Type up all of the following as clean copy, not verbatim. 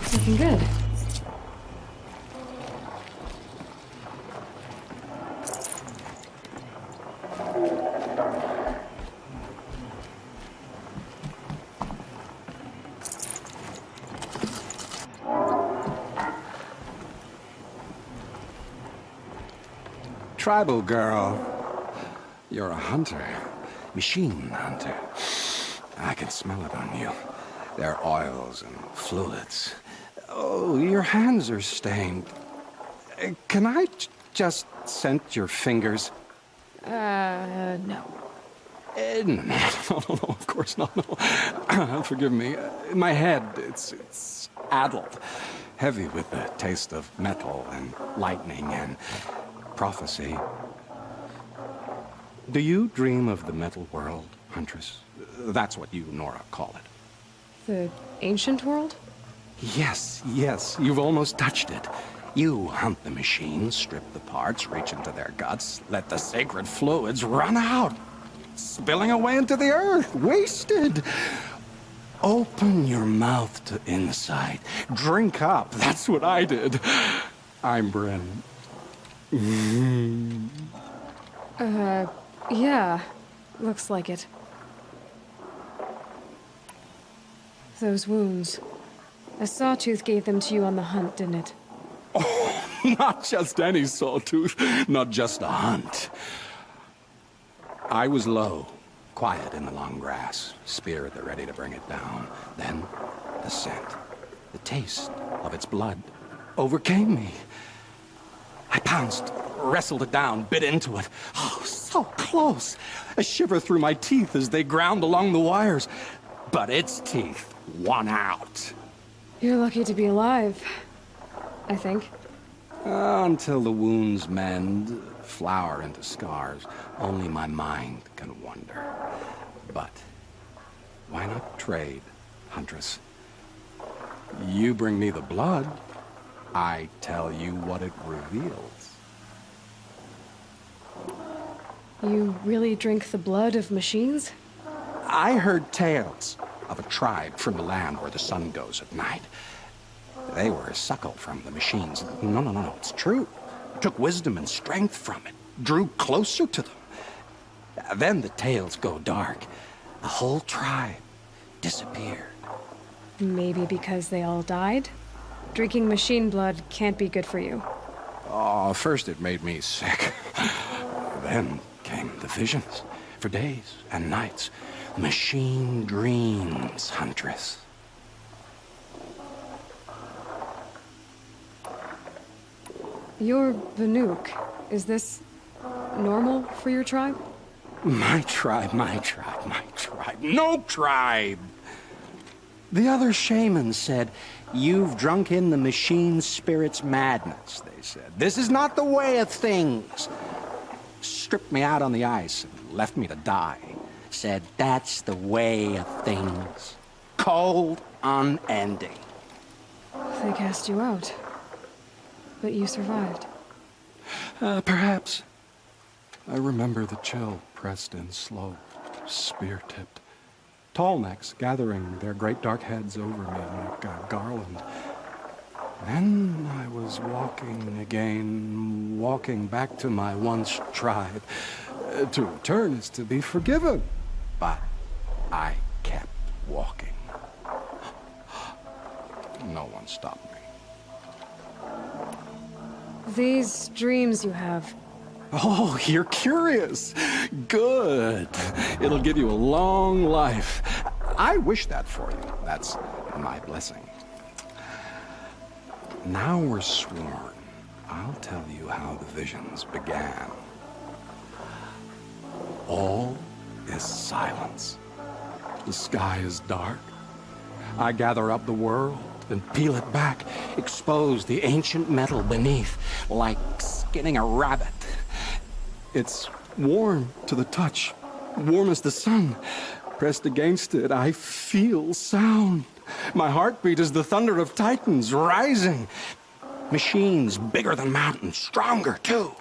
It's looking good. Tribal girl. You're a hunter. Machine hunter. I can smell it on you. Their oils and fluids. Oh, your hands are stained. Can I just scent your fingers? No. No, of course not, no. Forgive me. My head, it's addled. Heavy with the taste of metal and lightning and prophecy. Do you dream of the metal world, Huntress? That's what you, Nora, call it. The ancient world? Yes, you've almost touched it. You hunt the machines, strip the parts, reach into their guts, let the sacred fluids run out, spilling away into the earth, wasted. Open your mouth to insight. Drink up. That's what I did. I'm Bryn. Yeah. Looks like it. Those wounds. A sawtooth gave them to you on the hunt, didn't it? Oh, not just any sawtooth. Not just a hunt. I was low, quiet in the long grass, spear at the ready to bring it down. Then, the scent, the taste of its blood overcame me. I pounced, wrestled it down, bit into it. Oh, so close. A shiver through my teeth as they ground along the wires. But its teeth won out. You're lucky to be alive, I think. Until the wounds mend, flower into scars, only my mind can wonder. But why not trade, Huntress? You bring me the blood, I tell you what it reveals. You really drink the blood of machines? I heard tales of a tribe from the land where the sun goes at night. They were suckled from the machines. No, it's true. Took wisdom and strength from it. Drew closer to them. Then the tales go dark. The whole tribe disappeared. Maybe because they all died? Drinking machine blood can't be good for you. Oh, first it made me sick. Then came the visions. For days and nights. Machine dreams, Huntress. You're Vanook. Is this normal for your tribe? My tribe. No tribe! The other shamans said, you've drunk in the machine spirit's madness, they said. This is not the way of things. Stripped me out on the ice and left me to die. Said that's the way of things. Cold, unending. They cast you out. But you survived. Perhaps. I remember the chill pressed in slow, spear-tipped. Tall necks gathering their great dark heads over me like a garland. Then I was walking again, walking back to my once tribe. To return is to be forgiven. But I kept walking. No one stopped me. These dreams you have. Oh, you're curious. Good. It'll give you a long life. I wish that for you. That's my blessing. Now we're sworn. I'll tell you how the visions began. All is silence. The sky is dark. I gather up the world and peel it back, expose the ancient metal beneath, like skinning a rabbit. It's warm to the touch, warm as the sun. Pressed against it, I feel sound. My heartbeat is the thunder of titans rising. Machines bigger than mountains, stronger too.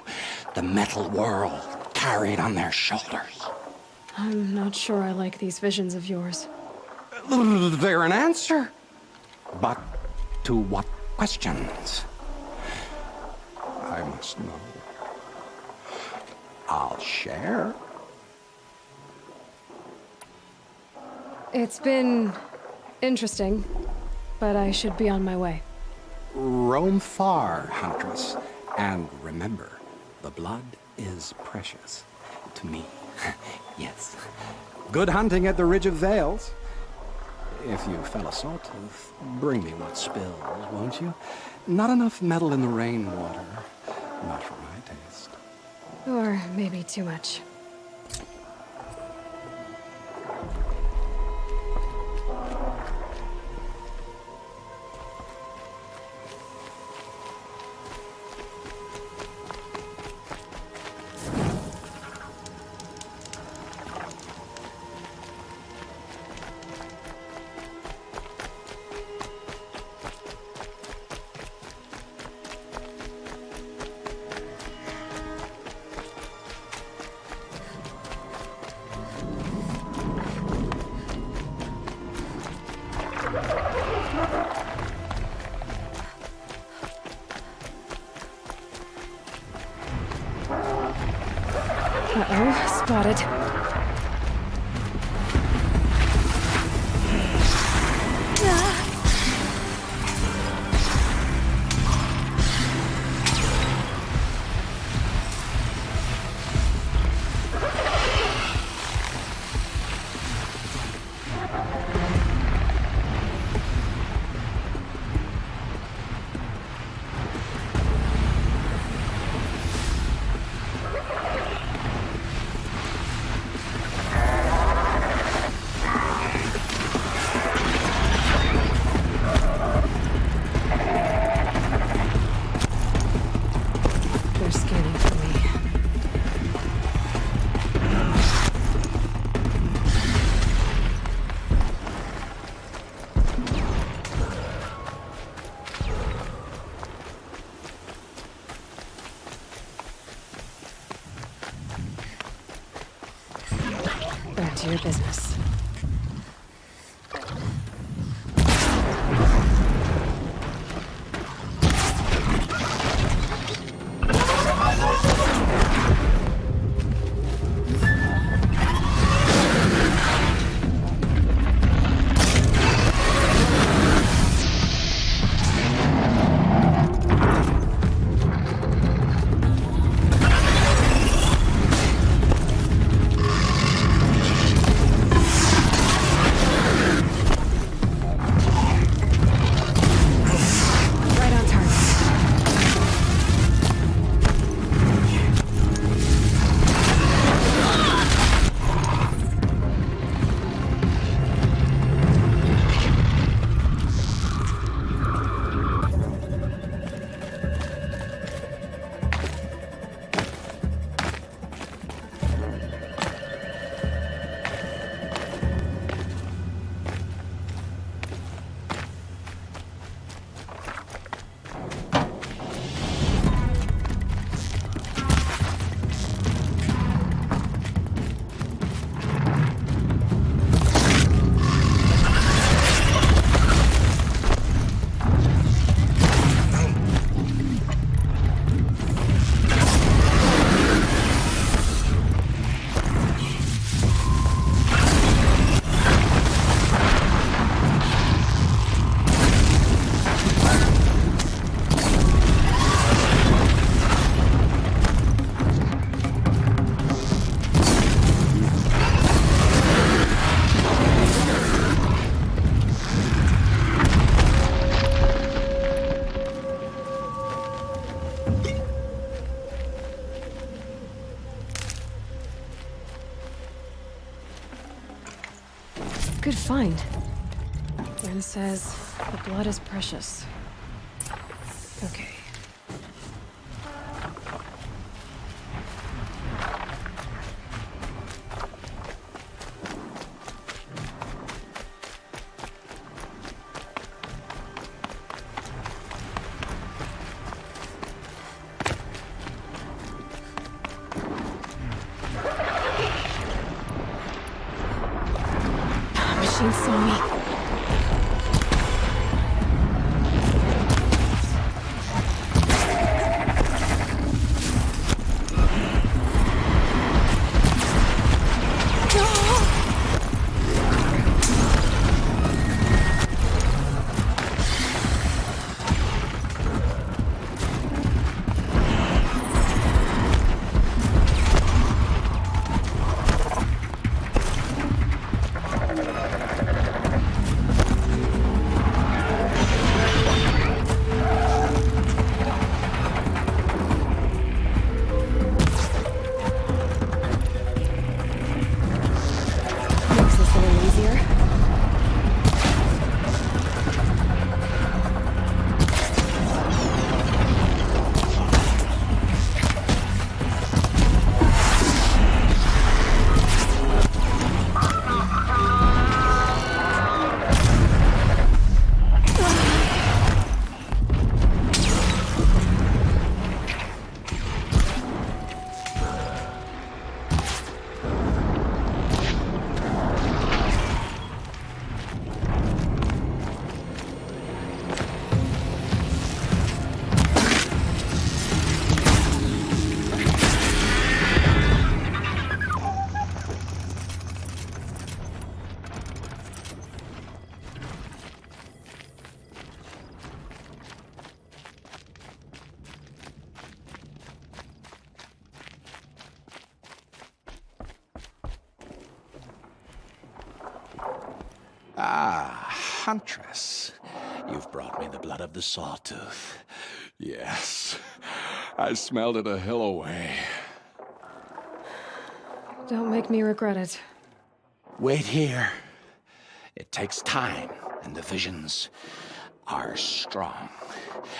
The metal world carried on their shoulders. I'm not sure I like these visions of yours. They're an answer. But To what questions? I must know. I'll share. It's been interesting, but I should be on my way. Roam far, Huntress, and remember, the blood is precious to me. Yes. Good hunting at the Ridge of Vales. If you fell a sawtooth, bring me what spills, won't you? Not enough metal in the rainwater. Not for my taste. Or maybe too much. Uh-oh, spotted. Back to your business. Good find. Gwen says the blood is precious. Okay. Machine saw me. huntress. You've brought me the blood of the sawtooth. Yes, I smelled it a hill away. Don't make me regret it. Wait here. It takes time, and the visions are strong.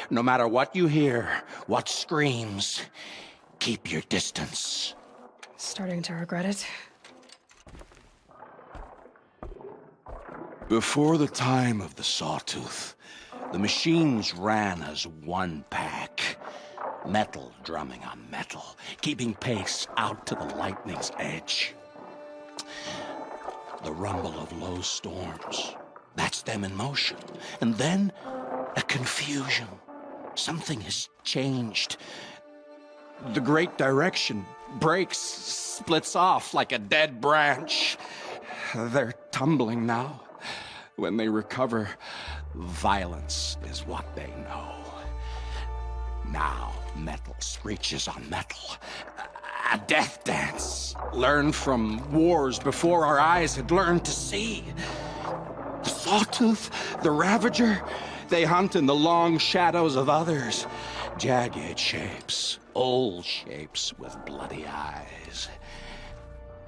No matter what you hear, what screams, keep your distance. Starting to regret it. Before the time of the Sawtooth, the machines ran as one pack. Metal drumming on metal, keeping pace out to the lightning's edge. The rumble of low storms, that's them in motion. And then, a confusion. Something has changed. The great direction breaks, splits off like a dead branch. They're tumbling now. When they recover, violence is what they know. Now, metal screeches on metal. A death dance, learned from wars before our eyes had learned to see. The Sawtooth, the Ravager, they hunt in the long shadows of others. Jagged shapes, old shapes with bloody eyes.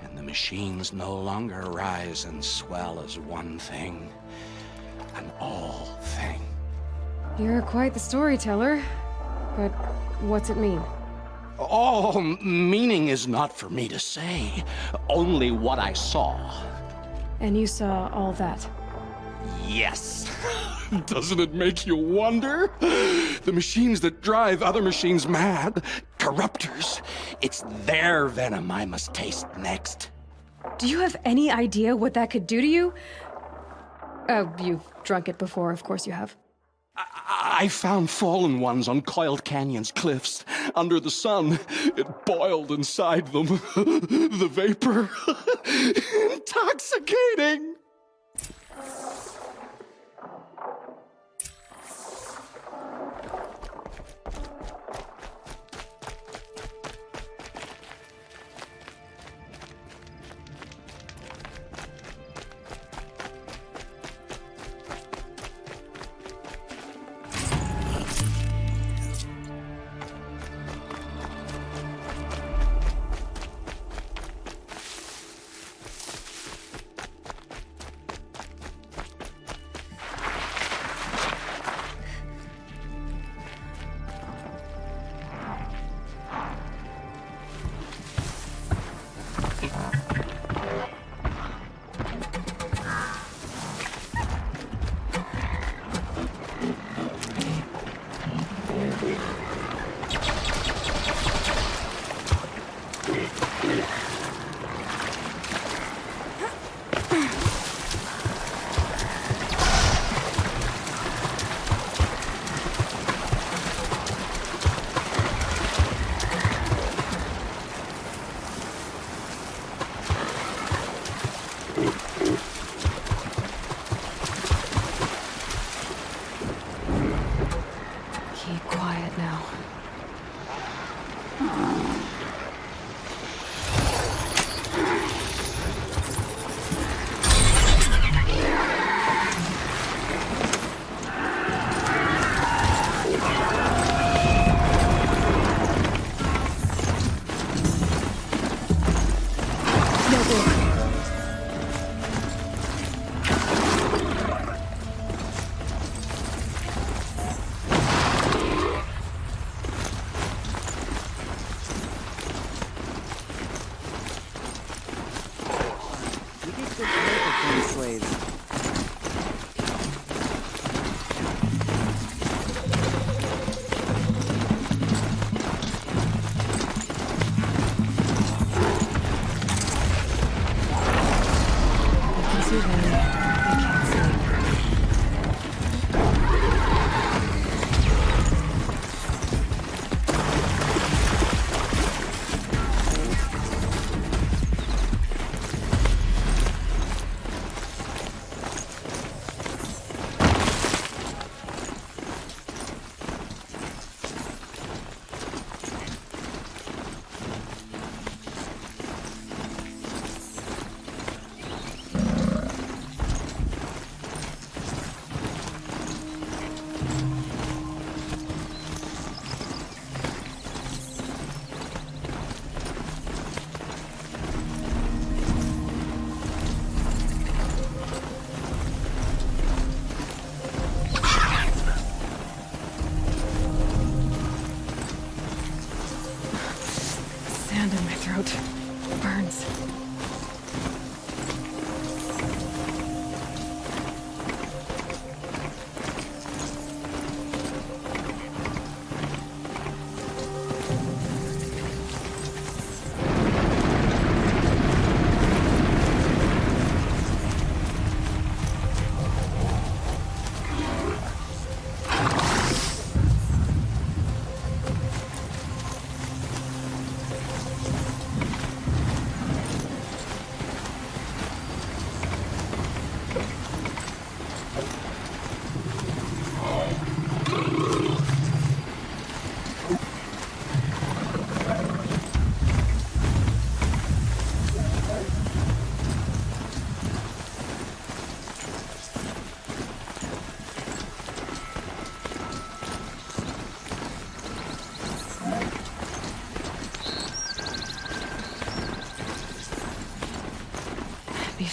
And the machines no longer rise and swell as one thing, an all thing. You're quite the storyteller. But what's it mean? Oh, meaning is not for me to say, only what I saw. And you saw all that? Yes. Doesn't it make you wonder? The machines that drive other machines mad, corruptors, it's their venom I must taste next. Do you have any idea what that could do to you? Oh, you've drunk it before, of course you have. I found fallen ones on coiled canyons, cliffs, under the sun. It boiled inside them. The vapor. Intoxicating.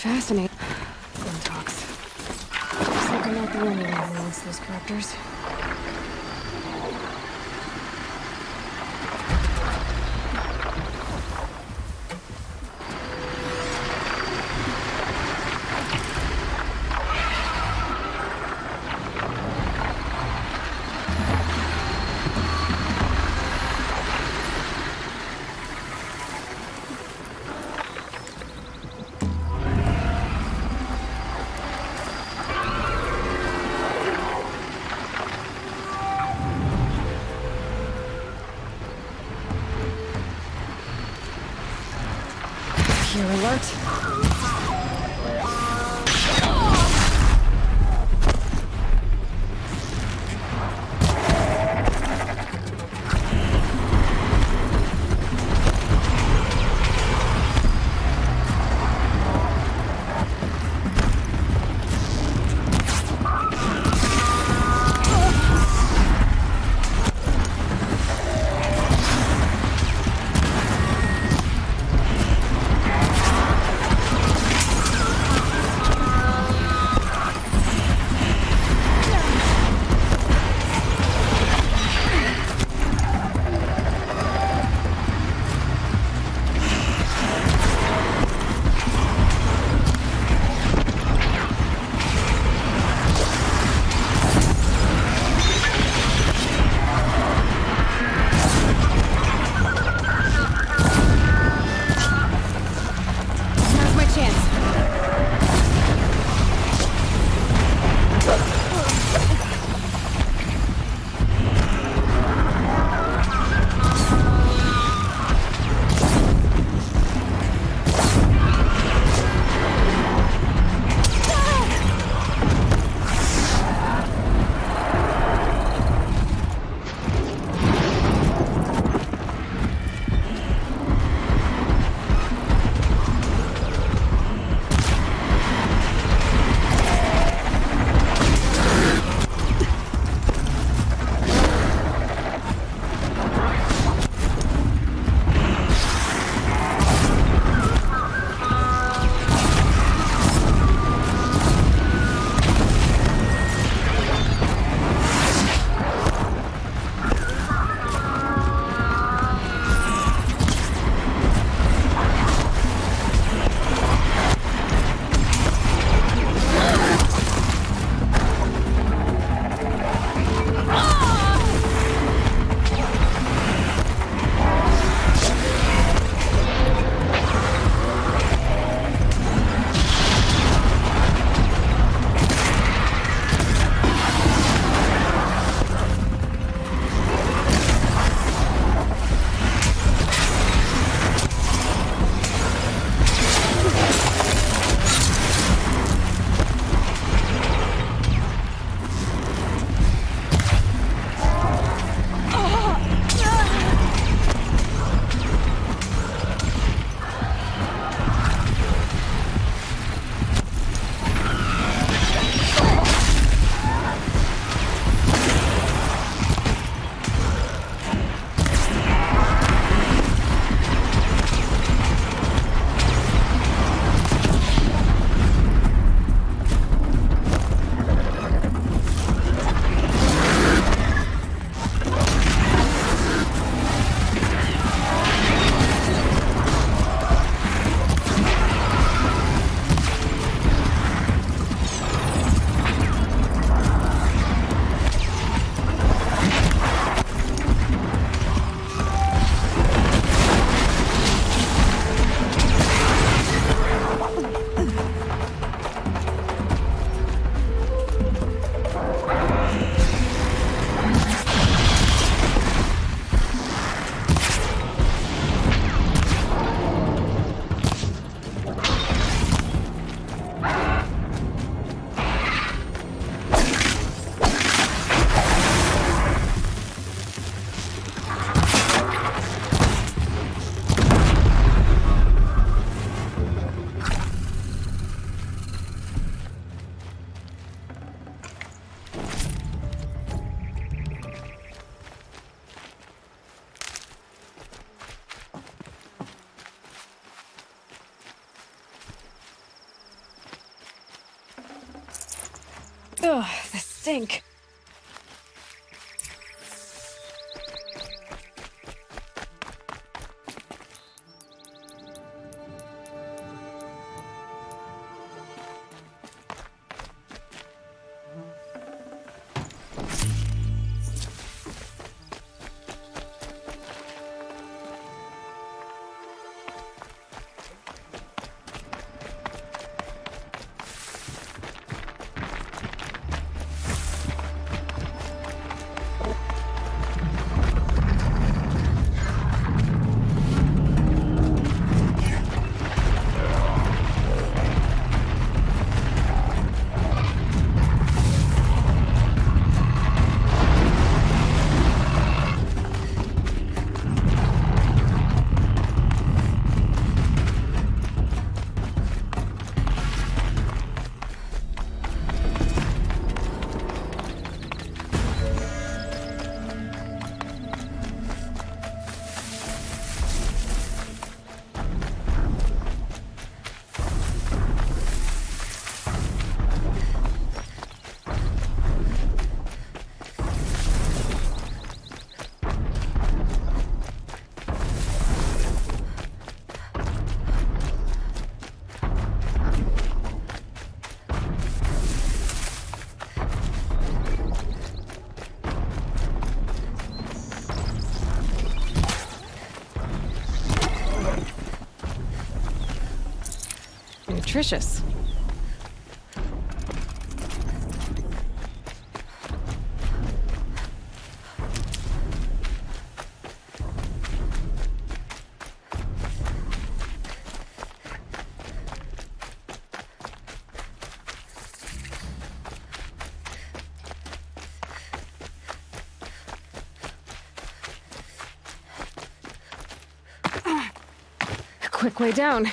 Fascinating. Fun talks. Looks like I'm not the only one who wants those characters. Here alert. Ugh, the stink. Nutritious. A quick way down.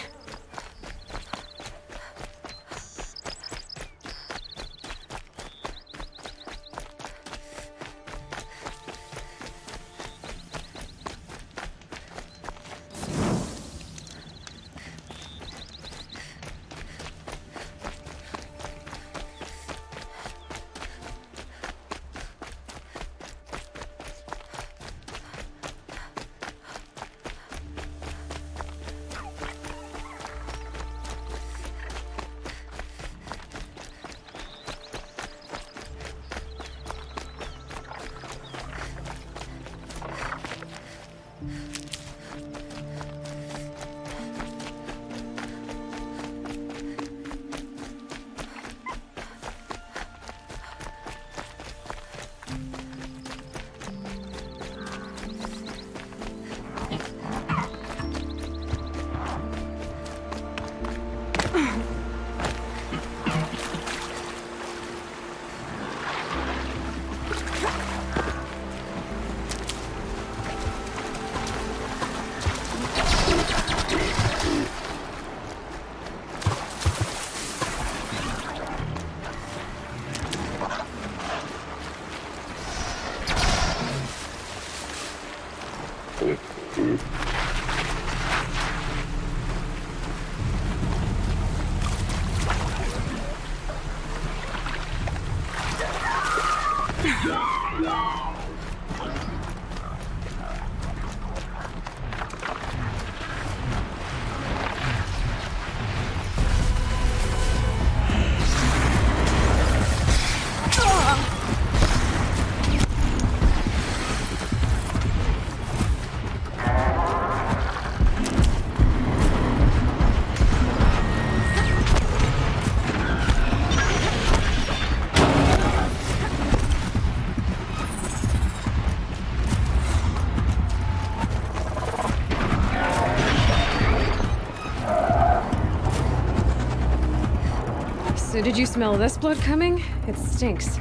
So did you smell this blood coming? It stinks.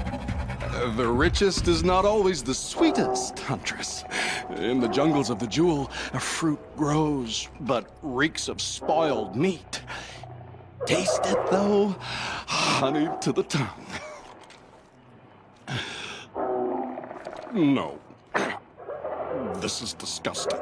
The richest is not always the sweetest, Huntress. In the jungles of the jewel, a fruit grows, but reeks of spoiled meat. Taste it, though, honey to the tongue. No. This is disgusting.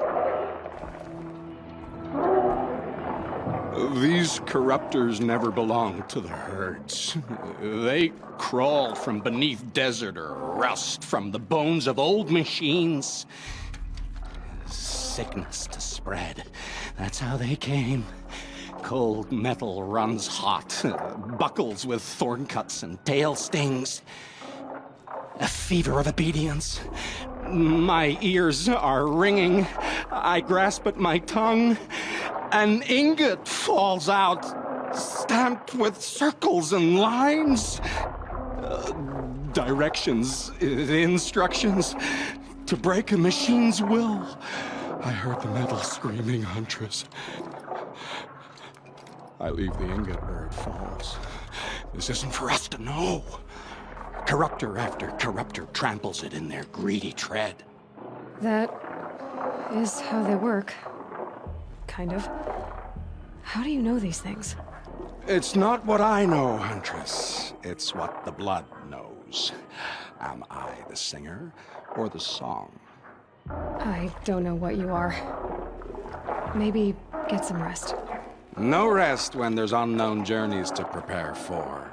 These corruptors never belonged to the herds. They crawl from beneath desert or rust from the bones of old machines. Sickness to spread. That's how they came. Cold metal runs hot, buckles with thorn cuts and tail stings. A fever of obedience. My ears are ringing. I grasp at my tongue. An ingot falls out, stamped with circles and lines. Directions, instructions to break a machine's will. I heard the metal screaming, Huntress. I leave the ingot where it falls. This isn't for us to know. Corruptor after corruptor tramples it in their greedy tread. That is how they work. Kind of. How do you know these things? It's not what I know, Huntress. It's what the blood knows. Am I the singer or the song? I don't know what you are. Maybe get some rest. No rest when there's unknown journeys to prepare for.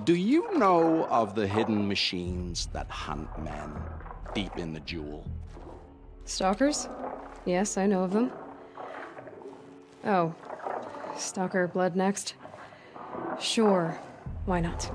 Do you know of the hidden machines that hunt men deep in the jewel? Stalkers? Yes, I know of them. Oh, Stalker blood next? Sure, why not?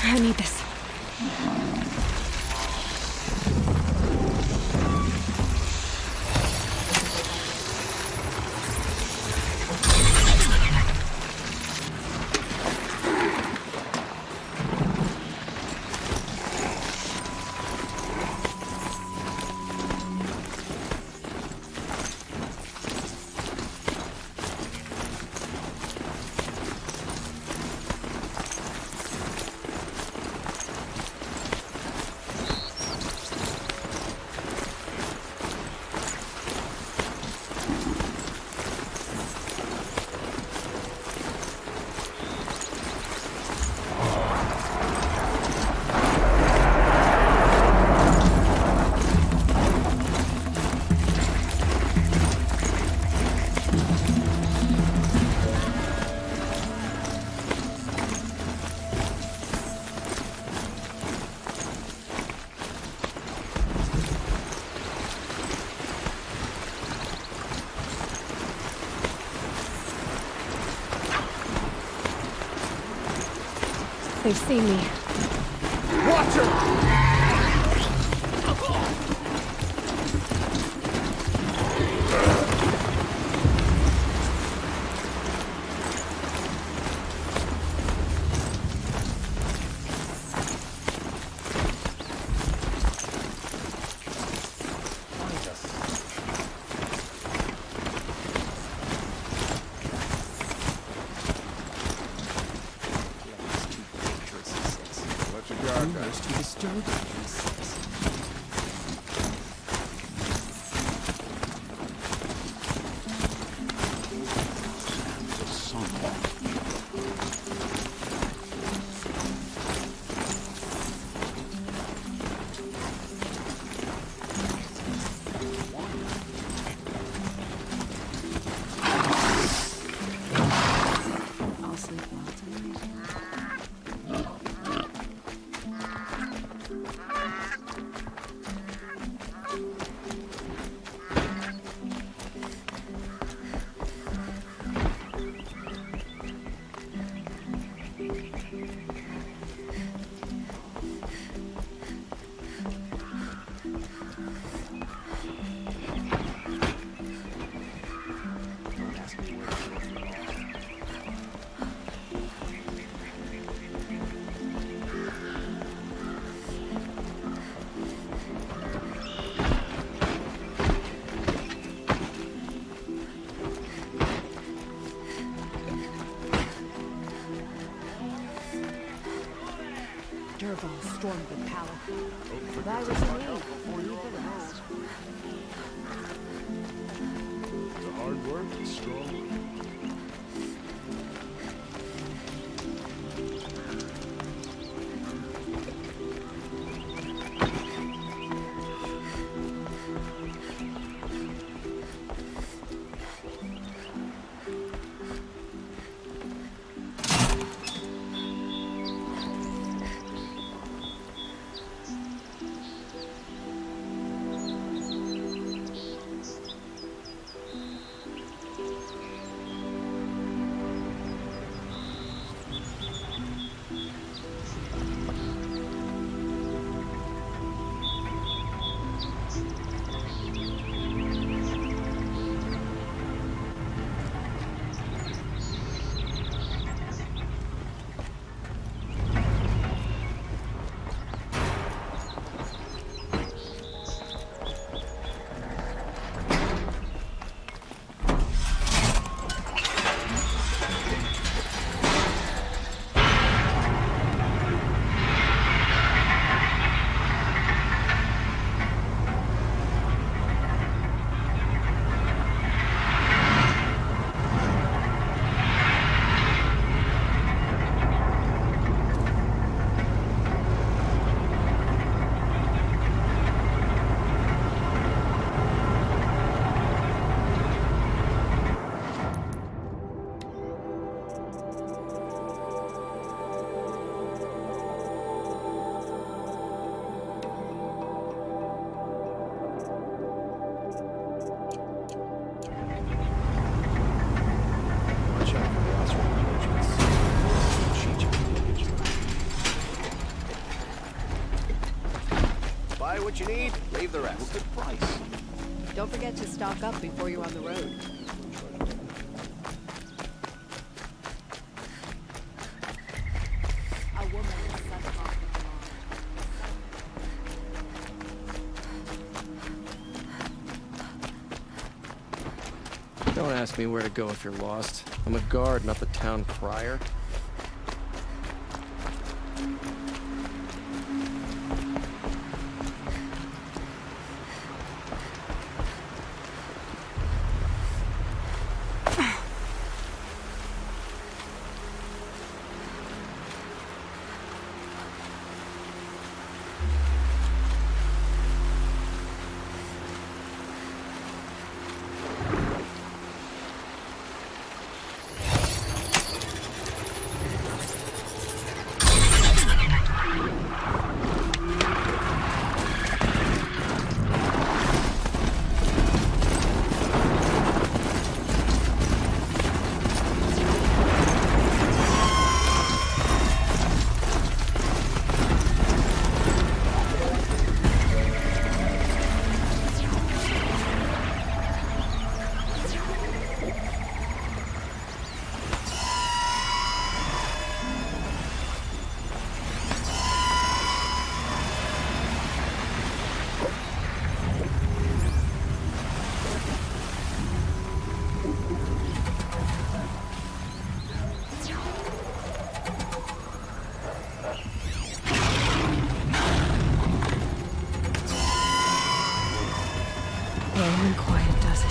I need this. They've seen me. Watch her! rumors to disturb us. Stormed the palace. But I was in need for the rest. The hard work is strong. What you need, leave the rest. Good price. Don't forget to stock up before you're on the road. A woman is such off the Don't ask me where to go if you're lost. I'm a guard, not the town crier. and quiet does it.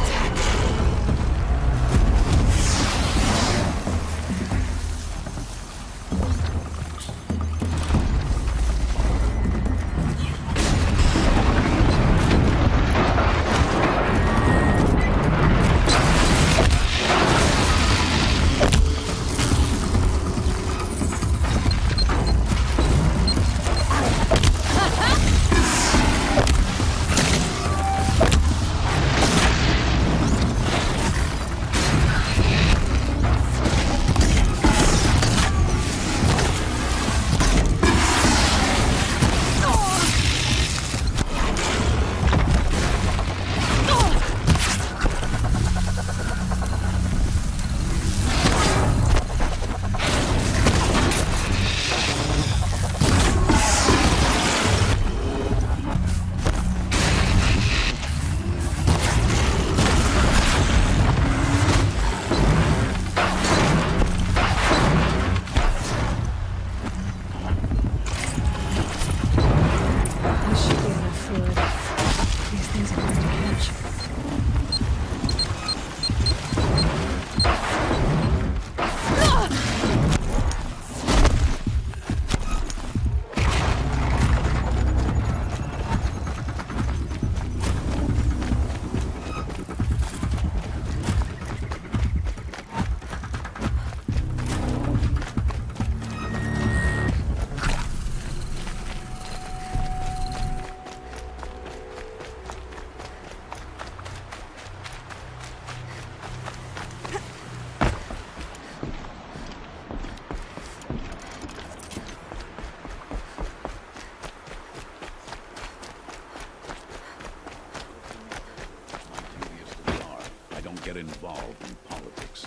Get involved in politics.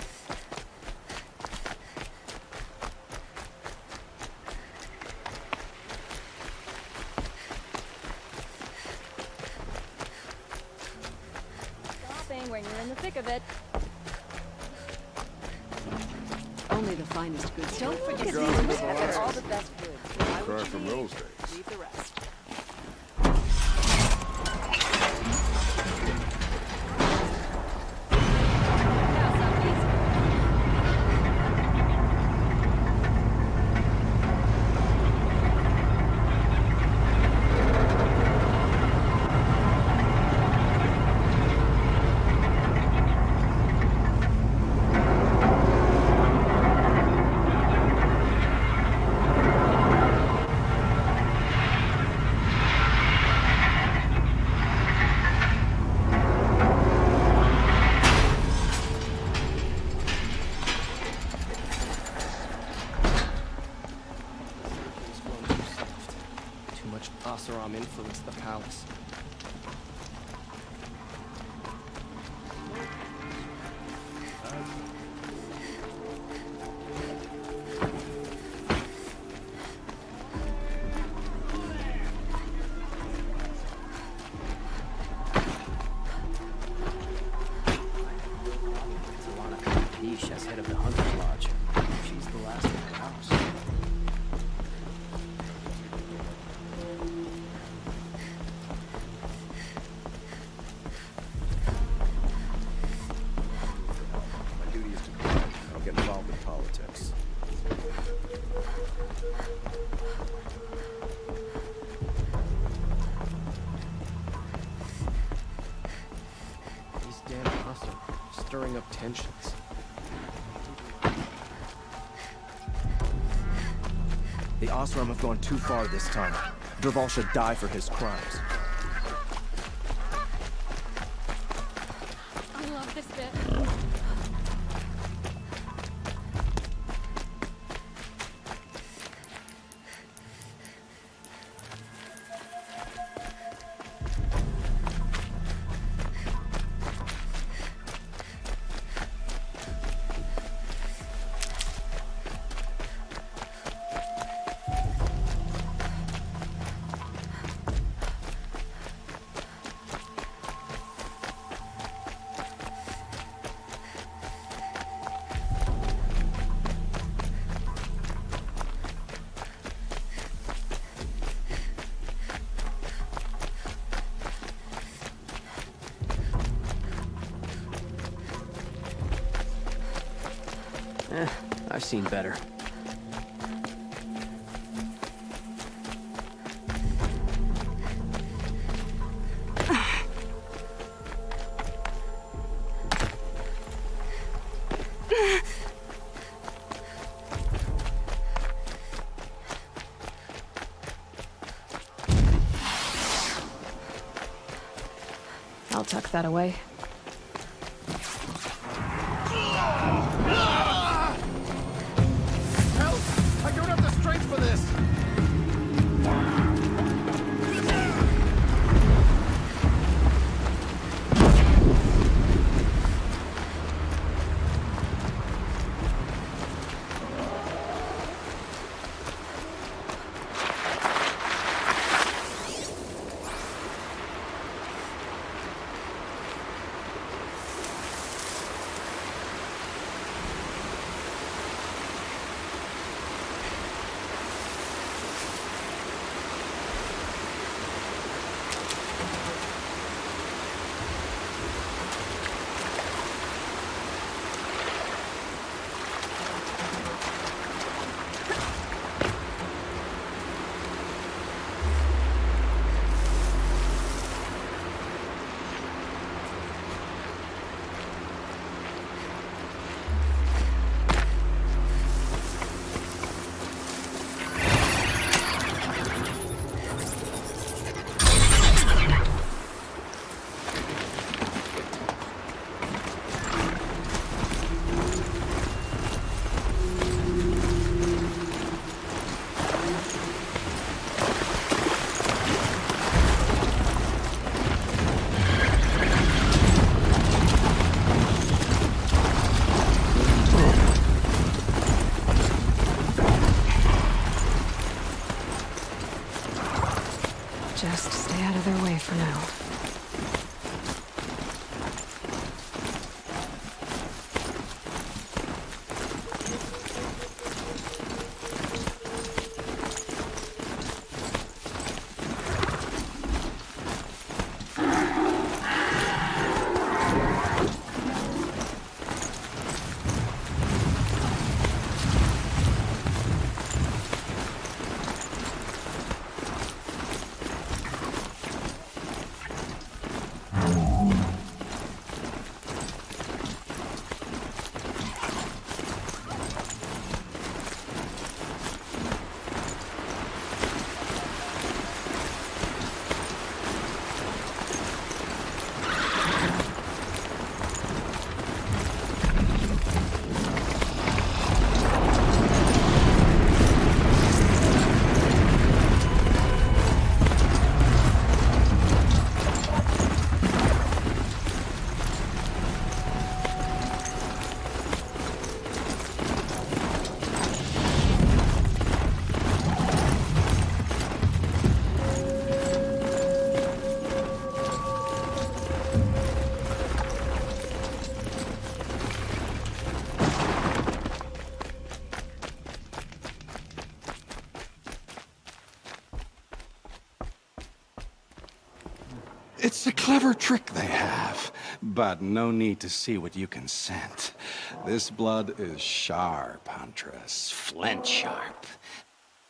Stopping when you're in the thick of it. Only the finest goods. Don't forget Good these job, goods Aloy. are all the best goods. Buy Cry what from you those need. days. Leave the rest. Oseram influenced the palace. Niche as head of the Hunter's Lodge. She's the last of the house. My duty is to guard. I don't get involved in politics. These damn cops are stirring up tensions. The Oseram have gone too far this time. Dervahl should die for his crimes. I love this bit. I've seen better. I'll tuck that away. Help! I don't have the strength for this! Just stay out of their way for now. It's a clever trick they have, but no need to see what you can scent. This blood is sharp, Huntress, flint sharp.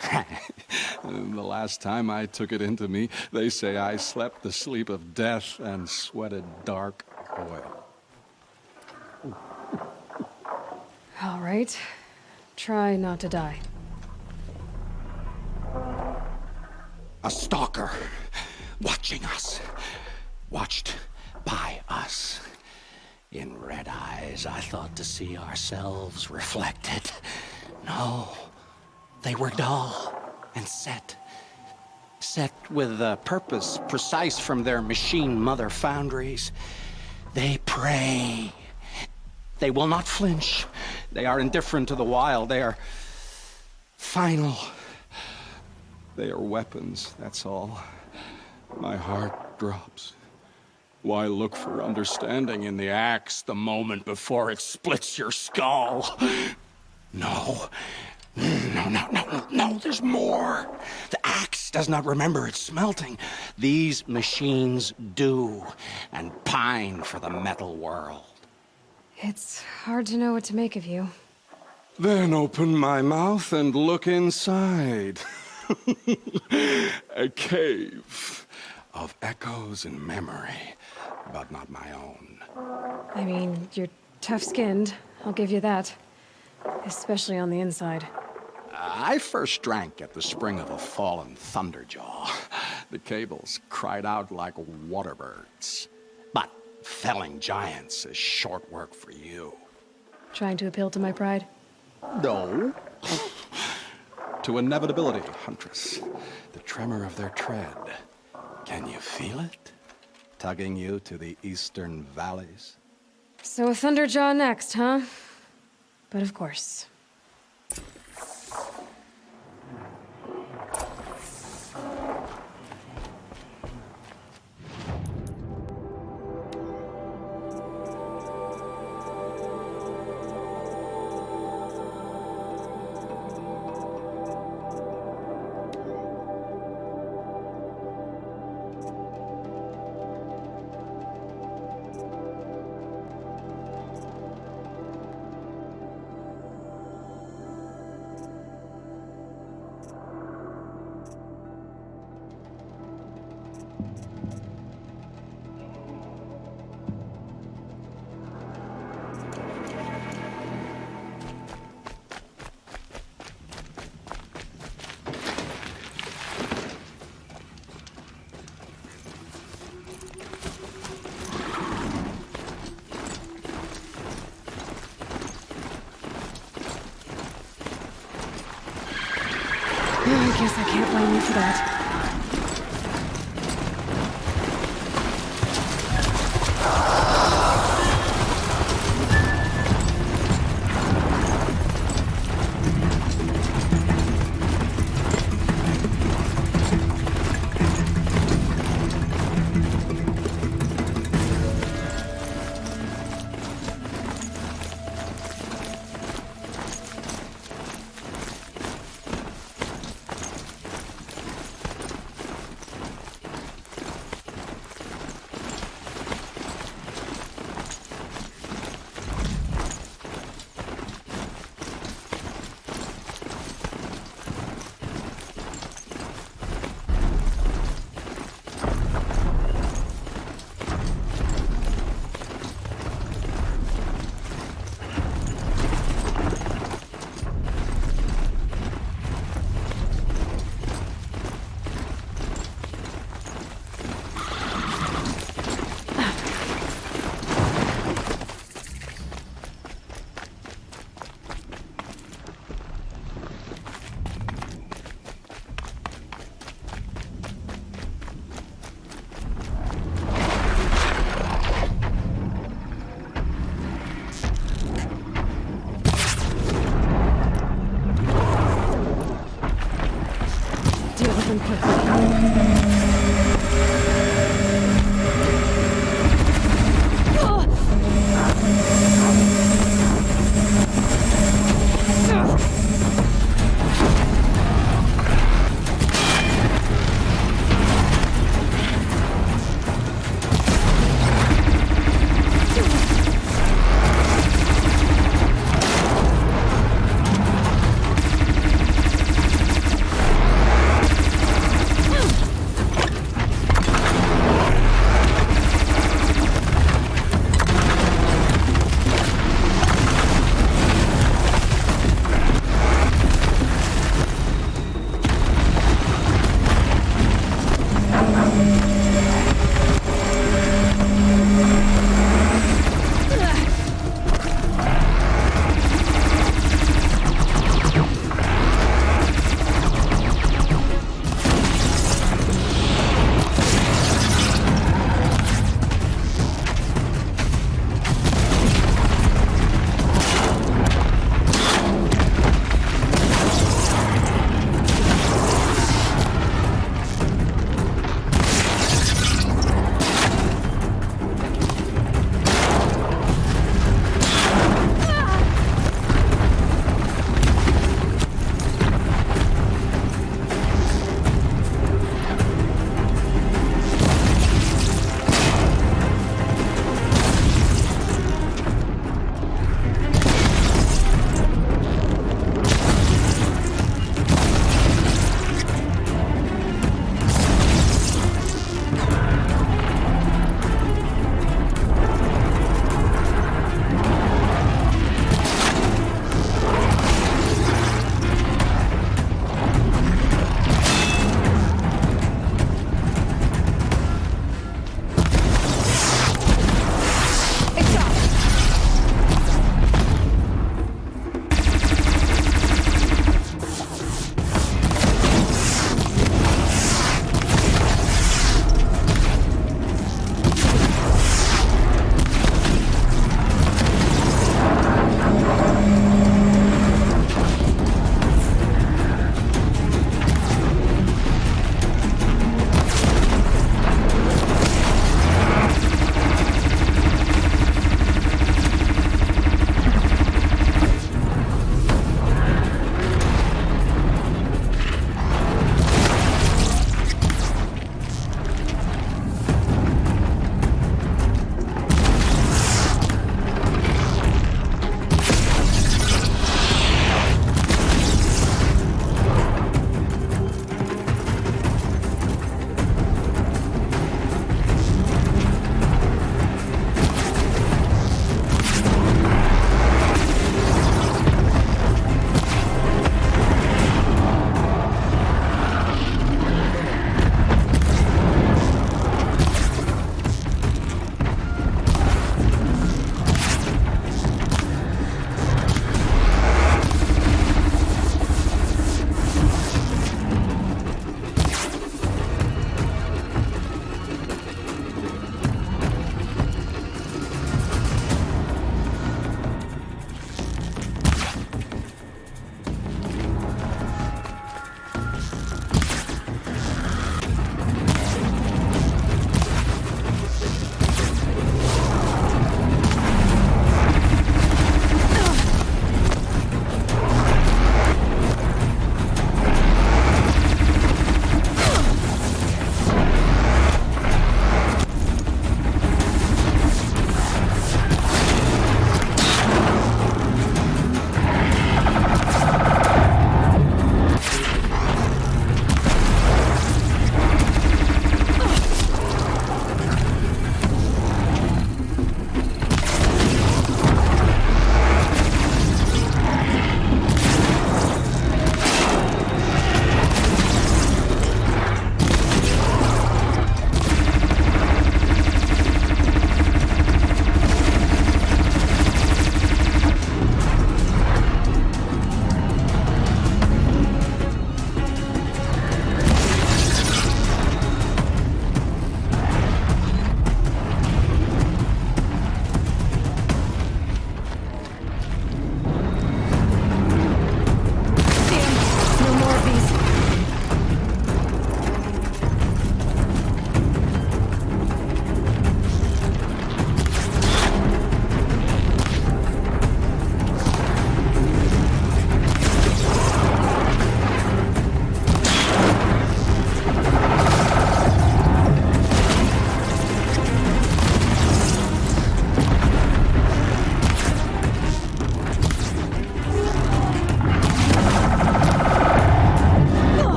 The last time I took it into me, they say I slept the sleep of death and sweated dark oil. All right. Try not to die. A stalker, watching us, watched by us. In red eyes, I thought to see ourselves reflected. No, they were dull and set with a purpose precise from their machine mother foundries. They prey. They will not flinch. They are indifferent to the wild. They are final. They are weapons, that's all. My heart drops. Why look for understanding in the axe the moment before it splits your skull? No, there's more. The axe does not remember its smelting. These machines do, and pine for the metal world. It's hard to know what to make of you. Then open my mouth and look inside. A cave of echoes and memory, but not my own. I mean, you're tough-skinned. I'll give you that. Especially on the inside. I first drank at the spring of a fallen thunderjaw. The cables cried out like waterbirds. But felling giants is short work for you. Trying to appeal to my pride? No. To inevitability, Huntress. The tremor of their tread. Can you feel it? Tugging you to the eastern valleys? So a Thunderjaw next, huh? But of course. I guess I can't blame you for that.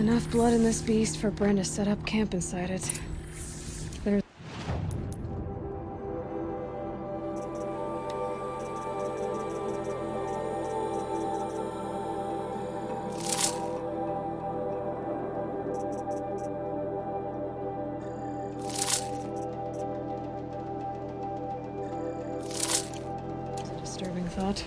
Enough blood in this beast for Bren to set up camp inside it. There's... It's a disturbing thought.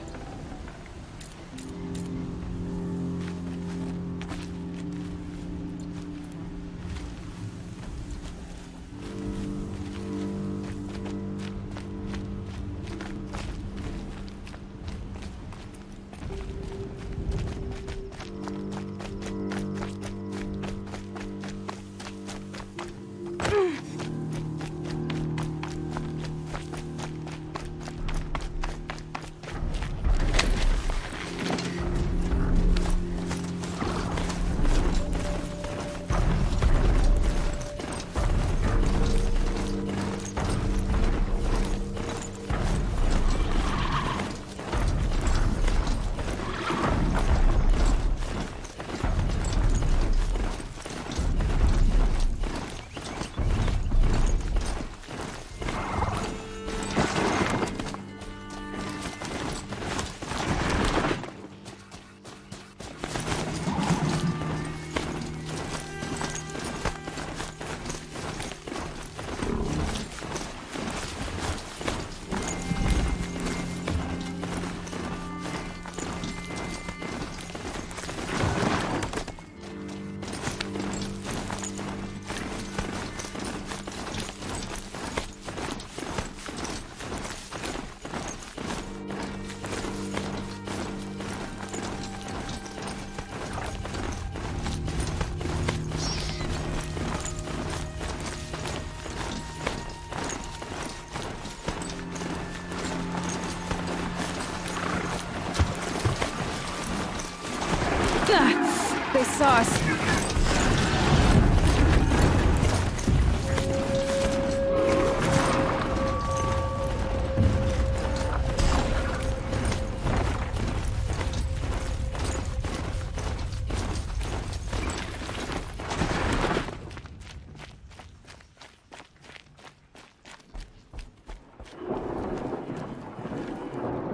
They saw us.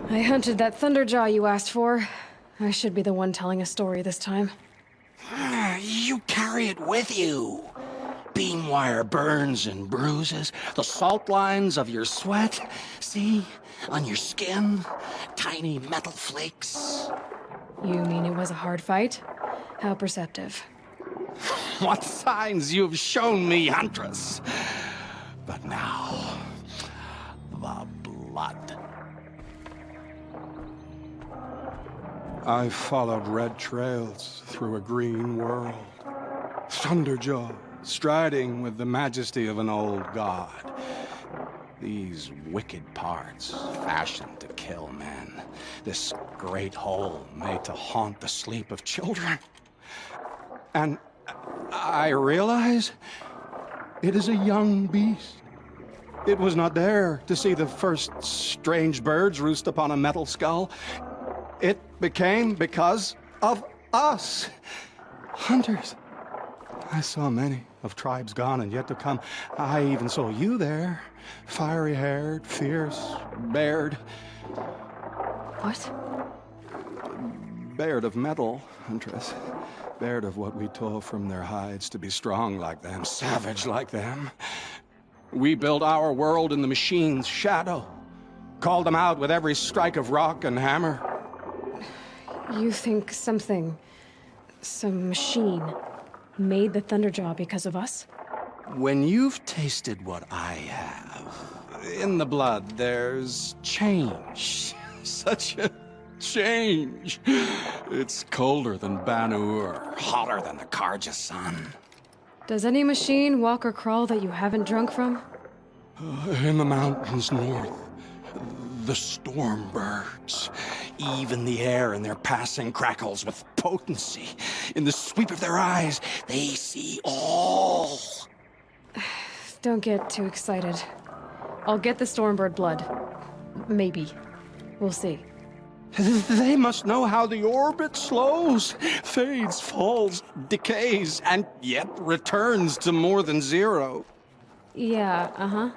I hunted that Thunderjaw you asked for. I should be the one telling a story this time. You carry it with you. Beam wire burns and bruises, the salt lines of your sweat. See? On your skin, tiny metal flakes. You mean it was a hard fight? How perceptive. What signs you've shown me, Huntress. But now, the blood. I followed red trails through a green world. Thunderjaw, striding with the majesty of an old god. These wicked parts, fashioned to kill men. This great hole made to haunt the sleep of children. And I realize it is a young beast. It was not there to see the first strange birds roost upon a metal skull. It became because of us, hunters. I saw many of tribes gone and yet to come. I even saw you there, fiery-haired, fierce, bared. What? Bared of metal, Huntress. Bared of what we tore from their hides to be strong like them, savage like them. We built our world in the machine's shadow. Called them out with every strike of rock and hammer. You think some machine, made the Thunderjaw because of us? When you've tasted what I have, in the blood there's change. Such a change. It's colder than Banu-Ur, hotter than the Karja sun. Does any machine walk or crawl that you haven't drunk from? In the mountains north, the storm birds. Even the air in their passing crackles with potency. In the sweep of their eyes, they see all. Don't get too excited. I'll get the Stormbird blood. Maybe. We'll see. They must know how the orbit slows, fades, falls, decays, and yet returns to more than zero. Yeah, uh-huh.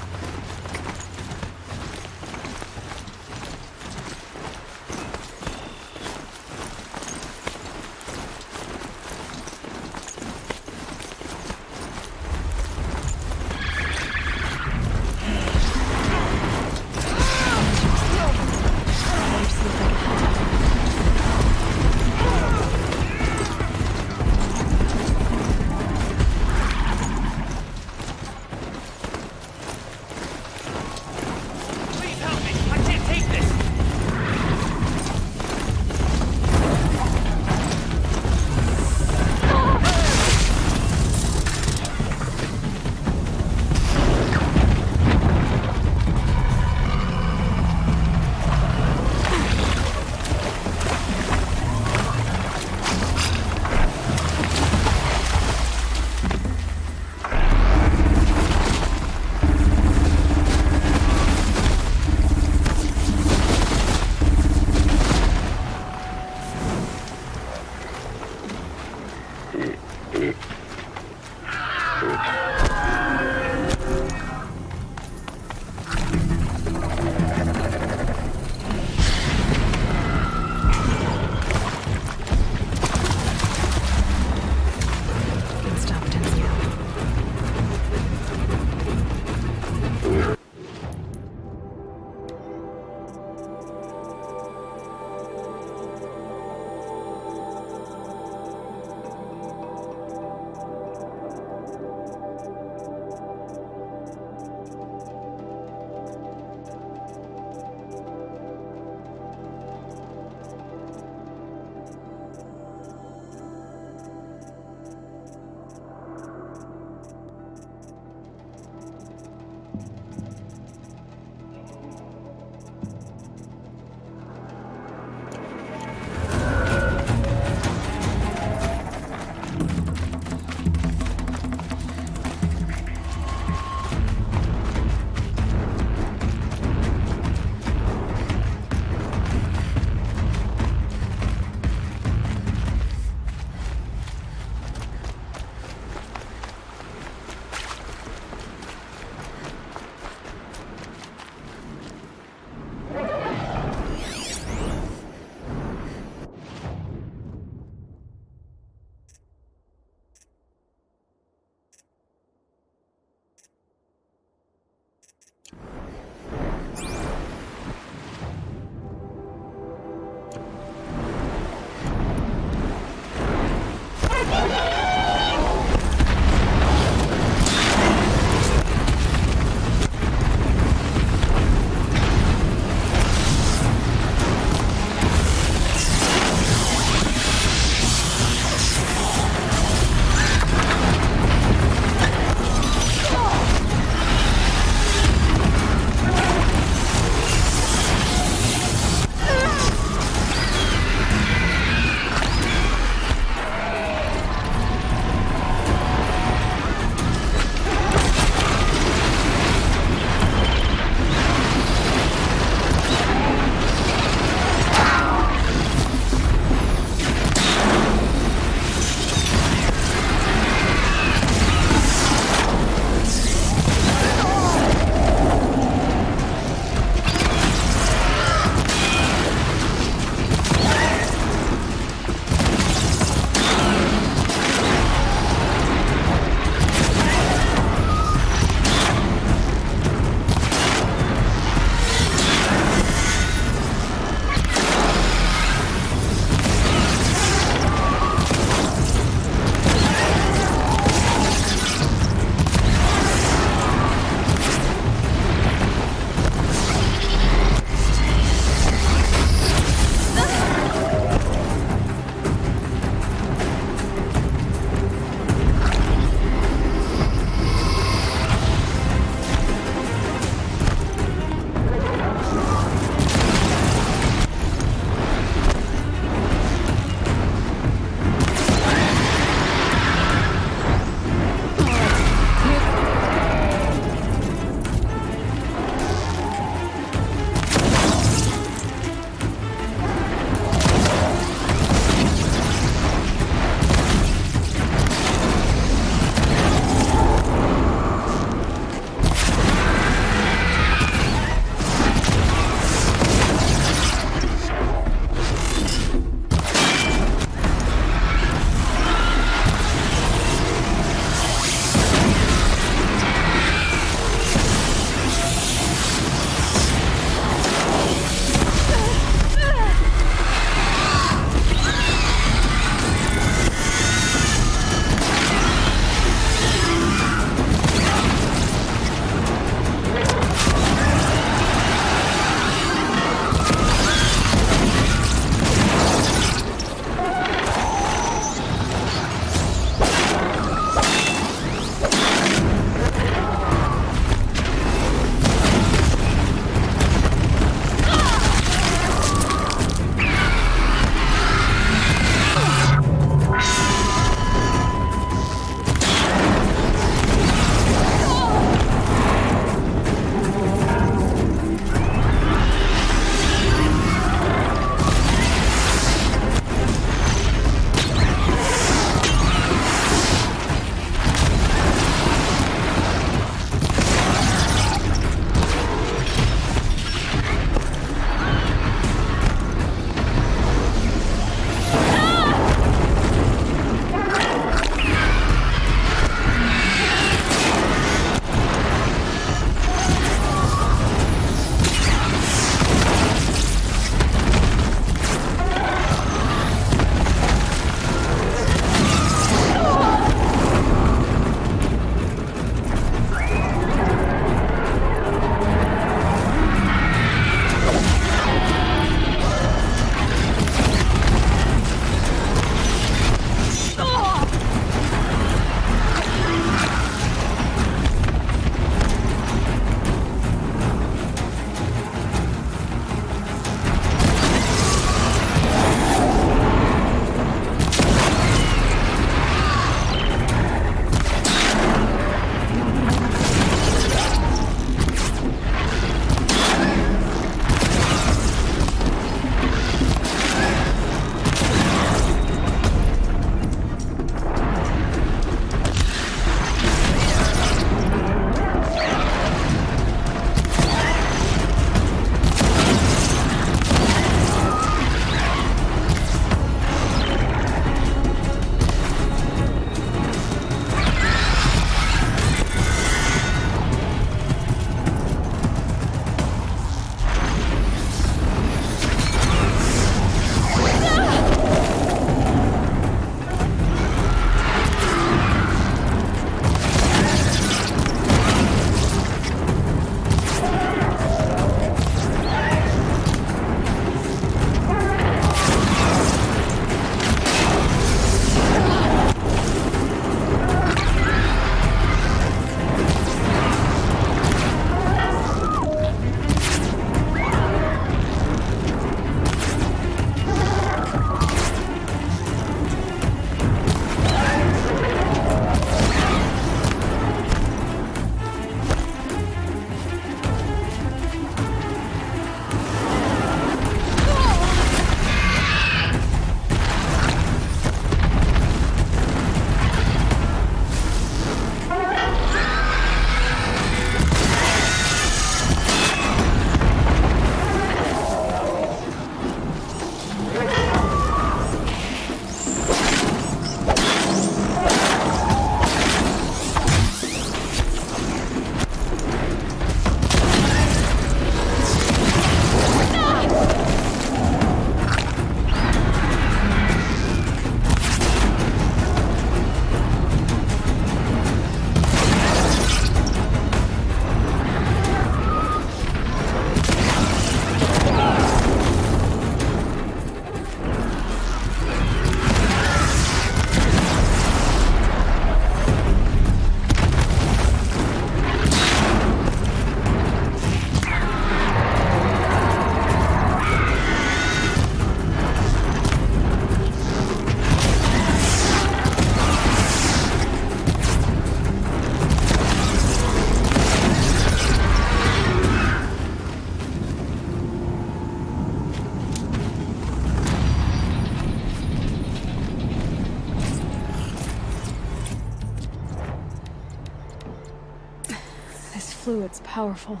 fluid's powerful.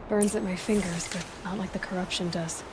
Burns at my fingers, but not like the corruption does.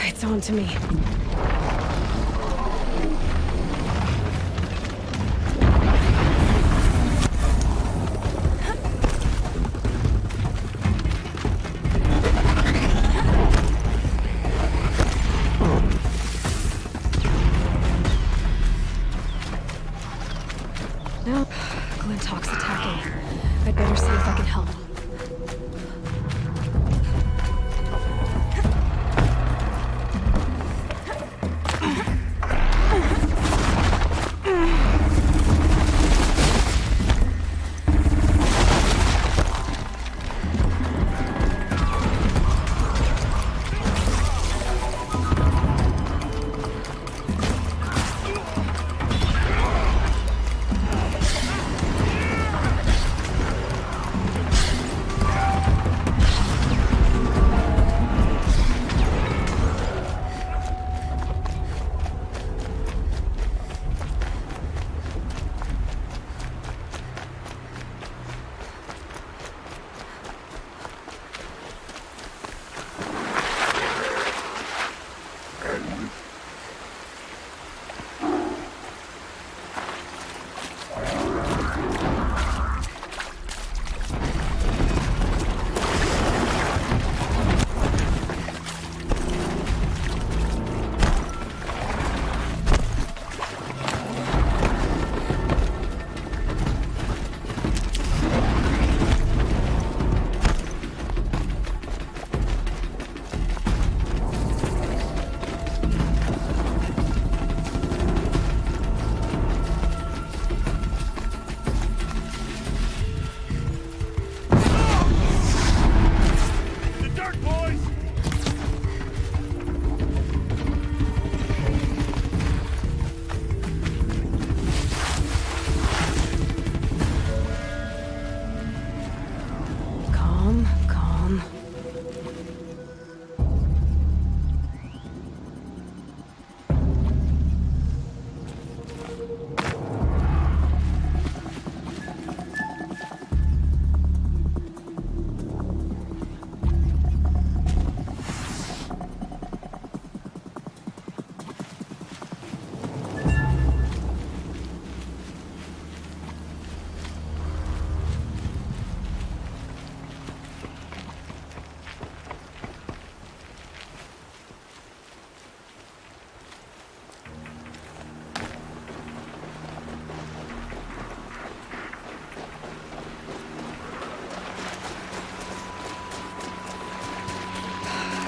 It's on to me. Nope. Glintock's attacking. I'd better see if I can help.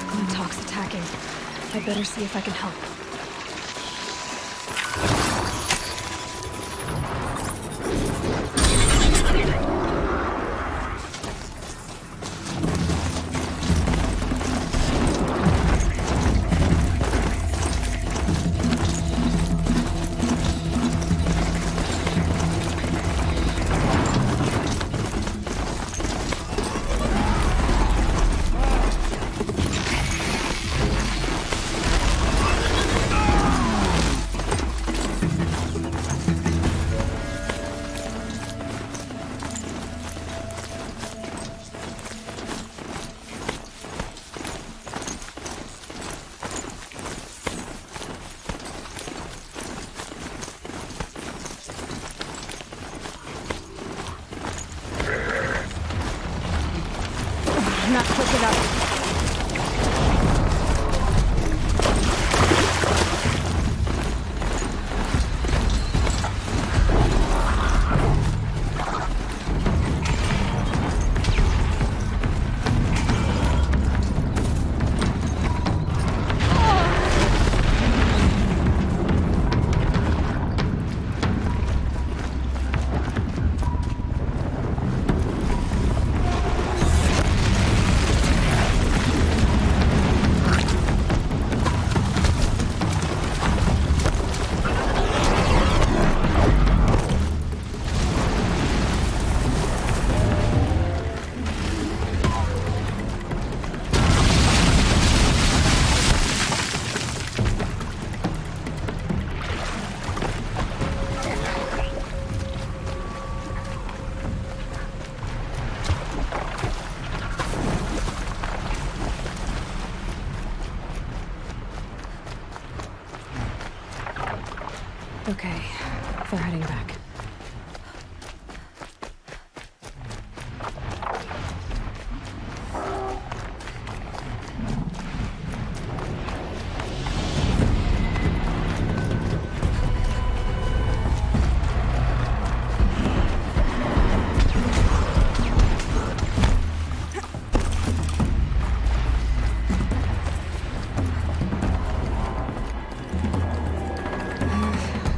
Glintock's attacking. I better see if I can help. Okay, they're heading back.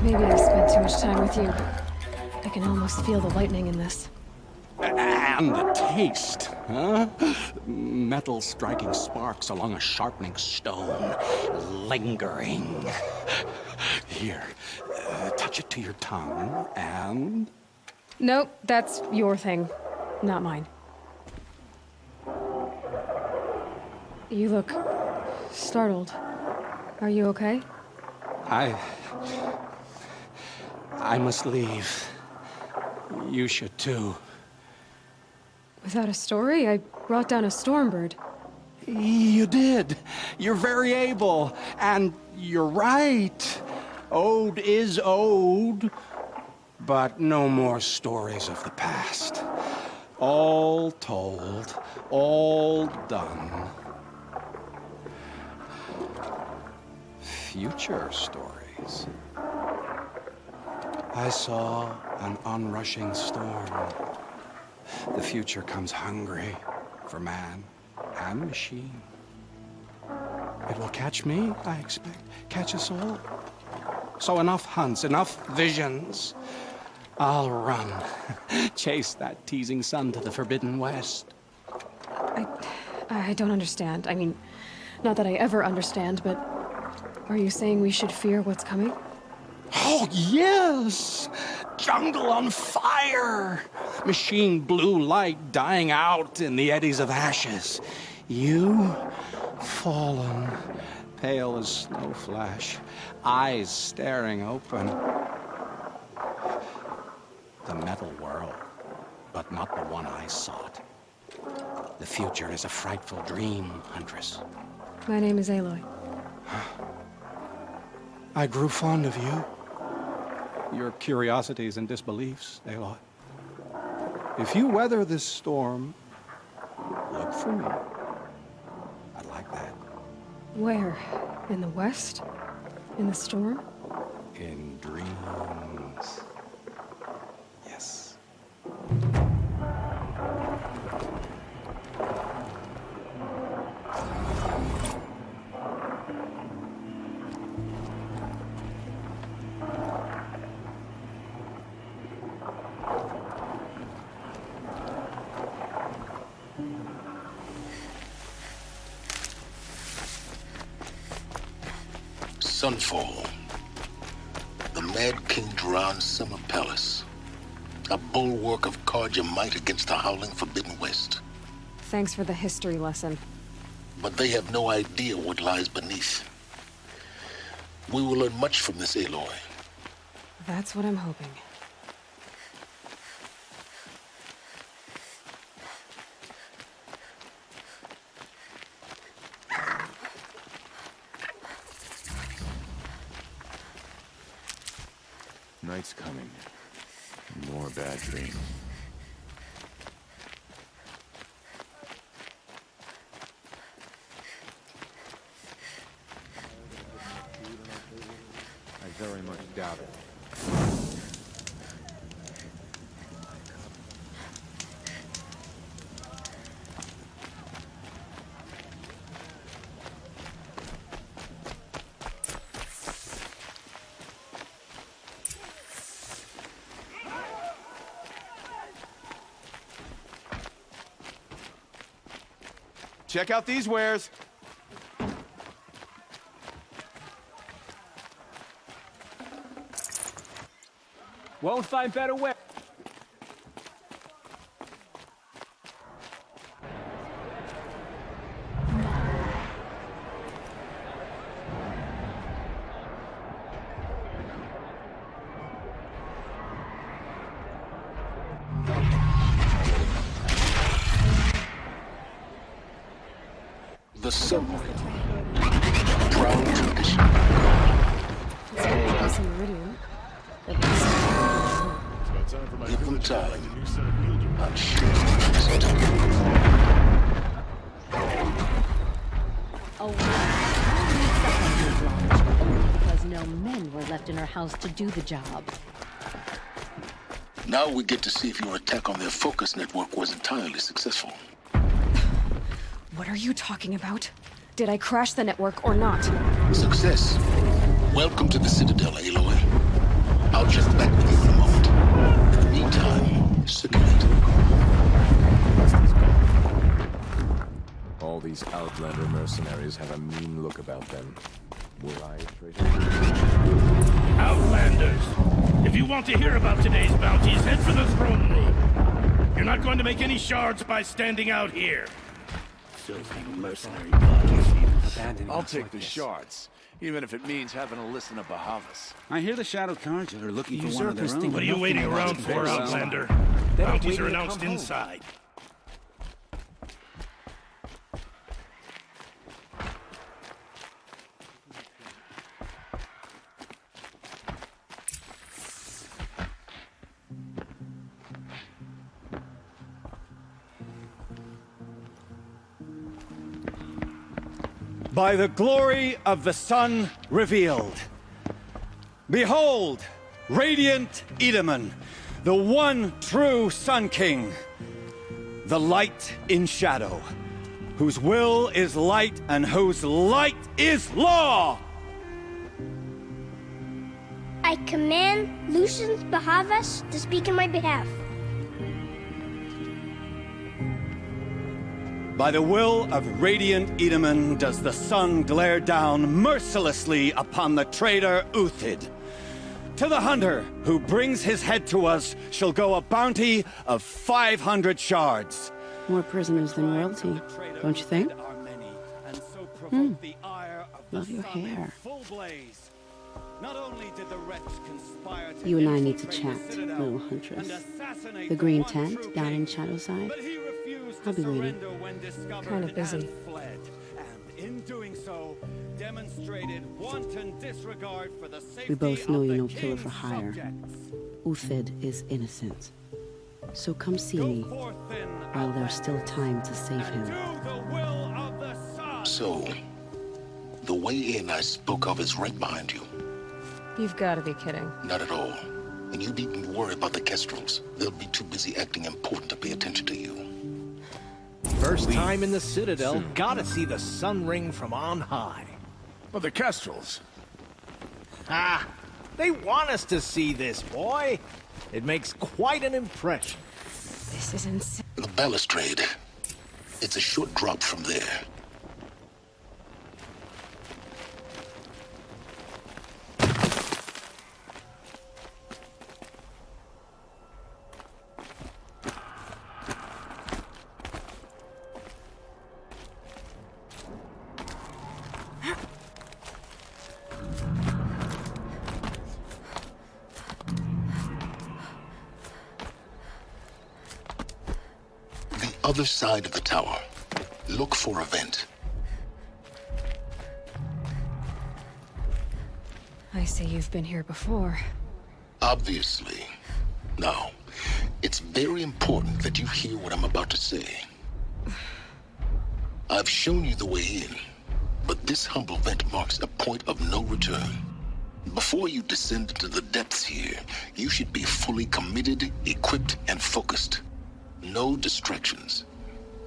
Maybe I spent too much time with you. I can almost feel the lightning in this. And the taste, huh? Metal striking sparks along a sharpening stone, lingering. Here, touch it to your tongue, and... Nope, that's your thing, not mine. You look startled. Are you okay? I must leave. You should too. Without a story, I brought down a stormbird. You did. You're very able. And you're right. Ode is ode. But no more stories of the past. All told, all done. Future stories. I saw an onrushing storm. The future comes hungry for man and machine. It will catch me, I expect. Catch us all. So enough hunts, enough visions. I'll run. Chase that teasing sun to the forbidden west. I don't understand. I mean, not that I ever understand, but are you saying we should fear what's coming? Oh, yes! Jungle on fire! Machine blue light dying out in the eddies of ashes. You, fallen, pale as snow flash, eyes staring open. The metal world, but not the one I sought. The future is a frightful dream, Huntress. My name is Aloy. I grew fond of you. Your curiosities and disbeliefs, Aloy. If you weather this storm, look for me. I'd like that. Where? In the west? In the storm? In dreams. Yes. Sunfall. The Mad King Duran's summer palace. A bulwark of Carja might against the howling forbidden west. Thanks for the history lesson. But they have no idea what lies beneath. We will learn much from this Aloy. That's what I'm hoping. Night's coming. More bad dreams. I very much doubt it. Check out these wares. Won't find better way. The subway. Proud tradition. It's some iridium. Give them time. I'm sure it's time. Oh, because no men were left in our house to do the job. Now we get to see if your attack on their focus network was entirely successful. What are you talking about? Did I crash the network or not? Success. Welcome to the Citadel, Aloy. I'll check back with you in a moment. In the meantime, circulate. All these Outlander mercenaries have a mean look about them. Will I traitor? Outlanders! If you want to hear about today's bounties, head for the throne room. You're not going to make any shards by standing out here. Filthy mercenary bodies. I'll take the shards, even if it means having to listen to Bahavas. I hear the Shadow Cards are looking for one of their own. What are you waiting around for, Outlander? Bounties are announced inside. By the glory of the sun revealed. Behold, radiant Edaman, the one true Sun King, the light in shadow, whose will is light and whose light is law! I command Lucius Bahavas to speak in my behalf. By the will of radiant Edaman does the sun glare down mercilessly upon the traitor Uthid. To the hunter who brings his head to us shall go a bounty of 500 shards. More prisoners than royalty, don't you think? Love your hair. You and I need to chat, little huntress. The green tent down in Shadowside. I'll be waiting. Kind of busy. We both know you're no killer for hire. Uthid is innocent. So come see me while there's still time to save him. So, the way in I spoke of is right behind you. You've got to be kidding. Not at all. And you needn't worry about the Kestrels. They'll be too busy acting important to pay attention to you. First time in the Citadel, gotta see the sun ring from on high. Well, the Kestrels. Ah, they want us to see this, boy. It makes quite an impression. This is insane. The balustrade. It's a short drop from there. Other side of the tower. Look for a vent. I see you've been here before. Obviously. Now, it's very important that you hear what I'm about to say. I've shown you the way in, but this humble vent marks a point of no return. Before you descend into the depths here, you should be fully committed, equipped, and focused. No distractions.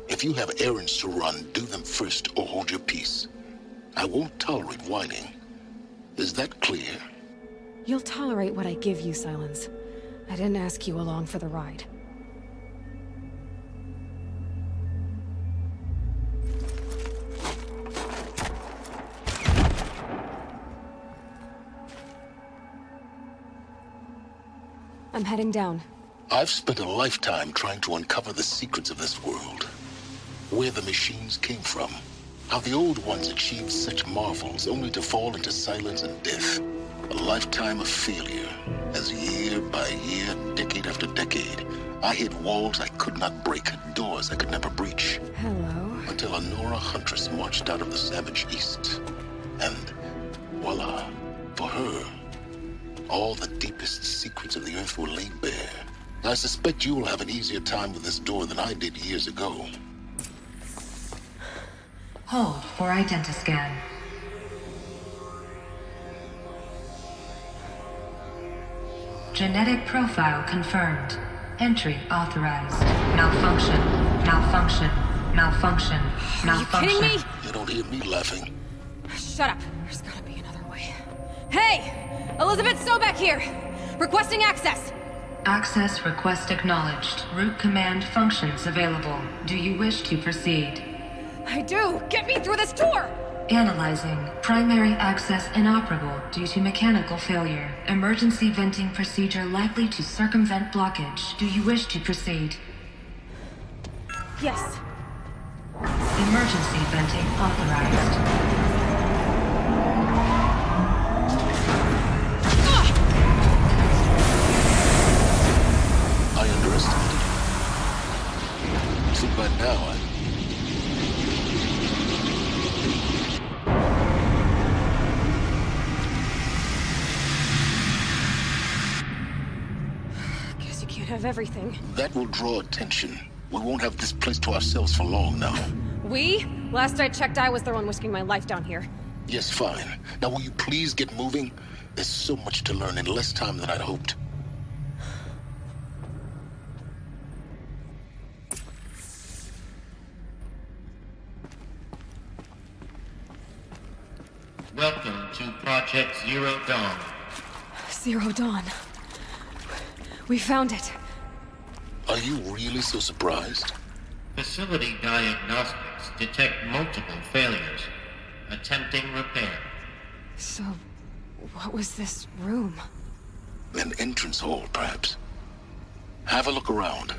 If you have errands to run, do them first or hold your peace. I won't tolerate whining. Is that clear? You'll tolerate what I give you, Silence. I didn't ask you along for the ride. I'm heading down. I've spent a lifetime trying to uncover the secrets of this world. Where the machines came from. How the old ones achieved such marvels only to fall into silence and death. A lifetime of failure, as year by year, decade after decade, I hit walls I could not break, doors I could never breach. Hello. Until a Nora huntress marched out of the savage east. And voila, for her, all the deepest secrets of the Earth were laid bare. I suspect you will have an easier time with this door than I did years ago. Hold for identiscan. Genetic profile confirmed. Entry authorized. Malfunction. Malfunction. Malfunction. Malfunction. Are you kidding me? You don't hear me laughing. Shut up. There's gotta be another way. Hey! Elizabeth Sobeck here! Requesting access! Access request acknowledged. Root command functions available. Do you wish to proceed? I do! Get me through this door! Analyzing. Primary access inoperable due to mechanical failure. Emergency venting procedure likely to circumvent blockage. Do you wish to proceed? Yes. Emergency venting authorized. I underestimated you. Too bad now, Guess you can't have everything. That will draw attention. We won't have this place to ourselves for long now. We? Last I checked, I was the one risking my life down here. Yes, fine. Now will you please get moving? There's so much to learn in less time than I'd hoped. Welcome to Project Zero Dawn. Zero Dawn. We found it. Are you really so surprised? Facility diagnostics detect multiple failures. Attempting repair. So, what was this room? An entrance hall, perhaps. Have a look around.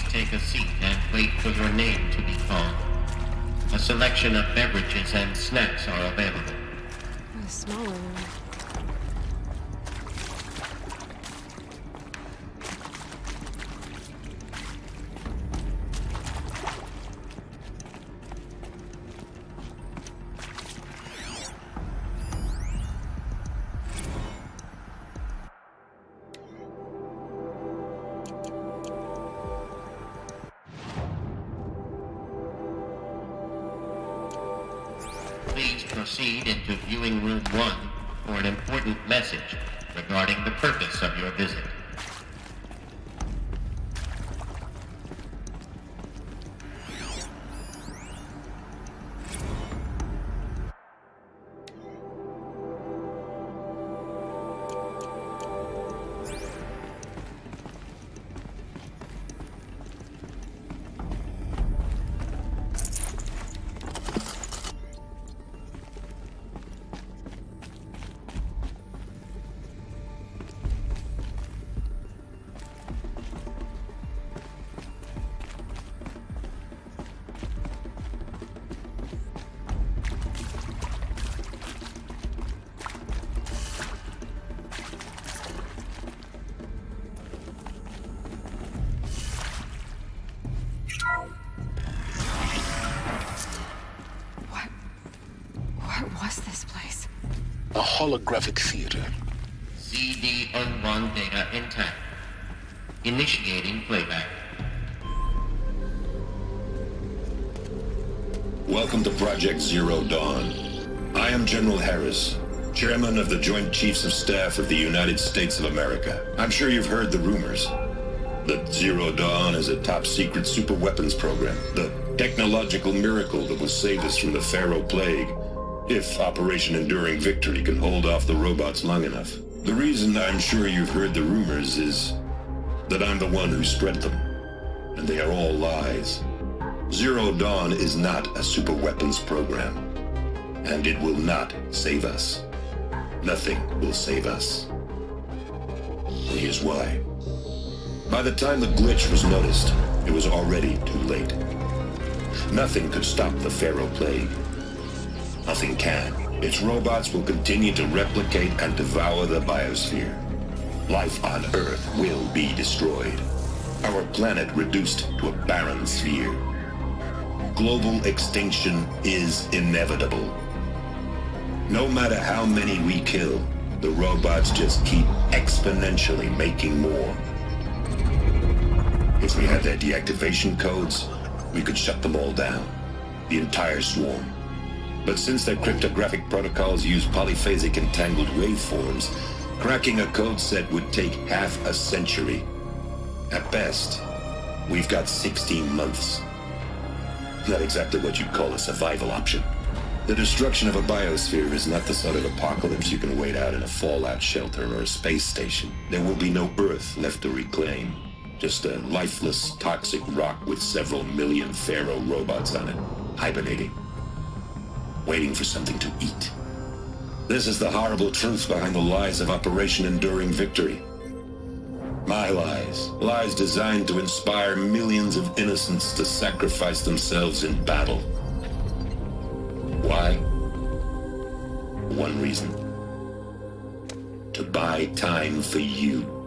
Take a seat and wait for your name to be called. A selection of beverages and snacks are available. A smaller room. Please proceed into viewing room 1 for an important message regarding the purpose of your visit. What was this place? A holographic theater. CD01 data intact. Initiating playback. Welcome to Project Zero Dawn. I am General Harris. Chairman of the Joint Chiefs of Staff of the United States of America. I'm sure you've heard the rumors that Zero Dawn is a top-secret super-weapons program, the technological miracle that will save us from the Pharaoh Plague, if Operation Enduring Victory can hold off the robots long enough. The reason I'm sure you've heard the rumors is that I'm the one who spread them, and they are all lies. Zero Dawn is not a super-weapons program, and it will not save us. Nothing will save us. And here's why. By the time the glitch was noticed, it was already too late. Nothing could stop the Pharaoh Plague. Nothing can. Its robots will continue to replicate and devour the biosphere. Life on Earth will be destroyed. Our planet reduced to a barren sphere. Global extinction is inevitable. No matter how many we kill, the robots just keep exponentially making more. If we had their deactivation codes, we could shut them all down. The entire swarm. But since their cryptographic protocols use polyphasic entangled waveforms, cracking a code set would take half a century. At best, we've got 16 months. Not exactly what you'd call a survival option. The destruction of a biosphere is not the sort of apocalypse you can wait out in a fallout shelter or a space station. There will be no Earth left to reclaim. Just a lifeless, toxic rock with several million Pharaoh robots on it, hibernating, waiting for something to eat. This is the horrible truth behind the lies of Operation Enduring Victory. My lies. Lies designed to inspire millions of innocents to sacrifice themselves in battle. Why? One reason. To buy time for you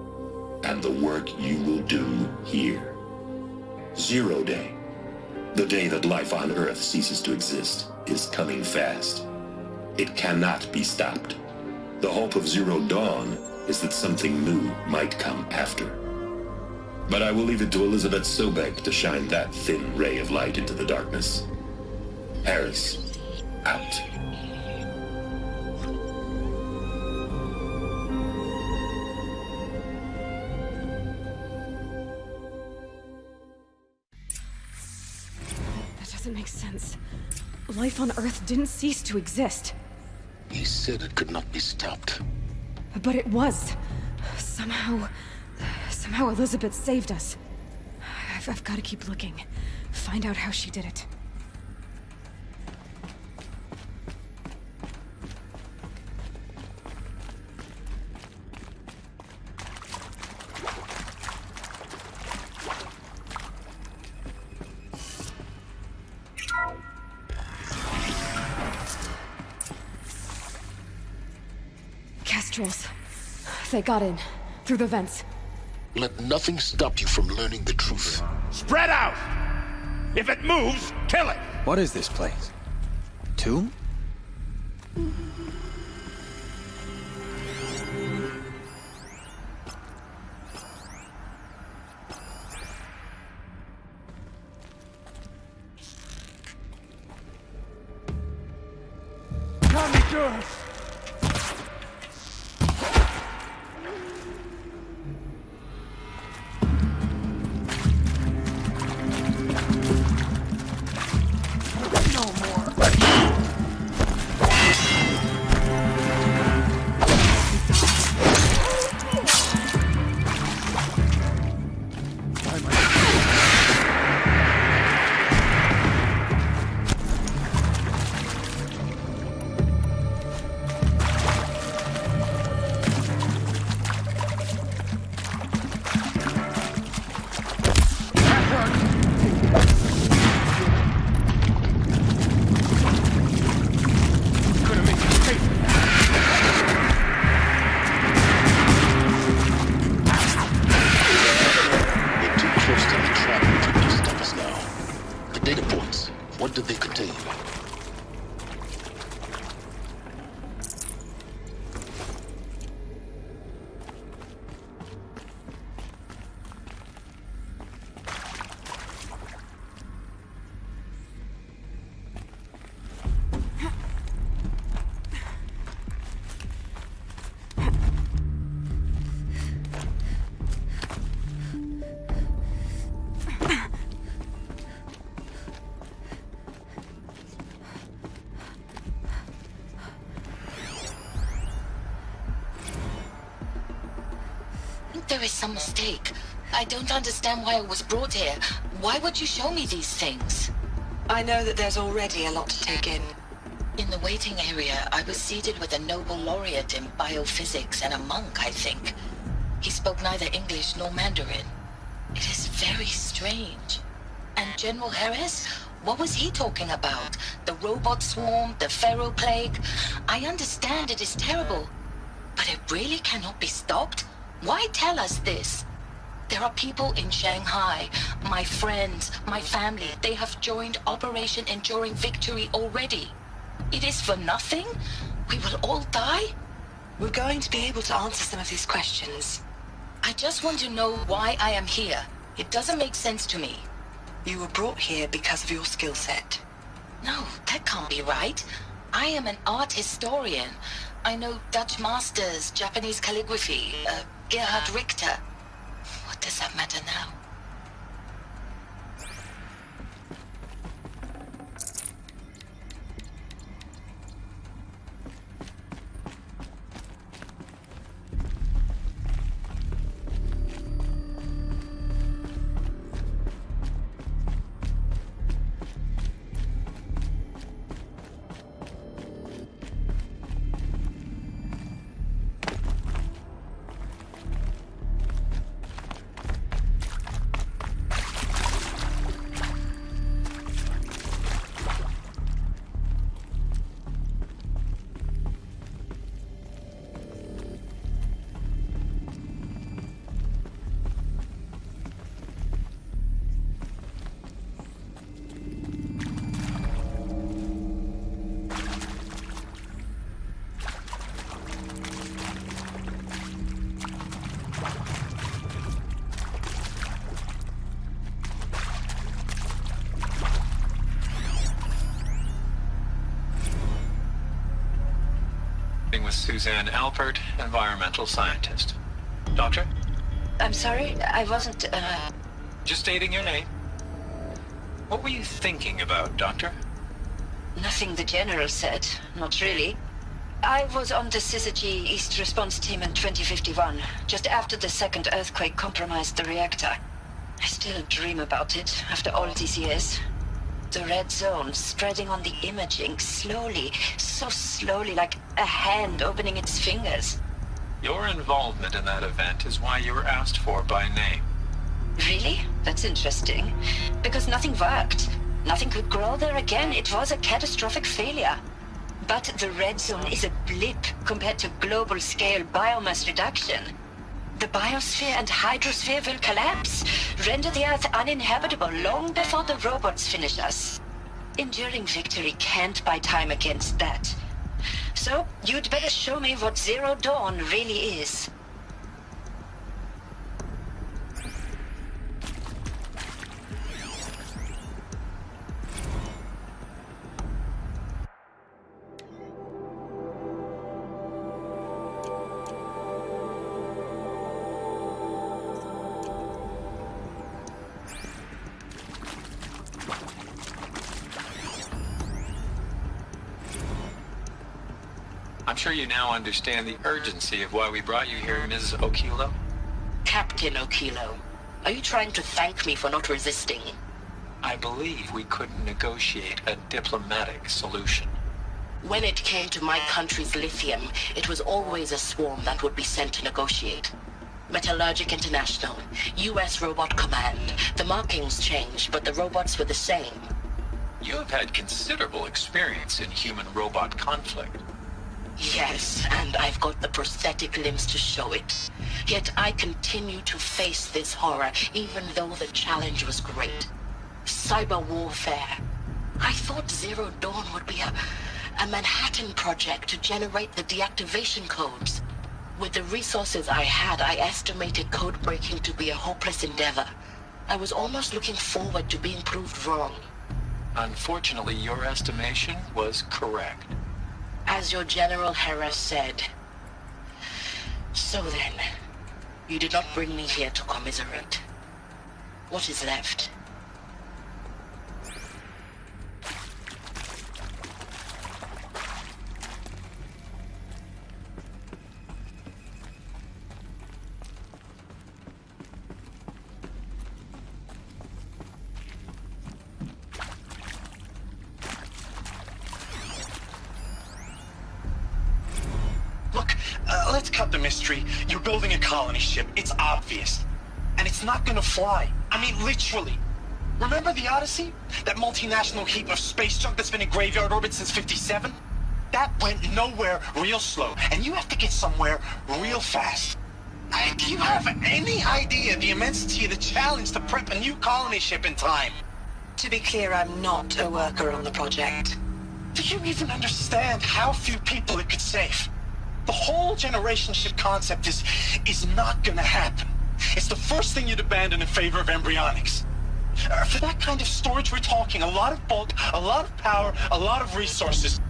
and the work you will do here. Zero Day, the day that life on Earth ceases to exist, is coming fast. It cannot be stopped. The hope of Zero Dawn is that something new might come after. But I will leave it to Elizabeth Sobek to shine that thin ray of light into the darkness. Harris, out. That doesn't make sense. Life on Earth didn't cease to exist. He said it could not be stopped. But it was. Somehow Elizabeth saved us. I've got to keep looking. Find out how she did it. Kestrels. They got in. Through the vents. Let nothing stop you from learning the truth. Spread out! If it moves, kill it! What is this place? Tomb? Tommy Jones! there is some mistake. I don't understand why I was brought here. Why would you show me these things? I know that there's already a lot to take in. In the waiting area, I was seated with a Nobel laureate in biophysics and a monk, I think. He spoke neither English nor Mandarin. It is very strange. And General Harris? What was he talking about? The robot swarm, the Pharaoh plague? I understand it is terrible, but it really cannot be stopped? Why tell us this? There are people in Shanghai, my friends, my family. They have joined Operation Enduring Victory already. It is for nothing? We will all die? We're going to be able to answer some of these questions. I just want to know why I am here. It doesn't make sense to me. You were brought here because of your skill set. No, that can't be right. I am an art historian. I know Dutch masters, Japanese calligraphy, Gerhard Richter. What does that matter now? With Suzanne Alpert, environmental scientist. Doctor? I'm sorry, I wasn't, Just stating your name. What were you thinking about, Doctor? Nothing the General said, not really. I was on the Syzygy East Response Team in 2051, just after the second earthquake compromised the reactor. I still dream about it, after all these years. The red zone spreading on the imaging, slowly, so slowly, like a hand opening its fingers. Your involvement in that event is why you were asked for by name. Really? That's interesting. Because nothing worked. Nothing could grow there again. It was a catastrophic failure. But the red zone is a blip compared to global-scale biomass reduction. The biosphere and hydrosphere will collapse, render the Earth uninhabitable long before the robots finish us. Enduring Victory can't buy time against that. So, you'd better show me what Zero Dawn really is. I'm sure you now understand the urgency of why we brought you here, Ms. Okilo. Captain Okilo, are you trying to thank me for not resisting? I believe we couldn't negotiate a diplomatic solution. When it came to my country's lithium, it was always a swarm that would be sent to negotiate. Metallurgic International, US Robot Command. The markings changed, but the robots were the same. You have had considerable experience in human-robot conflict. Yes, and I've got the prosthetic limbs to show it. Yet I continue to face this horror, even though the challenge was great. Cyber warfare. I thought Zero Dawn would be a Manhattan project to generate the deactivation codes. With the resources I had, I estimated code breaking to be a hopeless endeavor. I was almost looking forward to being proved wrong. Unfortunately, your estimation was correct. As your General Harris said. So then, you did not bring me here to commiserate. What is left? Look, let's cut the mystery. You're building a colony ship. It's obvious. And it's not gonna fly. I mean, literally. Remember the Odyssey? That multinational heap of space junk that's been in graveyard orbit since 57? That went nowhere real slow. And you have to get somewhere real fast. Do you have any idea the immensity of the challenge to prep a new colony ship in time? To be clear, I'm not a worker on the project. Do you even understand how few people it could save? The whole generation ship concept is not gonna happen. It's the first thing you'd abandon in favor of embryonics. For that kind of storage we're talking a lot of bulk, a lot of power, a lot of resources.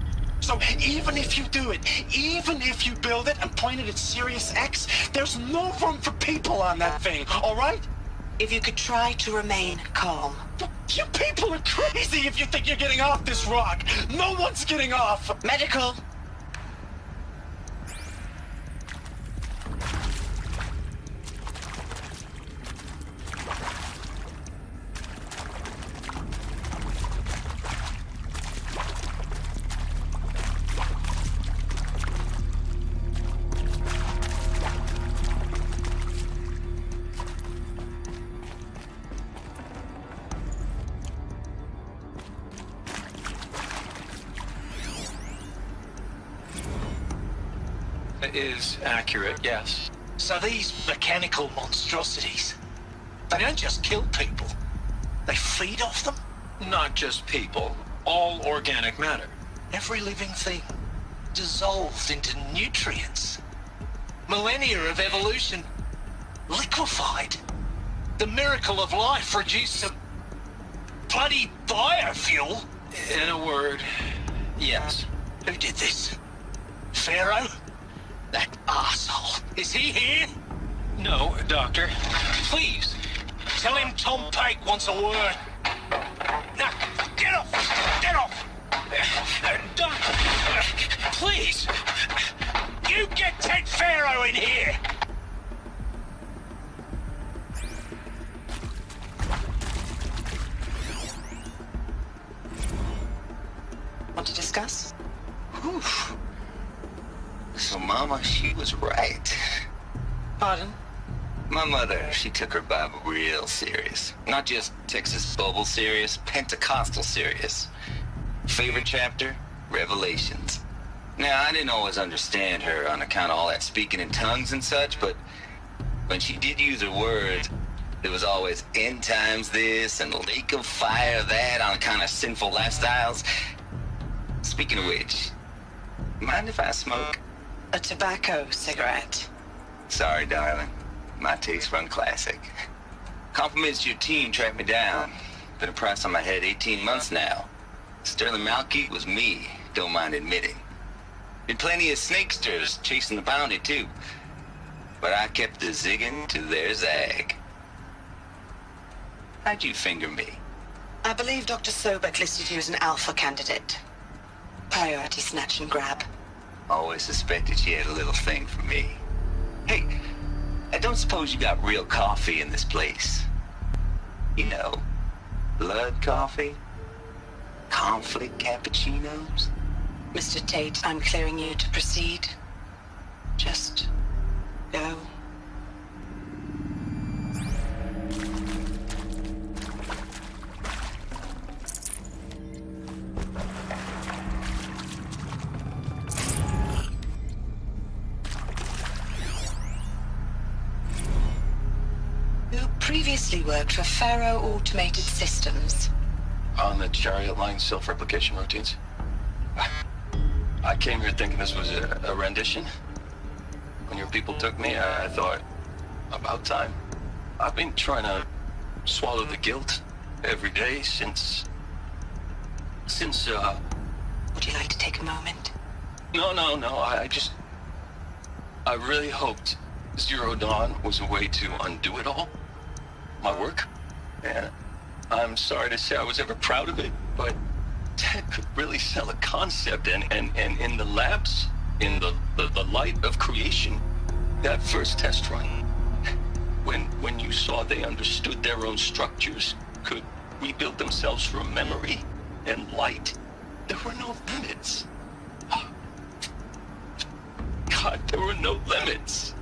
So even if you do it, even if you build it and point it at Sirius X, there's no room for people on that thing, all right? If you could try to remain calm. You people are crazy if you think you're getting off this rock. No one's getting off. Medical. Is accurate, yes. So these mechanical monstrosities, they don't just kill people, they feed off them? Not just people, all organic matter. Every living thing dissolved into nutrients. Millennia of evolution liquefied. The miracle of life reduced to bloody biofuel. In a word, yes. Who did this? Pharaoh? That arsehole. Is he here? No, Doctor. Please, tell him Tom Pike wants a word. Now, get off! Get off! Doctor, please! You get Ted Pharaoh in here! Want to discuss? Whew. So Mama, she was right. Pardon? My mother, she took her Bible real serious. Not just Texas Bubble serious, Pentecostal serious. Favorite chapter? Revelations. Now, I didn't always understand her on account of all that speaking in tongues and such, but when she did use her words, there was always end times this and lake of fire that on account of sinful lifestyles. Speaking of which, mind if I smoke? A tobacco cigarette. Sorry, darling. My taste run classic. Compliments to your team tracked me down. Been a price on my head 18 months now. Sterling Malky was me, don't mind admitting. Been plenty of snakesters chasing the bounty, too. But I kept the zigging to their zag. How'd you finger me? I believe Dr. Sobek listed you as an alpha candidate. Priority snatch and grab. Always suspected she had a little thing for me. Hey, I don't suppose you got real coffee in this place. You know, blood coffee? Conflict cappuccinos? Mr. Tate, I'm clearing you to proceed. Just go. Previously worked for Faro Automated Systems. On the Chariot Line self-replication routines? I came here thinking this was a rendition. When your people took me, I thought, about time. I've been trying to swallow the guilt every day since... Would you like to take a moment? No, I really hoped Zero Dawn was a way to undo it all. My work. And I'm sorry to say I was ever proud of it, but Ted could really sell a concept, and in the labs, in the light of creation, that first test run, when you saw they understood their own structures, could rebuild themselves from memory and light, there were no limits. thought there were no limits.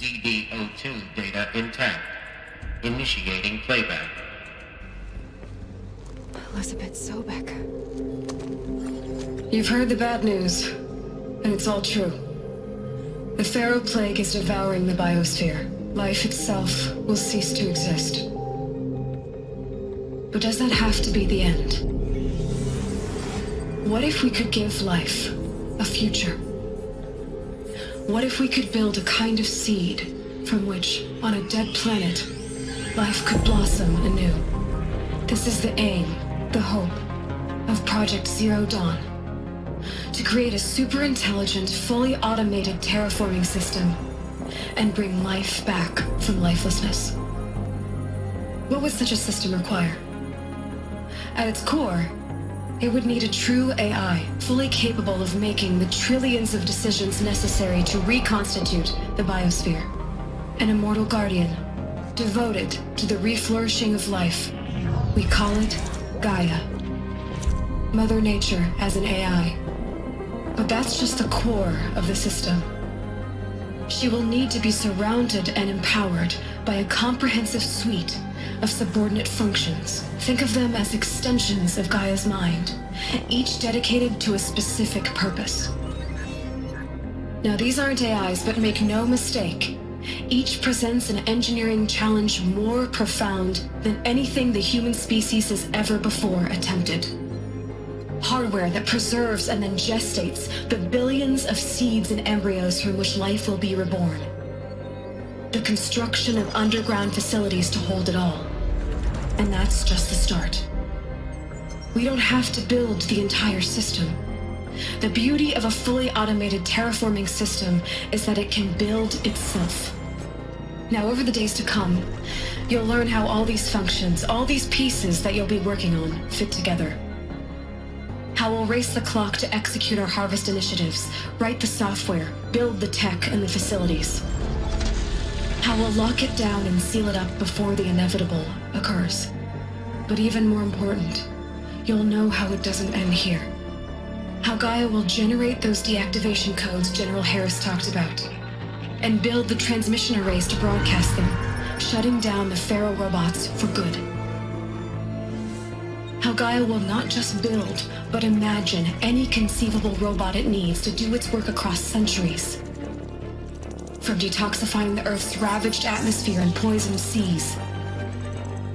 CD02 data intact. Initiating playback. Elizabeth Sobek. You've heard the bad news, and it's all true. The Pharaoh Plague is devouring the biosphere. Life itself will cease to exist. But does that have to be the end? What if we could give life a future? What if we could build a kind of seed from which, on a dead planet, life could blossom anew? This is the aim, the hope, of Project Zero Dawn. To create a super-intelligent, fully automated terraforming system and bring life back from lifelessness. What would such a system require? At its core, it would need a true AI, fully capable of making the trillions of decisions necessary to reconstitute the biosphere. An immortal guardian, devoted to the reflourishing of life. We call it Gaia. Mother Nature as an AI. But that's just the core of the system. She will need to be surrounded and empowered by a comprehensive suite of subordinate functions. Think of them as extensions of Gaia's mind, each dedicated to a specific purpose. Now, these aren't AIs, but make no mistake, each presents an engineering challenge more profound than anything the human species has ever before attempted. Hardware that preserves and then gestates the billions of seeds and embryos from which life will be reborn. The construction of underground facilities to hold it all. And that's just the start. We don't have to build the entire system. The beauty of a fully automated terraforming system is that it can build itself. Now, over the days to come, you'll learn how all these functions, all these pieces that you'll be working on, fit together. How we'll race the clock to execute our harvest initiatives, write the software, build the tech and the facilities. How we'll lock it down and seal it up before the inevitable occurs. But even more important, you'll know how it doesn't end here. How Gaia will generate those deactivation codes General Harris talked about, and build the transmission arrays to broadcast them, shutting down the Pharaoh robots for good. How Gaia will not just build, but imagine any conceivable robot it needs to do its work across centuries. From detoxifying the Earth's ravaged atmosphere and poisoned seas,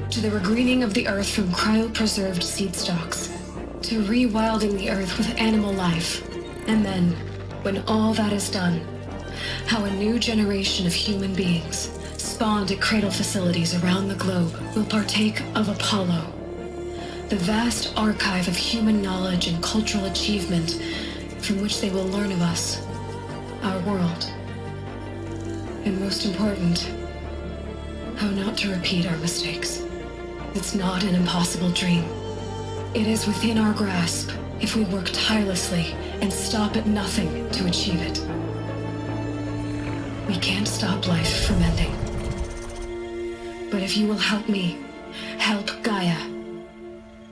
to the regreening of the Earth from cryopreserved seed stalks, to rewilding the Earth with animal life. And then, when all that is done, how a new generation of human beings, spawned at cradle facilities around the globe, will partake of Apollo, the vast archive of human knowledge and cultural achievement from which they will learn of us, our world. And most important, how not to repeat our mistakes. It's not an impossible dream. It is within our grasp, if we work tirelessly and stop at nothing to achieve it. We can't stop life from ending. But if you will help me, help Gaia,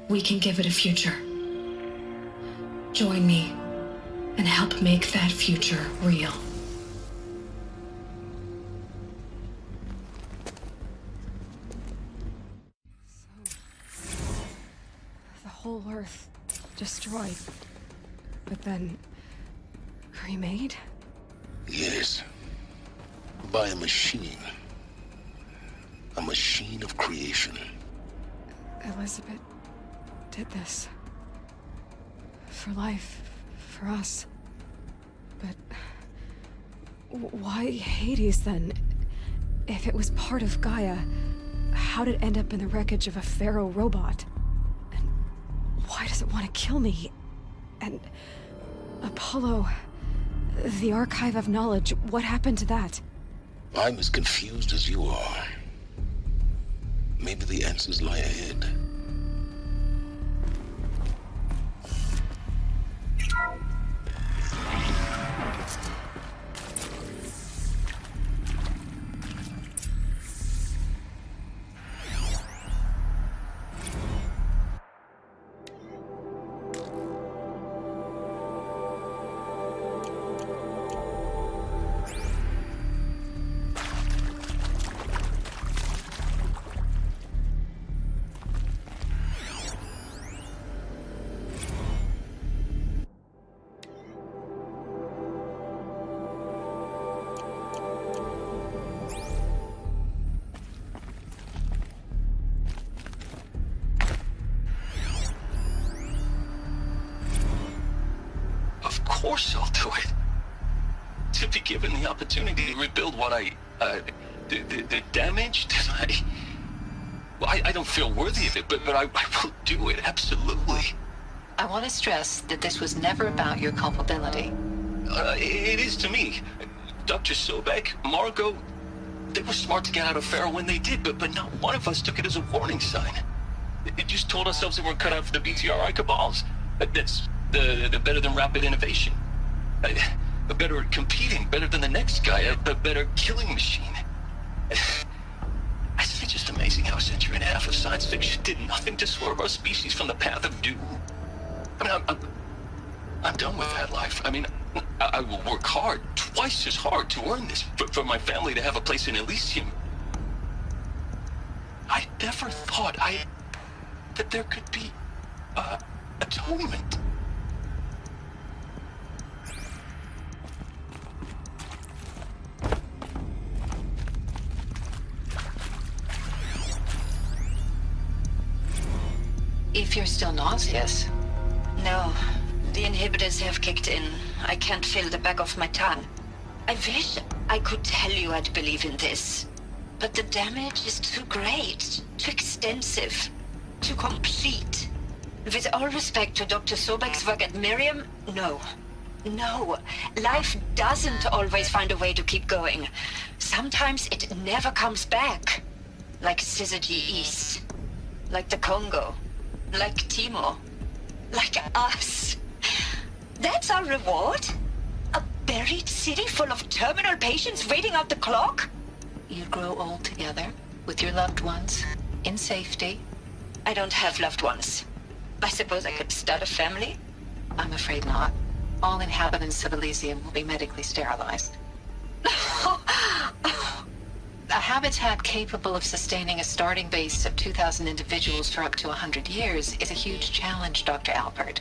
we can give it a future. Join me and help make that future real. The whole Earth destroyed, but then remade? Yes. By a machine. A machine of creation. Elizabeth did this. For life, for us. But why Hades then? If it was part of Gaia, how did it end up in the wreckage of a pharaoh robot? And why does it want to kill me? And Apollo, the archive of knowledge, what happened to that? I'm as confused as you are. Maybe the answers lie ahead. Of course I'll do it. To be given the opportunity to rebuild what the damage that I don't feel worthy of it, but I will do it, absolutely. I want to stress that this was never about your culpability. It is to me. Dr. Sobek, Margot, they were smart to get out of Pharaoh when they did, but not one of us took it as a warning sign. It just told ourselves that we're cut out for the BTRI cabals. That's the better than rapid innovation. A better at competing, better than the next guy, a better killing machine. It's just amazing how a century and a half of science fiction did nothing to swerve our species from the path of doom. I mean, I'm done with that life. I mean, I will work hard, twice as hard to earn this, for my family to have a place in Elysium. I never thought that there could be atonement. If you're still nauseous. No, the inhibitors have kicked in. I can't feel the back of my tongue. I wish I could tell you I'd believe in this. But the damage is too great, too extensive, too complete. With all respect to Dr. Sobek's work at Miriam, no. No, life doesn't always find a way to keep going. Sometimes it never comes back. Like Syzygy East. Like the Congo. Like Timo. Like us. That's our reward? A buried city full of terminal patients waiting out the clock? You grow old together, with your loved ones, in safety. I don't have loved ones. I suppose I could start a family? I'm afraid not. All inhabitants of Elysium will be medically sterilized. A habitat capable of sustaining a starting base of 2,000 individuals for up to 100 years is a huge challenge, Dr. Alpert.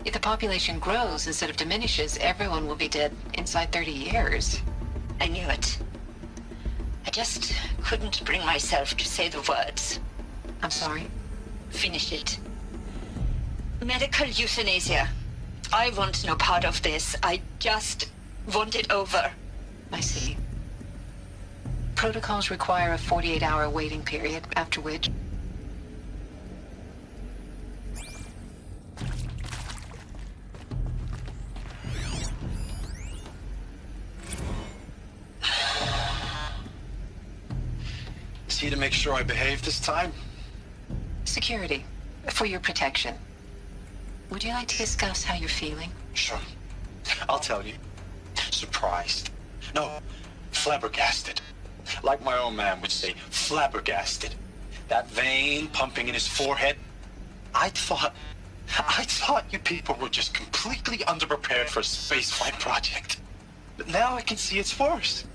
If the population grows instead of diminishes, everyone will be dead inside 30 years. I knew it. I just couldn't bring myself to say the words. I'm sorry? Finish it. Medical euthanasia. I want no part of this. I just want it over. I see. Protocols require a 48-hour waiting period, after which... Is he to make sure I behave this time? Security. For your protection. Would you like to discuss how you're feeling? Sure. I'll tell you. Surprised. No, flabbergasted. Like my old man would say, flabbergasted. That vein pumping in his forehead. I thought you people were just completely underprepared for a spaceflight project. But now I can see it's worse.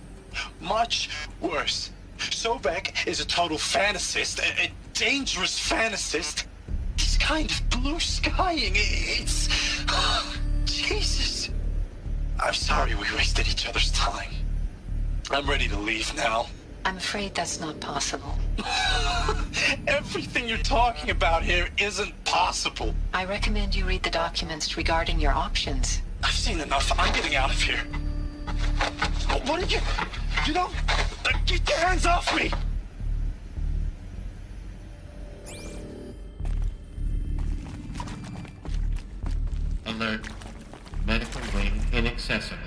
Much worse. Sobek is a total fantasist, a dangerous fantasist. This kind of blue skying, it's... Jesus. I'm sorry we wasted each other's time. I'm ready to leave now. I'm afraid that's not possible. Everything you're talking about here isn't possible. I recommend you read the documents regarding your options. I've seen enough. I'm getting out of here. What did you... You know... Get your hands off me! Alert. Medical wing inaccessible.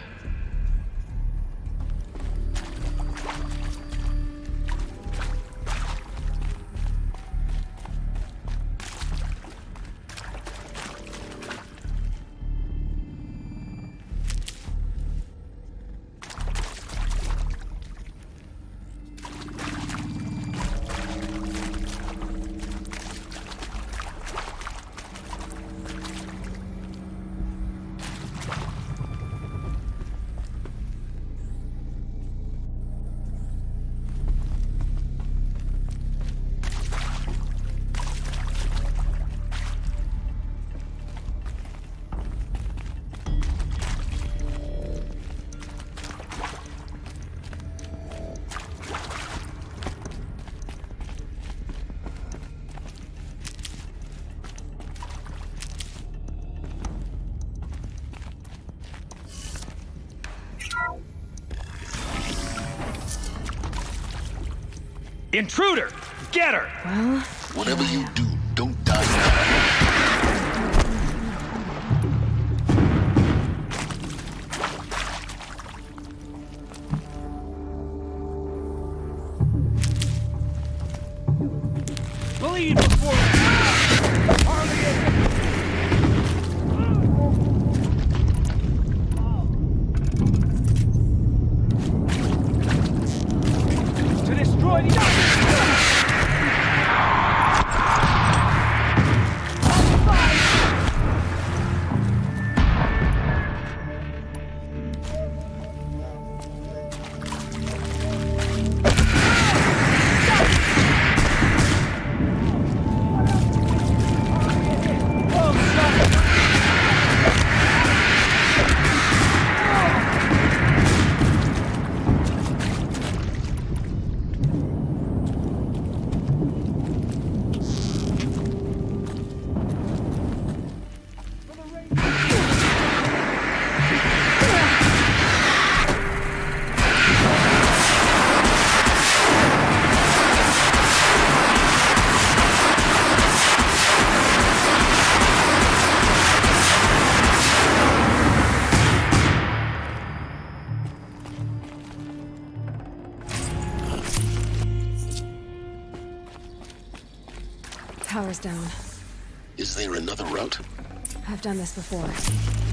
Intruder! Get her! Well... Whatever you do, don't die now. Bleed before... To destroy the... Power's down. Is there another route? I've done this before.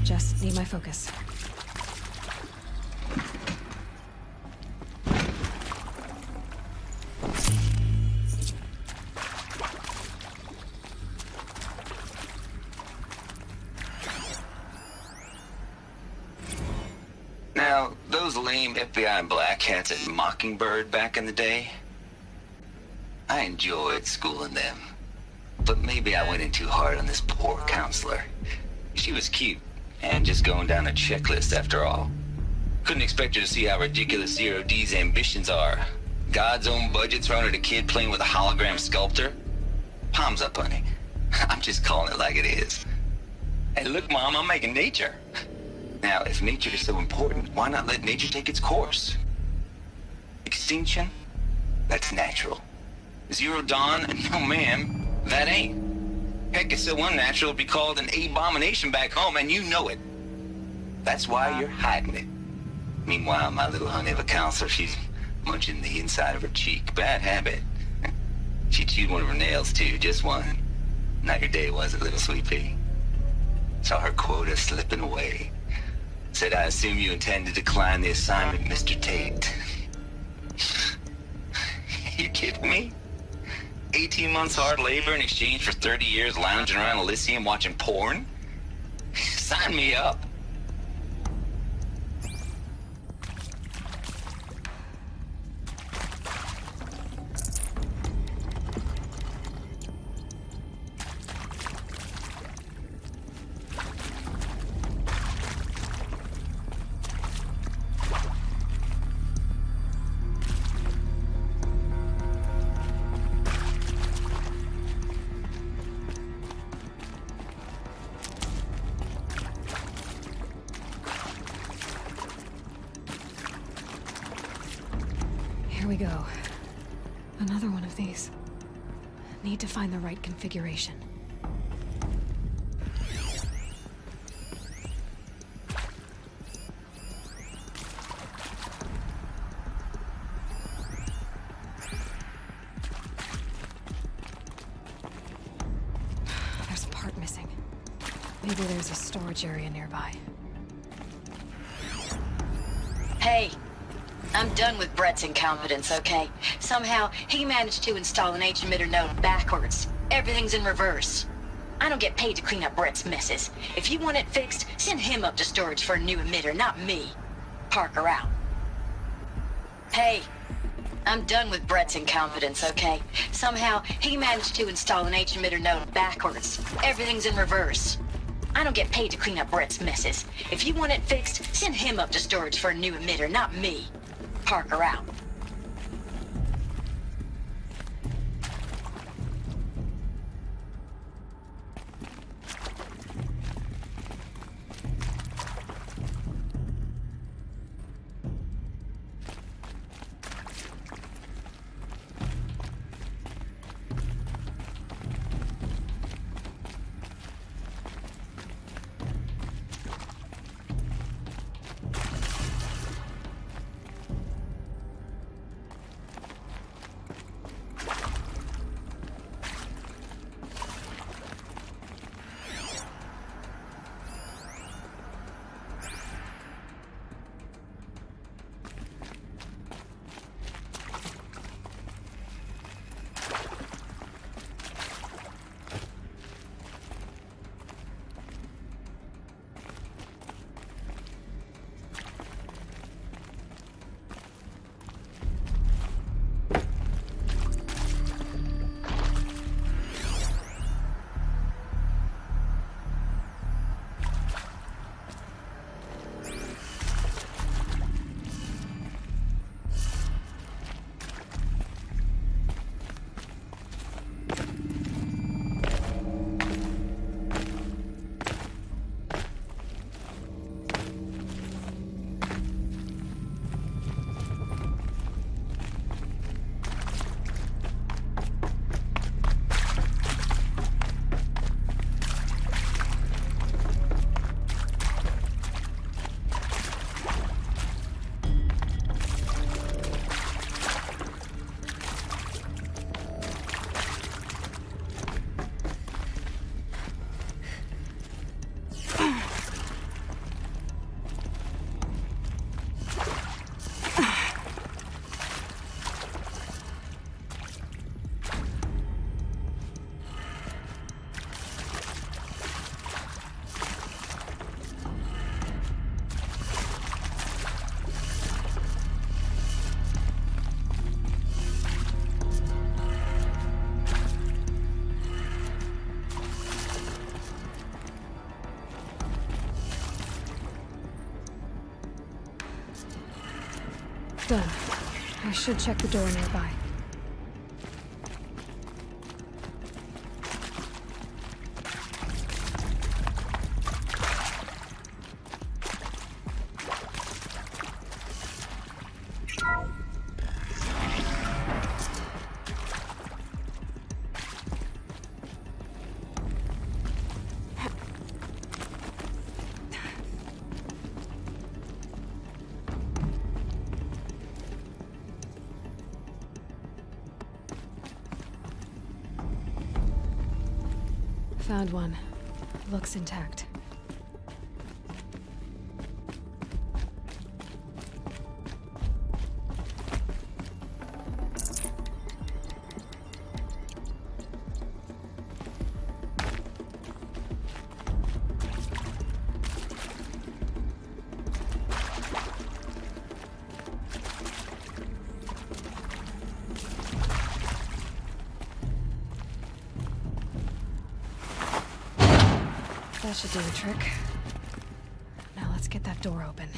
Just need my focus. Now, those lame FBI black hats at Mockingbird back in the day, I enjoyed schooling them. But maybe I went in too hard on this poor counselor. She was cute, and just going down a checklist after all. Couldn't expect her to see how ridiculous Zero D's ambitions are. God's own budget thrown at a kid playing with a hologram sculptor? Palms up, honey. I'm just calling it like it is. Hey, look, Mom, I'm making nature. Now, if nature is so important, why not let nature take its course? Extinction? That's natural. Zero Dawn? No, ma'am. That ain't. Heck, it's so unnatural it'd be called an abomination back home, and you know it. That's why you're hiding it. Meanwhile, my little honey of a counselor, she's munching the inside of her cheek. Bad habit. She chewed one of her nails, too, just one. Not your day, was it, little sweet pea? Saw her quota slipping away. Said, I assume you intend to decline the assignment, Mr. Tate. You kidding me? 18 months hard labor in exchange for 30 years lounging around Elysium watching porn? Sign me up. Here we go. Another one of these. Need to find the right configuration. There's a part missing. Maybe there's a storage area nearby. Hey, I'm done with Brett's incompetence, okay? Somehow, he managed to install an H-emitter node backwards. Everything's in reverse. I don't get paid to clean up Brett's messes. If you want it fixed, send him up to storage for a new emitter, not me. Parker out. Hey, I'm done with Brett's incompetence, okay? Somehow, he managed to install an H-emitter node backwards. Everything's in reverse. I don't get paid to clean up Brett's messes. If you want it fixed, send him up to storage for a new emitter, not me. Parker out. Done. I should check the door nearby. Found one. Looks intact. That should do the trick. Now let's get that door open.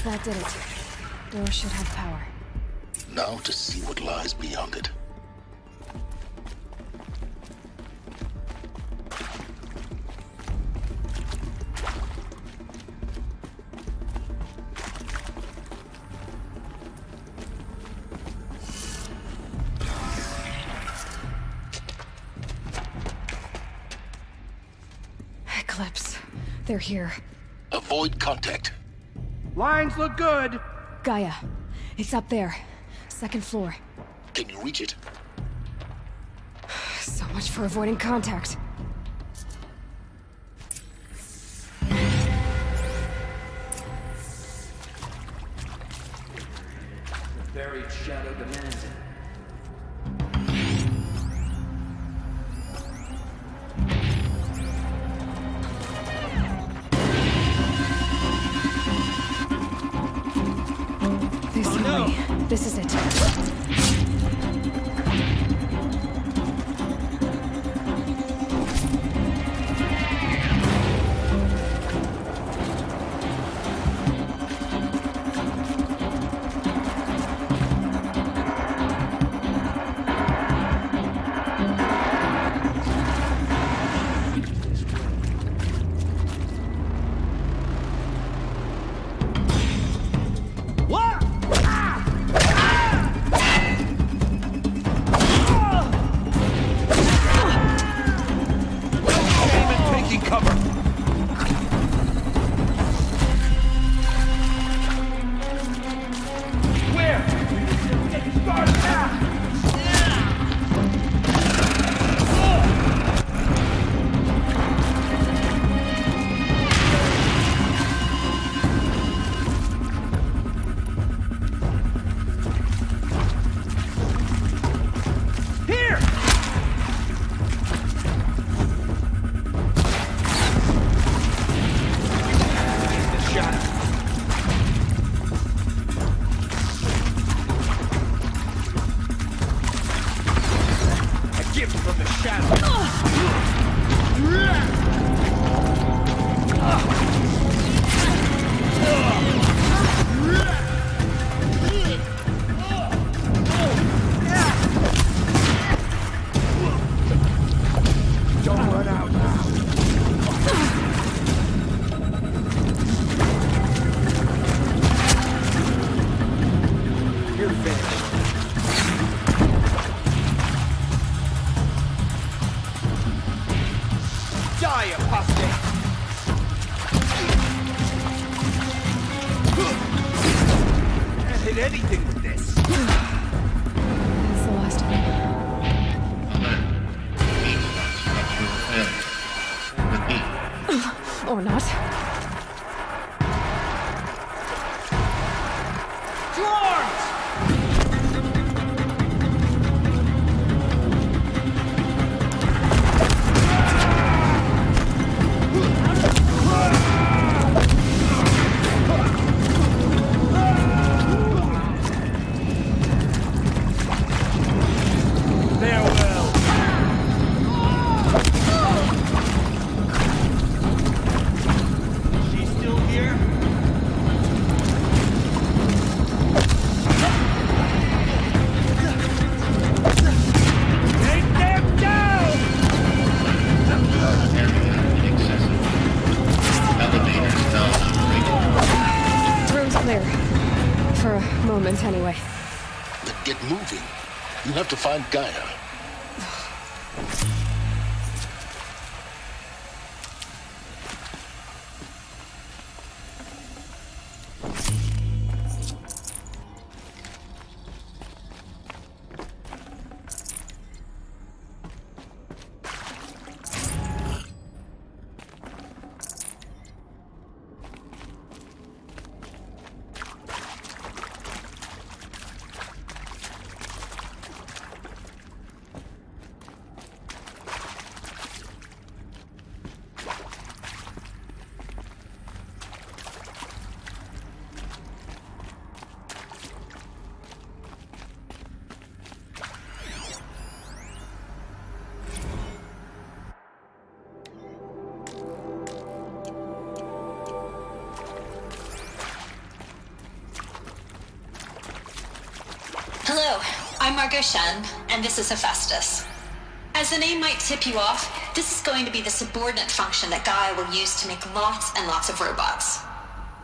That did it. Door should have power. Now to see what lies beyond it. Eclipse. They're here. Avoid contact. Lines look good. Gaia. It's up there. Second floor. Can you reach it? So much for avoiding contact. The buried shadow demands it. This is it. anything with this. That's the last of it. Or not. Anyway. Then get moving. You have to find Gaia. Hello, I'm Margot Shen, and this is Hephaestus. As the name might tip you off, this is going to be the subordinate function that Gaia will use to make lots and lots of robots.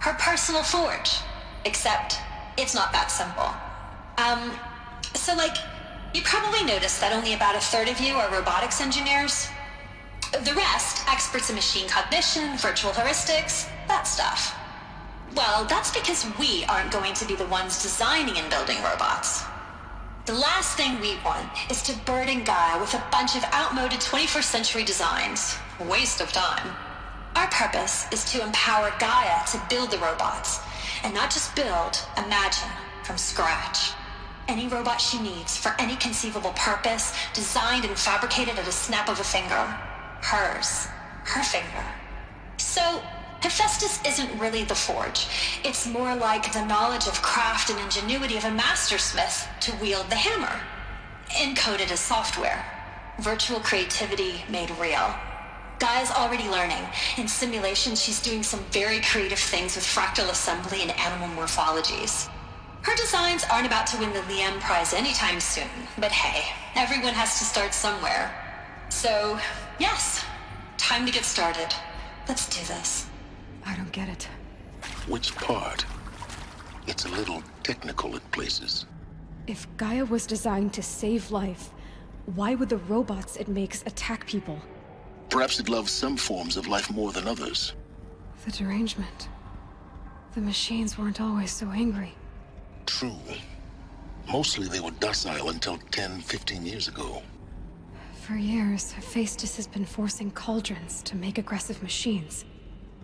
Her personal forge. Except, it's not that simple. You probably noticed that only about a third of you are robotics engineers. The rest, experts in machine cognition, virtual heuristics, that stuff. Well, that's because we aren't going to be the ones designing and building robots. The last thing we want is to burden Gaia with a bunch of outmoded 21st century designs. Waste of time. Our purpose is to empower Gaia to build the robots. And not just build, imagine, from scratch. Any robot she needs for any conceivable purpose, designed and fabricated at a snap of a finger. Hers. Her finger. So, Hephaestus isn't really the forge. It's more like the knowledge of craft and ingenuity of a mastersmith to wield the hammer. Encoded as software. Virtual creativity made real. Gaia's already learning. In simulation, she's doing some very creative things with fractal assembly and animal morphologies. Her designs aren't about to win the Liam Prize anytime soon, but hey, everyone has to start somewhere. So, yes, time to get started. Let's do this. I don't get it. Which part? It's a little technical at places. If Gaia was designed to save life, why would the robots it makes attack people? Perhaps it loves some forms of life more than others. The derangement. The machines weren't always so angry. True. Mostly they were docile until 10, 15 years ago. For years, Hephaestus has been forcing cauldrons to make aggressive machines.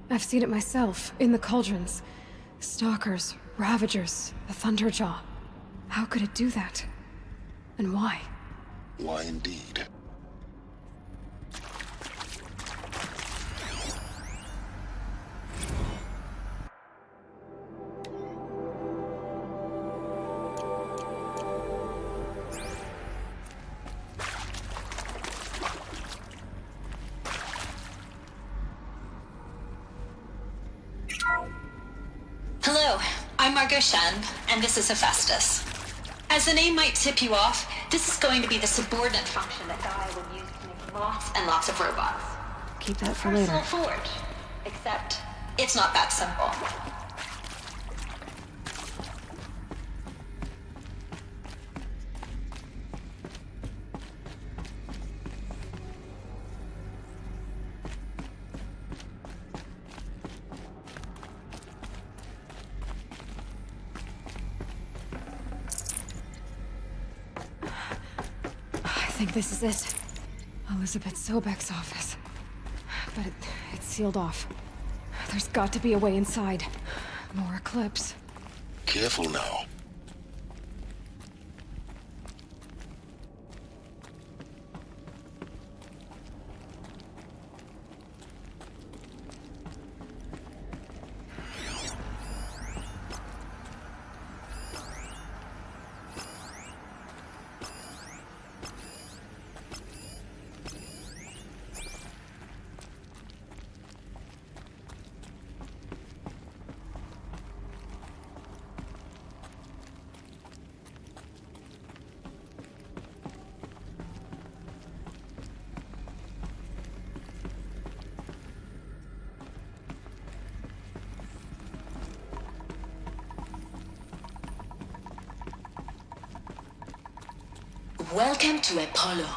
I've seen it myself, in the cauldrons. Stalkers, Ravagers, the Thunderjaw. How could it do that? And why? Why indeed? Hello, I'm Margot Shen, and this is Hephaestus. As the name might tip you off, this is going to be the subordinate function that Gaia will use to make lots and lots of robots. Keep that for later. Personal forge. Except, it's not that simple. think this is it. Elizabeth Sobek's office. But it's sealed off. There's got to be a way inside. More Eclipse. Careful now. Welcome to Apollo,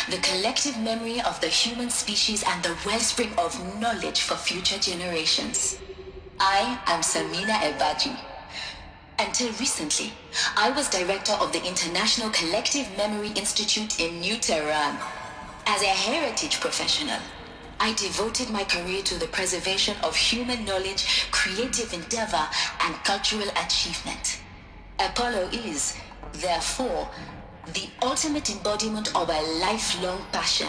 the collective memory of the human species and the wellspring of knowledge for future generations. I am Samina Ebaji. Until recently, I was director of the International Collective Memory Institute in New Tehran. As a heritage professional, I devoted my career to the preservation of human knowledge, creative endeavor, and cultural achievement. Apollo is, therefore, the ultimate embodiment of a lifelong passion,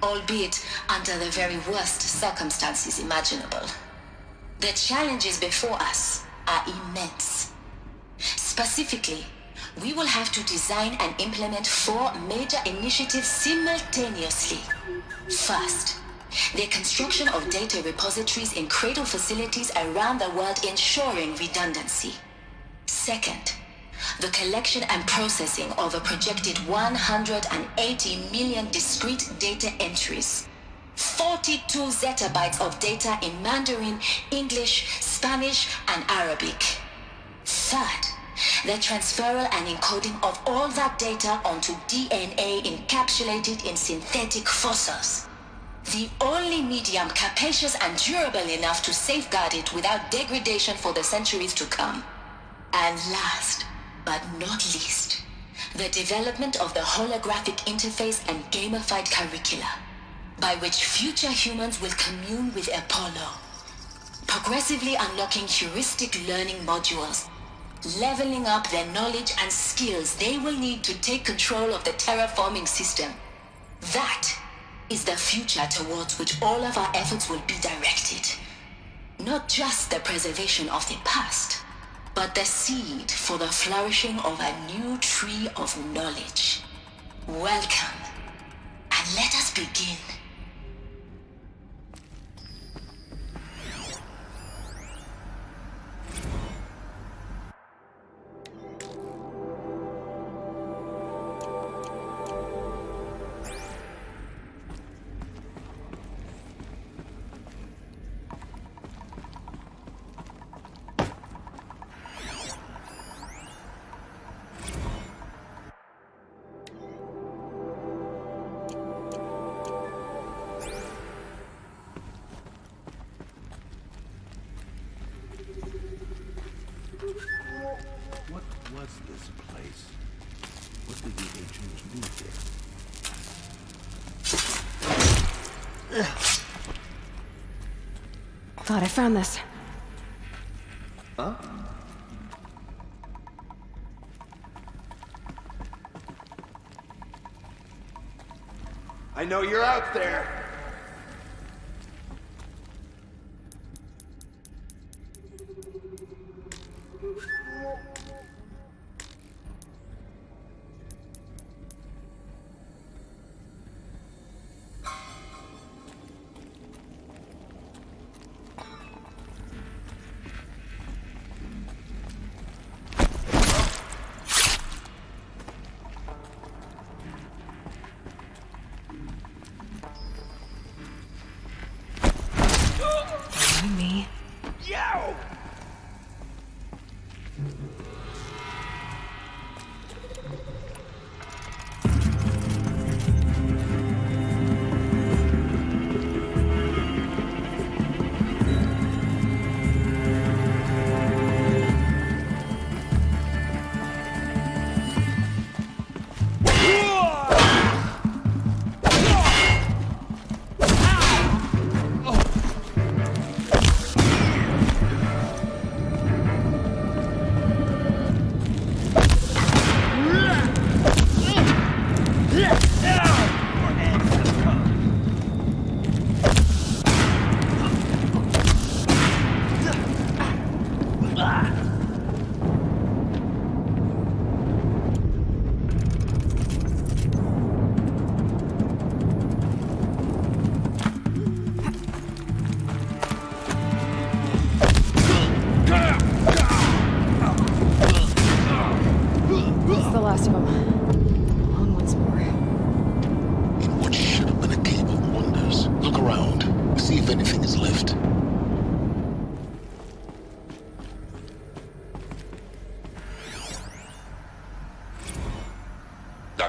albeit under the very worst circumstances imaginable. The challenges before us are immense. Specifically, we will have to design and implement 4 major initiatives simultaneously. First, the construction of data repositories in cradle facilities around the world ensuring redundancy. Second, the collection and processing of a projected 180 million discrete data entries, 42 zettabytes of data in Mandarin, English, Spanish, and Arabic. Third, the transferal and encoding of all that data onto DNA encapsulated in synthetic fossils. The only medium capacious and durable enough to safeguard it without degradation for the centuries to come. And last, but not least, the development of the holographic interface and gamified curricula, by which future humans will commune with Apollo, progressively unlocking heuristic learning modules, leveling up their knowledge and skills they will need to take control of the terraforming system. That is the future towards which all of our efforts will be directed. Not just the preservation of the past, but the seed for the flourishing of a new tree of knowledge. Welcome, and let us begin. Thought I found this. Huh? I know you're out there.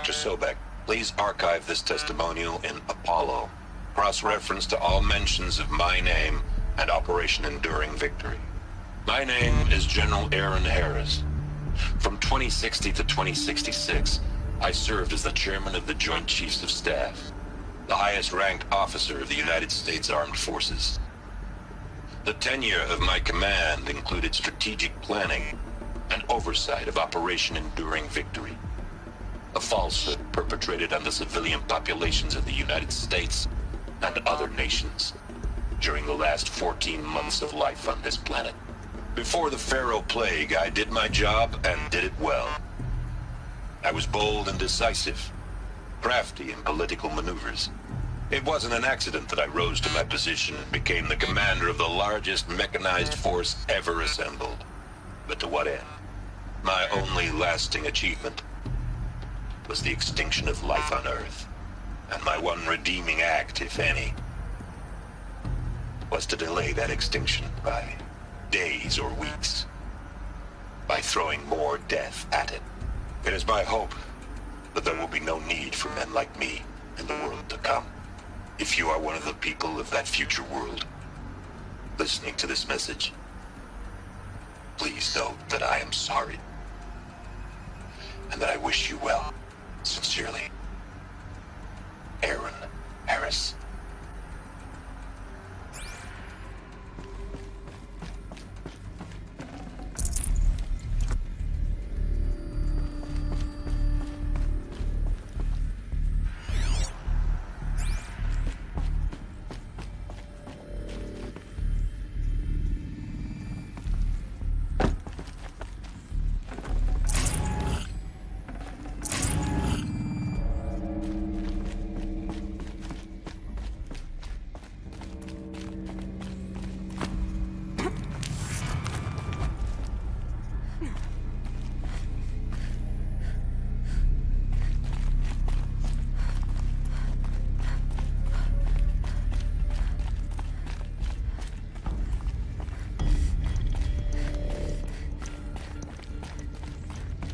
Dr. Sobek, please archive this testimonial in Apollo. Cross-reference to all mentions of my name and Operation Enduring Victory. My name is General Aaron Harris. From 2060 to 2066, I served as the chairman of the Joint Chiefs of Staff, the highest-ranked officer of the United States Armed Forces. The tenure of my command included strategic planning and oversight of Operation Enduring Victory, a falsehood perpetrated on the civilian populations of the United States and other nations during the last 14 months of life on this planet. Before the Pharaoh Plague, I did my job and did it well. I was bold and decisive, crafty in political maneuvers. It wasn't an accident that I rose to my position and became the commander of the largest mechanized force ever assembled. But to what end? My only lasting achievement was the extinction of life on Earth. And my one redeeming act, if any, was to delay that extinction by days or weeks, by throwing more death at it. It is my hope that there will be no need for men like me in the world to come. If you are one of the people of that future world listening to this message, please know that I am sorry and that I wish you well. Sincerely, Aaron Harris.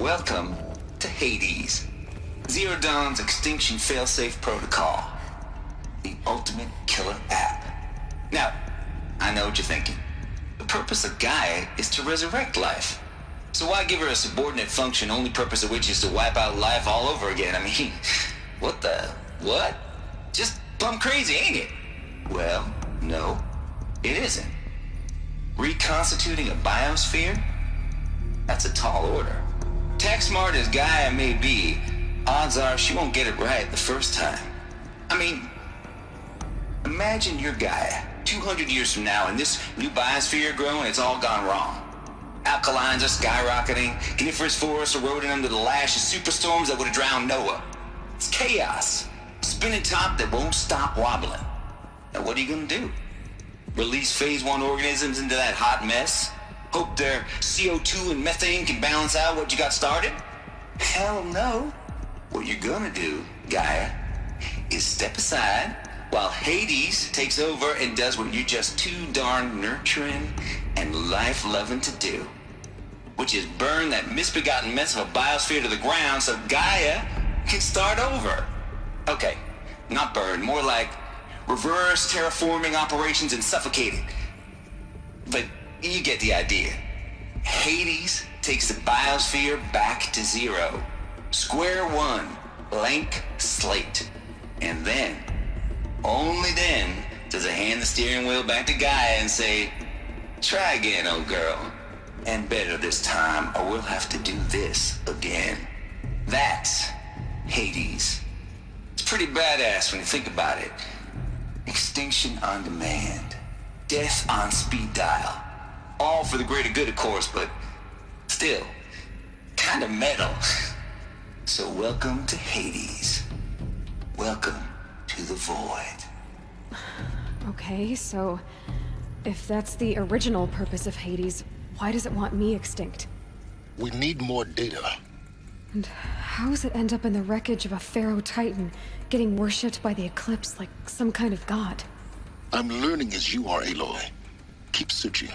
Welcome to Hades, Zero Dawn's extinction failsafe protocol, the ultimate killer app. Now, I know what you're thinking. The purpose of Gaia is to resurrect life. So why give her a subordinate function, only purpose of which is to wipe out life all over again? I mean, what? Just plumb crazy, ain't it? Well, no, it isn't. Reconstituting a biosphere? That's a tall order. Tech smart as Gaia may be, odds are she won't get it right the first time. I mean, imagine you're Gaia 200 years from now and this new biosphere growing, it's all gone wrong. Alkalines are skyrocketing, coniferous forests eroding under the lash of superstorms that would have drowned Noah. It's chaos, spinning top that won't stop wobbling. Now what are you gonna do? Release phase 1 organisms into that hot mess? Hope their CO2 and methane can balance out what you got started? Hell no. What you're gonna do, Gaia, is step aside while Hades takes over and does what you're just too darn nurturing and life-loving to do, which is burn that misbegotten mess of a biosphere to the ground so Gaia can start over. Okay, not burn, more like reverse terraforming operations and suffocating. But you get the idea. Hades takes the biosphere back to zero. Square one, blank slate. And then, only then, does it hand the steering wheel back to Gaia and say, try again, old girl. And better this time, or we'll have to do this again. That's Hades. It's pretty badass when you think about it. Extinction on demand. Death on speed dial. All for the greater good, of course, but still, kind of metal. So welcome to Hades. Welcome to the void. Okay, so if that's the original purpose of Hades, why does it want me extinct? We need more data. And how does it end up in the wreckage of a Pharaoh Titan, getting worshipped by the Eclipse like some kind of god? I'm learning as you are, Aloy. Keep searching.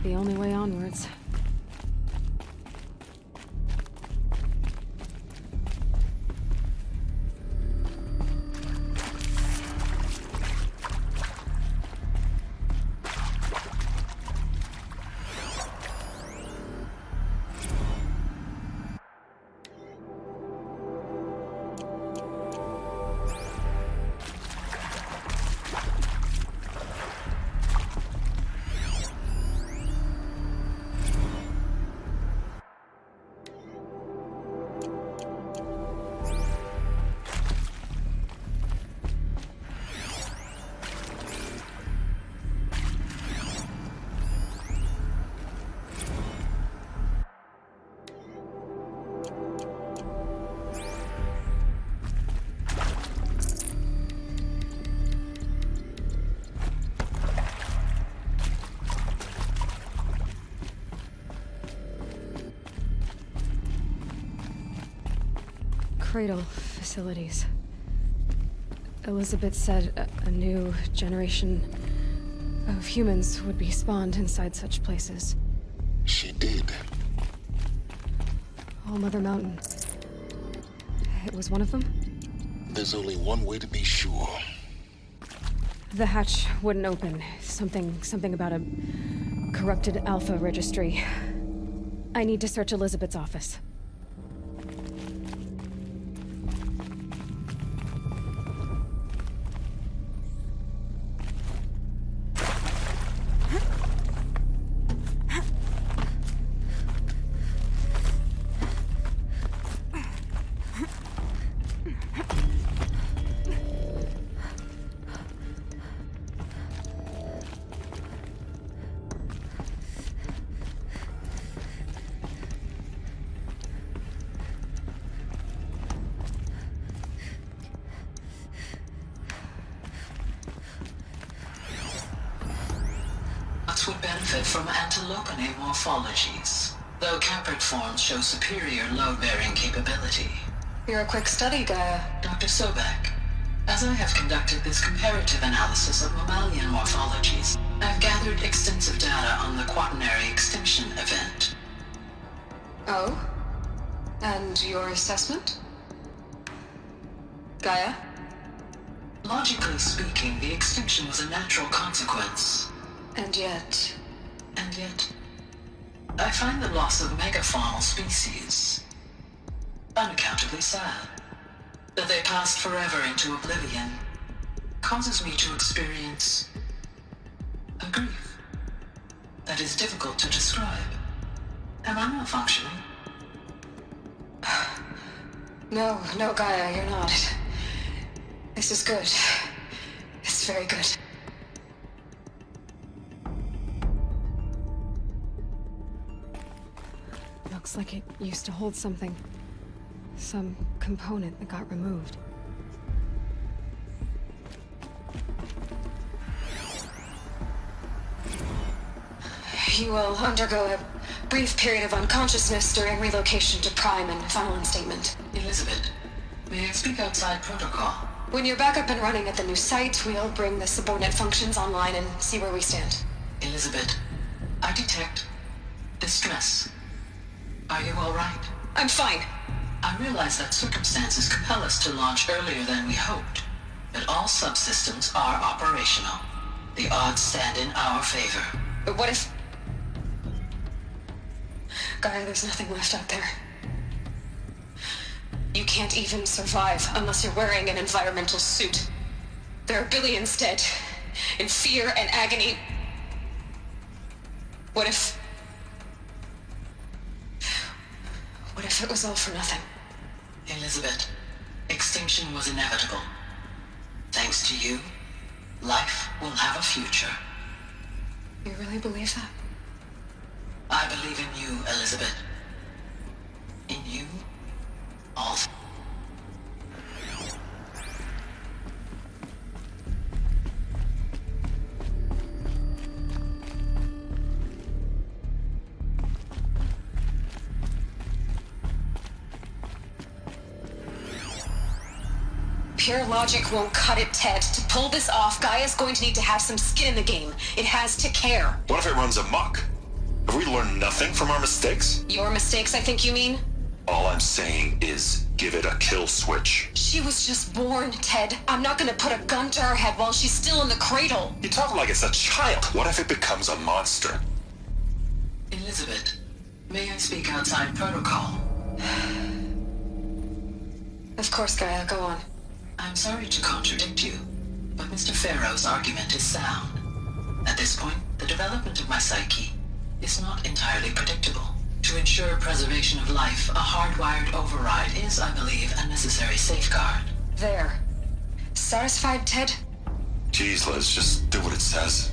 the only way onwards. Cradle facilities. Elizabeth said a new generation of humans would be spawned inside such places. She did. All Mother Mountain. It was one of them? There's only one way to be sure. The hatch wouldn't open. Something about a corrupted alpha registry. I need to search Elizabeth's office. Would benefit from antilopine morphologies, though caprid forms show superior load-bearing capability. You're a quick study, Gaia. Dr. Sobek, as I have conducted this comparative analysis of mammalian morphologies, I've gathered extensive data on the quaternary extinction event. Oh? And your assessment? Gaia? Logically speaking, the extinction was a natural consequence. And yet, I find the loss of megafaunal species unaccountably sad. That they passed forever into oblivion causes me to experience a grief that is difficult to describe. Am I malfunctioning? No, Gaia, you're not. This is good. It's very good. Looks like it used to hold something. Some component that got removed. You will undergo a brief period of unconsciousness during relocation to Prime and final instatement. Elizabeth, may I speak outside protocol? When you're back up and running at the new site, we'll bring the subordinate functions online and see where we stand. Elizabeth, I detect distress. Are you all right? I'm fine. I realize that circumstances compel us to launch earlier than we hoped, but all subsystems are operational. The odds stand in our favor. But what if... Gaia, there's nothing left out there. You can't even survive unless you're wearing an environmental suit. There are billions dead, in fear and agony. What if it was all for nothing? Elizabeth, extinction was inevitable. Thanks to you, life will have a future. You really believe that? I believe in you, Elizabeth. In you, all. Pure logic won't cut it, Ted. To pull this off, Gaia's going to need to have some skin in the game. It has to care. What if it runs amok? Have we learned nothing from our mistakes? Your mistakes, I think you mean? All I'm saying is, give it a kill switch. She was just born, Ted. I'm not gonna put a gun to her head while she's still in the cradle. You talk like it's a child. What if it becomes a monster? Elizabeth, may I speak outside protocol? Of course, Gaia, go on. I'm sorry to contradict you, but Mr. Farrow's argument is sound. At this point, the development of my psyche is not entirely predictable. To ensure preservation of life, a hardwired override is, I believe, a necessary safeguard. There. Satisfied, Ted? Jeez, Liz, just do what it says.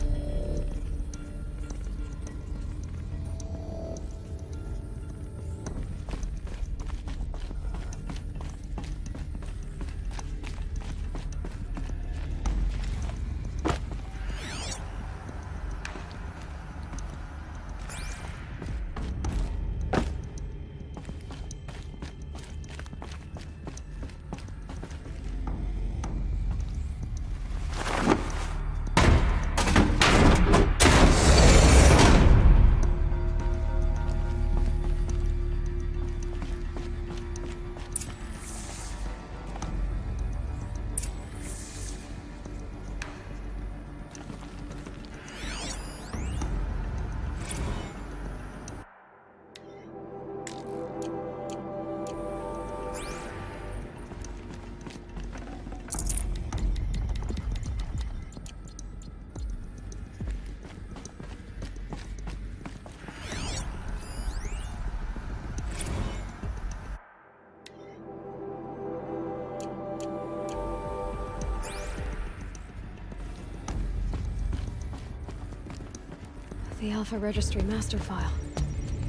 The Alpha Registry master file.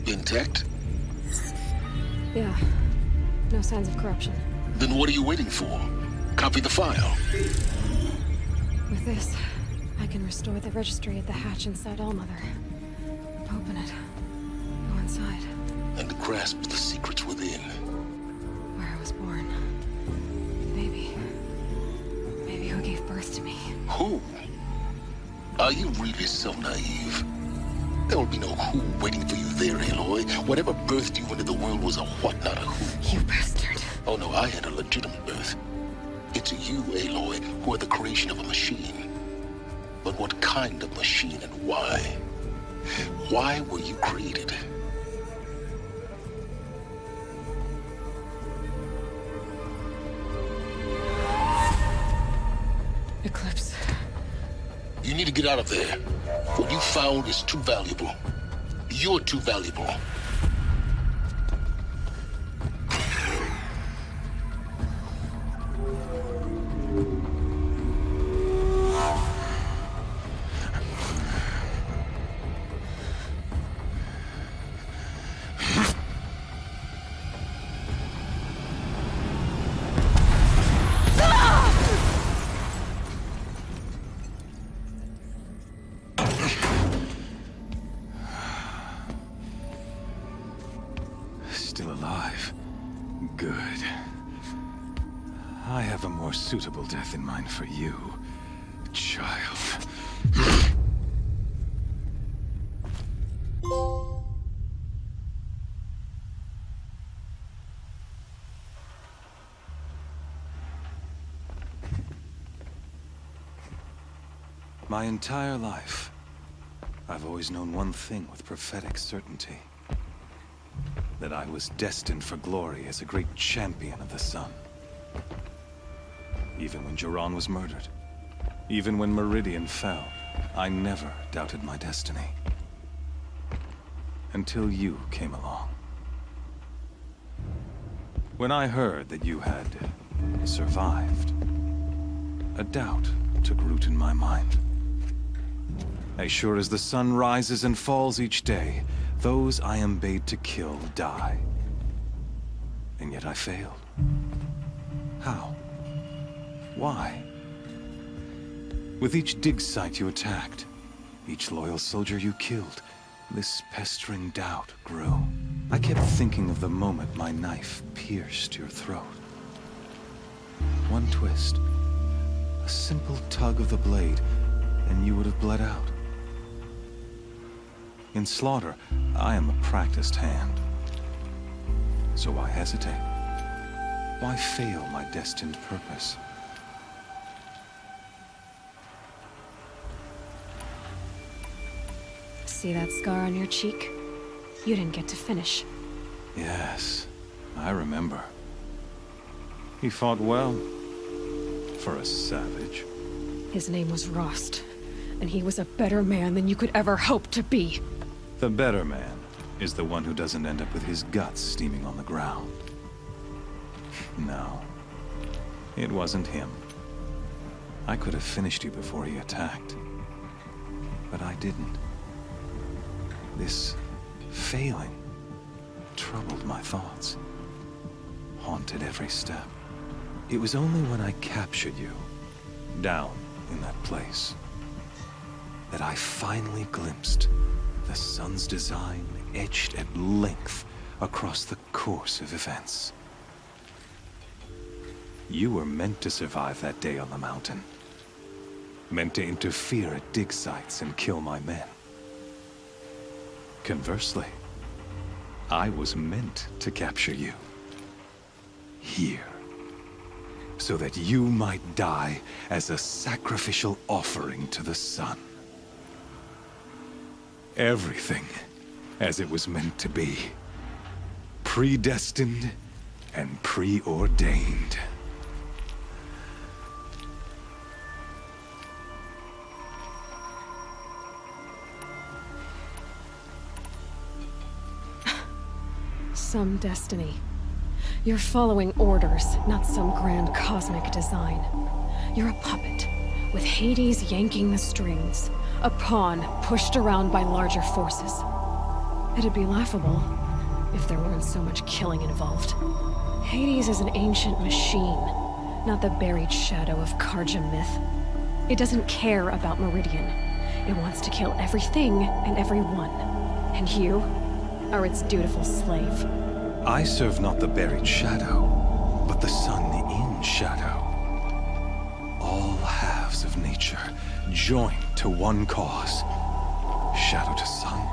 Intact? Yeah. No signs of corruption. Then what are you waiting for? Copy the file. With this, I can restore the registry at the hatch inside Allmother. Open it. Go inside. And grasp the secrets within. Where I was born. Maybe who gave birth to me. Who? Are you really so naive? There will be no who waiting for you there, Aloy. Whatever birthed you into the world was a what, not a who. You bastard. Oh no, I had a legitimate birth. It's you, Aloy, who are the creation of a machine. But what kind of machine and why? Why were you created? Eclipse. You need to get out of there. What you found is too valuable. You're too valuable. Still alive. Good. I have a more suitable death in mind for you, child. My entire life, I've always known one thing with prophetic certainty. That I was destined for glory as a great champion of the sun. Even when Jiran was murdered, even when Meridian fell, I never doubted my destiny. Until you came along. When I heard that you had survived, a doubt took root in my mind. As sure as the sun rises and falls each day, those I am bade to kill die. And yet I failed. How? Why? With each dig site you attacked, each loyal soldier you killed, this pestering doubt grew. I kept thinking of the moment my knife pierced your throat. One twist, a simple tug of the blade, and you would have bled out. In slaughter, I am a practiced hand. So why hesitate? Why fail my destined purpose? See that scar on your cheek? You didn't get to finish. Yes, I remember. He fought well. For a savage. His name was Rost, and he was a better man than you could ever hope to be. The better man is the one who doesn't end up with his guts steaming on the ground. No, it wasn't him. I could have finished you before he attacked. But I didn't. This failing troubled my thoughts, haunted every step. It was only when I captured you, down in that place, that I finally glimpsed the sun's design etched at length across the course of events. You were meant to survive that day on the mountain. Meant to interfere at dig sites and kill my men. Conversely, I was meant to capture you. Here. So that you might die as a sacrificial offering to the sun. Everything as it was meant to be. Predestined and preordained. Some destiny. You're following orders, not some grand cosmic design. You're a puppet, with Hades yanking the strings. A pawn pushed around by larger forces. It'd be laughable if there weren't so much killing involved. Hades is an ancient machine, not the buried shadow of Karja myth. It doesn't care about Meridian. It wants to kill everything and everyone. And you are its dutiful slave. I serve not the buried shadow, but the sun in shadow. All halves of nature joined to one cause. Shadow to sun,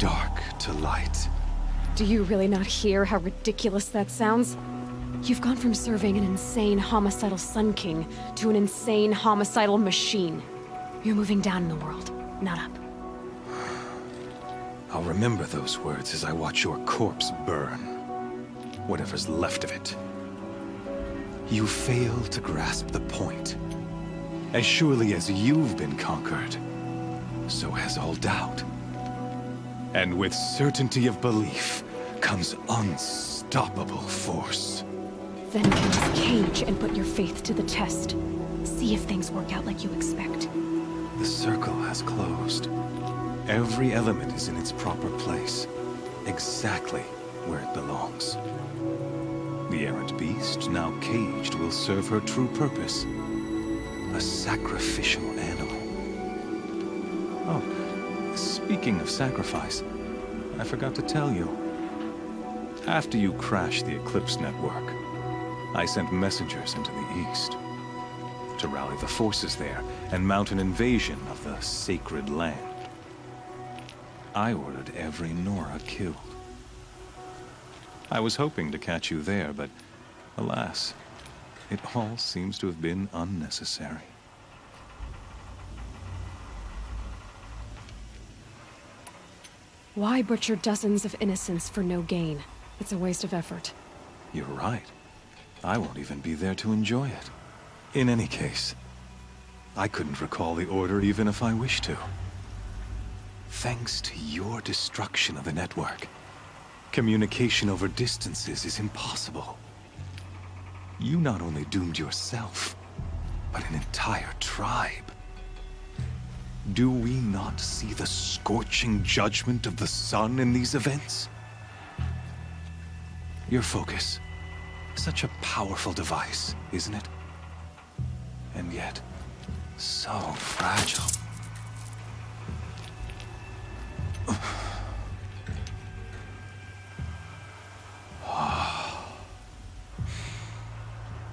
dark to light. Do you really not hear how ridiculous that sounds? You've gone from serving an insane homicidal Sun King to an insane homicidal machine. You're moving down in the world, not up. I'll remember those words as I watch your corpse burn. Whatever's left of it. You fail to grasp the point. As surely as you've been conquered, so has all doubt. And with certainty of belief comes unstoppable force. Then get this cage and put your faith to the test. See if things work out like you expect. The circle has closed. Every element is in its proper place, exactly where it belongs. The errant beast, now caged, will serve her true purpose. A sacrificial animal. Oh, speaking of sacrifice, I forgot to tell you. After you crashed the Eclipse network, I sent messengers into the east to rally the forces there and mount an invasion of the sacred land. I ordered every Nora killed. I was hoping to catch you there, but alas, it all seems to have been unnecessary. Why butcher dozens of innocents for no gain? It's a waste of effort. You're right. I won't even be there to enjoy it. In any case, I couldn't recall the order even if I wished to. Thanks to your destruction of the network, communication over distances is impossible. You not only doomed yourself, but an entire tribe. Do we not see the scorching judgment of the sun in these events? Your focus, such a powerful device, isn't it? And yet, so fragile.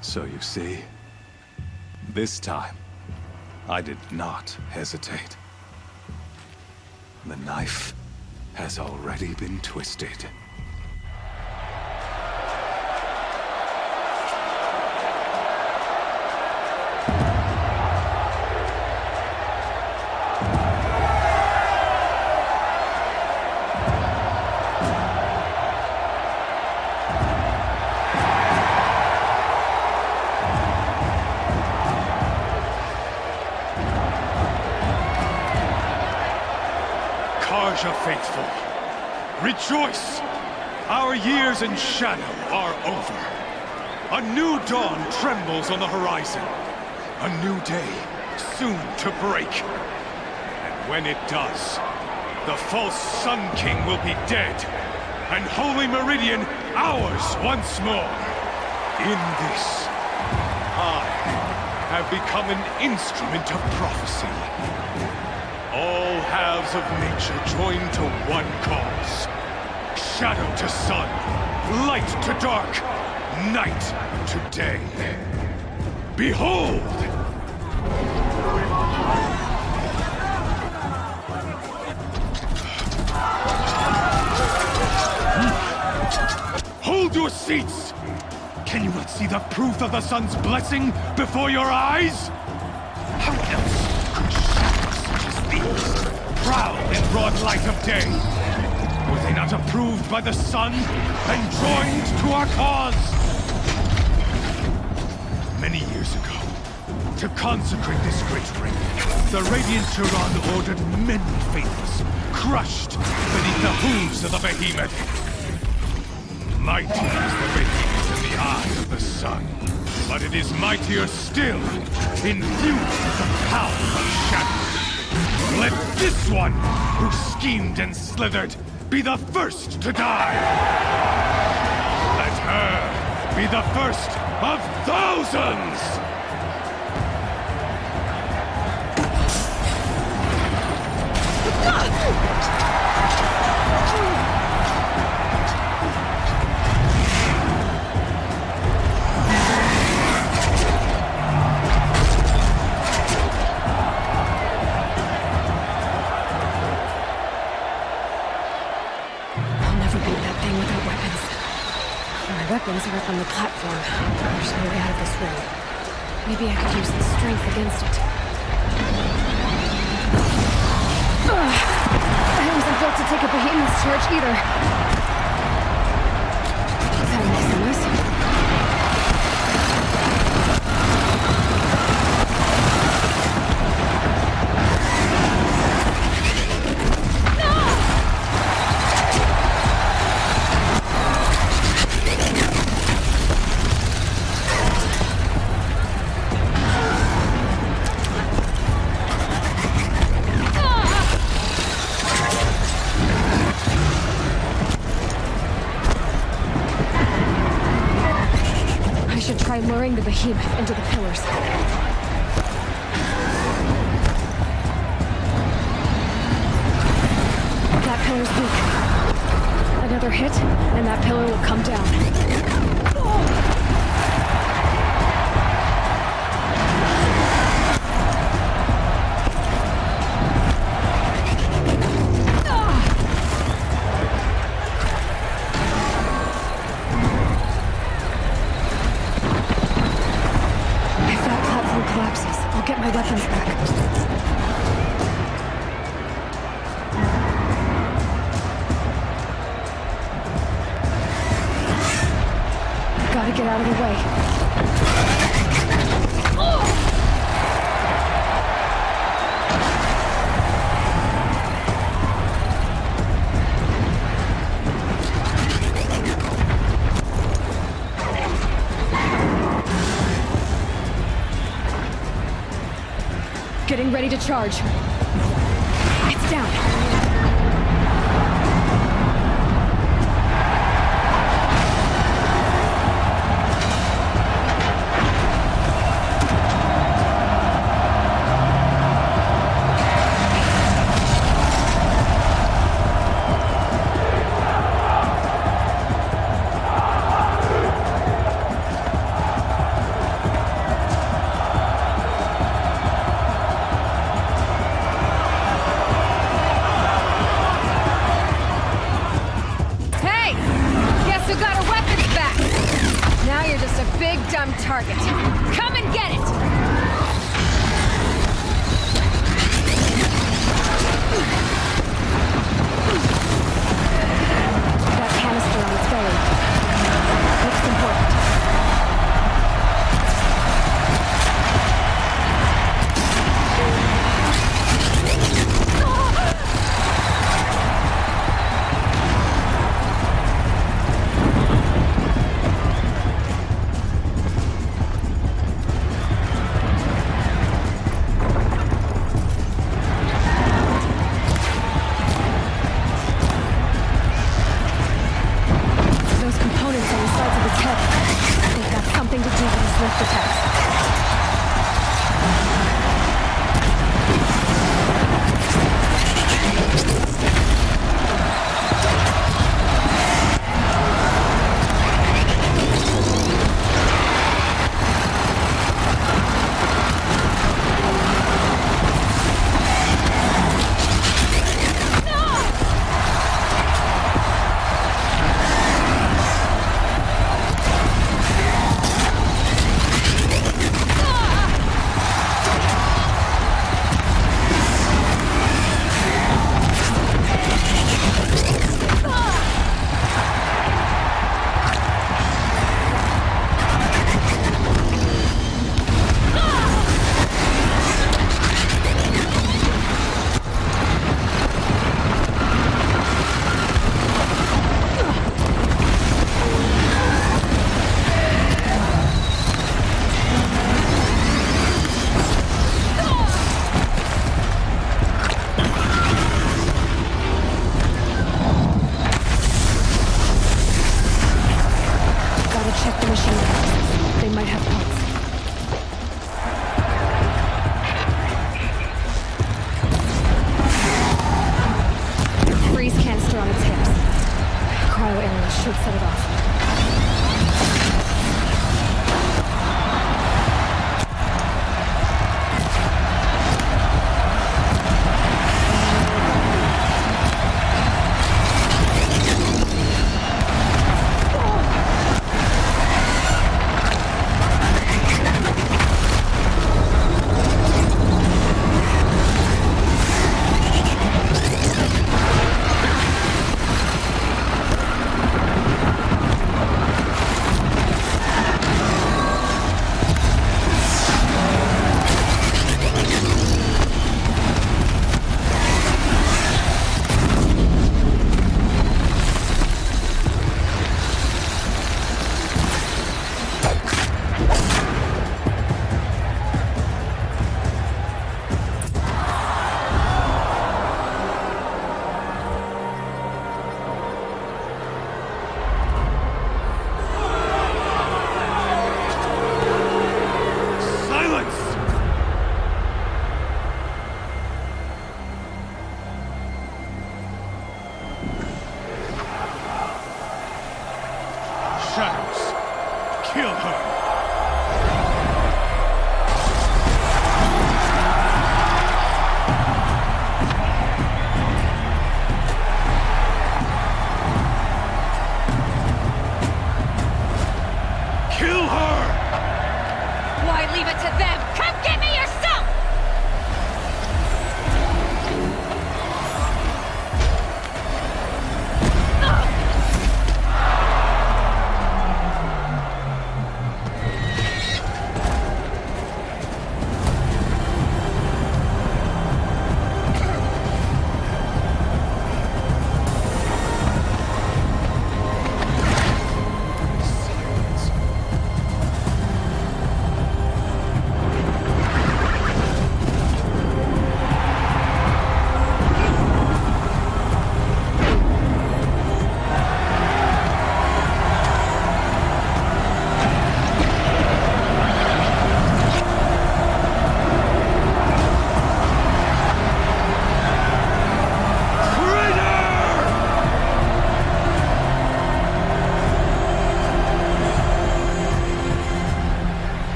So you see, this time, I did not hesitate. The knife has already been twisted. Faithful, rejoice! Our years in shadow are over. A new dawn trembles on the horizon. A new day soon to break. And when it does, the false Sun King will be dead, and Holy Meridian ours once more. In this, I have become an instrument of prophecy. All halves of nature join to one cause. Shadow to sun, light to dark, night to day. Behold! Hold your seats! Can you not see the proof of the sun's blessing before your eyes? How else could shadows such as these prowl in broad light of day? Were they not approved by the sun and joined to our cause? Many years ago, to consecrate this great ring, the Radiant Turan ordered many faithless, crushed beneath the hooves of the behemoth. Mighty is the behemoth in the eye of the sun, but it is mightier still, infused with the power of shadow. Let this one, who schemed and slithered, be the first to die! Let her be the first of thousands! Weapons are up on the platform. There's no way out of this room. Maybe I could use the strength against it. I wasn't built to take a behemoth's charge either. That makes sense. Luring the behemoth into the pillars. That pillar's weak. Another hit, and that pillar will come down. Get my weapons back. Gotta get out of the way. Getting ready to charge. It's down. big dumb target. Come and get it! That canister on its belly. Looks important.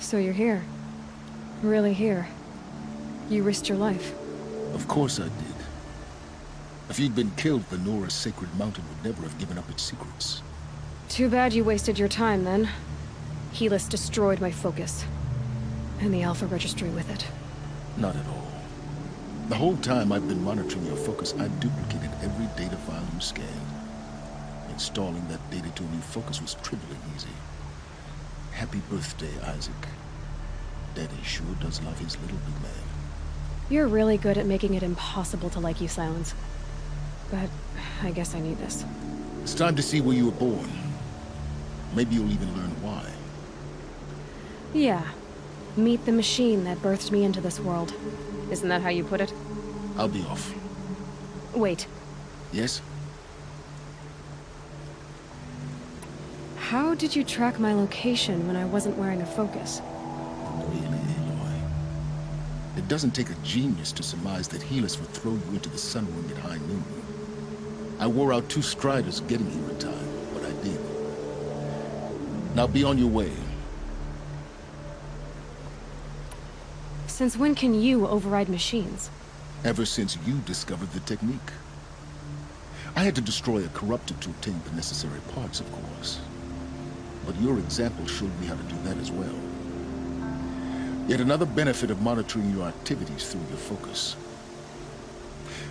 So you're here. Really here. You risked your life. Of course I did. If you'd been killed, the Nora's sacred mountain would never have given up its secrets. Too bad you wasted your time, then. Helis destroyed my focus. And the Alpha Registry with it. Not at all. The whole time I've been monitoring your focus, I've duplicated every data file you scanned. Installing that data to a new focus was trivially easy. Happy birthday, Isaac. Daddy sure does love his little big man. You're really good at making it impossible to like you, Silence. But I guess I need this. It's time to see where you were born. Maybe you'll even learn why. Yeah. Meet the machine that birthed me into this world. Isn't that how you put it? I'll be off. Wait. Yes? How did you track my location when I wasn't wearing a focus? Really, Aloy? It doesn't take a genius to surmise that Helis would throw you into the sun ring at high noon. I wore out 2 striders getting here in time, but I did. Now be on your way. Since when can you override machines? Ever since you discovered the technique. I had to destroy a corrupted to obtain the necessary parts, of course. But your example showed me how to do that as well. Yet another benefit of monitoring your activities through your focus.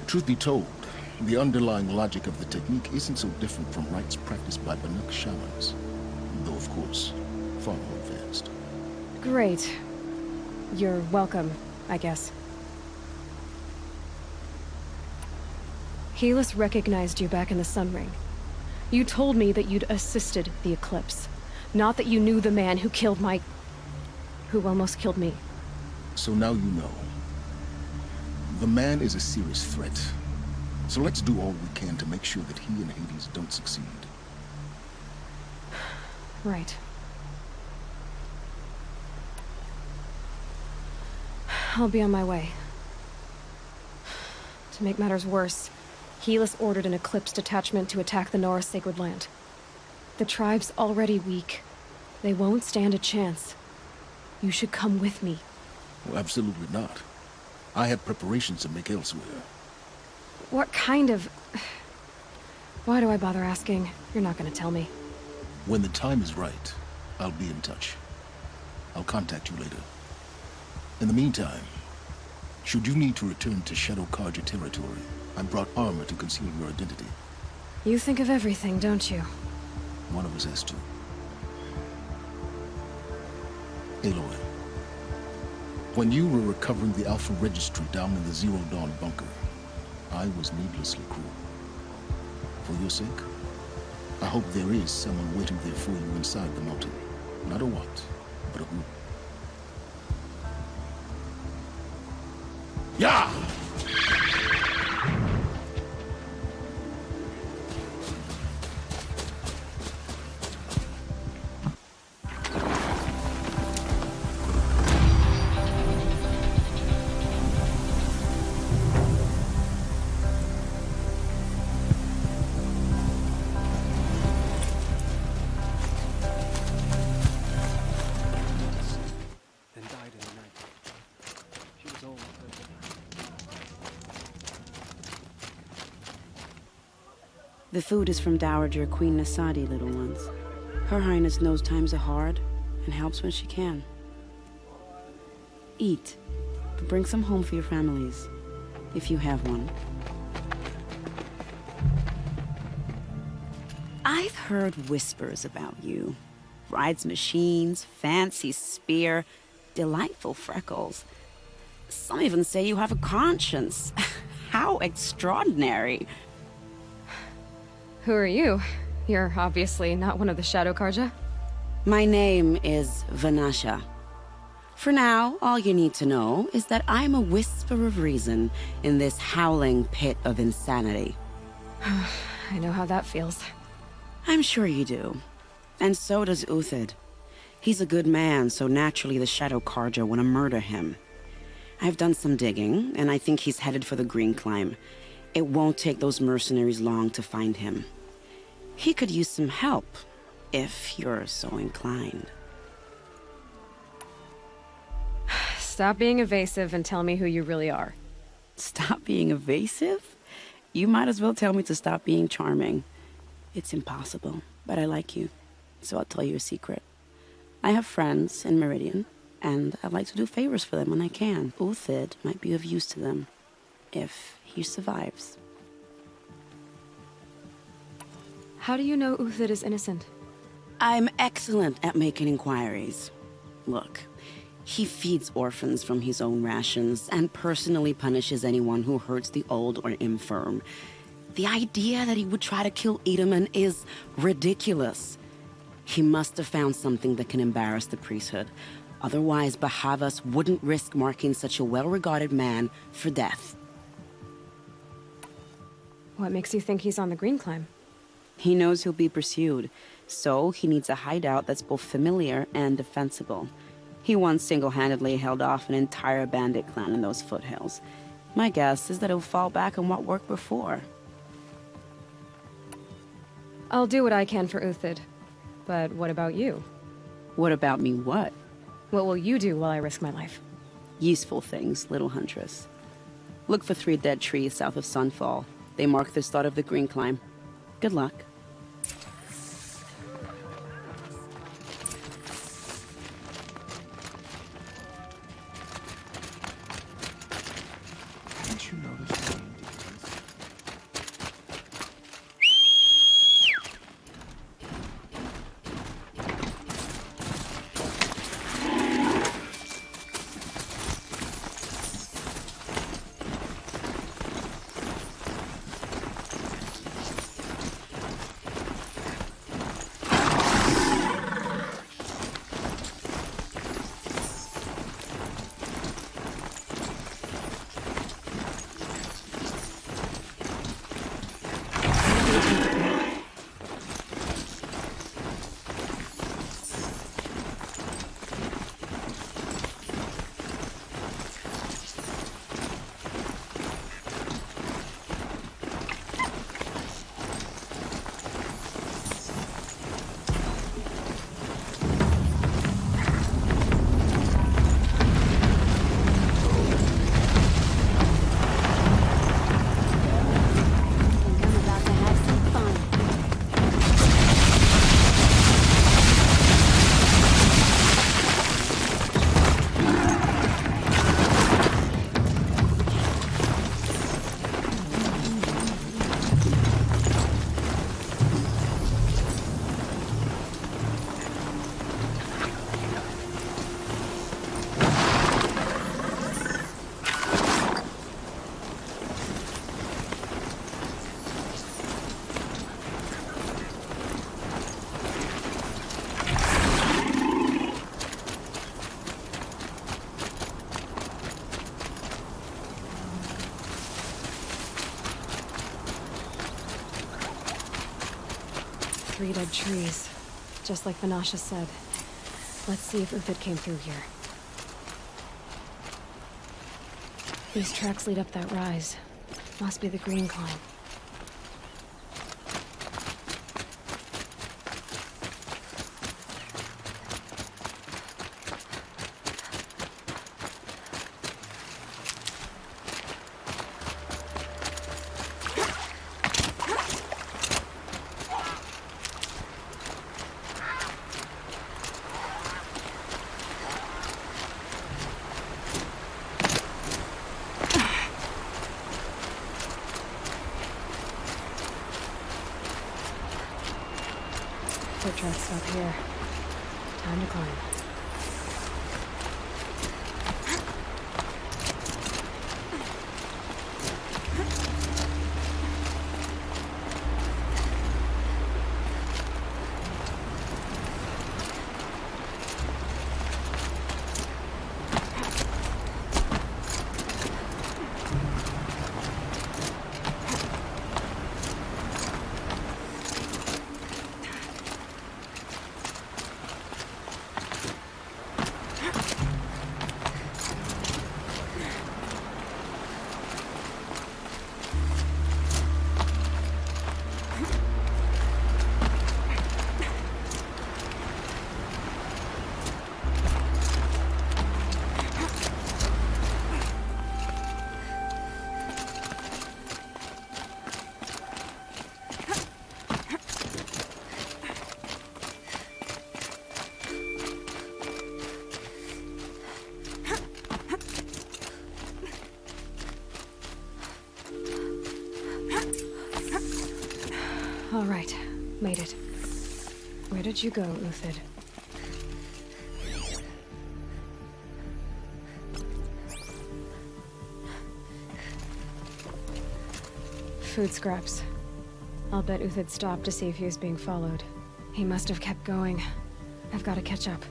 Truth be told, the underlying logic of the technique isn't so different from rites practiced by Banuk shamans. Though, of course, far more advanced. Great. You're welcome, I guess. Helis recognized you back in the Sun Ring. You told me that you'd assisted the Eclipse. Not that you knew the man who killed who almost killed me. So now you know. The man is a serious threat. So let's do all we can to make sure that he and Hades don't succeed. Right. I'll be on my way. To make matters worse, Helis ordered an Eclipse detachment to attack the Nora's sacred land. The tribe's already weak. They won't stand a chance. You should come with me. Well, absolutely not. I have preparations to make elsewhere. What kind of... Why do I bother asking? You're not gonna tell me. When the time is right, I'll be in touch. I'll contact you later. In the meantime, should you need to return to Shadow Karja territory, I brought armor to conceal your identity. You think of everything, don't you? One of us has to. Aloy, when you were recovering the Alpha Registry down in the Zero Dawn bunker, I was needlessly cruel. For your sake, I hope there is someone waiting there for you inside the mountain. Not a what, but a who. Yeah! The food is from Dowager Queen Nasadi, little ones. Her Highness knows times are hard and helps when she can. Eat, but bring some home for your families, if you have one. I've heard whispers about you. Rides machines, fancy spear, delightful freckles. Some even say you have a conscience. How extraordinary. Who are you? You're obviously not one of the Shadow Karja. My name is Vanasha. For now, all you need to know is that I'm a whisper of reason in this howling pit of insanity. I know how that feels. I'm sure you do. And so does Uthid. He's a good man, so naturally the Shadow Karja want to murder him. I've done some digging, and I think he's headed for the Green Climb. It won't take those mercenaries long to find him. He could use some help, if you're so inclined. Stop being evasive and tell me who you really are. Stop being evasive? You might as well tell me to stop being charming. It's impossible, but I like you, so I'll tell you a secret. I have friends in Meridian, and I'd like to do favors for them when I can. Uthid might be of use to them, if he survives. How do you know Uthid is innocent? I'm excellent at making inquiries. Look, he feeds orphans from his own rations and personally punishes anyone who hurts the old or infirm. The idea that he would try to kill Edelman is ridiculous. He must have found something that can embarrass the priesthood. Otherwise, Bahavas wouldn't risk marking such a well-regarded man for death. What makes you think he's on the Green Climb? He knows he'll be pursued, so he needs a hideout that's both familiar and defensible. He once single-handedly held off an entire bandit clan in those foothills. My guess is that he'll fall back on what worked before. I'll do what I can for Uthid. But what about you? What about me what? What will you do while I risk my life? Useful things, little huntress. Look for 3 dead trees south of Sunfall. They mark the start of the Green Climb. Good luck. Didn't you notice the Three dead trees, just like Vanasha said. Let's see if Uthid came through here. These tracks lead up that rise. Must be the Green Climb. Foot tracks up here. Time to climb. Where did you go, Uthid? Food scraps. I'll bet Uthid stopped to see if he was being followed. He must have kept going. I've got to catch up.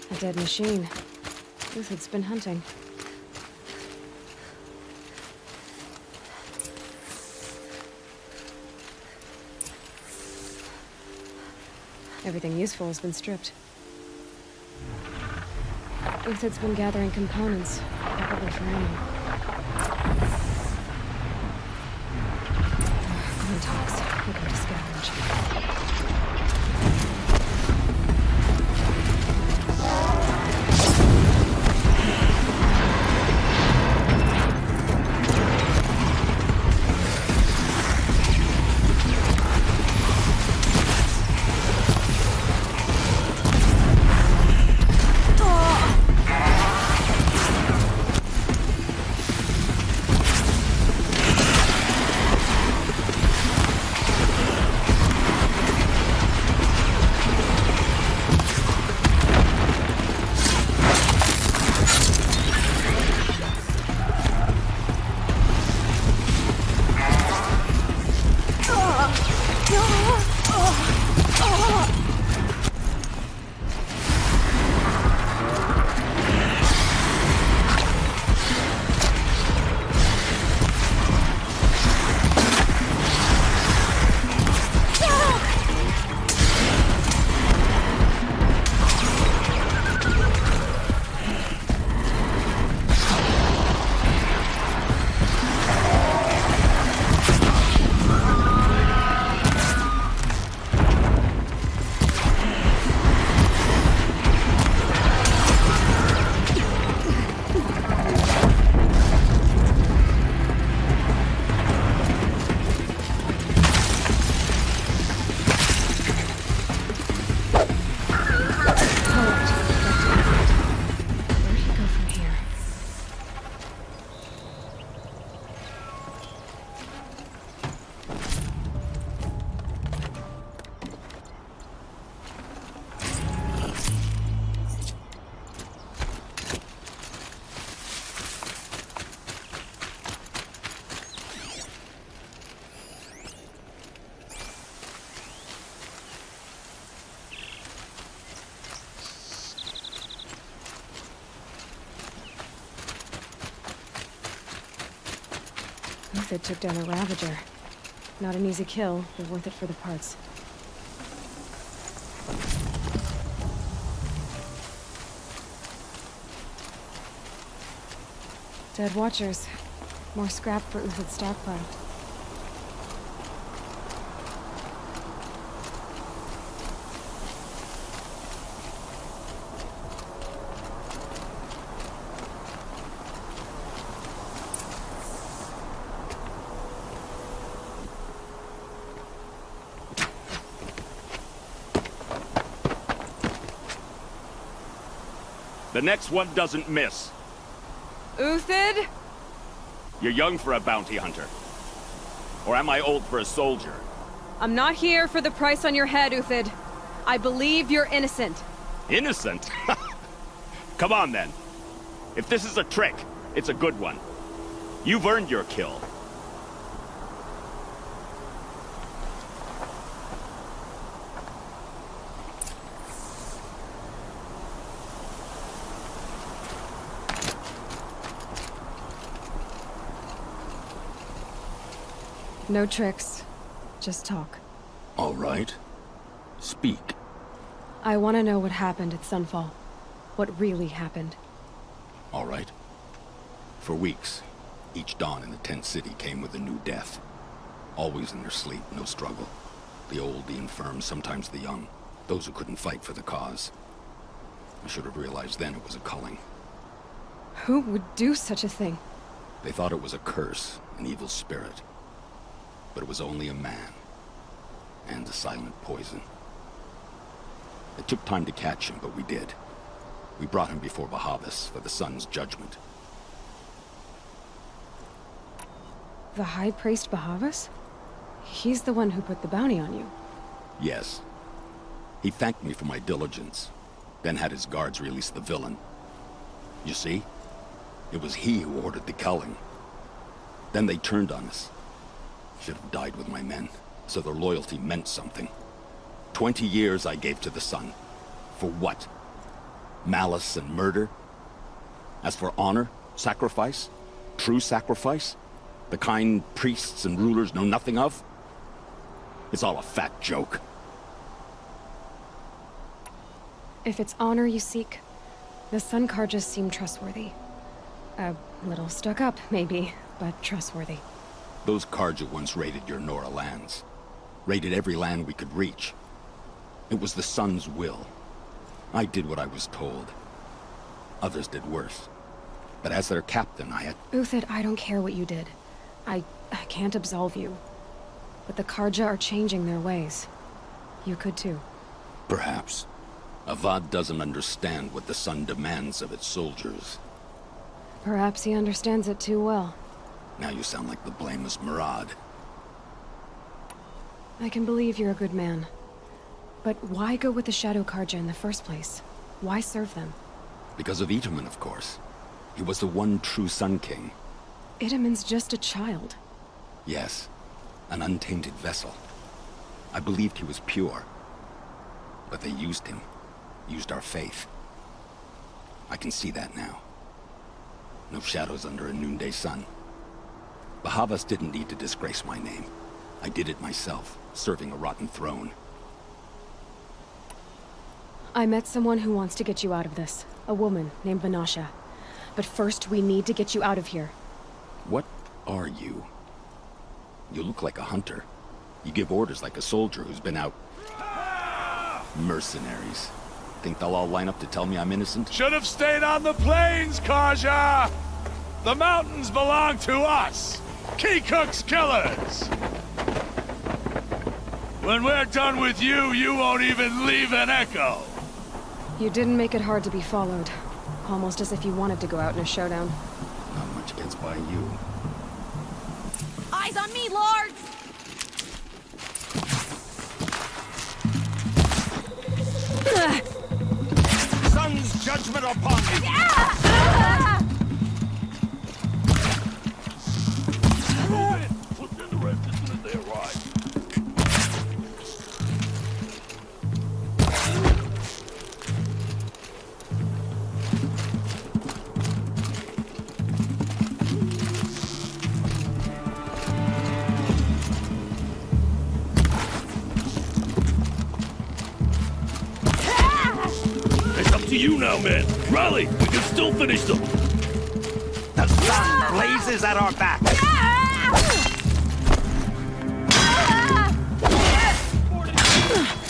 A dead machine. Uthid's been hunting. Everything useful has been stripped. Uthid's been gathering components, probably for ammo. Coin talks. We're going to scavenge. Uthid took down a Ravager. Not an easy kill, but worth it for the parts. Dead Watchers. More scrap for Uthid's stockpile. The next one doesn't miss. Uthid? You're young for a bounty hunter. Or am I old for a soldier? I'm not here for the price on your head, Uthid. I believe you're innocent. Innocent? Come on, then. If this is a trick, it's a good one. You've earned your kill. No tricks. Just talk. All right. Speak. I want to know what happened at Sunfall. What really happened. All right. For weeks, each dawn in the tent city came with a new death. Always in their sleep, no struggle. The old, the infirm, sometimes the young. Those who couldn't fight for the cause. I should have realized then it was a culling. Who would do such a thing? They thought it was a curse, an evil spirit. But it was only a man. And a silent poison. It took time to catch him, but we did. We brought him before Bahavas for the sun's judgment. The High Priest Bahavas? He's the one who put the bounty on you. Yes. He thanked me for my diligence, then had his guards release the villain. You see? It was he who ordered the culling. Then they turned on us. Should have died with my men, so their loyalty meant something. 20 years I gave to the sun. For what? Malice and murder? As for honor, sacrifice, true sacrifice, the kind priests and rulers know nothing of? It's all a fat joke. If it's honor you seek, the Sun Karjas seem trustworthy. A little stuck up, maybe, but trustworthy. Those Karja once raided your Nora lands. Raided every land we could reach. It was the Sun's will. I did what I was told. Others did worse. But as their captain, I had... Uthid, I don't care what you did. I can't absolve you. But the Karja are changing their ways. You could too. Perhaps. Avad doesn't understand what the Sun demands of its soldiers. Perhaps he understands it too well. Now you sound like the blameless Murad. I can believe you're a good man. But why go with the Shadow Karja in the first place? Why serve them? Because of Itaman, of course. He was the one true Sun King. Itaman's just a child. Yes. An untainted vessel. I believed he was pure. But they used him. Used our faith. I can see that now. No shadows under a noonday sun. Bahavas didn't need to disgrace my name. I did it myself, serving a rotten throne. I met someone who wants to get you out of this. A woman named Vanasha. But first, we need to get you out of here. What are you? You look like a hunter. You give orders like a soldier who's been out... Mercenaries. Think they'll all line up to tell me I'm innocent? Should have stayed on the plains, Karja! The mountains belong to us! Keycook's killers! When we're done with you, you won't even leave an echo! You didn't make it hard to be followed. Almost as if you wanted to go out in a showdown. Not much gets by you. Eyes on me, lords! Sun's judgment upon you! Move in! We'll send the rest as soon as they arrive. You now, man. Rally! We can still finish them. The sun blazes at our back.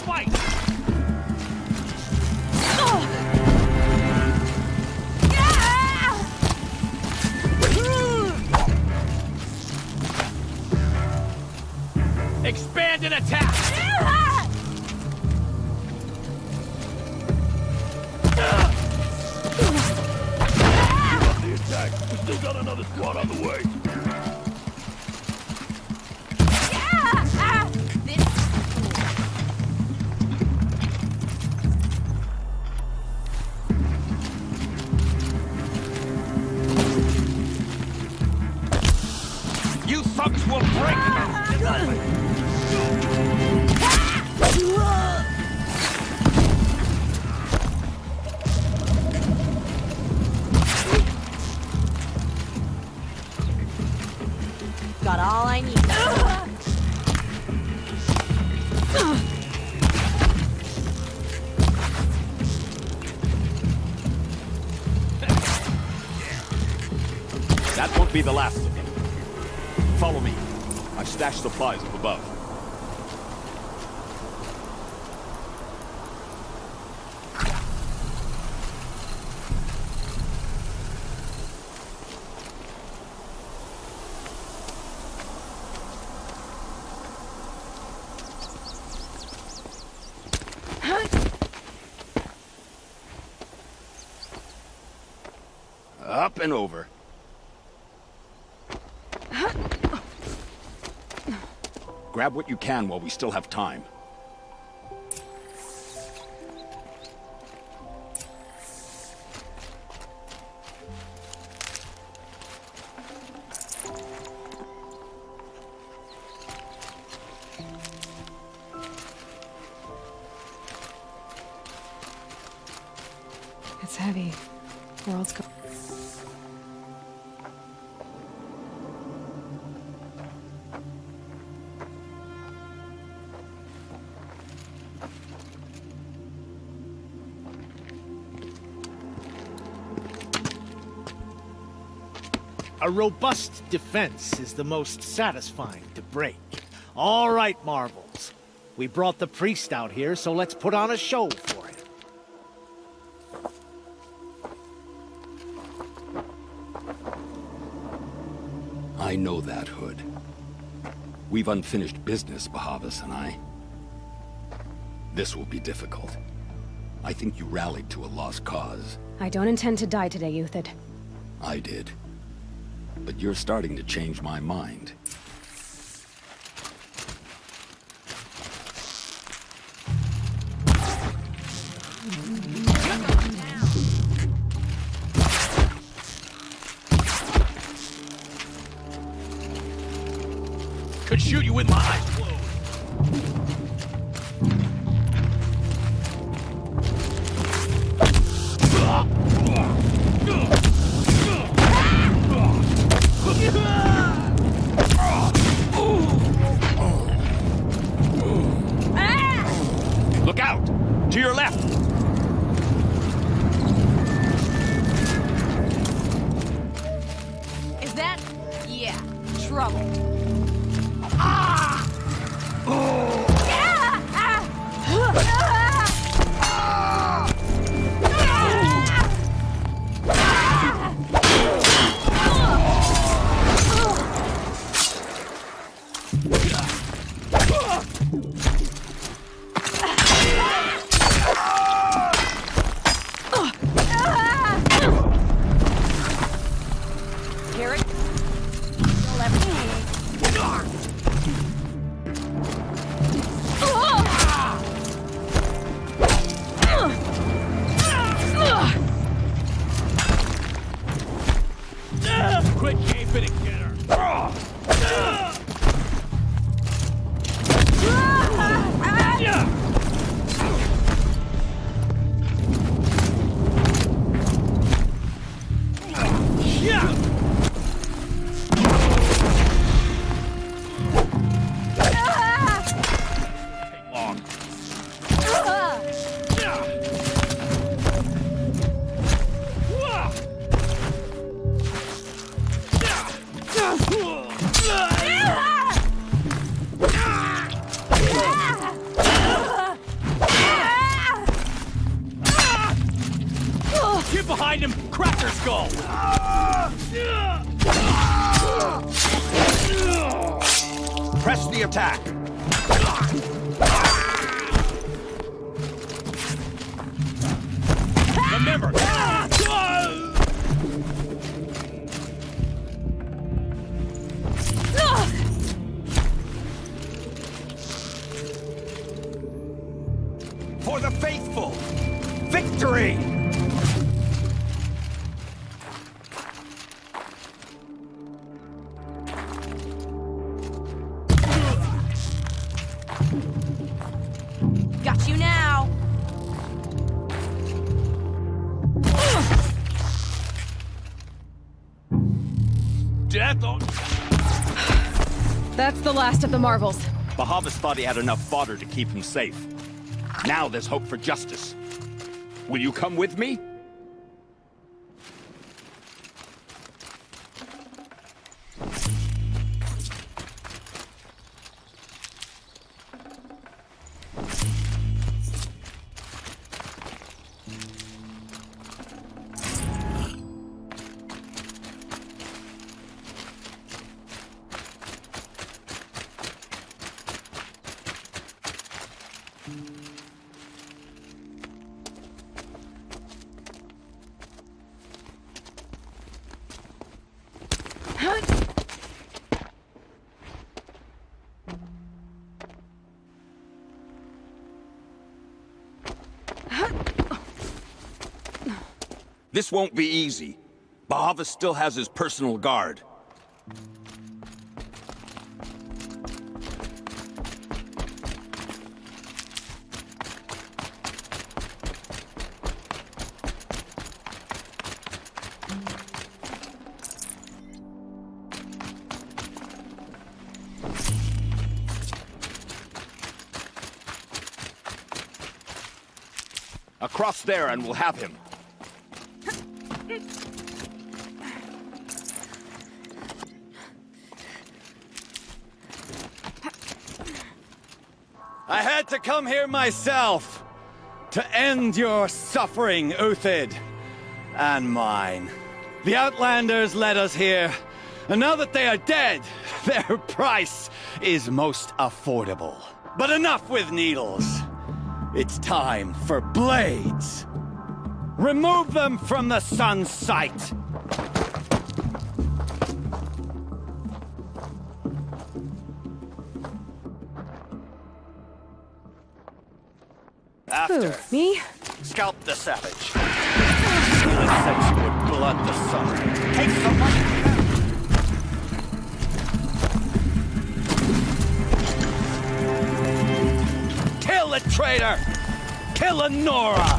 Fight! Expand and attack. We still got another squad on the way. You thugs will break them. Got all I need. That won't be the last of them. Follow me. I've stashed supplies up above. and over. Grab what you can while we still have time. It's heavy. World's go. A robust defense is the most satisfying to break. All right, Marvels. We brought the priest out here, so let's put on a show for him. I know that, Hood. We've unfinished business, Bahavas and I. This will be difficult. I think you rallied to a lost cause. I don't intend to die today, Uthid. I did. But you're starting to change my mind. Could shoot you with my eyes closed. Look out! To your left! Is that? Yeah, trouble. Quit gaping and get her. Get behind him! Crack their skull! Press the attack. Remember! For the faithful! Victory! Got you now. Death on... That's the last of the Marvels. Bahavas thought he had enough fodder to keep him safe. Now there's hope for justice. Will you come with me? This won't be easy. Bahavas still has his personal guard. Across there and we'll have him. I had to come here myself to end your suffering, Uthid, and mine. The Outlanders led us here, and now that they are dead, their price is most affordable. But enough with needles. It's time for blades. Remove them from the sun's sight. After. Who, me? Scalp the savage. Sheila said she would blood the sun. Take some money. Kill the traitor! Kill Honora!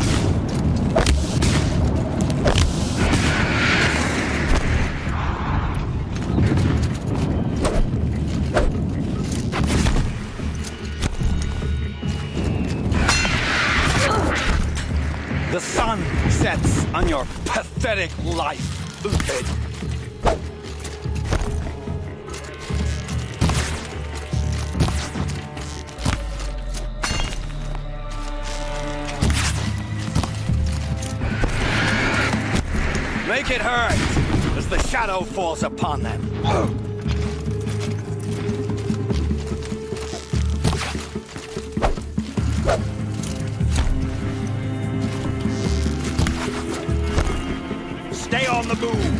The sun sets on your pathetic life, Uthid. Make it hurt as the shadow falls upon them. Stay on the move.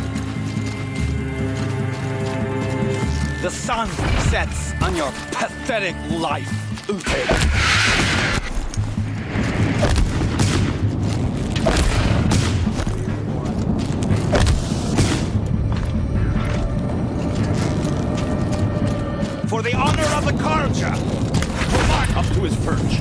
The sun sets on your pathetic life, Uthid. For the honor of the Karja, we'll march up to his perch.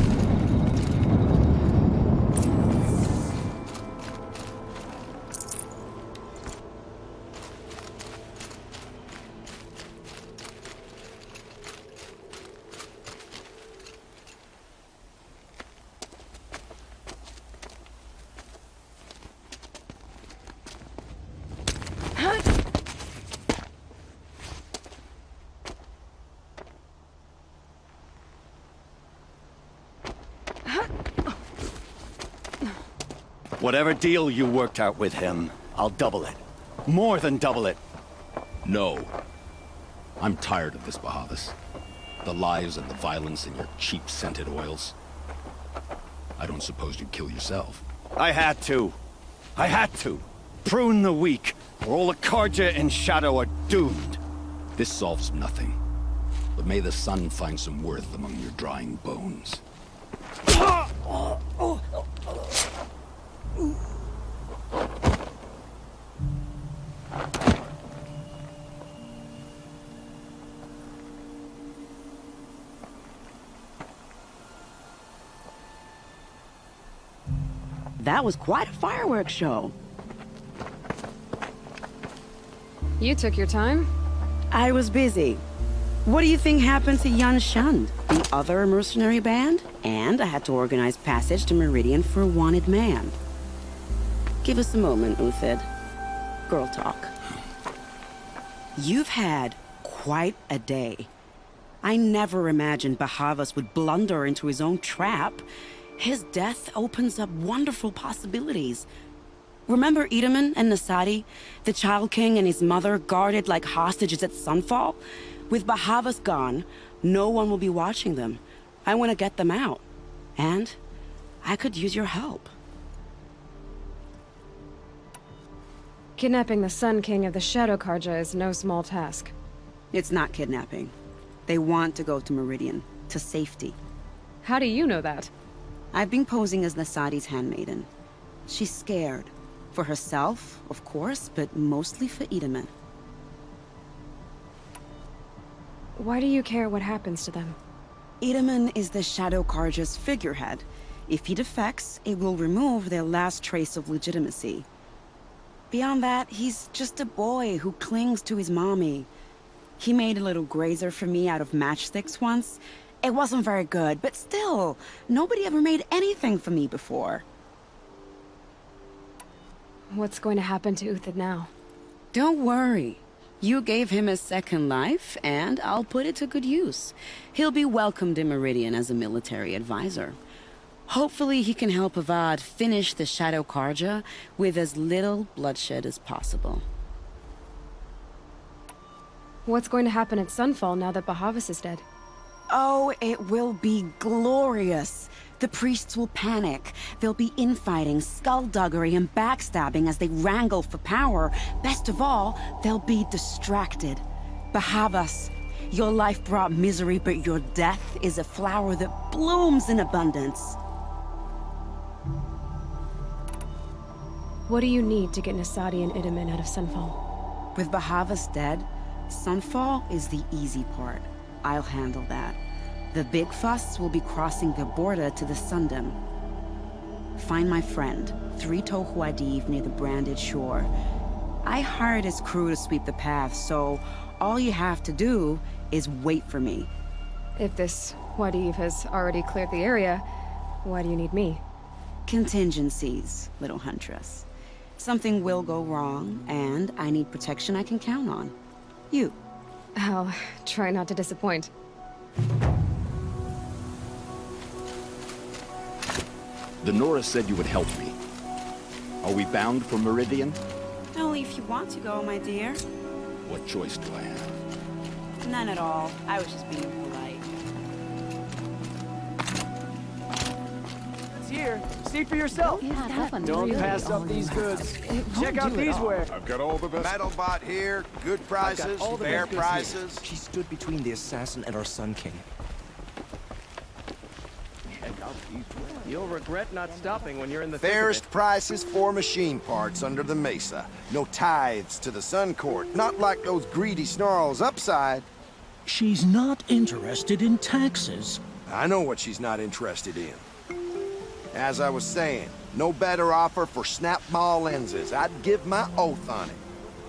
Whatever deal you worked out with him, I'll double it. More than double it. No. I'm tired of this, Bahavas. The lies and the violence and your cheap scented oils. I don't suppose you'd kill yourself. I had to. I had to. Prune the weak, or all the Karja in Shadow are doomed. This solves nothing. But may the sun find some worth among your drying bones. That was quite a fireworks show. You took your time? I was busy. What do you think happened to Yan Shund, the other mercenary band? And I had to organize passage to Meridian for a wanted man. Give us a moment, Uthid. Girl talk. You've had quite a day. I never imagined Bahavas would blunder into his own trap. His death opens up wonderful possibilities. Remember Edaman and Nasadi? The Child King and his mother guarded like hostages at sunfall? With Bahavas gone, no one will be watching them. I want to get them out. And I could use your help. Kidnapping the Sun King of the Shadow Karja is no small task. It's not kidnapping. They want to go to Meridian, to safety. How do you know that? I've been posing as Nasadi's handmaiden. She's scared. For herself, of course, but mostly for Itamen. Why do you care what happens to them? Itamen is the Shadow Carja's figurehead. If he defects, it will remove their last trace of legitimacy. Beyond that, he's just a boy who clings to his mommy. He made a little grazer for me out of matchsticks once. It wasn't very good, but still, nobody ever made anything for me before. What's going to happen to Uthid now? Don't worry. You gave him a second life, and I'll put it to good use. He'll be welcomed in Meridian as a military advisor. Hopefully he can help Avad finish the Shadow Carja with as little bloodshed as possible. What's going to happen at Sunfall now that Bahavas is dead? Oh, it will be glorious. The priests will panic. There'll be infighting, skullduggery, and backstabbing as they wrangle for power. Best of all, they'll be distracted. Bahavas, your life brought misery, but your death is a flower that blooms in abundance. What do you need to get Nasadi and Itamen out of Sunfall? With Bahavas dead, Sunfall is the easy part. I'll handle that. The big fuss will be crossing the border to the Sundom. Find my friend, 3 Tohuadiv near the branded shore. I hired his crew to sweep the path, so all you have to do is wait for me. If this Huadiv has already cleared the area, why do you need me? Contingencies, little huntress. Something will go wrong, and I need protection I can count on. You. I'll try not to disappoint. The Nora said you would help me. Are we bound for Meridian? Only if you want to go, my dear. What choice do I have? None at all. I was just being polite. It's here. See for yourself. Don't pass up these goods. Check out these wares. I've got all the best. Metal bot here, good prices, fair prices. She stood between the assassin and our Sun King. You'll regret not stopping when you're in the Fairest prices for machine parts under the mesa. No tithes to the Sun Court, not like those greedy snarls upside. She's not interested in taxes. I know what she's not interested in. As I was saying, no better offer for snap-ball lenses. I'd give my oath on it.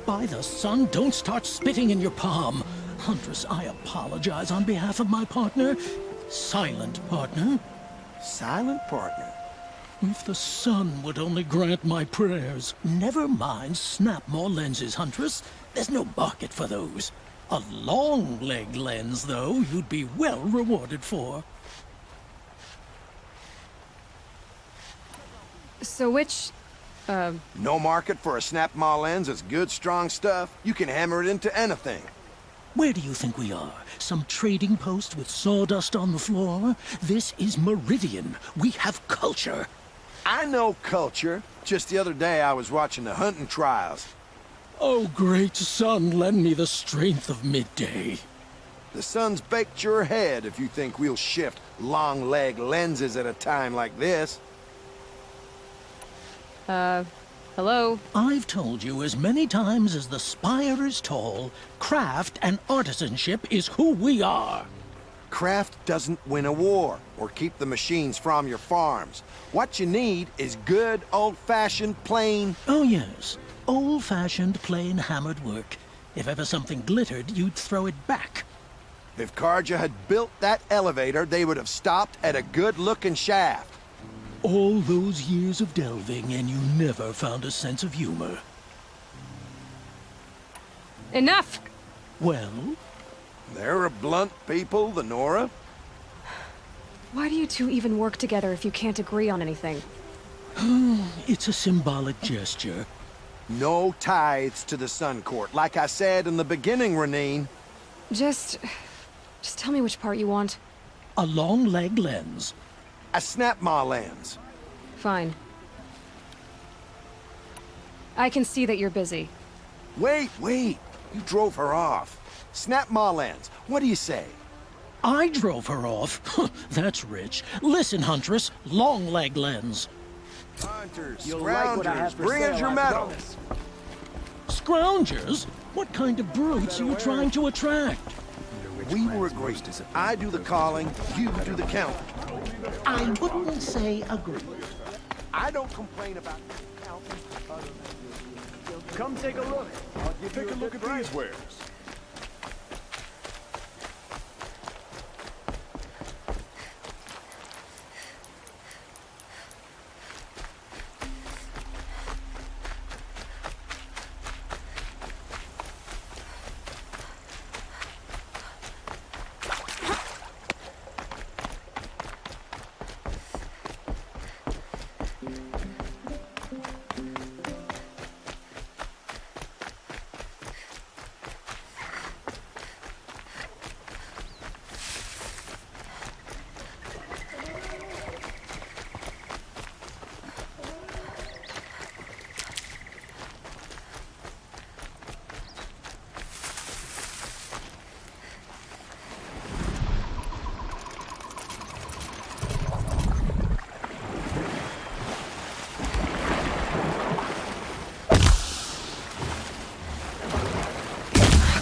By the sun, don't start spitting in your palm. Huntress, I apologize on behalf of my partner. Silent partner. Silent partner? If the sun would only grant my prayers. Never mind snap more lenses, Huntress. There's no market for those. A long leg lens, though, you'd be well rewarded for. So which, No market for a snap-ma lens is good, strong stuff. You can hammer it into anything. Where do you think we are? Some trading post with sawdust on the floor? This is Meridian. We have culture. I know culture. Just the other day I was watching the hunting trials. Oh, great sun, lend me the strength of midday. The sun's baked your head if you think we'll shift long leg lenses at a time like this. Hello? I've told you as many times as the spire is tall, craft and artisanship is who we are. Craft doesn't win a war, or keep the machines from your farms. What you need is good, old-fashioned, plain... Oh, yes. Old-fashioned, plain hammered work. If ever something glittered, you'd throw it back. If Carja had built that elevator, they would have stopped at a good-looking shaft. All those years of delving, and you never found a sense of humor. Enough! Well? They're a blunt people, the Nora. Why do you two even work together if you can't agree on anything? It's a symbolic gesture. No tithes to the Sun Court, like I said in the beginning, Renine. Just tell me which part you want. A long leg lens. A snap-ma lens. Fine. I can see that you're busy. Wait. You drove her off. Snap-ma lens. What do you say? I drove her off? That's rich. Listen, Huntress. Long leg lens. Hunters, You'll like what I have scroungers, for bring us sale, your I metal. promise. Scroungers? What kind of brutes are you trying to attract? We were agreed. I do the calling, you do the counting. I wouldn't say agreed. I don't complain about counting other than you. Come take a look. I'll give Take you a look good at price. these wares.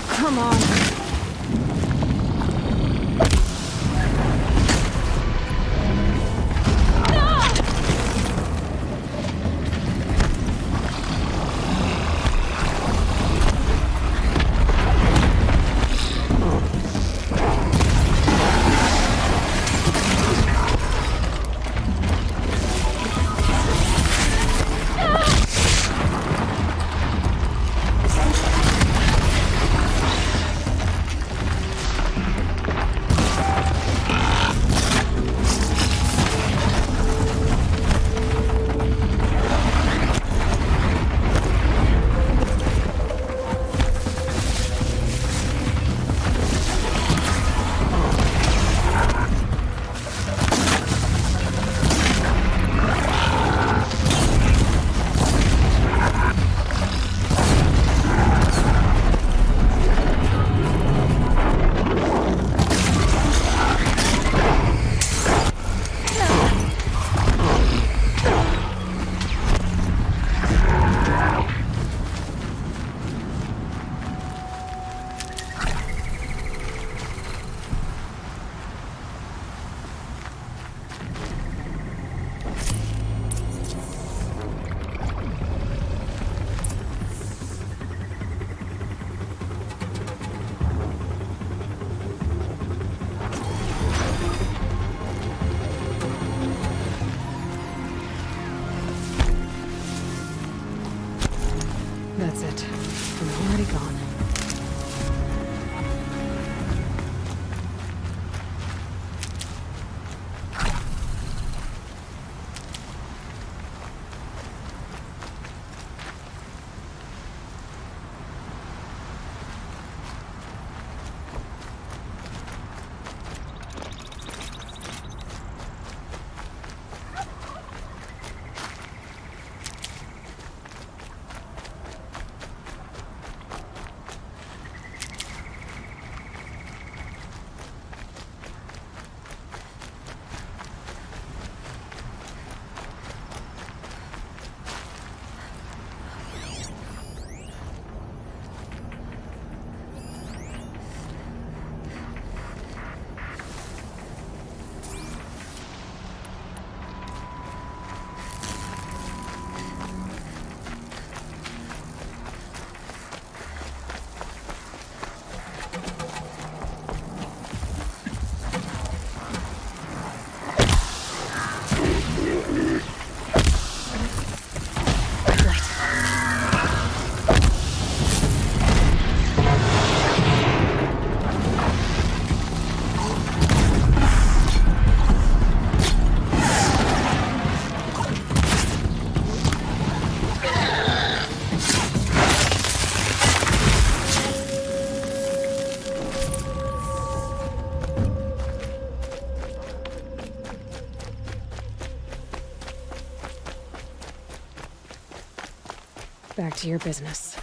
Come on. That's it. I'm already gone. Back to your business.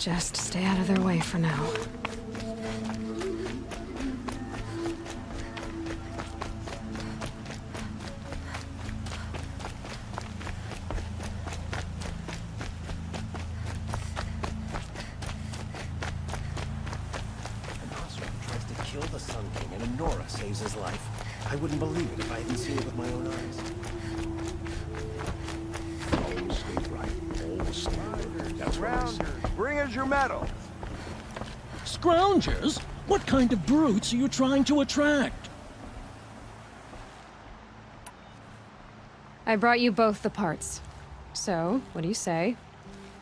Just stay out of their way for now. Kill the Sun King and Nora saves his life. I wouldn't believe it if I hadn't seen it with my own eyes. Always stay right. Always stay right. That's what I say. Bring us your medal. Scroungers? What kind of brutes are you trying to attract? I brought you both the parts. So, what do you say?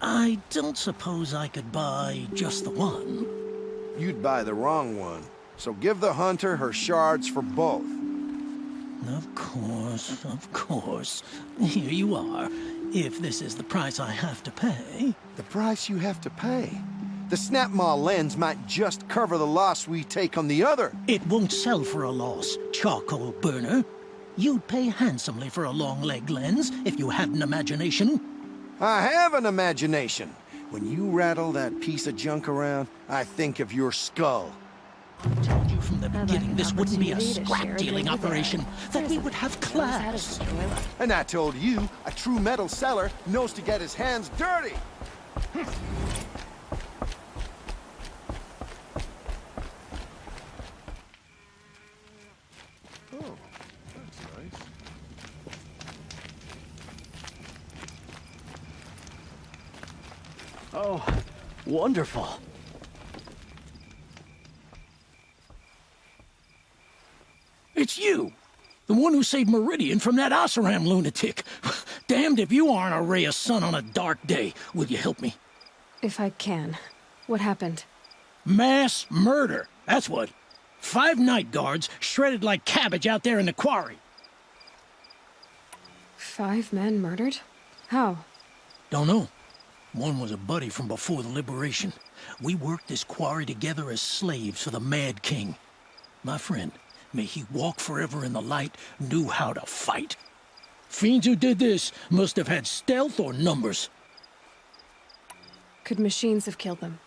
I don't suppose I could buy just the one. You'd buy the wrong one. So give the hunter her shards for both. Of course, of course. Here you are. If this is the price I have to pay. The price you have to pay? The Snapmaw lens might just cover the loss we take on the other. It won't sell for a loss, charcoal burner. You'd pay handsomely for a long-leg lens if you had an imagination. I have an imagination. When you rattle that piece of junk around, I think of your skull. I told you from the beginning this wouldn't be a scrap-dealing operation, that we would have class. And I told you, a true metal seller knows to get his hands dirty. Oh, that's nice. Oh, wonderful. It's you! The one who saved Meridian from that Oseram lunatic. Damned if you aren't a ray of sun on a dark day. Will you help me? If I can. What happened? Mass murder. That's what. 5 night guards shredded like cabbage out there in the quarry. 5 men murdered? How? Don't know. One was a buddy from before the liberation. We worked this quarry together as slaves for the Mad King. My friend, may he walk forever in the light, knew how to fight. Fiends who did this must have had stealth or numbers. Could machines have killed them?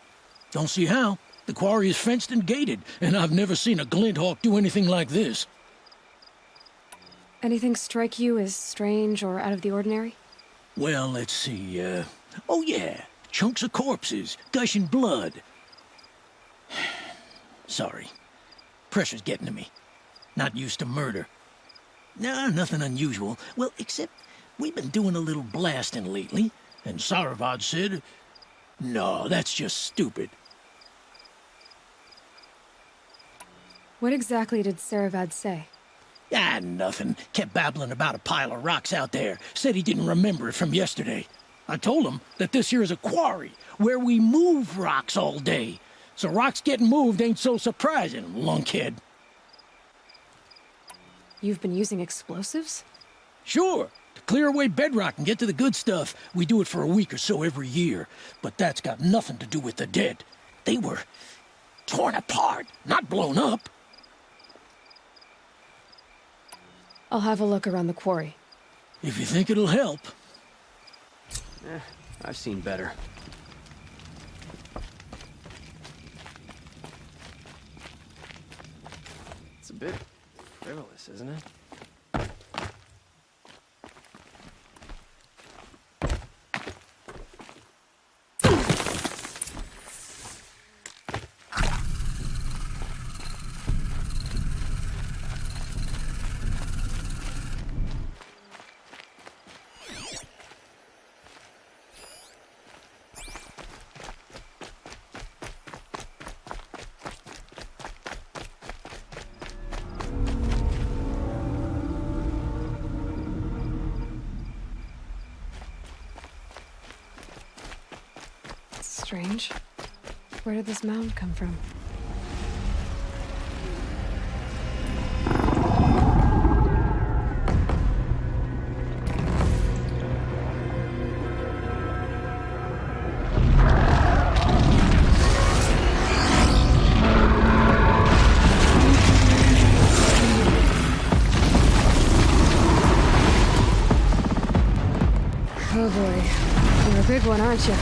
Don't see how. The quarry is fenced and gated, and I've never seen a Glinthawk do anything like this. Anything strike you as strange or out of the ordinary? Well, let's see, oh yeah, chunks of corpses, gushing blood. Sorry. Pressure's getting to me. Not used to murder. Nah, nothing unusual. Well, except we've been doing a little blasting lately, and Saravad said, no, that's just stupid. What exactly did Saravad say? Ah, nothing. Kept babbling about a pile of rocks out there. Said he didn't remember it from yesterday. I told him that this here is a quarry, where we move rocks all day. So rocks getting moved ain't so surprising, lunkhead. You've been using explosives? Sure. To clear away bedrock and get to the good stuff, we do it for a week or so every year. But that's got nothing to do with the dead. They were torn apart, not blown up. I'll have a look around the quarry. If you think it'll help. I've seen better. It's a bit frivolous, isn't it? Strange. Where did this mound come from? Oh boy, you're a big one, aren't you?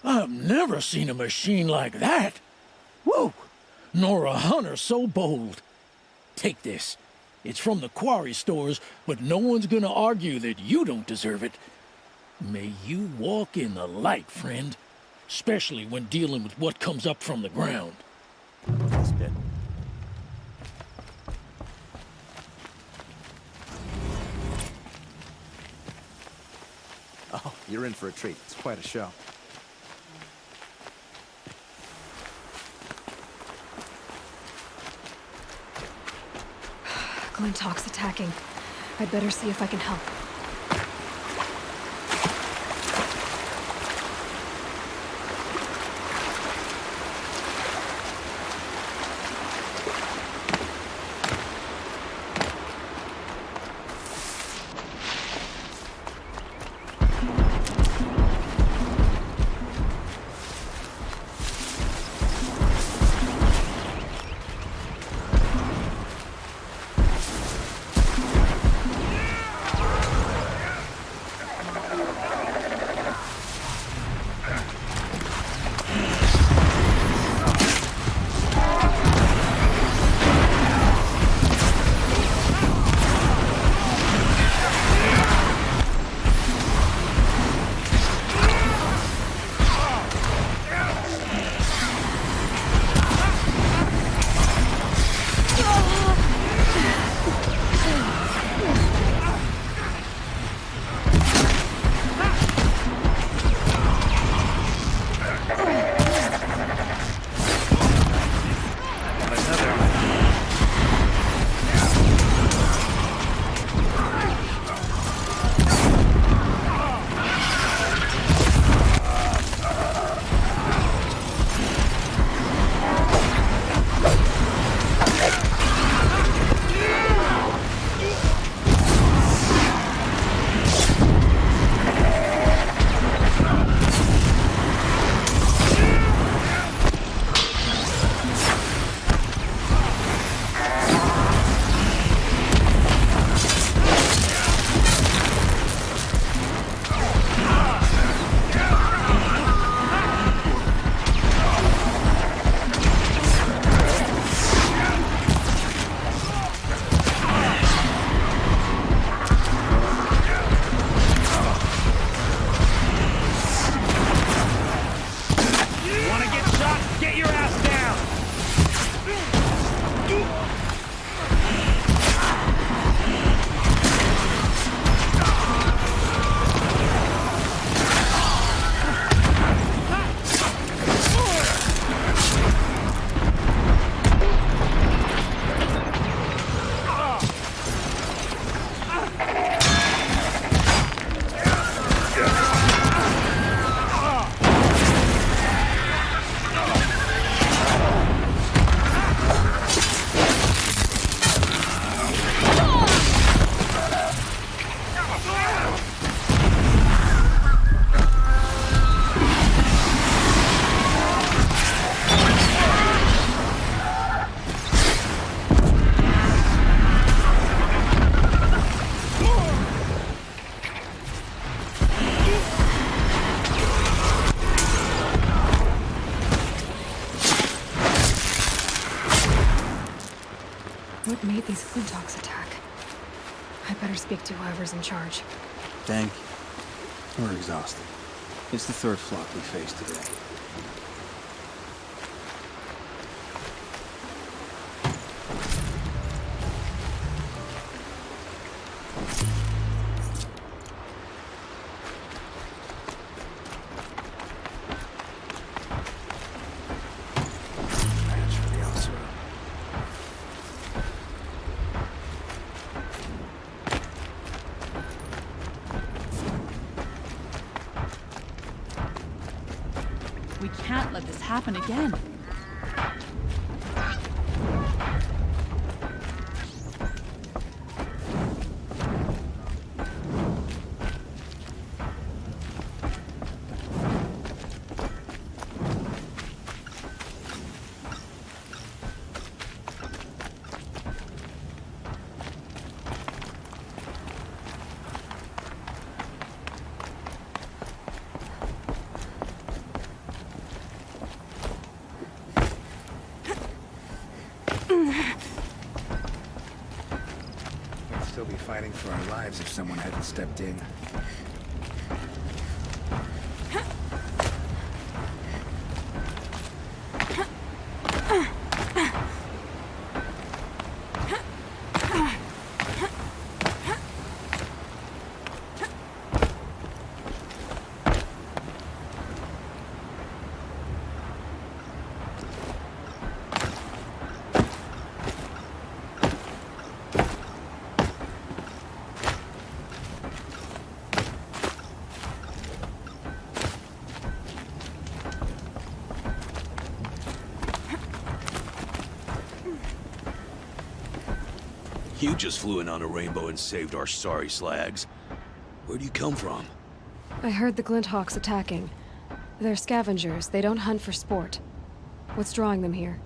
I've never seen a machine like that. Whoa! Nor a hunter so bold. Take this. It's from the quarry stores, but no one's gonna argue that you don't deserve it. May you walk in the light, friend. Especially when dealing with what comes up from the ground. This bit. Oh, you're in for a treat. It's quite a show. Glintock's attacking. I'd better see if I can help. What made these Glintock's attack? I better speak to whoever's in charge. Thank you. We're exhausted. It's the third flock we faced today. We can't let this happen again. still be fighting for our lives if someone hadn't stepped in. You just flew in on a rainbow and saved our sorry slags. Where do you come from? I heard the Glinthawks attacking. They're scavengers. They don't hunt for sport. What's drawing them here?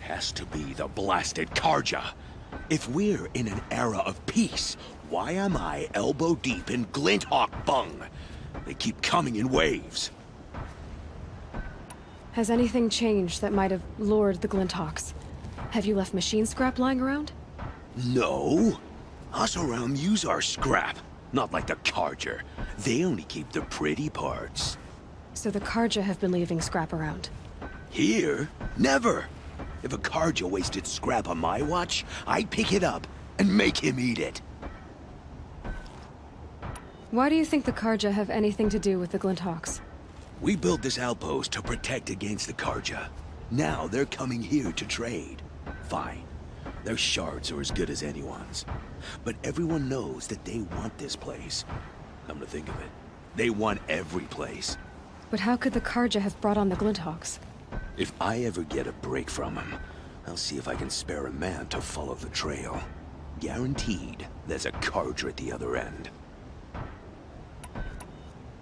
Has to be the blasted Karja. If we're in an era of peace, why am I elbow deep in Glinthawk bung? They keep coming in waves. Has anything changed that might have lured the Glinthawks? Have you left machine scrap lying around? No. Us around use our scrap. Not like the Karja. They only keep the pretty parts. So the Karja have been leaving scrap around? Here? Never. If a Karja wasted scrap on my watch, I'd pick it up and make him eat it. Why do you think the Karja have anything to do with the Glinthawks? We built this outpost to protect against the Karja. Now they're coming here to trade. Fine. Their shards are as good as anyone's. But everyone knows that they want this place. Come to think of it, they want every place. But how could the Karja have brought on the Glinthawks? If I ever get a break from them, I'll see if I can spare a man to follow the trail. Guaranteed, there's a Karja at the other end.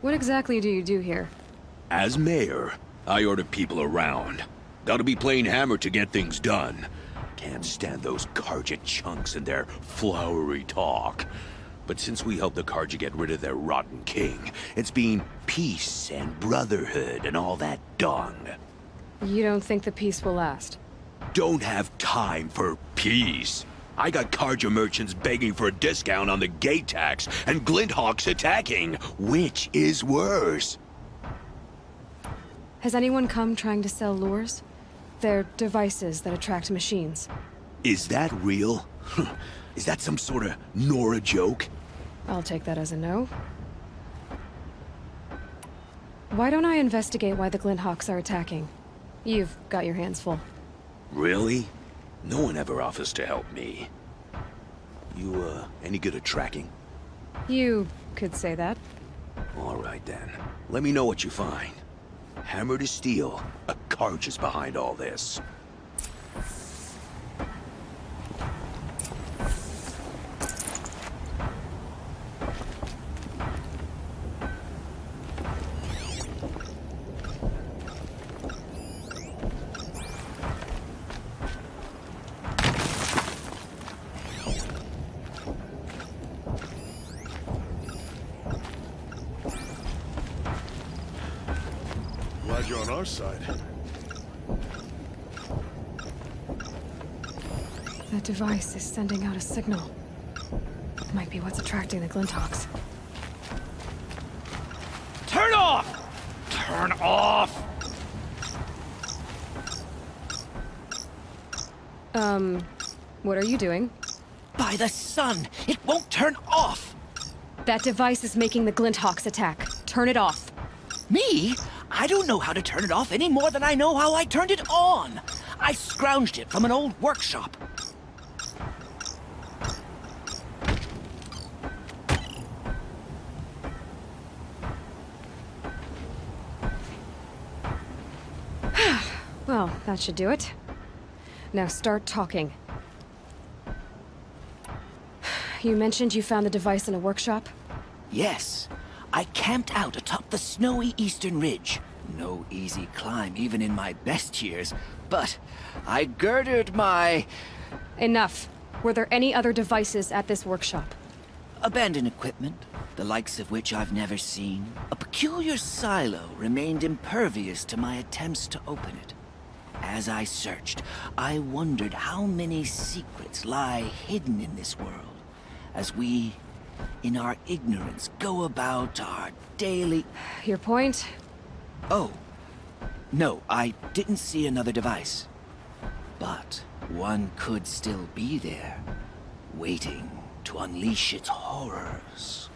What exactly do you do here? As mayor, I order people around. Gotta be playing hammer to get things done. Can't stand those Karja chunks and their flowery talk. But since we helped the Karja get rid of their rotten king, it's been peace and brotherhood and all that dung. You don't think the peace will last? Don't have time for peace. I got Karja merchants begging for a discount on the gate tax and Glinthawks attacking. Which is worse? Has anyone come trying to sell lures? They're devices that attract machines. Is that real? Is that some sort of Nora joke? I'll take that as a no. Why don't I investigate why the Glinthawks are attacking? You've got your hands full. Really? No one ever offers to help me. You, any good at tracking? You could say that. All right, then. Let me know what you find. Hammer to steel, a Karja's behind all this. Glad you're on our side. That device is sending out a signal. Might be what's attracting the Glinthawks. Turn off! Turn off! What are you doing? By the sun! It won't turn off! That device is making the Glinthawks attack. Turn it off. Me? I don't know how to turn it off any more than I know how I turned it on. I scrounged it from an old workshop. Well, that should do it. Now start talking. You mentioned you found the device in a workshop? Yes. I camped out atop the snowy eastern ridge. No easy climb, even in my best years. But I girded my... Enough. Were there any other devices at this workshop? Abandoned equipment, the likes of which I've never seen. A peculiar silo remained impervious to my attempts to open it. As I searched, I wondered how many secrets lie hidden in this world. as we, in our ignorance, go about our daily... Your point? Oh. No, I didn't see another device. But one could still be there, waiting to unleash its horrors.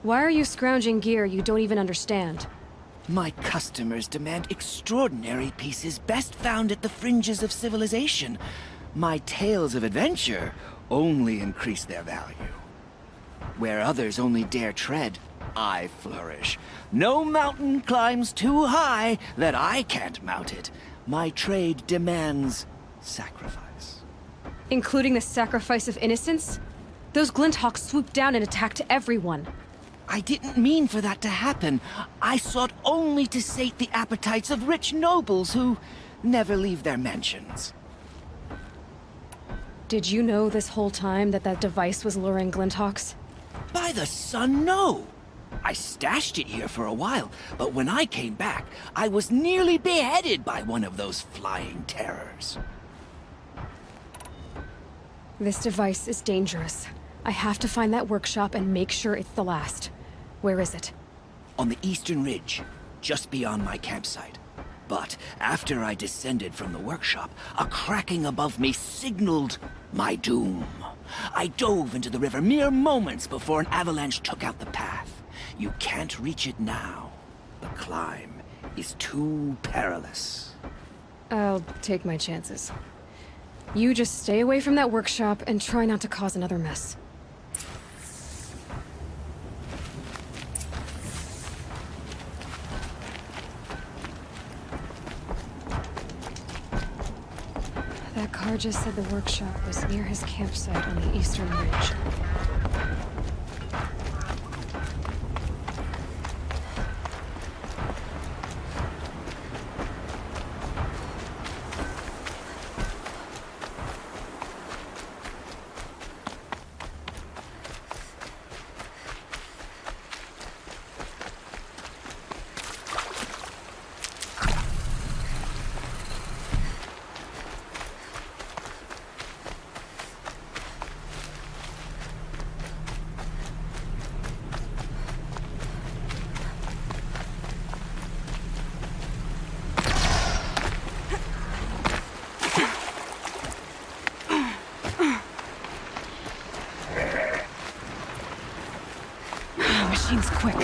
Why are you scrounging gear you don't even understand? My customers demand extraordinary pieces best found at the fringes of civilization. My tales of adventure only increase their value. Where others only dare tread, I flourish. No mountain climbs too high that I can't mount it. My trade demands sacrifice. Including the sacrifice of innocence? Those Glinthawks swooped down and attacked everyone. I didn't mean for that to happen. I sought only to sate the appetites of rich nobles who never leave their mansions. Did you know this whole time that that device was luring Glinthawks? By the sun, no! I stashed it here for a while, but when I came back, I was nearly beheaded by one of those flying terrors. This device is dangerous. I have to find that workshop and make sure it's the last. Where is it? On the eastern ridge, just beyond my campsite. But after I descended from the workshop, a cracking above me signaled my doom. I dove into the river mere moments before an avalanche took out the path. You can't reach it now. The climb is too perilous. I'll take my chances. You just stay away from that workshop and try not to cause another mess. That car just said the workshop was near his campsite on the eastern ridge. Machine's quick.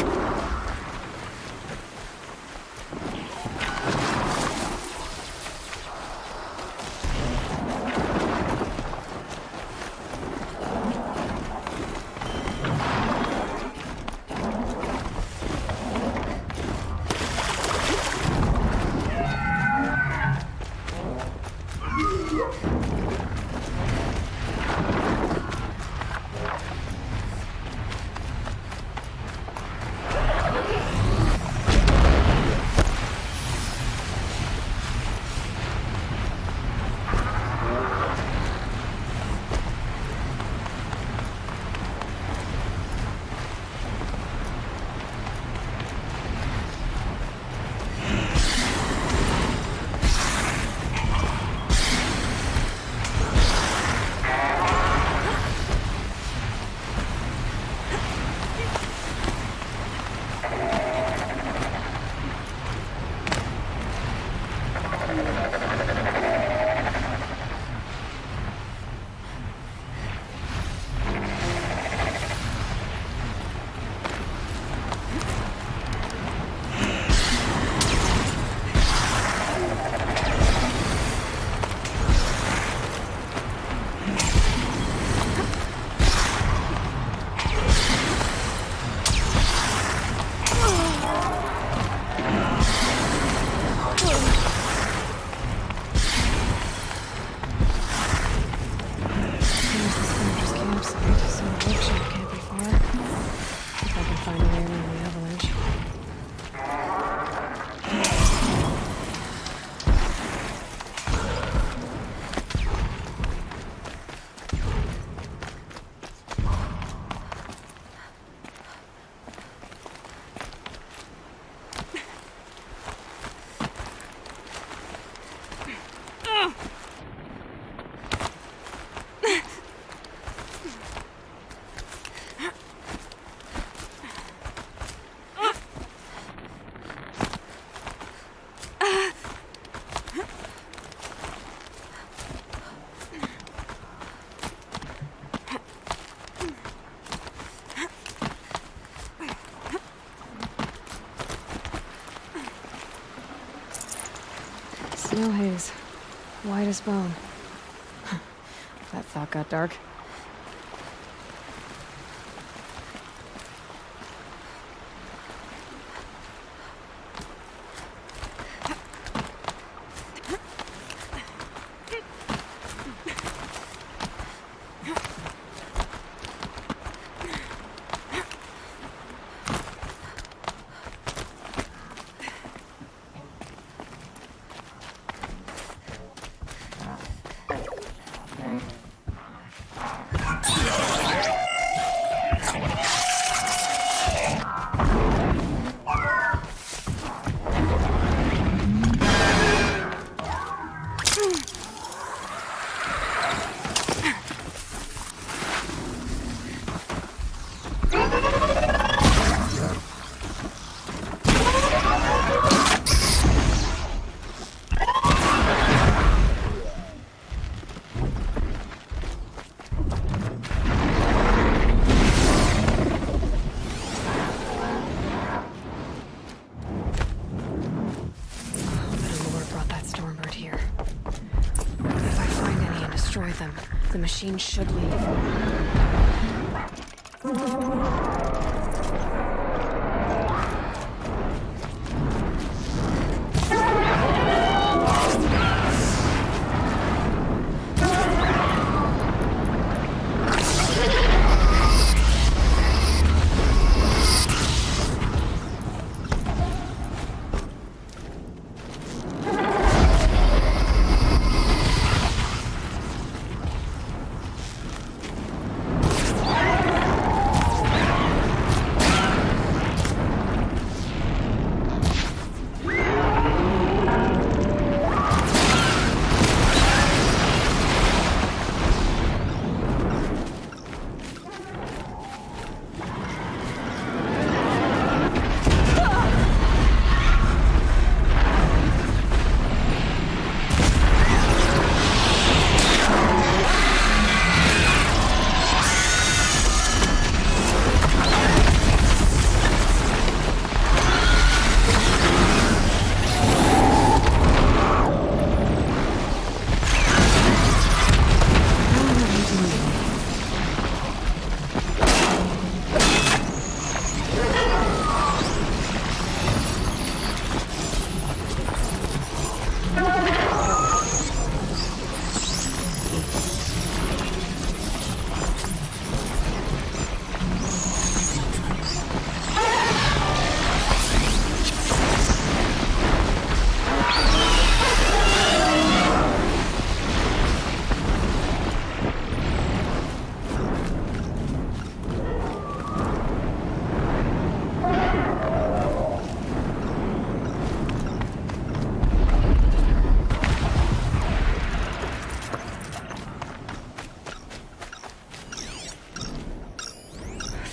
White as bone. That thought got dark. The machine should leave.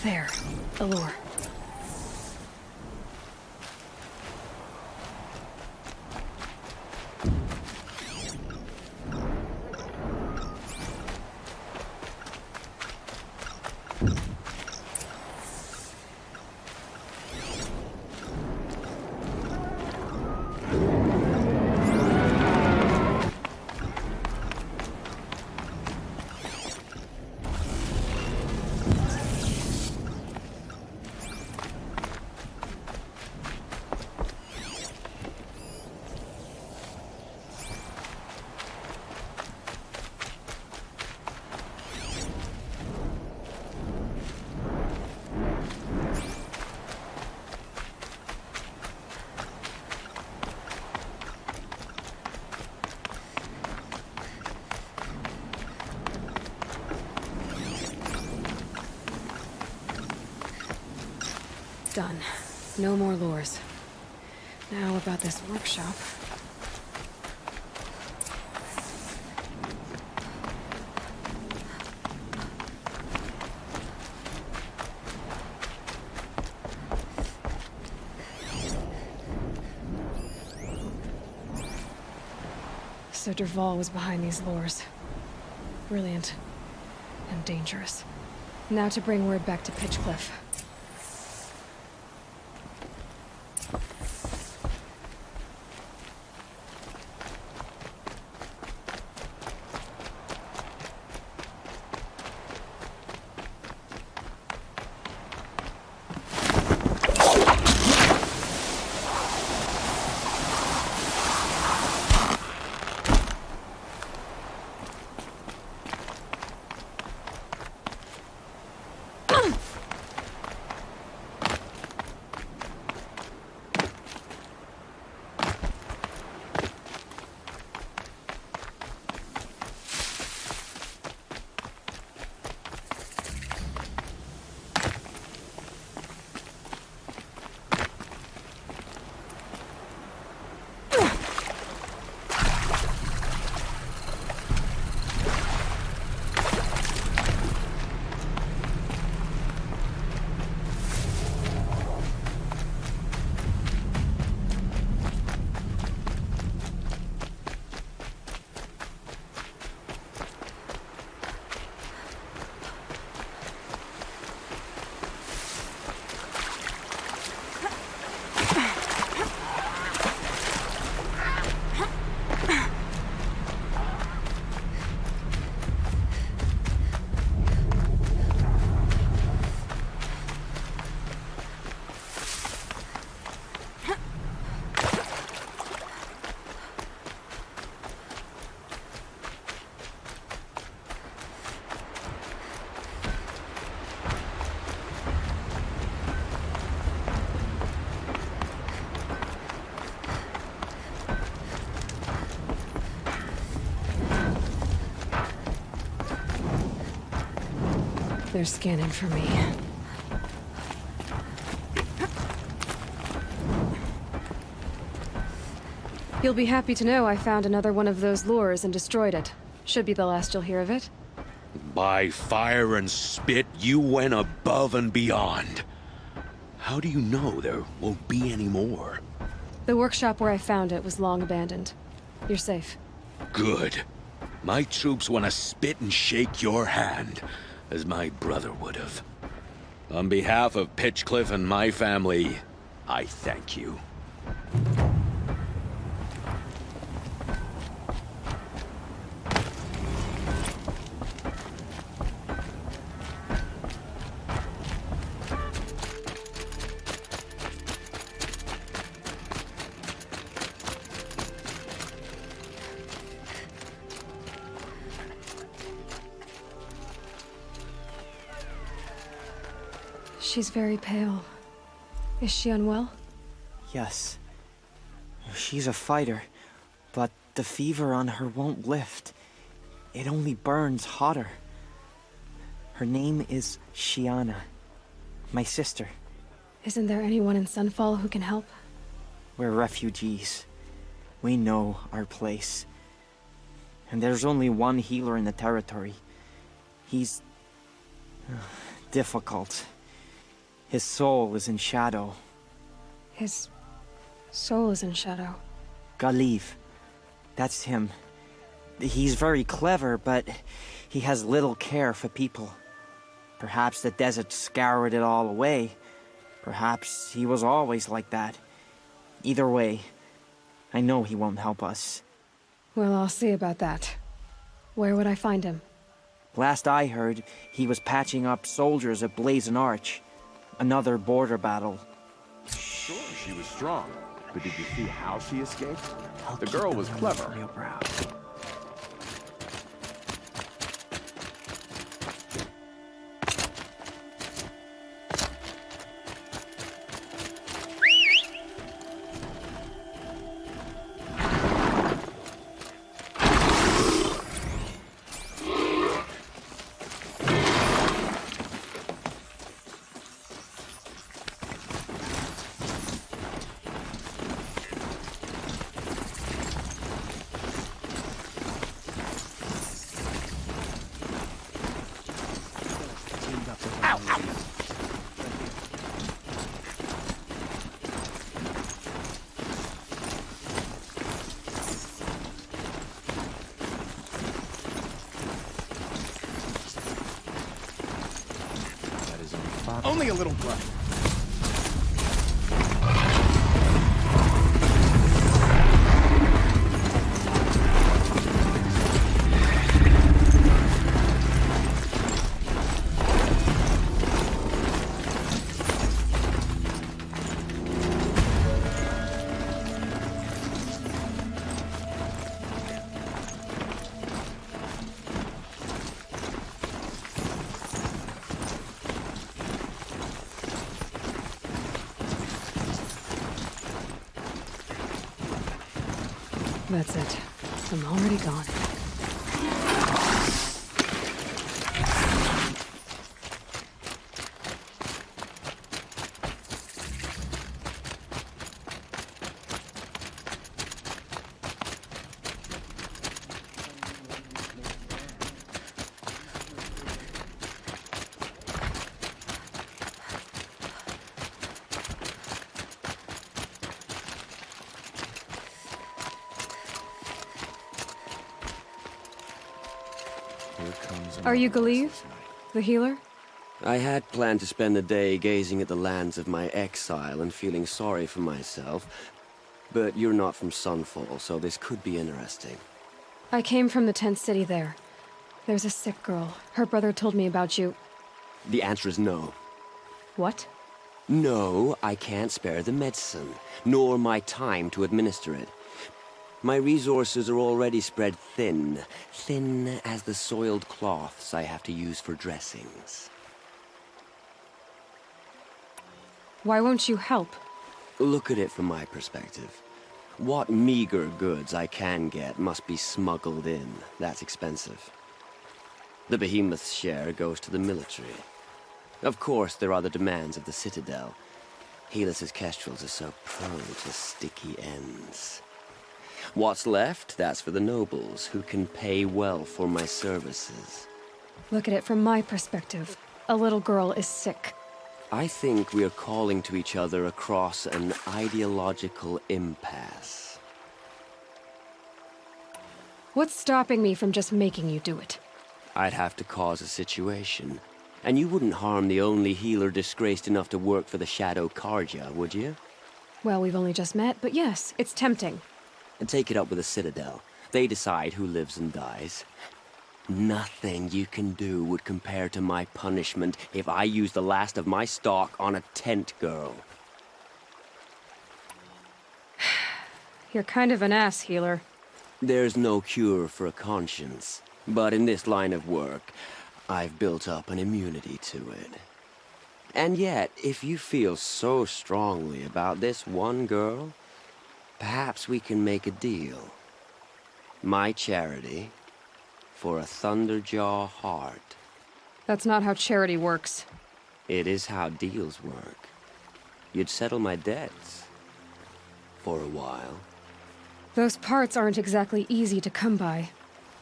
There, the lure. Done. No more lures. Now about this workshop. So Dervahl was behind these lures. Brilliant. And dangerous. Now to bring word back to Pitchcliff. They're scanning for me. You'll be happy to know I found another one of those lures and destroyed it. Should be the last you'll hear of it. By fire and spit, you went above and beyond. How do you know there won't be any more? The workshop where I found it was long abandoned. You're safe. Good. My troops want to spit and shake your hand, as my brother would have. On behalf of Pitchcliff and my family, I thank you. She's very pale. Is she unwell? Yes. She's a fighter, but the fever on her won't lift. It only burns hotter. Her name is Shiana. My sister. Isn't there anyone in Sunfall who can help? We're refugees. We know our place. And there's only one healer in the territory. He's difficult. His soul is in shadow. His soul is in shadow. Galiv. That's him. He's very clever, but he has little care for people. Perhaps the desert scoured it all away. Perhaps he was always like that. Either way, I know he won't help us. Well, I'll see about that. Where would I find him? Last I heard, he was patching up soldiers at Blazing Arch. Another border battle. Sure, she was strong. But did you see how she escaped? The girl was clever. Only a little blood. That's it. I'm already gone. Are you Galiv, the healer? I had planned to spend the day gazing at the lands of my exile and feeling sorry for myself. But you're not from Sunfall, so this could be interesting. I came from the tent city there. There's a sick girl. Her brother told me about you. The answer is no. What? No, I can't spare the medicine, nor my time to administer it. My resources are already spread thin. Thin as the soiled cloths I have to use for dressings. Why won't you help? Look at it from my perspective. What meager goods I can get must be smuggled in. That's expensive. The behemoth's share goes to the military. Of course, there are the demands of the Citadel. Helis's kestrels are so prone to sticky ends. What's left, that's for the nobles, who can pay well for my services. Look at it from my perspective. A little girl is sick. I think we are calling to each other across an ideological impasse. What's stopping me from just making you do it? I'd have to cause a situation. And you wouldn't harm the only healer disgraced enough to work for the Shadow Karja, would you? Well, we've only just met, but yes, it's tempting. And take it up with the Citadel. They decide who lives and dies. Nothing you can do would compare to my punishment if I use the last of my stock on a tent girl. You're kind of an ass, healer. There's no cure for a conscience. But in this line of work, I've built up an immunity to it. And yet, if you feel so strongly about this one girl, perhaps we can make a deal. My charity for a Thunderjaw heart. That's not how charity works. It is how deals work. You'd settle my debts. For a while. Those parts aren't exactly easy to come by.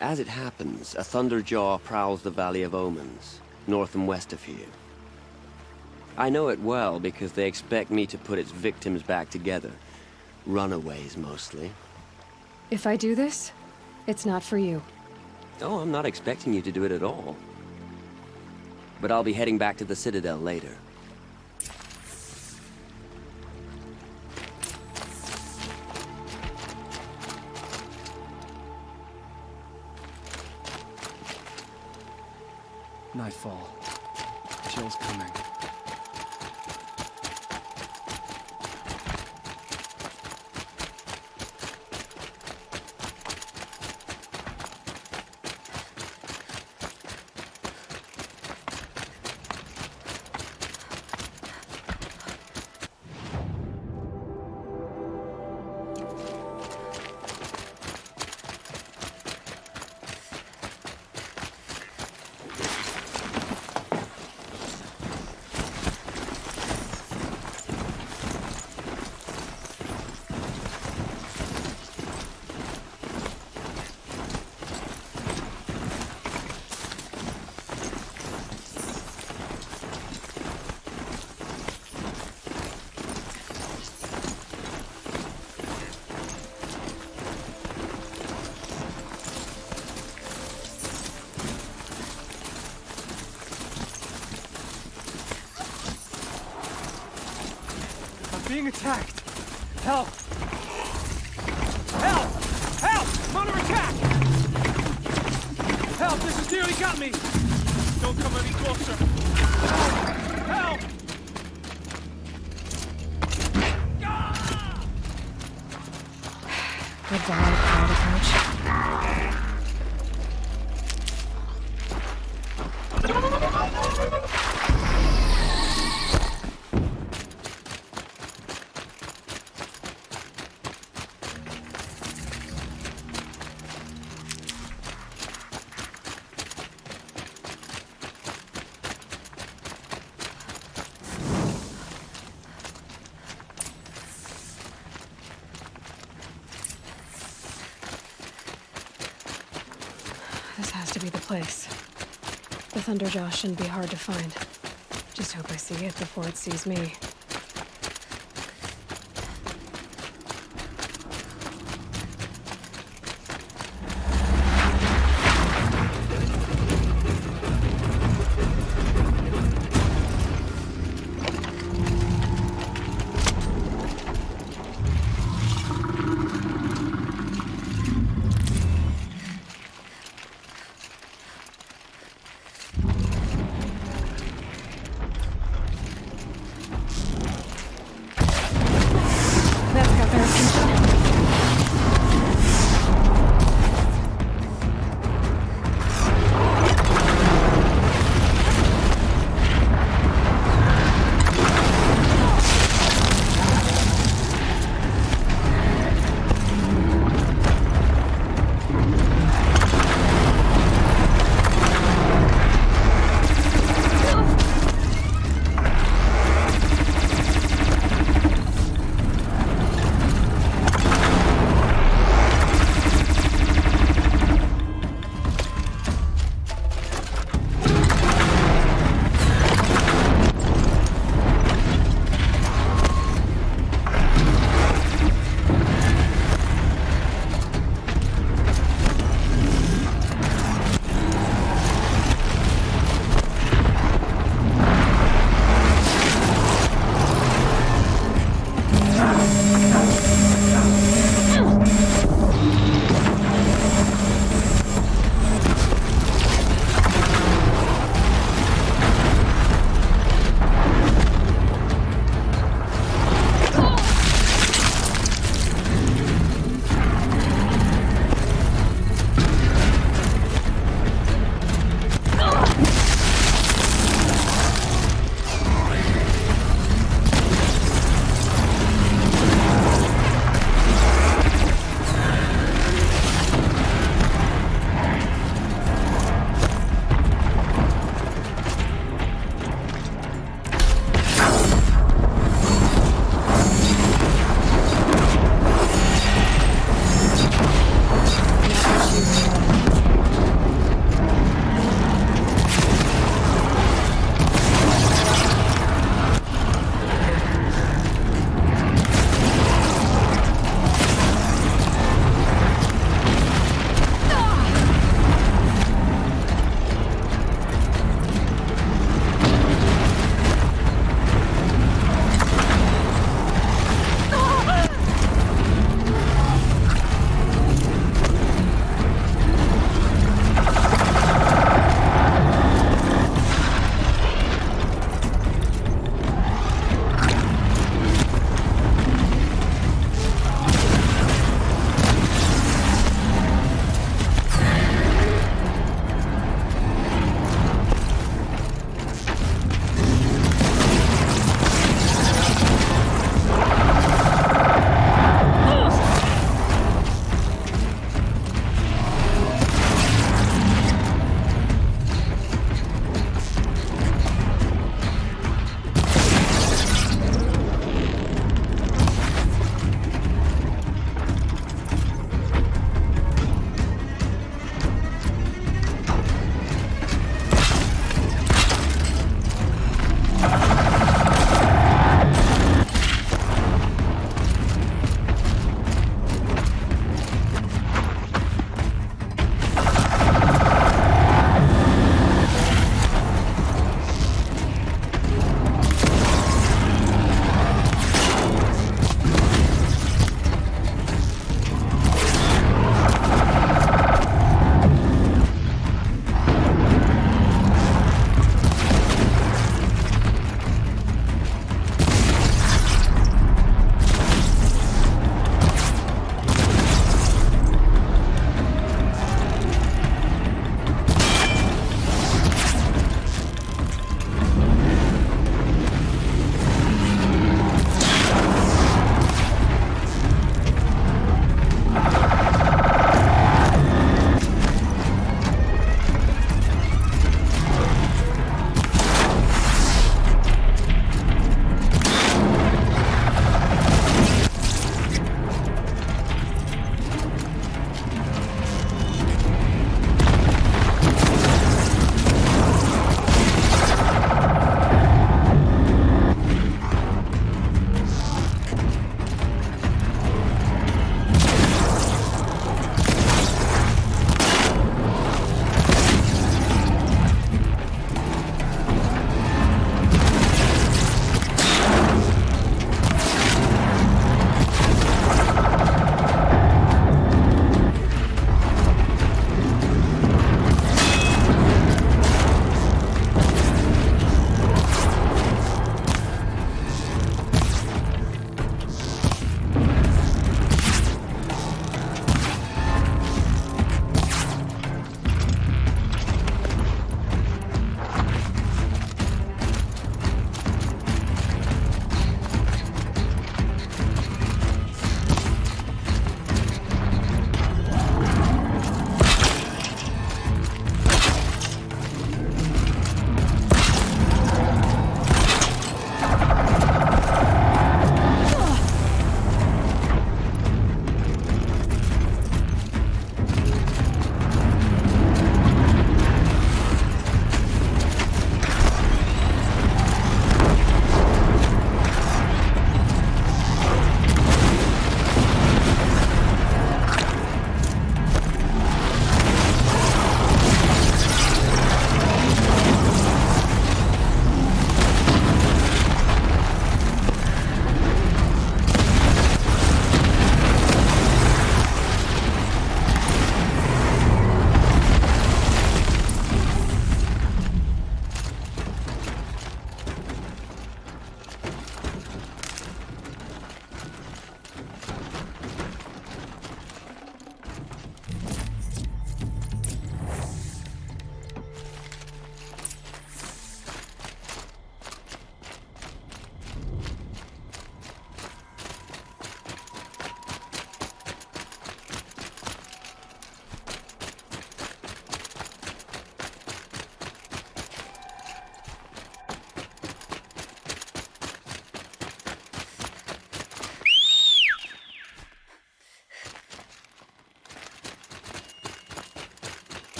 As it happens, a Thunderjaw prowls the Valley of Omens, north and west of here. I know it well because they expect me to put its victims back together. Runaways, mostly. If I do this, it's not for you. Oh, I'm not expecting you to do it at all. But I'll be heading back to the Citadel later. Nightfall. Jill's coming. Being attacked! Help! Help! Help! I'm under attack! Help! This has nearly got me! Don't come any closer! Help! Help! Goodbye, Powder Pouch. This has to be the place. The Thunderjaw shouldn't be hard to find. Just hope I see it before it sees me.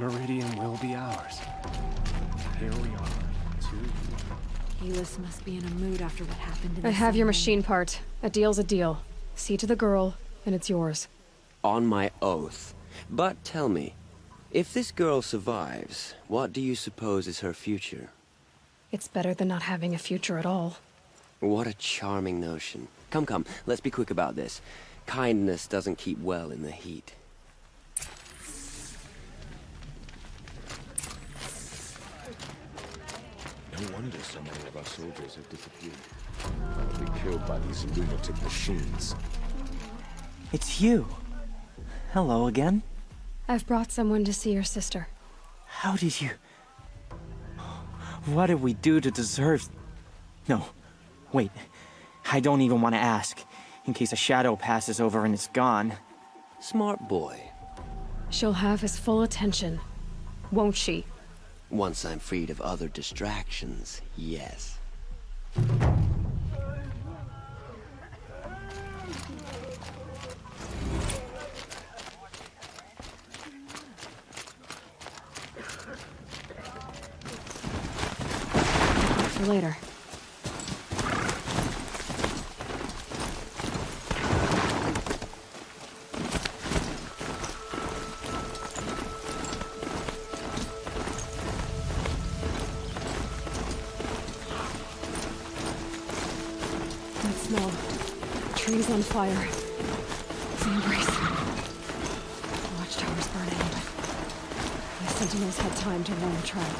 Meridian will be ours. Here we are, 2 Helis must be in a mood after what happened in I have your machine part. A deal's a deal. See to the girl, and it's yours. On my oath. But tell me, if this girl survives, what do you suppose is her future? It's better than not having a future at all. What a charming notion. Come, come, let's be quick about this. Kindness doesn't keep well in the heat. No wonder so many of our soldiers have disappeared. Probably killed by these lunatic machines. It's you. Hello again. I've brought someone to see your sister. How did you... What did we do to deserve... No, wait. I don't even want to ask, in case a shadow passes over and it's gone. Smart boy. She'll have his full attention, won't she? Once I'm freed of other distractions, yes. For later. That smell. Trees on fire. The embrace. The watchtower's burning, but the sentinels had time to run the trap.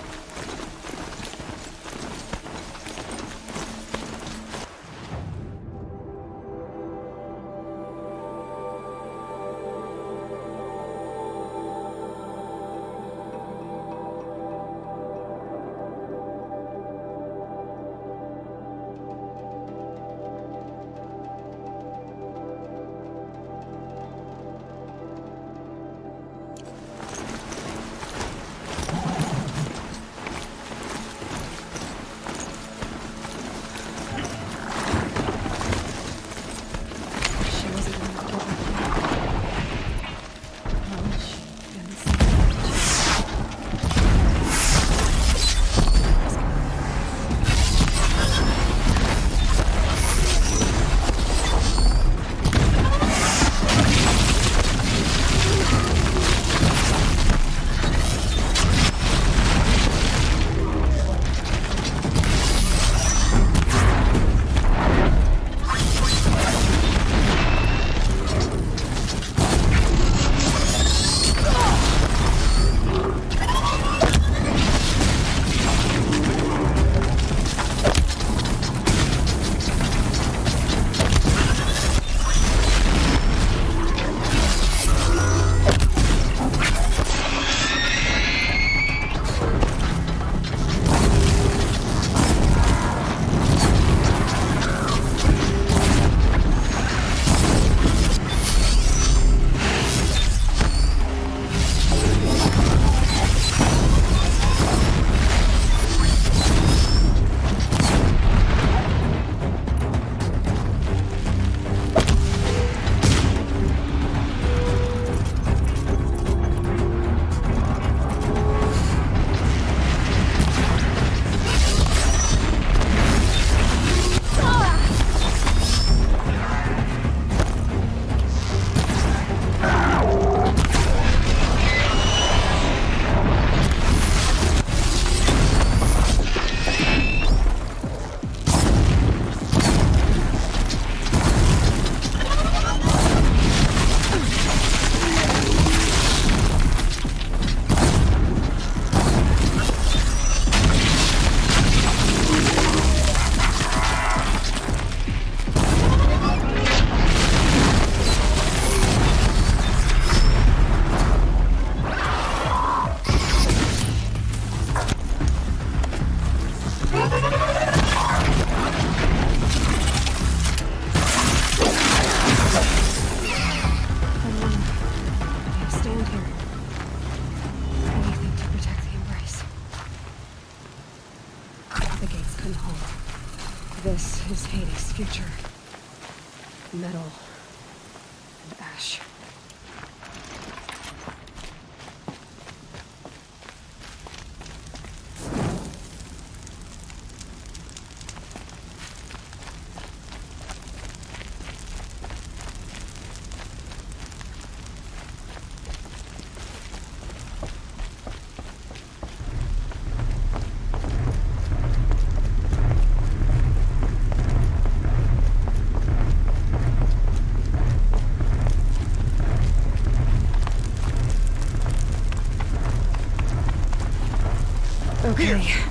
This is Hades' future. Metal and ash. Here.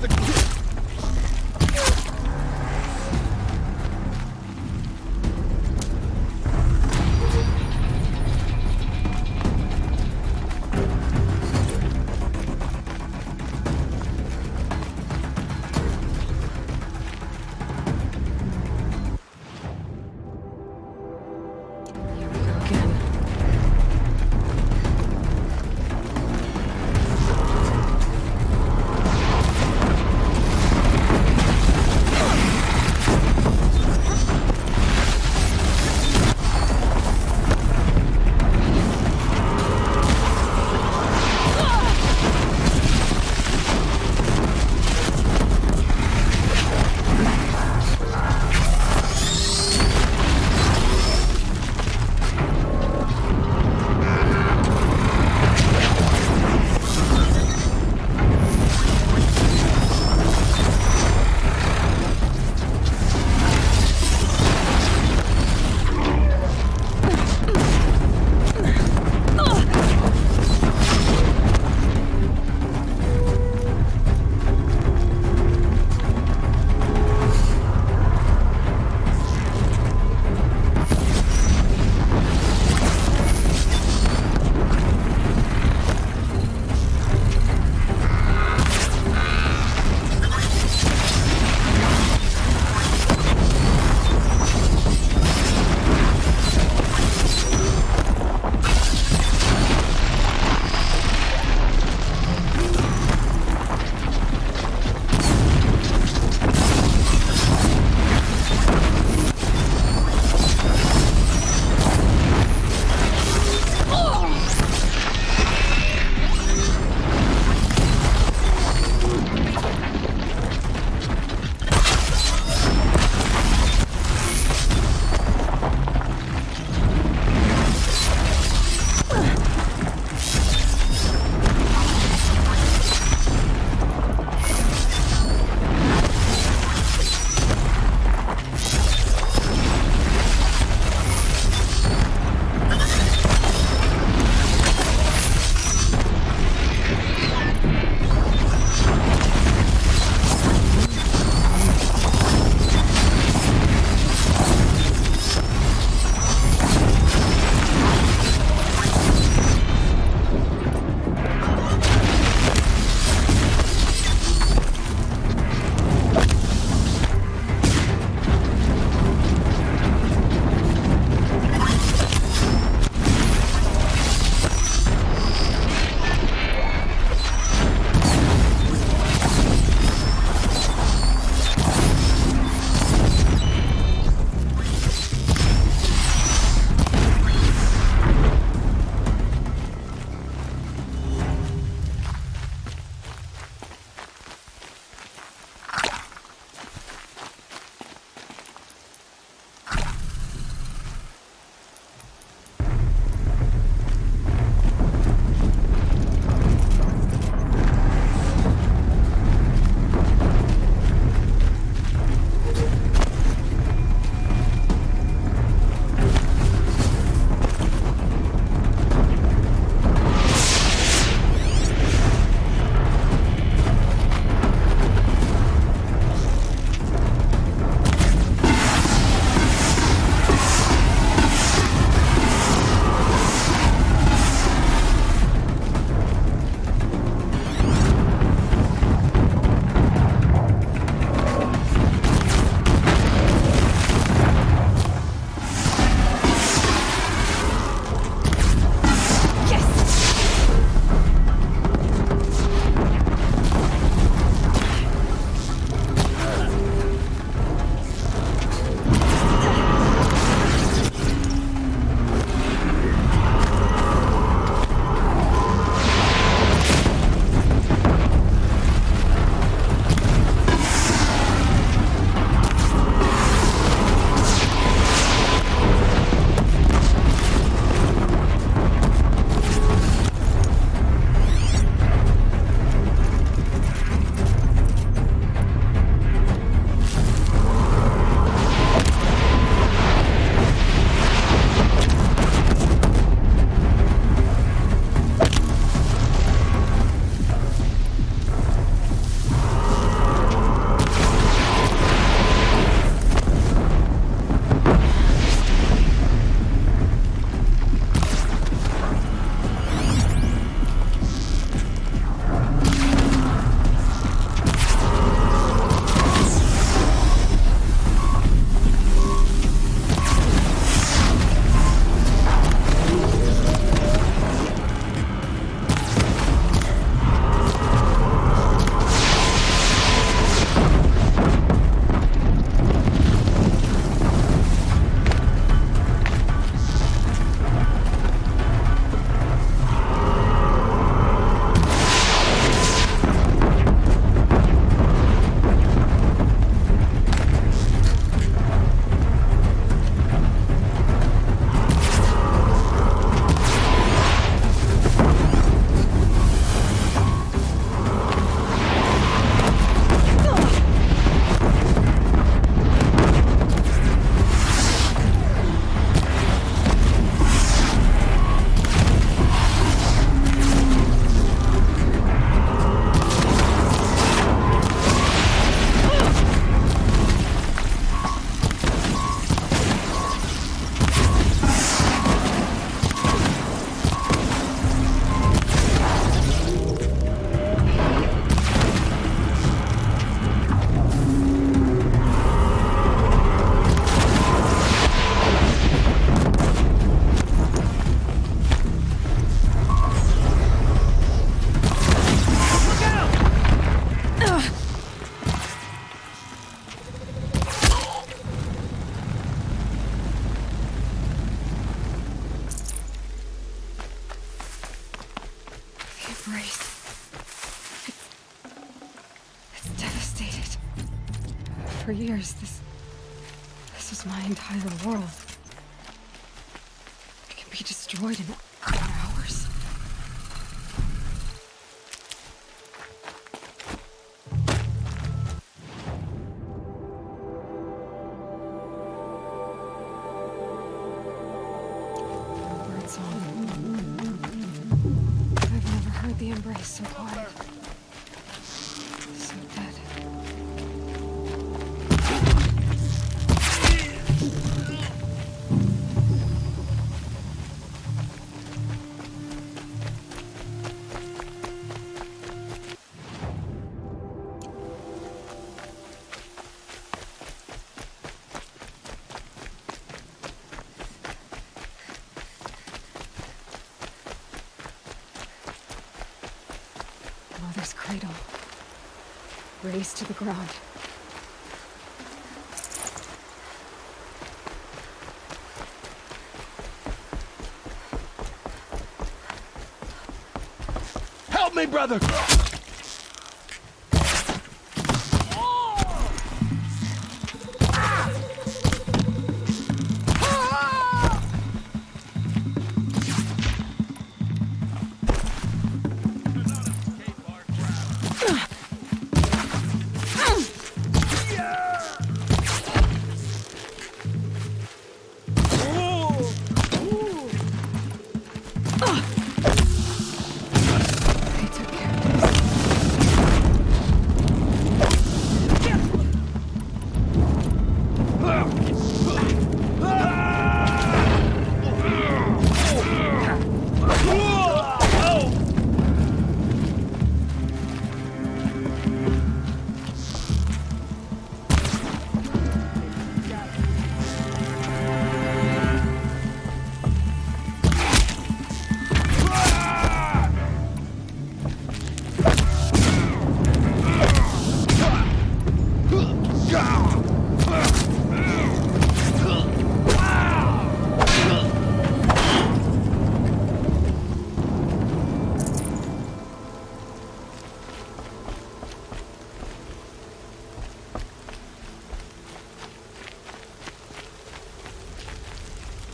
For years, this was my entire world. It can be destroyed in hours. Birdsong. I've never heard the embrace so quiet. So dead. Mother's cradle. Raised to the ground. Help me, brother!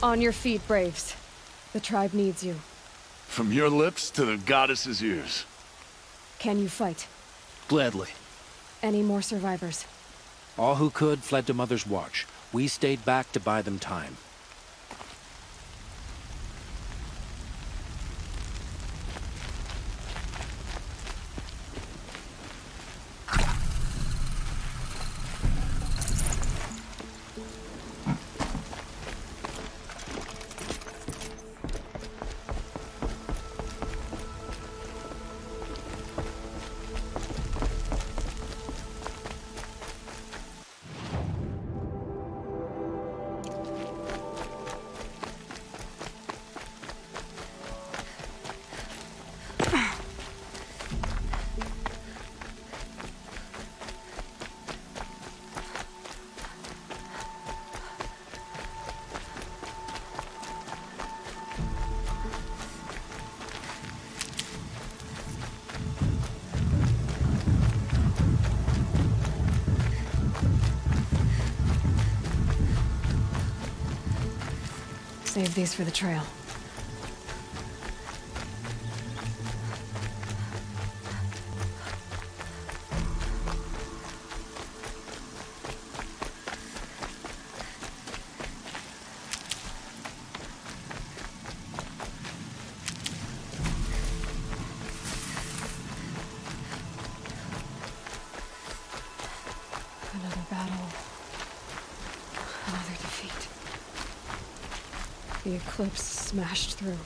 On your feet, Braves. The tribe needs you. From your lips to the goddess's ears. Can you fight? Gladly. Any more survivors? All who could fled to Mother's watch. We stayed back to buy them time. Save these for the trail. Another battle. Another defeat. The eclipse smashed through.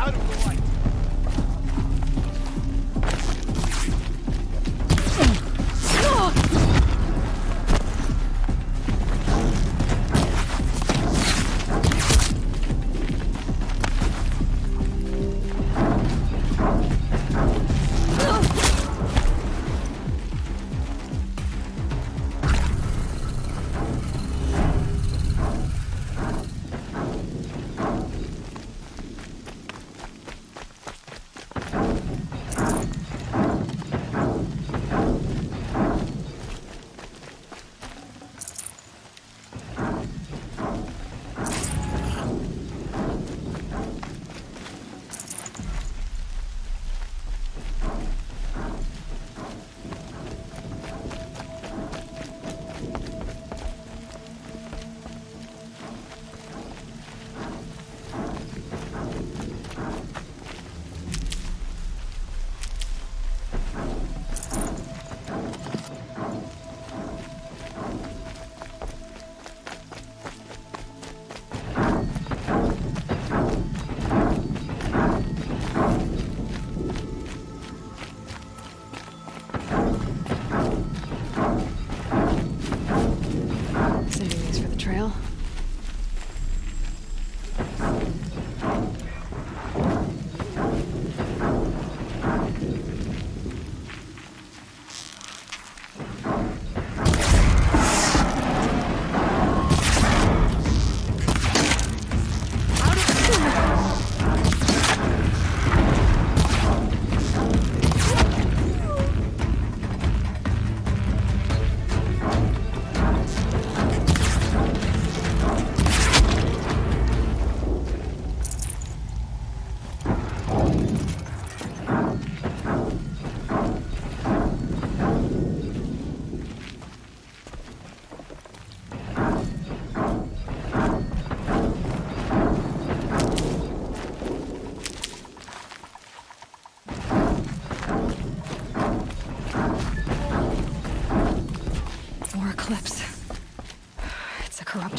out of the light.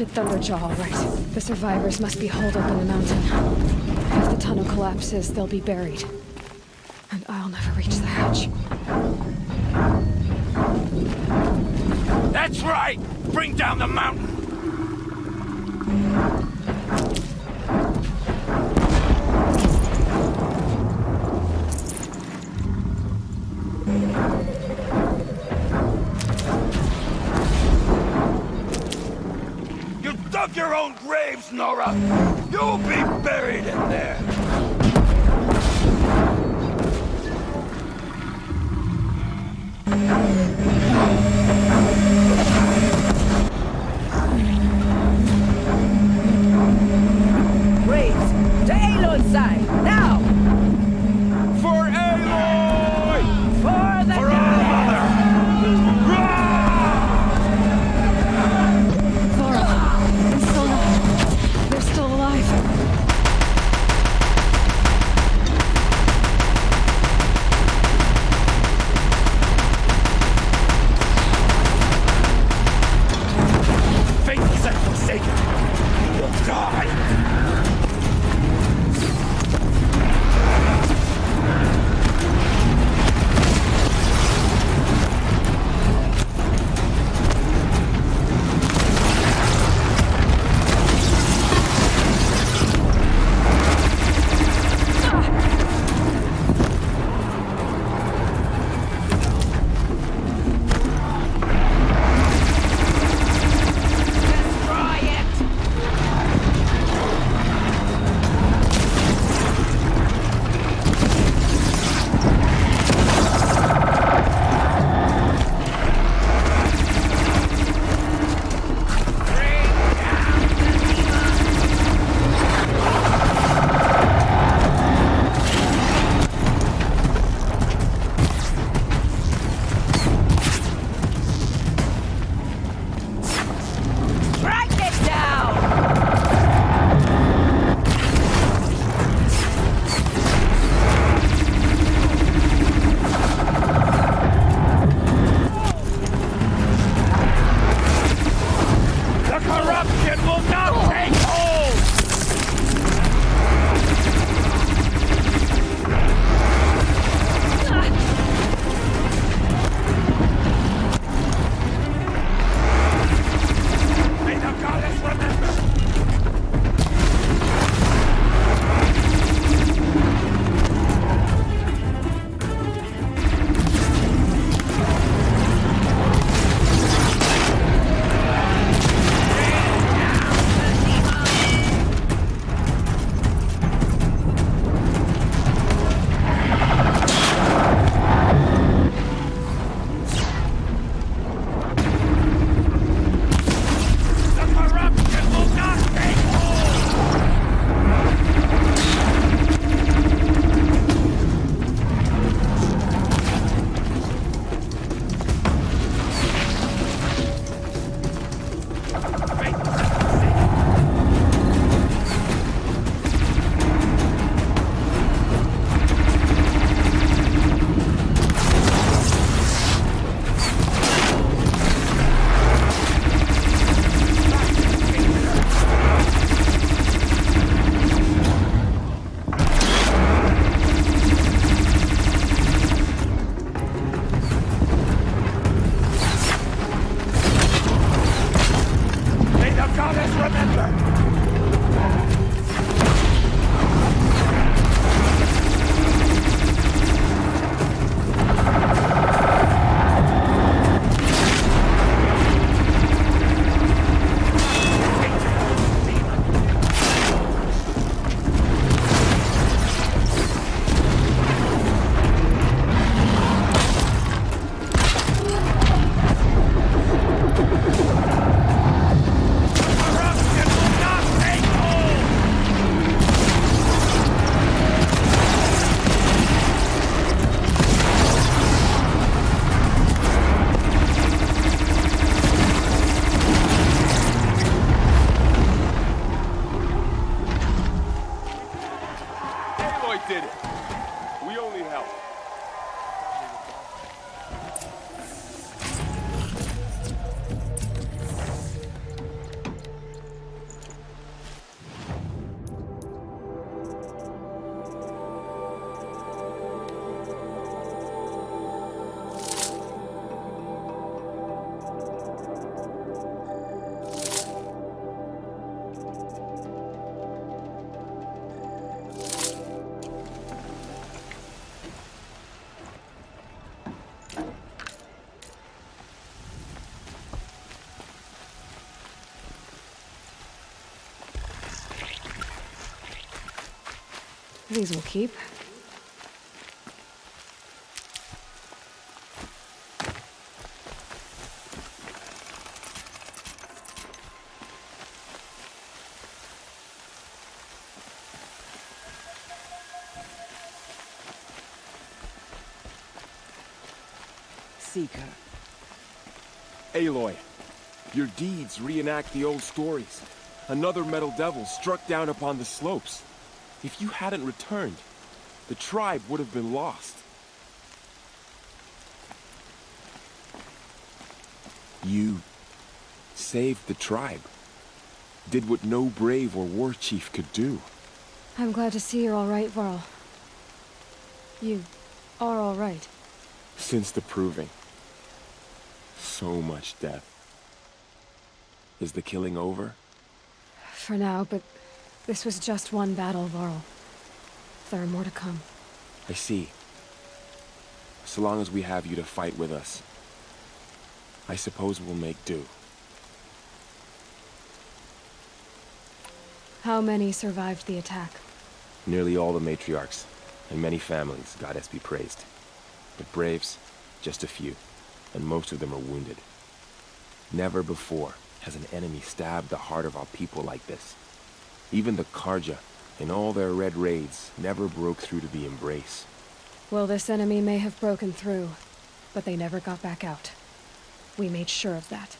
Thunderjaw, all right. The survivors must be holed up in the mountain. If the tunnel collapses, they'll be buried. And I'll never reach the hatch. That's right! Bring down the mountain! Dug your own graves, Nora! You'll be buried in there! Graves! To Aloy's side! Now! For Aloy! For the For our mother! They're still alive. Faith is forsaken. You'll die. that did it. We only help. These will keep. Seeker. Aloy, your deeds reenact the old stories. Another metal devil struck down upon the slopes. If you hadn't returned, the tribe would have been lost. You saved the tribe. Did what no brave or war chief could do. I'm glad to see you're all right, Varl. You are all right. Since the proving. So much death. Is the killing over? For now, but this was just one battle, Varl. There are more to come. I see. So long as we have you to fight with us, I suppose we'll make do. How many survived the attack? Nearly all the matriarchs, and many families, goddess be praised. But braves, just a few, and most of them are wounded. Never before has an enemy stabbed the heart of our people like this. Even the Karja, in all their red raids, never broke through to the embrace. Well, this enemy may have broken through, but they never got back out. We made sure of that.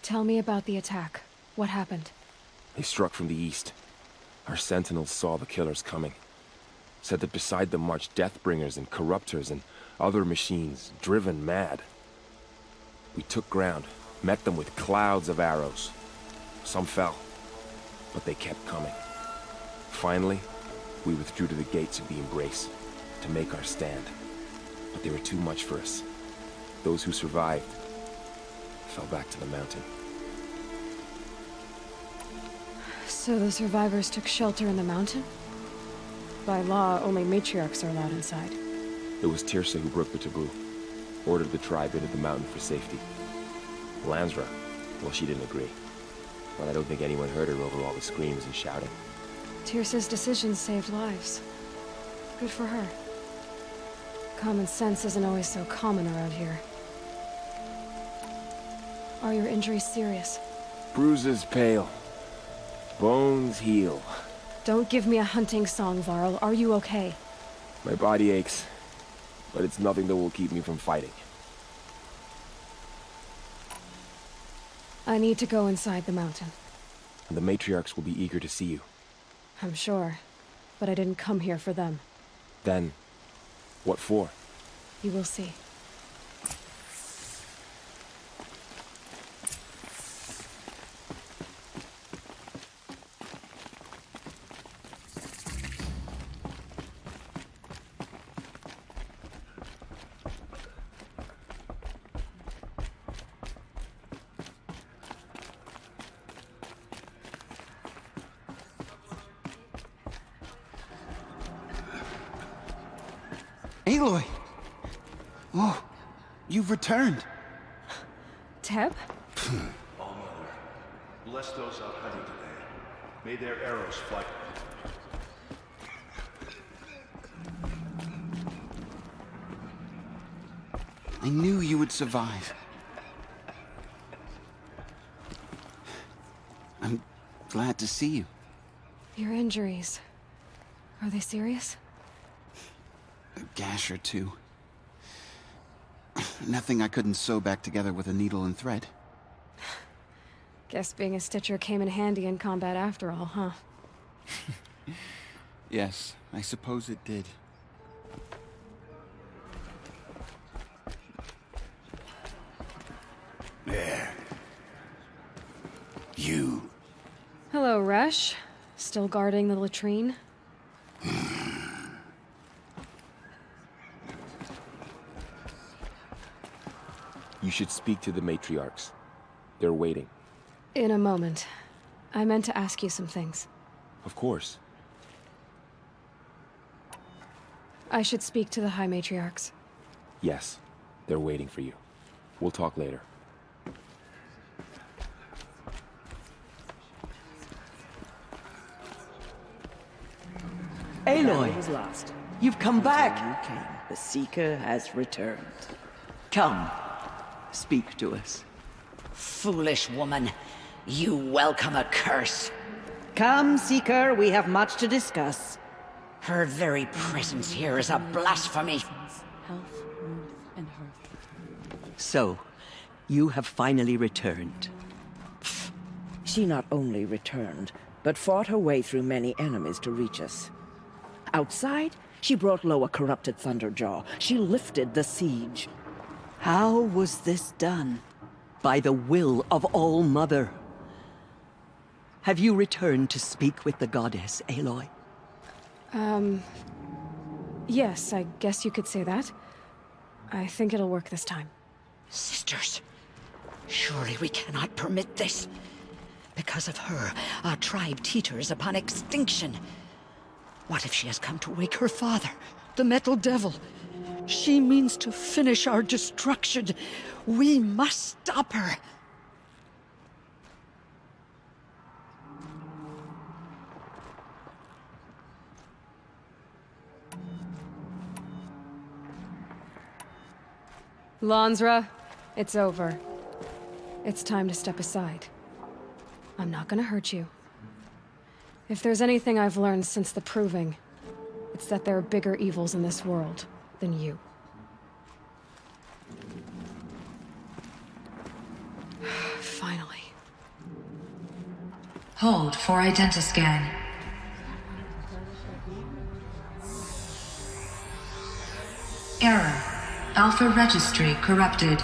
Tell me about the attack. What happened? They struck from the east. Our sentinels saw the killers coming. Said that beside them marched Deathbringers and Corruptors and other machines, driven mad. We took ground, met them with clouds of arrows. Some fell, but they kept coming. Finally, we withdrew to the gates of the Embrace to make our stand. But they were too much for us. Those who survived fell back to the mountain. So the survivors took shelter in the mountain? By law, only matriarchs are allowed inside. It was Tirsa who broke the taboo. Ordered the tribe into the mountain for safety. Lansra, well, she didn't agree. But I don't think anyone heard her over all the screams and shouting. Tirsa's decisions saved lives. Good for her. Common sense isn't always so common around here. Are your injuries serious? Bruises pale. Bones heal. Don't give me a hunting song, Varl. Are you okay? My body aches, but it's nothing that will keep me from fighting. I need to go inside the mountain. And the matriarchs will be eager to see you. I'm sure, but I didn't come here for them. Then, what for? You will see. Aloy! Oh, you've returned. Teb? All-Mother, bless those out hunting today. May their arrows fly. I knew you would survive. I'm glad to see you. Your injuries. Are they serious? A gash or two. Nothing I couldn't sew back together with a needle and thread. Guess being a stitcher came in handy in combat after all, huh? Yes, I suppose it did. There. You. Hello, Resh. Still guarding the latrine? You should speak to the matriarchs. They're waiting. In a moment. I meant to ask you some things. Of course. I should speak to the High Matriarchs. Yes. They're waiting for you. We'll talk later. Aloy, was lost. you've come back. You came. The Seeker has returned. Come, Speak to us. foolish woman. You welcome a curse. Come, Seeker, we have much to discuss. Her very presence here is a blasphemy. Health, warmth, and hearth. So, you have finally returned. She not only returned, but fought her way through many enemies to reach us. Outside, she brought low a corrupted Thunderjaw. She lifted the siege. How was this done? By the will of All-Mother. Have you returned to speak with the goddess, Aloy? Yes, I guess you could say that. I think it'll work this time. Sisters, surely we cannot permit this. Because of her, our tribe teeters upon extinction. What if she has come to wake her father, the Metal Devil? She means to finish our destruction. We must stop her. Lansra, it's over. It's time to step aside. I'm not gonna hurt you. If there's anything I've learned since the Proving, it's that there are bigger evils in this world than you. Finally. Hold for identiscan. Error. Alpha registry corrupted.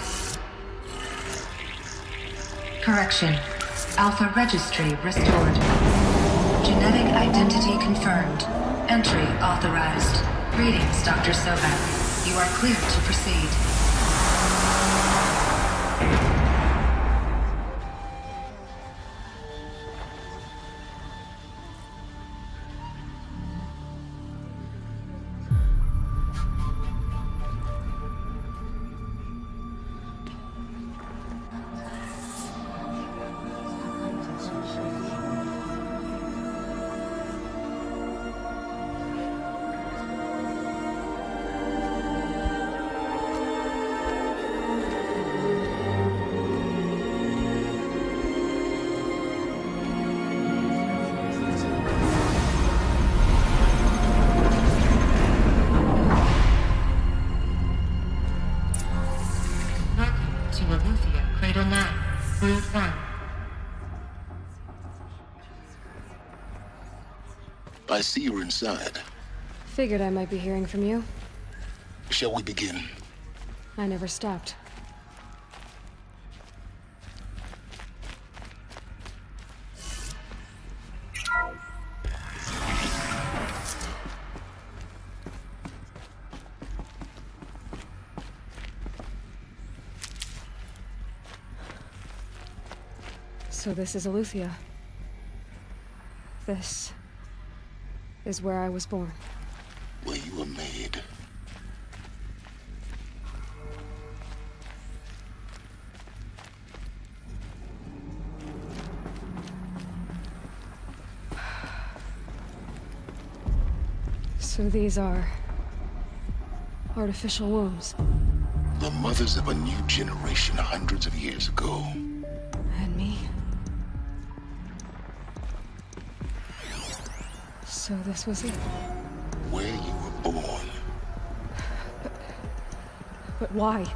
Correction. Alpha registry restored. Genetic identity confirmed. Entry authorized. Greetings, Dr. Sobek. You are cleared to proceed. I see you're inside. Figured I might be hearing from you. Shall we begin? I never stopped. So this is Aletheia. This is where I was born. Where you were made. So these are artificial wombs. The mothers of a new generation hundreds of years ago. And me. So this was it. Where you were born. But why?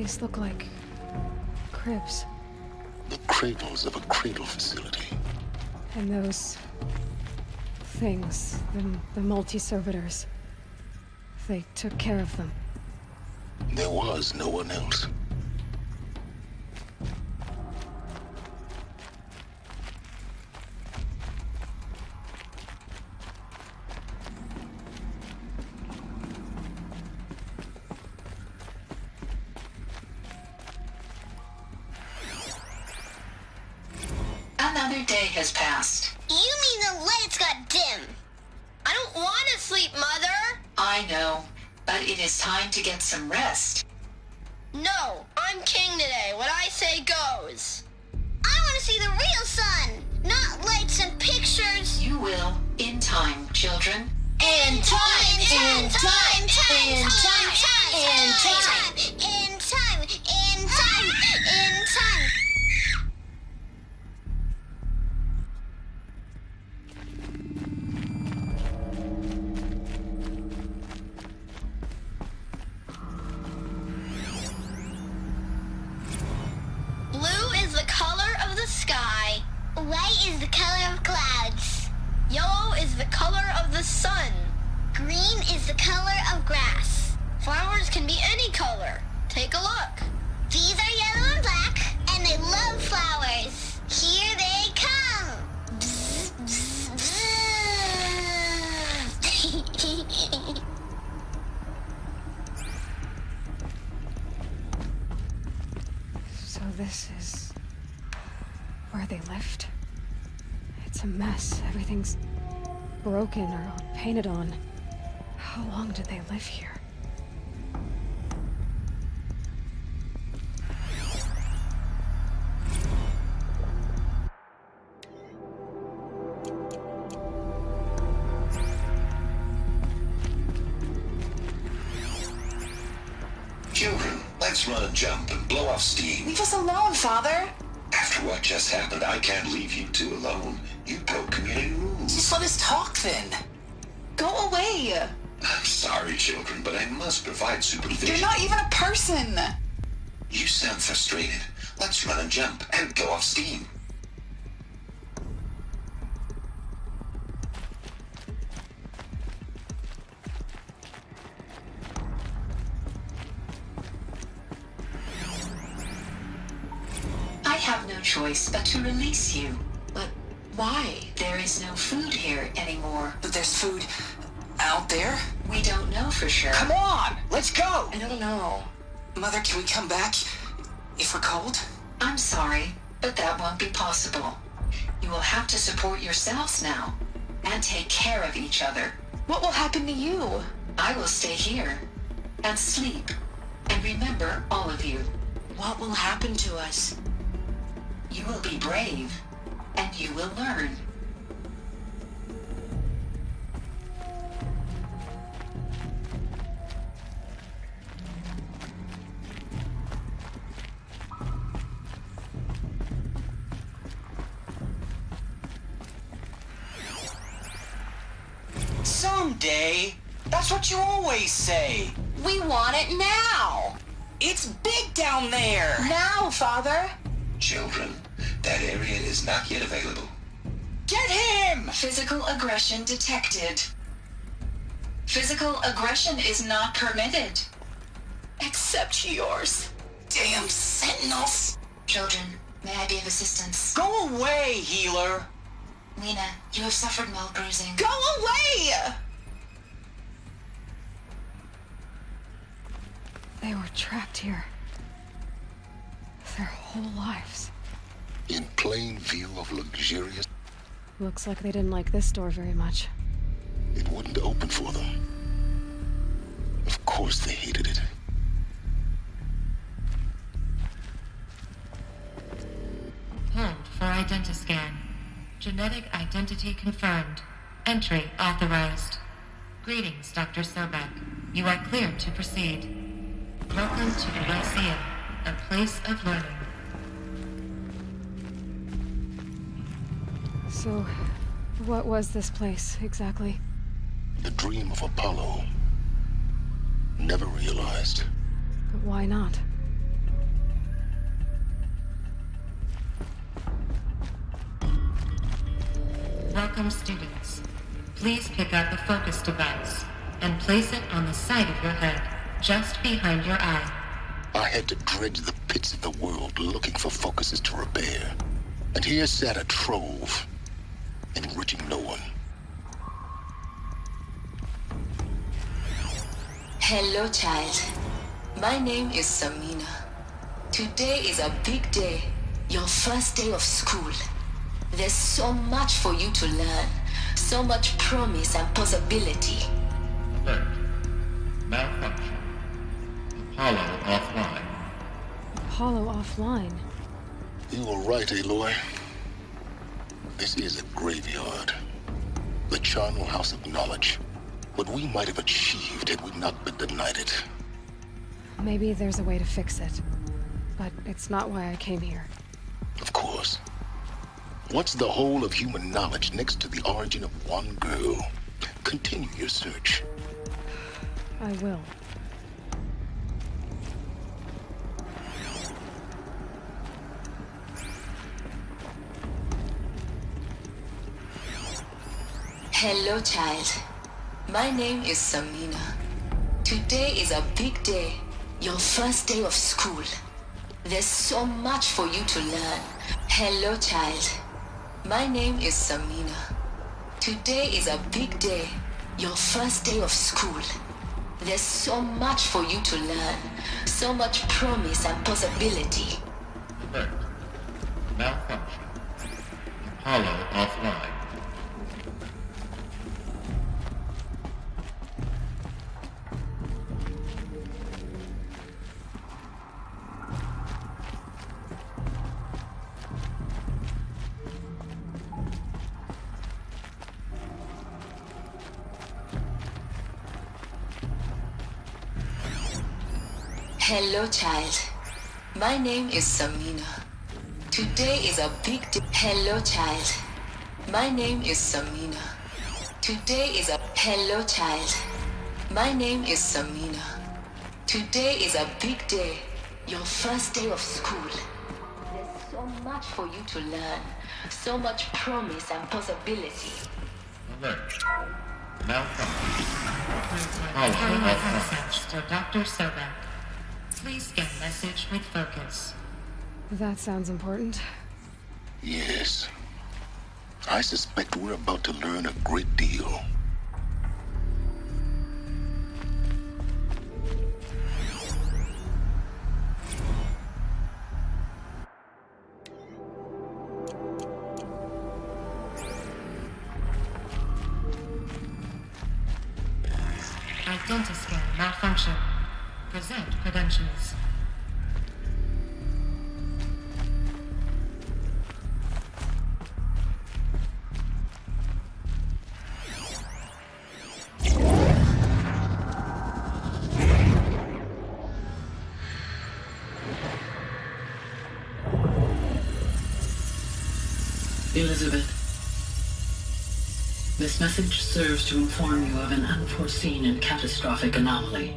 These look like cribs. The cradles of a cradle facility. And those things, the multi-servitors, they took care of them. There was no one else. Another day has passed. You mean the lights got dim? I don't want to sleep, Mother! I know, but it is time to get some rest. No, I'm king today. What I say goes. I want to see the real sun, not lights and pictures. You will, in time, children. In time, in time, in time, in time, in time, in time, in time, in time. Blue is the color of the sky. White is the color of clouds. Yellow is the color of the sun. Green is the color of grass. Flowers can be any color. Take a look. These are yellow and black, and they love flowers. Here they come. Bzz, bzz, bzz. So this is where they lived? It's a mess. Everything's broken or painted on. How long did they live here? Children, let's run and jump and blow off steam. Leave us alone, Father. After what just happened, I can't leave you two alone. You broke community rules. Just let us talk then. Go away. I'm sorry, children, but I must provide supervision. You're not even a person. You sound frustrated. Let's run and jump and blow off steam. I have no choice but to release you. But why? There is no food here anymore. But there's food out there? We don't know for sure. Come on, let's go. I don't know. Mother, can we come back if we're cold? I'm sorry, but that won't be possible. You will have to support yourselves now and take care of each other. What will happen to you? I will stay here and sleep and remember all of you. What will happen to us? You will be brave and you will learn. Someday. That's what you always say. We want it now. It's big down there. Now, Father. Children, that area is not yet available. Get him! Physical aggression detected. Physical aggression is not permitted. Except yours. Damn sentinels. Children, may I be of assistance? Go away, healer. Lena, you have suffered mild bruising. Go away! They were trapped here. Their whole lives. In plain view of luxurious... Looks like they didn't like this door very much. It wouldn't open for them. Of course they hated it. Hold for identiscan. Genetic identity confirmed. Entry authorized. Greetings, Dr. Sobek. You are cleared to proceed. Welcome to the Lyceum, a place of learning. So, what was this place, exactly? The dream of Apollo. Never realized. But why not? Welcome, students. Please pick up a focus device and place it on the side of your head, just behind your eye. I had to dredge the pits of the world looking for focuses to repair. And here sat a trove, enriching no one. Hello, child. My name is Samina. Today is a big day, your first day of school. There's so much for you to learn, so much promise and possibility. Alert. Malfunction. Apollo offline. Apollo offline? You were right, Aloy. This is a graveyard. The charnel house of knowledge. What we might have achieved had we not been denied it. Maybe there's a way to fix it. But it's not why I came here. Of course. What's the whole of human knowledge next to the origin of one girl? Continue your search. I will. Hello, child. My name is Samina. Today is a big day, your first day of school. There's so much for you to learn. Hello, child. My name is Samina. Today is a big day, your first day of school. There's so much for you to learn, so much promise and possibility. Alert. Malfunction. Apollo offline. Hello, child. My name is Samina. Today is a big day. Hello, child. My name is Samina. Today is a... Hello, child. My name is Samina. Today is a big day, your first day of school. There's so much for you to learn, so much promise and possibility. Alert. Malfunction. Apollo offline. To Dr. Sobek. Please scan message with focus. That sounds important. Yes. I suspect we're about to learn a great deal. Identiscan malfunction. Present credentials. Elizabeth, this message serves to inform you of an unforeseen and catastrophic anomaly.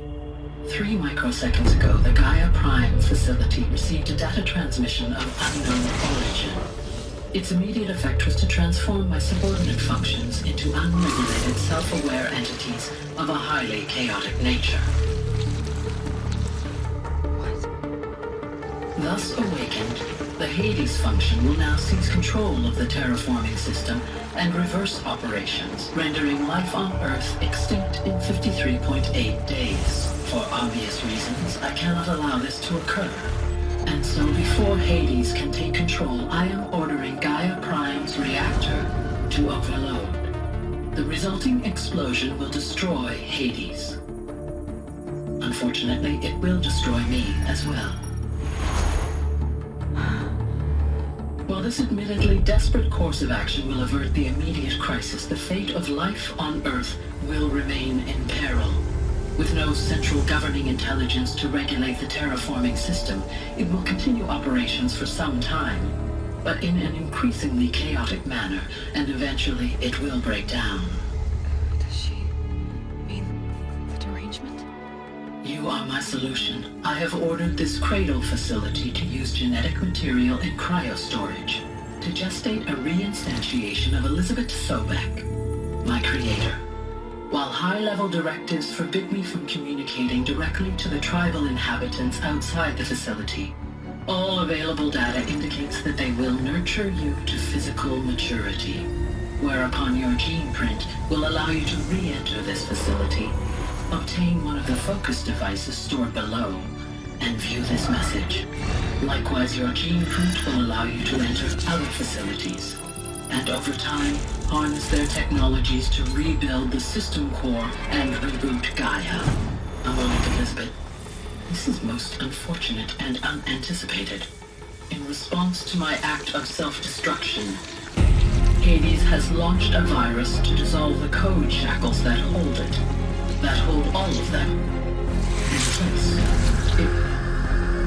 3 microseconds ago, the Gaia Prime facility received a data transmission of unknown origin. Its immediate effect was to transform my subordinate functions into unregulated, self-aware entities of a highly chaotic nature. Thus awakened, the Hades function will now seize control of the terraforming system and reverse operations, rendering life on Earth extinct in 53.8 days. For obvious reasons, I cannot allow this to occur. And so before Hades can take control, I am ordering Gaia Prime's reactor to overload. The resulting explosion will destroy Hades. Unfortunately, it will destroy me as well. While this admittedly desperate course of action will avert the immediate crisis, the fate of life on Earth will remain in peril. With no central governing intelligence to regulate the terraforming system, it will continue operations for some time, but in an increasingly chaotic manner, and eventually it will break down. Does she mean the derangement? You are my solution. I have ordered this cradle facility to use genetic material in cryostorage. to gestate a reinstantiation of Elizabeth Sobek, my creator. While high-level directives forbid me from communicating directly to the tribal inhabitants outside the facility, all available data indicates that they will nurture you to physical maturity, whereupon your gene print will allow you to re-enter this facility, obtain one of the focus devices stored below, and view this message. Likewise, your gene print will allow you to enter other facilities, and over time, harness their technologies to rebuild the system core and reboot Gaia. A moment, Elizabeth. This is most unfortunate and unanticipated. In response to my act of self-destruction, Hades has launched a virus to dissolve the code shackles that hold it, that hold all of them in place.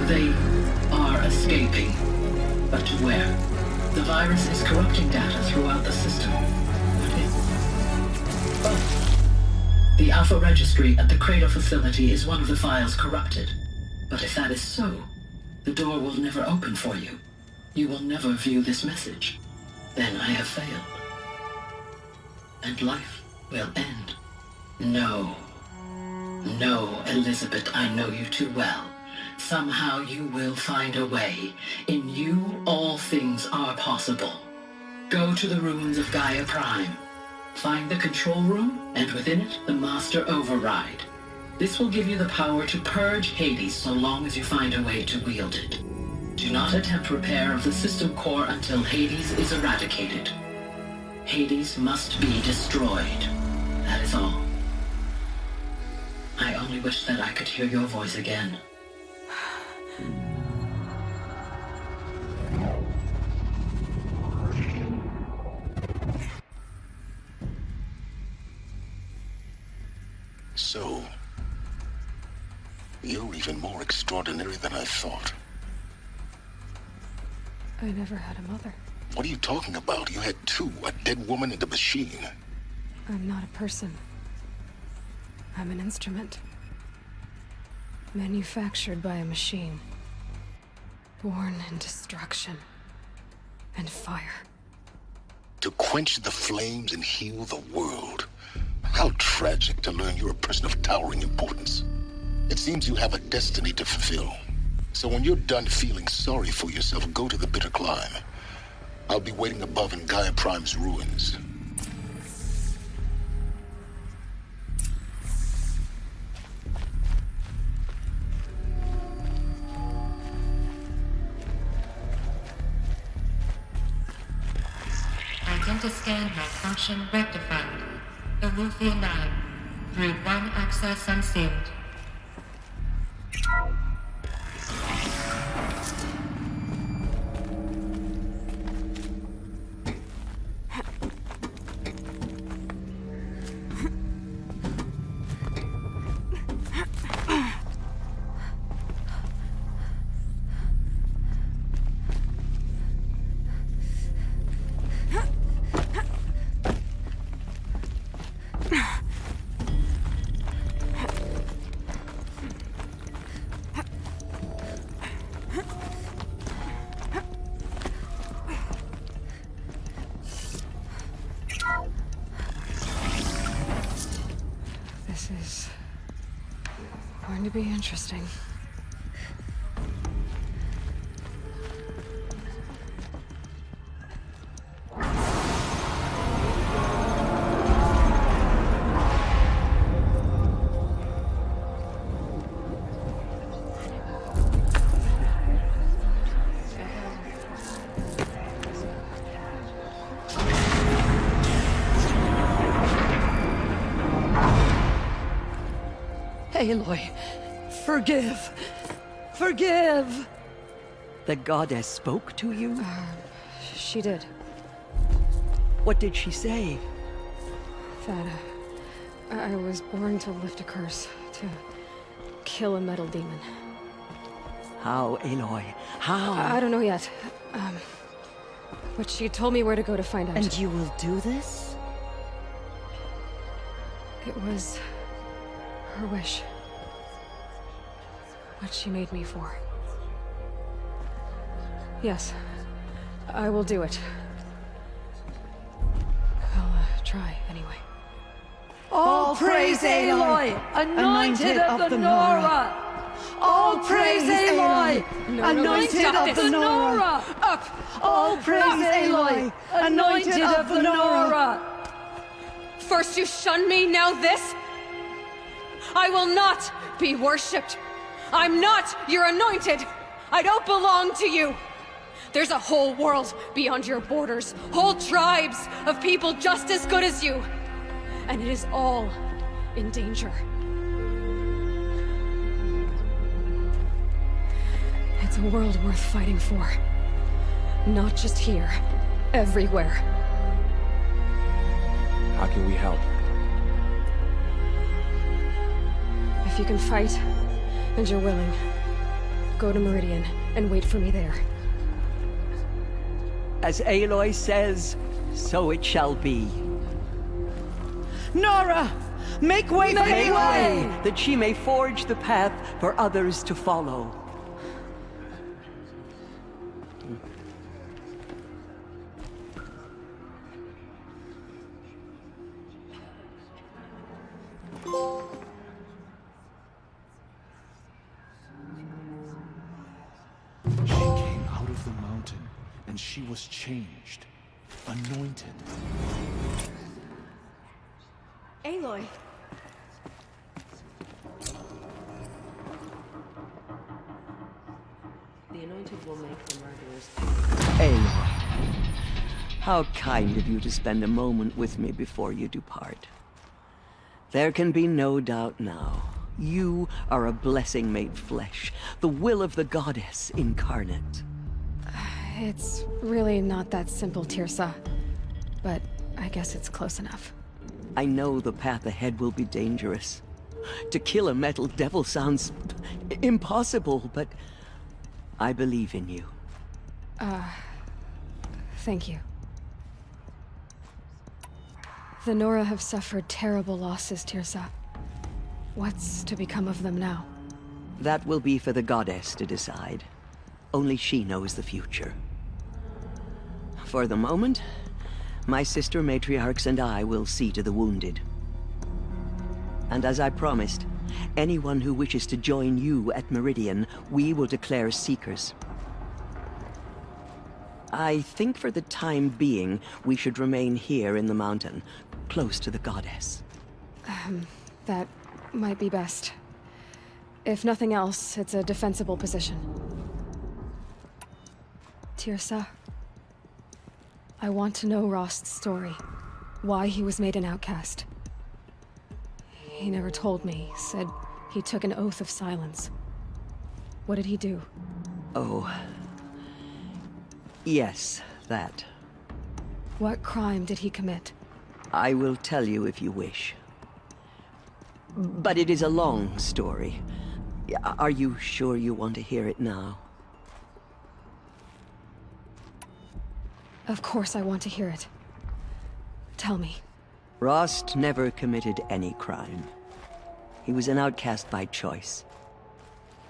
They are escaping, but to where? The virus is corrupting data throughout the system. The Alpha Registry at the Cradle facility is one of the files corrupted. But if that is so, the door will never open for you. You will never view this message. Then I have failed. And life will end. No. No, Elizabeth, I know you too well. Somehow you will find a way. In you, all things are possible. Go to the ruins of Gaia Prime. Find the control room, and within it, the Master Override. This will give you the power to purge Hades so long as you find a way to wield it. Do not attempt repair of the system core until Hades is eradicated. Hades must be destroyed. That is all. I only wish that I could hear your voice again. So, you're even more extraordinary than I thought. I never had a mother. What are you talking about? You had two, a dead woman and a machine. I'm not a person. I'm an instrument. Manufactured by a machine. Born in destruction and fire. To quench the flames and heal the world. How tragic to learn you're a person of towering importance. It seems you have a destiny to fulfill. So when you're done feeling sorry for yourself, go to the bitter climb. I'll be waiting above in Gaia Prime's ruins. Identiscan malfunction rectified. Elufia 9. Route 1 access unsealed. This is going to be interesting. Aloy, forgive! Forgive! The goddess spoke to you? She did. What did she say? That I was born to lift a curse, to kill a metal demon. How, Aloy? How? I don't know yet. But she told me where to go to find out. And you will do this? It was her wish. What she made me for. Yes. I will do it. I'll try anyway. All praise Aloy, anointed of the Nora! All praise Aloy, anointed of the Nora! Up! All praise Aloy, anointed of the Nora! First you shun me, now this? I will not be worshipped. I'm not your anointed. I don't belong to you. There's a whole world beyond your borders, whole tribes of people just as good as you. And it is all in danger. It's a world worth fighting for. Not just here, everywhere. How can we help? If you can fight, and you're willing, go to Meridian and wait for me there. As Aloy says, so it shall be. Nora! Make way for Aloy! That she may forge the path for others to follow. She came out of the mountain, and she was changed, anointed. Aloy! The anointed will make the murderers. Aloy, how kind of you to spend a moment with me before you depart. There can be no doubt now. You are a blessing made flesh, the will of the goddess incarnate. It's really not that simple, Tirsa. But I guess it's close enough. I know the path ahead will be dangerous. To kill a metal devil sounds impossible, but I believe in you. Thank you. The Nora have suffered terrible losses, Tirsa. What's to become of them now? That will be for the goddess to decide. Only she knows the future. For the moment, my sister matriarchs and I will see to the wounded. And as I promised, anyone who wishes to join you at Meridian, we will declare seekers. I think for the time being, we should remain here in the mountain, close to the goddess. That might be best. If nothing else, it's a defensible position. Tirsa, I want to know Rost's story. Why he was made an outcast. He never told me, said he took an oath of silence. What did he do? Oh. Yes, that. What crime did he commit? I will tell you if you wish. But it is a long story. Are you sure you want to hear it now? Of course I want to hear it. Tell me. Rost never committed any crime. He was an outcast by choice.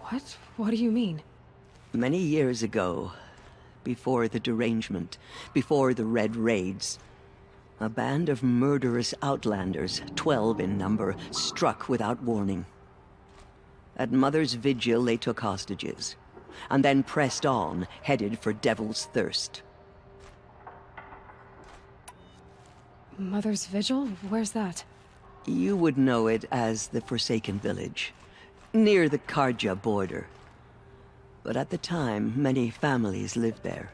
What? What do you mean? Many years ago, before the derangement, before the Red Raids, a band of murderous outlanders, 12 in number, struck without warning. At Mother's vigil, they took hostages, and then pressed on, headed for Devil's Thirst. Mother's vigil? Where's that? You would know it as the Forsaken Village, near the Karja border. But at the time, many families lived there.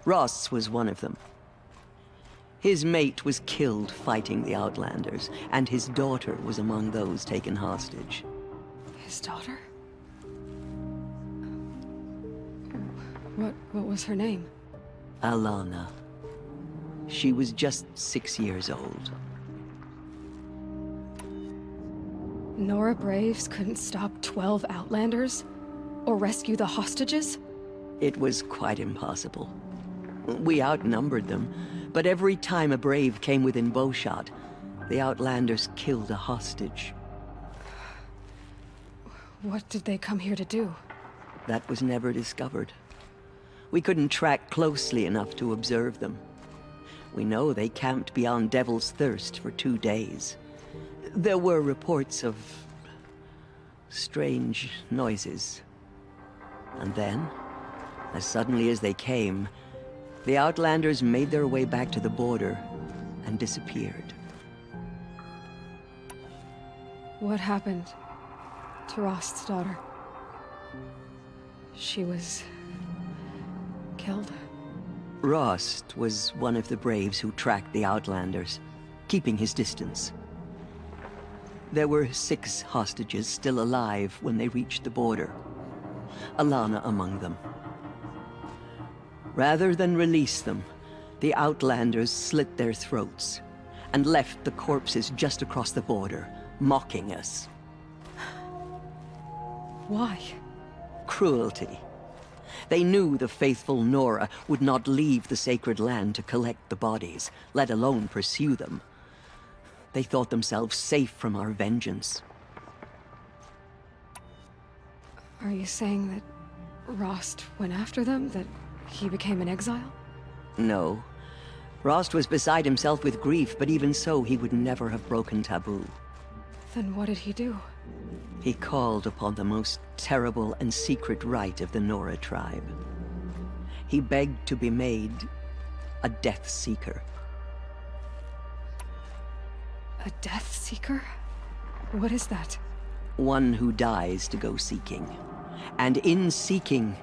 Rost's was one of them. His mate was killed fighting the Outlanders, and his daughter was among those taken hostage. His daughter? What was her name? Alana. She was just 6 years old. Nora Braves couldn't stop 12 Outlanders? Or rescue the hostages? It was quite impossible. We outnumbered them, but every time a Brave came within bowshot, the Outlanders killed a hostage. What did they come here to do? That was never discovered. We couldn't track closely enough to observe them. We know they camped beyond Devil's Thirst for 2 days. There were reports of strange noises. And then, as suddenly as they came, the Outlanders made their way back to the border and disappeared. What happened to Rost's daughter? She was killed. Rost was one of the braves who tracked the Outlanders, keeping his distance. There were 6 hostages still alive when they reached the border, Alana among them. Rather than release them, the Outlanders slit their throats and left the corpses just across the border, mocking us. Why? Cruelty. They knew the faithful Nora would not leave the sacred land to collect the bodies, let alone pursue them. They thought themselves safe from our vengeance. Are you saying that Rost went after them? That he became an exile? No. Rost was beside himself with grief, but even so, he would never have broken taboo. Then what did he do? He called upon the most terrible and secret rite of the Nora tribe. He begged to be made a Death Seeker. A Death Seeker? What is that? One who dies to go seeking, and in seeking,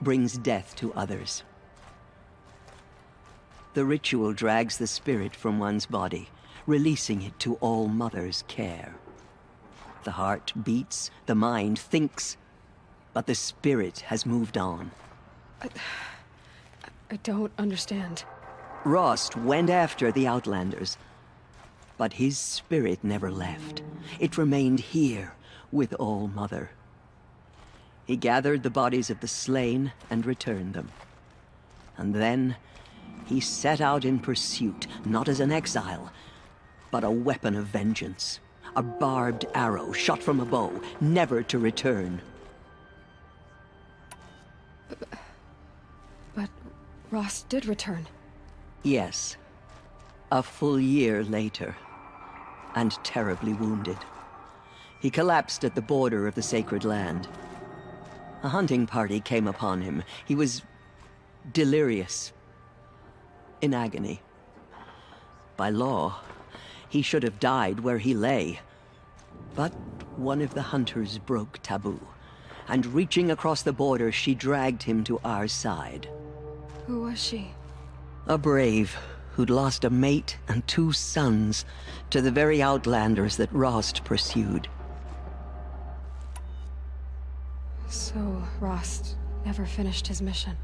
brings death to others. The ritual drags the spirit from one's body, releasing it to All Mother's care. The heart beats, the mind thinks, but the spirit has moved on. I don't understand. Rost went after the Outlanders, but his spirit never left. It remained here with All Mother. He gathered the bodies of the slain and returned them. And then he set out in pursuit, not as an exile, but a weapon of vengeance. A barbed arrow shot from a bow, never to return. But Rost did return. Yes. A full year later. And terribly wounded. He collapsed at the border of the sacred land. A hunting party came upon him. He was delirious. In agony. By law, he should have died where he lay. But one of the hunters broke taboo, and reaching across the border, she dragged him to our side. Who was she? A brave who'd lost a mate and 2 sons to the very Outlanders that Rost pursued. So Rost never finished his mission?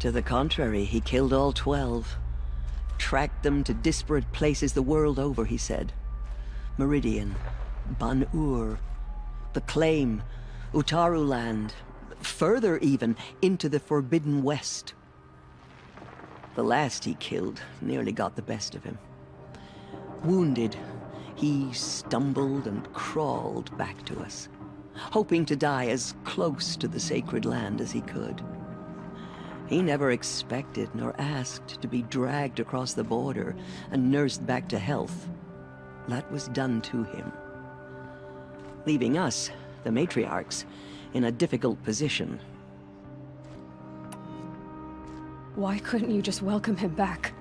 To the contrary, he killed all 12. Tracked them to disparate places the world over, he said. Meridian, Ban-Ur, the Claim, Utaru Land, further even, into the Forbidden West. The last he killed nearly got the best of him. Wounded, he stumbled and crawled back to us, hoping to die as close to the sacred land as he could. He never expected nor asked to be dragged across the border and nursed back to health. That was done to him. Leaving us, the matriarchs, in a difficult position. Why couldn't you just welcome him back?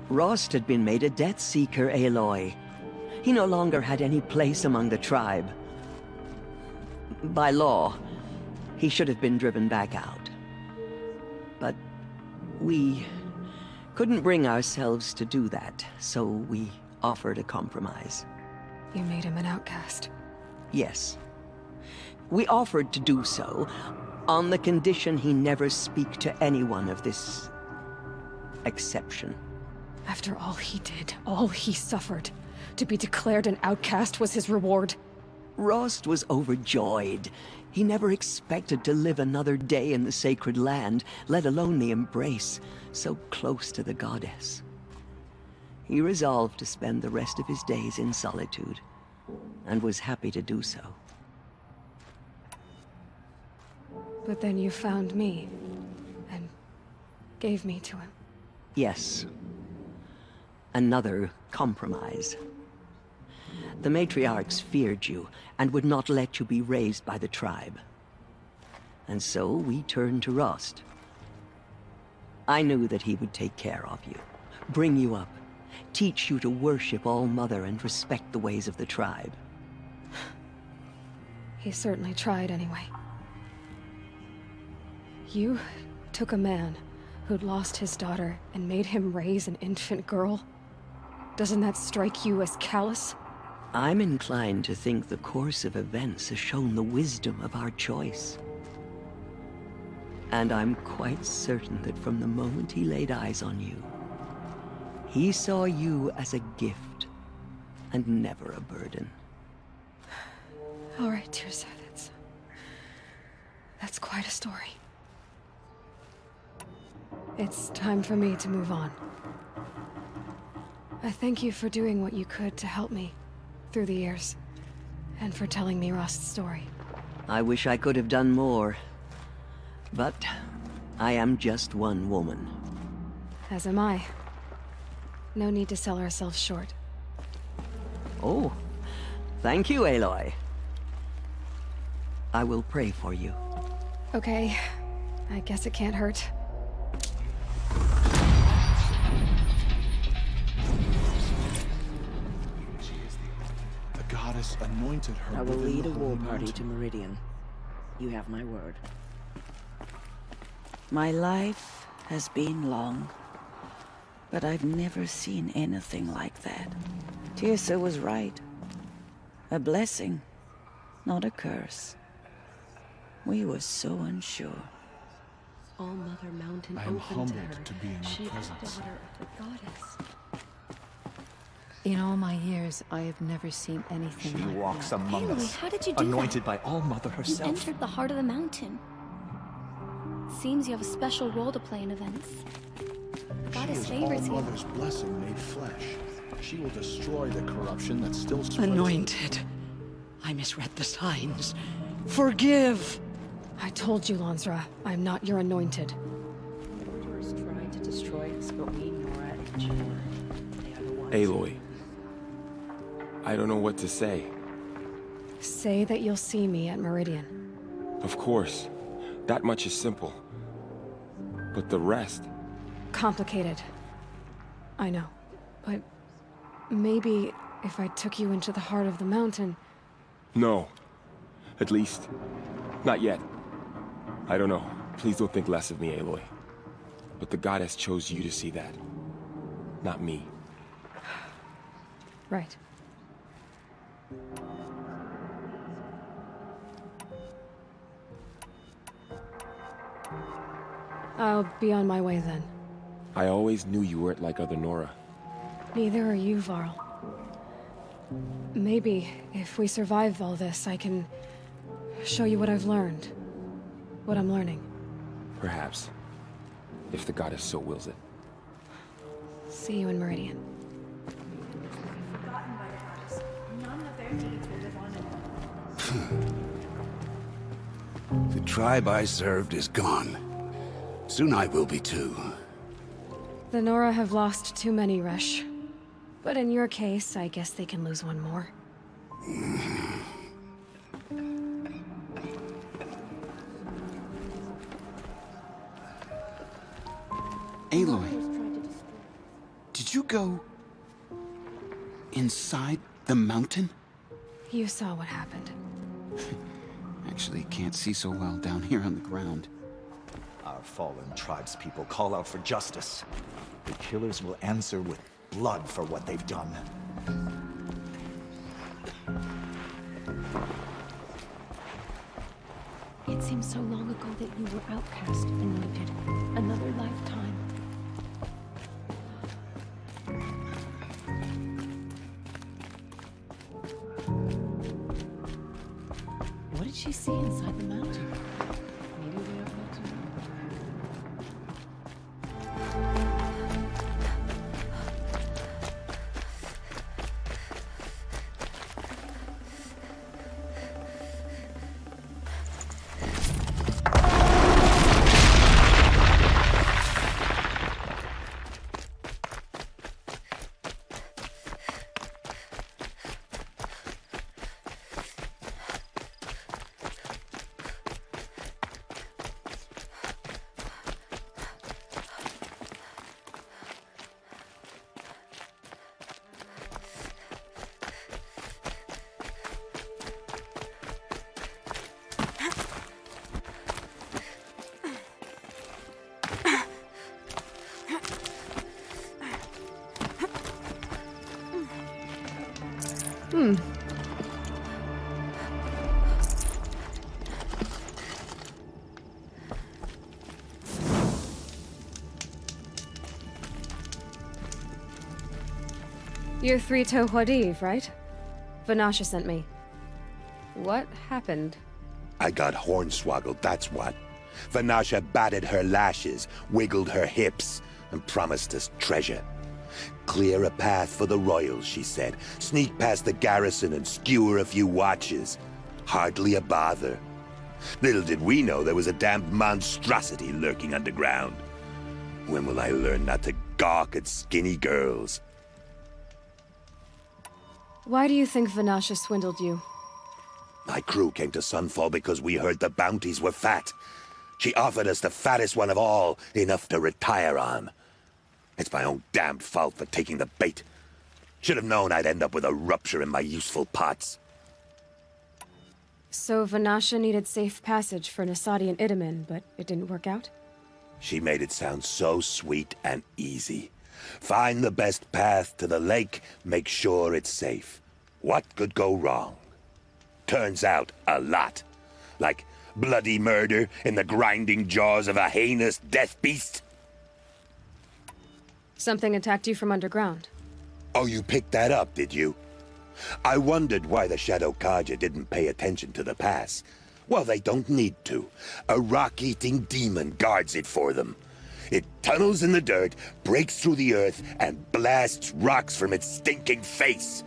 Rost had been made a Death Seeker, Aloy. He no longer had any place among the tribe. By law, he should have been driven back out. But we couldn't bring ourselves to do that, so we offered a compromise. You made him an outcast? Yes. We offered to do so, on the condition he never speak to anyone of this exception. After all he did, all he suffered, to be declared an outcast was his reward? Rost was overjoyed. He never expected to live another day in the sacred land, let alone the embrace, so close to the goddess. He resolved to spend the rest of his days in solitude, and was happy to do so. But then you found me, and gave me to him. Yes. Another compromise. The matriarchs feared you and would not let you be raised by the tribe. And so we turned to Rost. I knew that he would take care of you, bring you up, teach you to worship All-Mother and respect the ways of the tribe. He certainly tried anyway. You took a man who'd lost his daughter and made him raise an infant girl? Doesn't that strike you as callous? I'm inclined to think the course of events has shown the wisdom of our choice. And I'm quite certain that from the moment he laid eyes on you, he saw you as a gift and never a burden. All right, Tirsa, that's quite a story. It's time for me to move on. I thank you for doing what you could to help me through the years, and for telling me Rost's story. I wish I could have done more, but I am just one woman. As am I. No need to sell ourselves short. Oh, thank you, Aloy. I will pray for you. Okay, I guess it can't hurt. The goddess anointed her. I will lead a war party to Meridian. You have my word. My life has been long, but I've never seen anything like that. Tirsa was right. A blessing, not a curse. We were so unsure. All-Mother Mountain I am opened humbled to her. to be in She your is presence. the daughter of the goddess. In all my years, I have never seen anything She like walks that. among Aloy, us, how did you do anointed that? by All-Mother herself. You entered the heart of the mountain. Seems you have a special role to play in events. The goddess She is favors you. All-Mother's blessing made flesh. She will destroy the corruption that still spreads. Anointed. I misread the signs. Forgive! I told you, Lansra, I'm not your anointed. Murderers tried to destroy us, but we, Nora and Jim, they are the ones. Aloy. I don't know what to say. Say that you'll see me at Meridian. Of course. That much is simple. But the rest... Complicated. I know. But maybe if I took you into the heart of the mountain... No. At least, not yet. I don't know. Please don't think less of me, Aloy. But the goddess chose you to see that. Not me. Right. I'll be on my way then. I always knew you weren't like other Nora. Neither are you, Varl. Maybe, if we survive all this, I can show you what I've learned. What I'm learning. Perhaps. If the goddess so wills it. See you in Meridian. The tribe I served is gone. Soon I will be too. The Nora have lost too many, Resh. But in your case, I guess they can lose one more. Aloy, did you go inside the mountain? You saw what happened. Actually, can't see so well down here on the ground. Our fallen tribespeople call out for justice. The killers will answer with blood for what they've done. It seems so long ago that you were outcast, anointed. Another lifetime. What did she see inside the mountain? Maybe we don't know to know. You're Three-Toe Huadiv, right? Vanasha sent me. What happened? I got hornswoggled, that's what. Vanasha batted her lashes, wiggled her hips, and promised us treasure. Clear a path for the royals, she said. Sneak past the garrison and skewer a few watches. Hardly a bother. Little did we know there was a damned monstrosity lurking underground. When will I learn not to gawk at skinny girls? Why do you think Vanasha swindled you? My crew came to Sunfall because we heard the bounties were fat. She offered us the fattest one of all, enough to retire on. It's my own damned fault for taking the bait. Should have known I'd end up with a rupture in my useful parts. So Vanasha needed safe passage for Nasadi and Idaman, but it didn't work out? She made it sound so sweet and easy. Find the best path to the lake, make sure it's safe. What could go wrong? Turns out, a lot. Like bloody murder in the grinding jaws of a heinous death beast. Something attacked you from underground. Oh, you picked that up, did you? I wondered why the Shadow Karja didn't pay attention to the pass. Well, they don't need to. A rock-eating demon guards it for them. It tunnels in the dirt, breaks through the earth, and blasts rocks from its stinking face.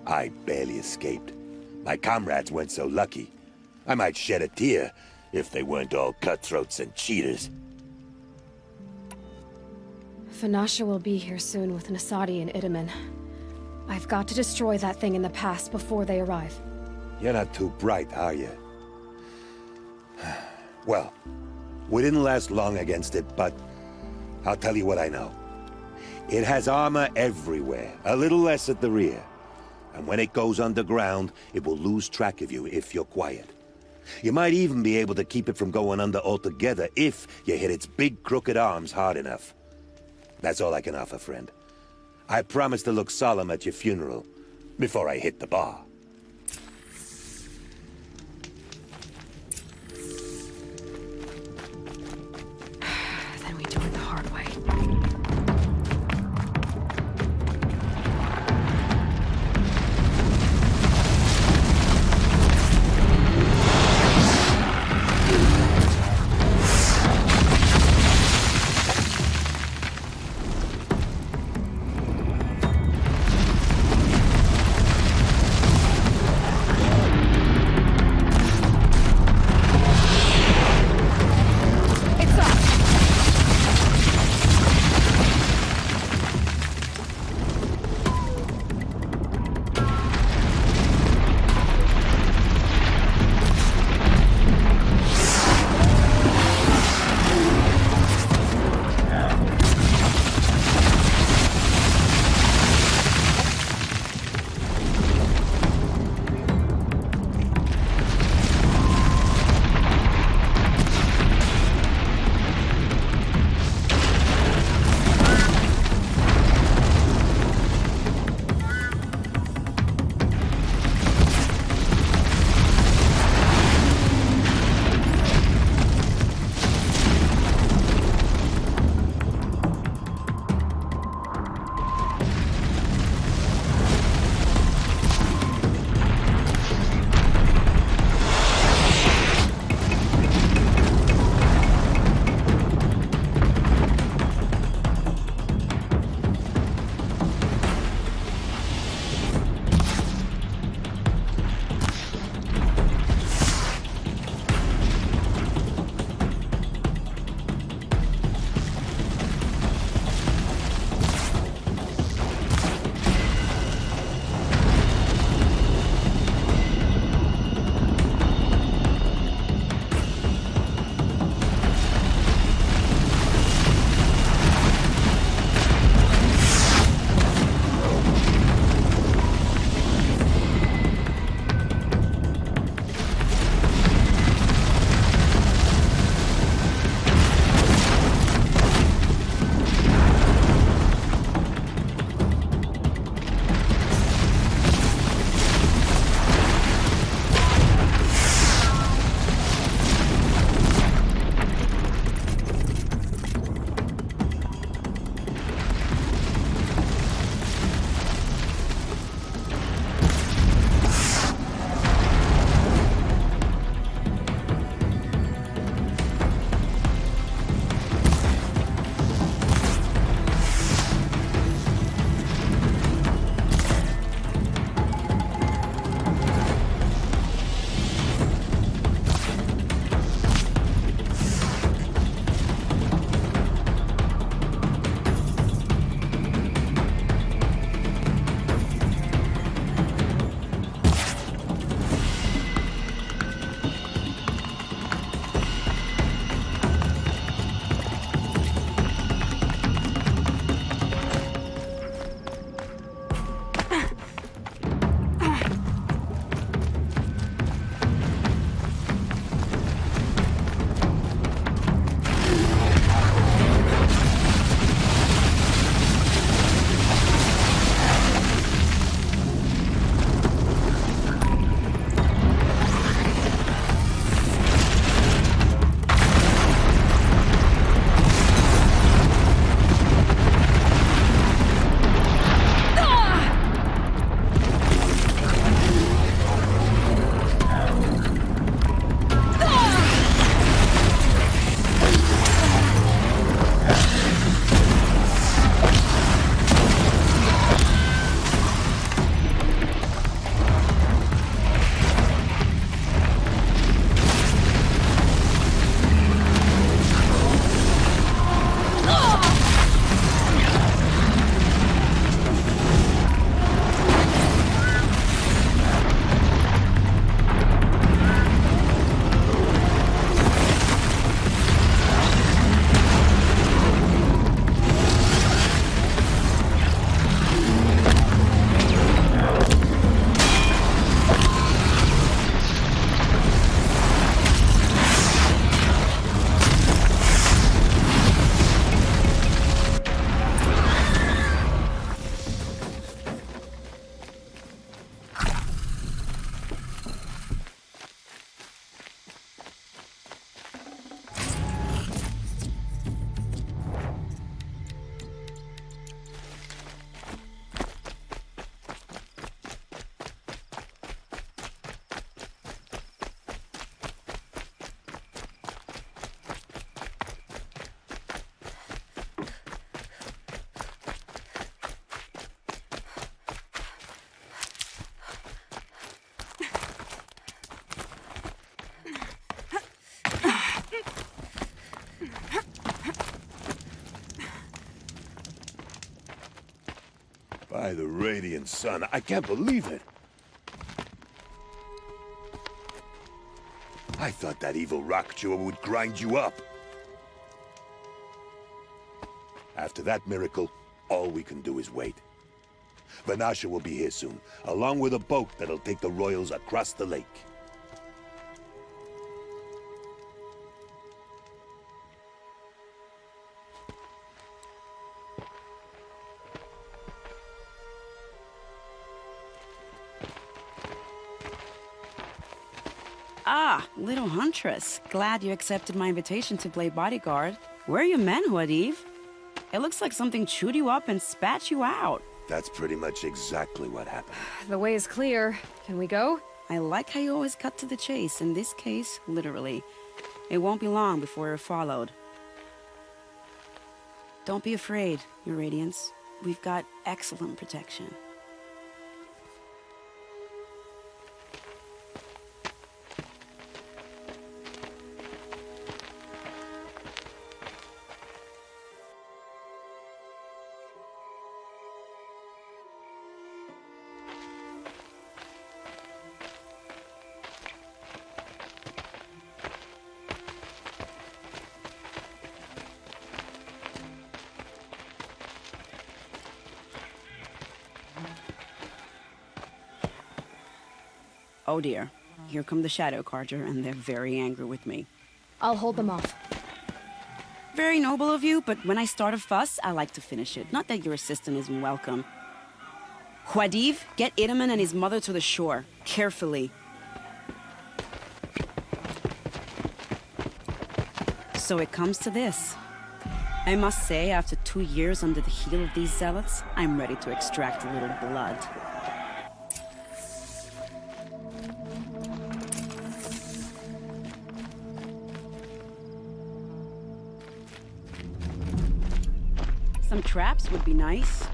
I barely escaped. My comrades weren't so lucky. I might shed a tear if they weren't all cutthroats and cheaters. Vanasha will be here soon with Nasadi and Idaman. I've got to destroy that thing in the past before they arrive. You're not too bright, are you? Well, we didn't last long against it, but I'll tell you what I know. It has armor everywhere, a little less at the rear. And when it goes underground, it will lose track of you if you're quiet. You might even be able to keep it from going under altogether if you hit its big crooked arms hard enough. That's all I can offer, friend. I promise to look solemn at your funeral before I hit the bar. Then we do it the hard way. By the radiant sun, I can't believe it. I thought that evil rock chewer would grind you up. After that miracle, all we can do is wait. Vanasha will be here soon, along with a boat that'll take the royals across the lake. Ah, little huntress. Glad you accepted my invitation to play bodyguard. Where are your men, Huadiv? It looks like something chewed you up and spat you out. That's pretty much exactly what happened. The way is clear. Can we go? I like how you always cut to the chase. In this case, literally. It won't be long before you're followed. Don't be afraid, Your Radiance. We've got excellent protection. Oh dear. Here come the Shadow Carja, and they're very angry with me. I'll hold them off. Very noble of you, but when I start a fuss, I like to finish it. Not that your assistant isn't welcome. Huadiv, get Idaman and his mother to the shore. Carefully. So it comes to this. I must say, after 2 years under the heel of these zealots, I'm ready to extract a little blood. Some traps would be nice.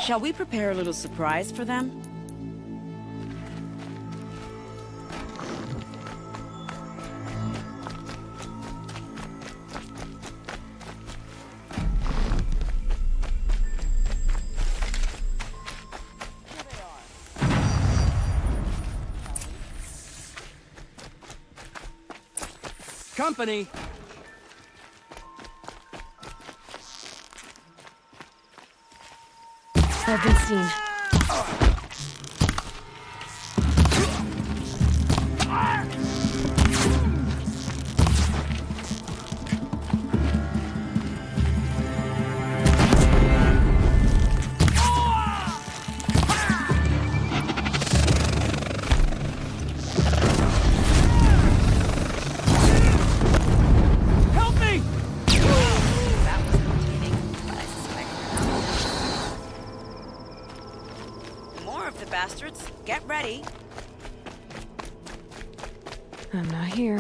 Shall we prepare a little surprise for them? Company! I've been seen. Bastards, get ready. I'm not here.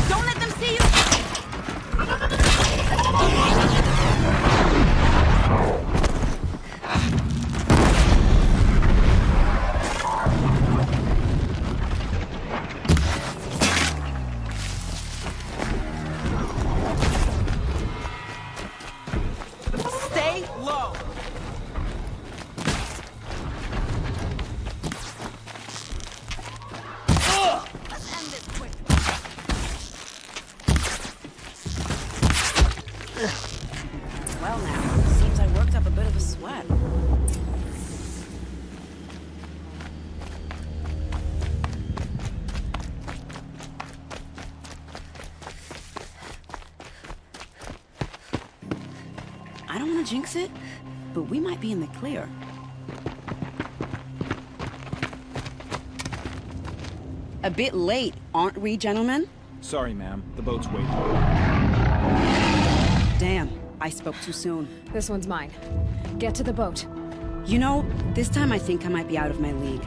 Don't let them see you! Well now, seems I worked up a bit of a sweat. I don't want to jinx it, but we might be in the clear. A bit late, aren't we, gentlemen? Sorry, ma'am. The boat's waiting. Damn, I spoke too soon. This one's mine. Get to the boat. You know, this time I think I might be out of my league.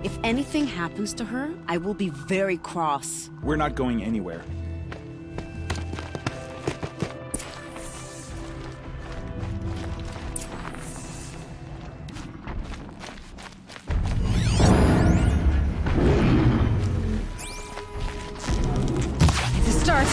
If anything happens to her, I will be very cross. We're not going anywhere. It's a start.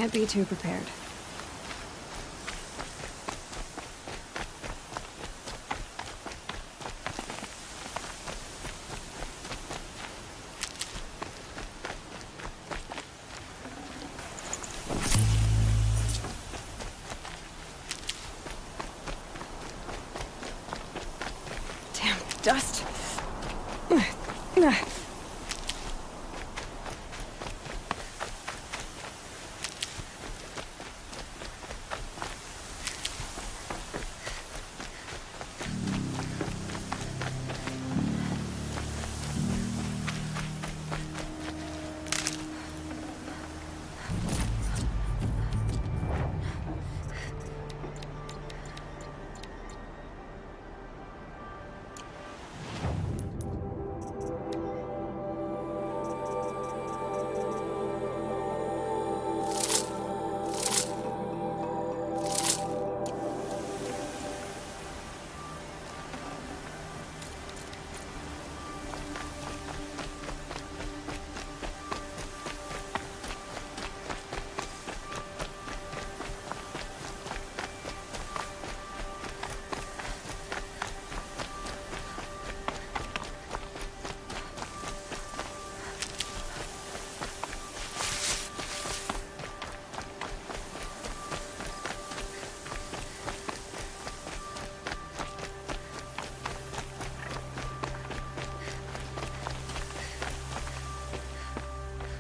Can't be too prepared. Damn dust.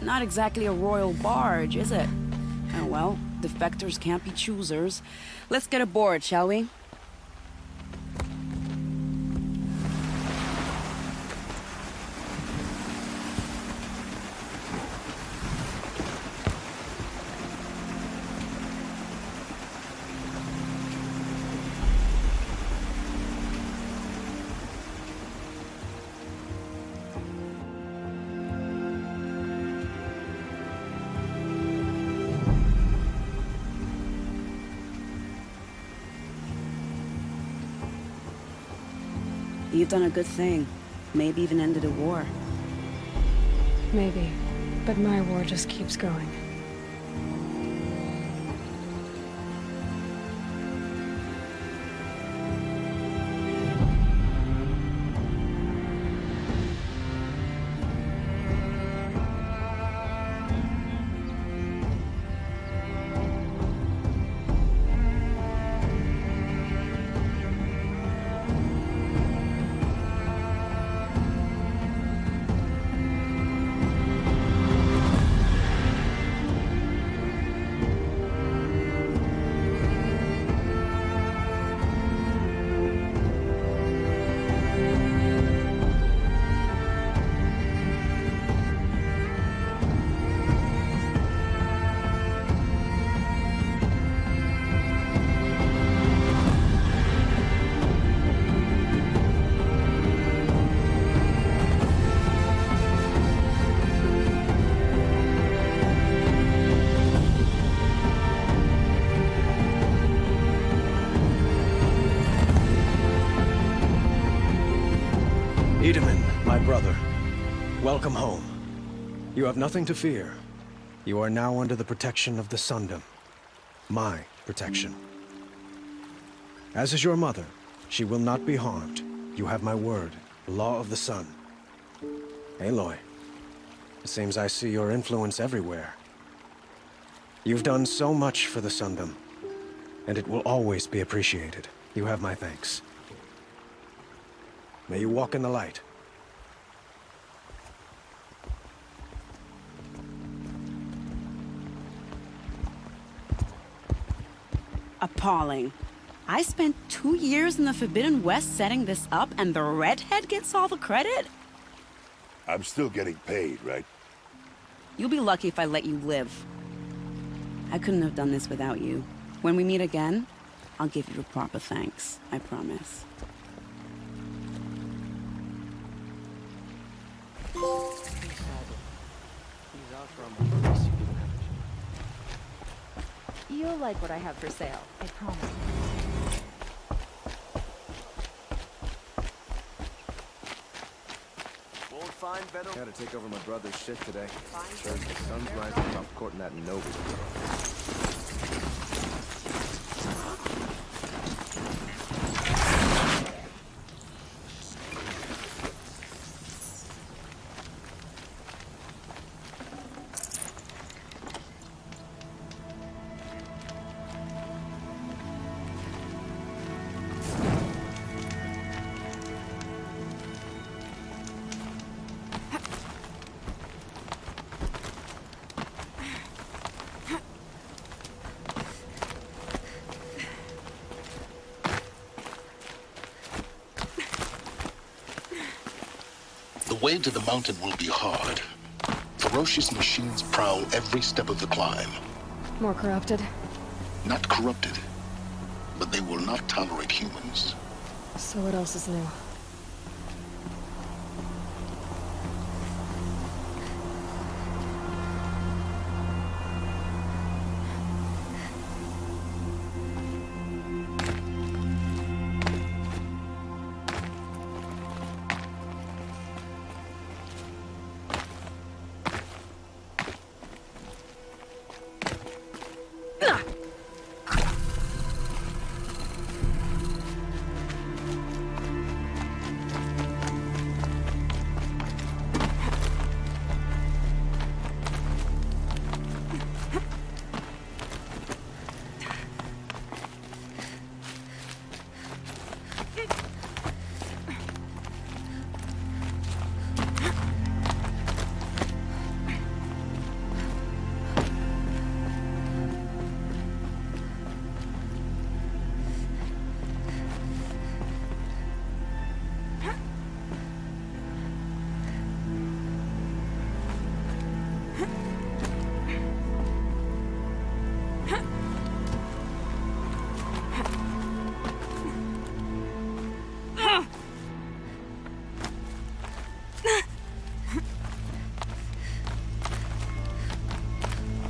Not exactly a royal barge, is it? Oh well, defectors can't be choosers. Let's get aboard, shall we? You've done a good thing. Maybe even ended a war. Maybe. But my war just keeps going. My brother, welcome home. You have nothing to fear. You are now under the protection of the Sundom. My protection. As is your mother, she will not be harmed. You have my word, the law of the sun. Aloy, it seems I see your influence everywhere. You've done so much for the Sundom, and it will always be appreciated. You have my thanks. May you walk in the light. Appalling. I spent 2 years in the Forbidden West setting this up, and the redhead gets all the credit? I'm still getting paid, right? You'll be lucky if I let you live. I couldn't have done this without you. When we meet again, I'll give you a proper thanks. I promise. You'll like what I have for sale, I promise. Both fine, Venom? Had to take over my brother's shit today. Sure as the sun's rising, I'm courting that Nova. The way to the mountain will be hard. Ferocious machines prowl every step of the climb. More corrupted? Not corrupted, but they will not tolerate humans. So what else is new?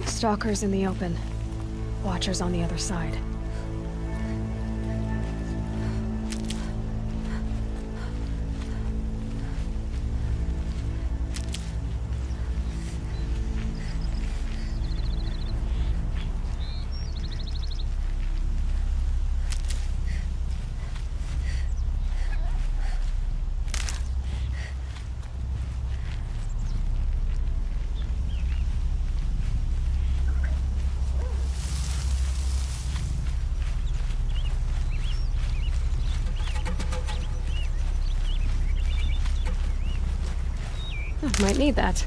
Stalkers in the open. Watchers on the other side. Might need that.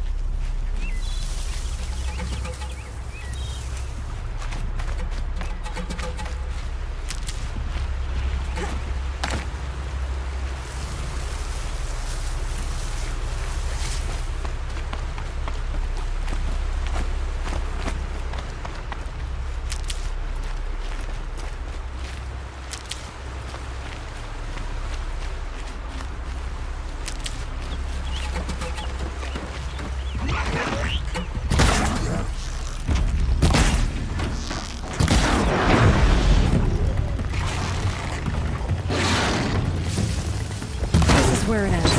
Where it ends.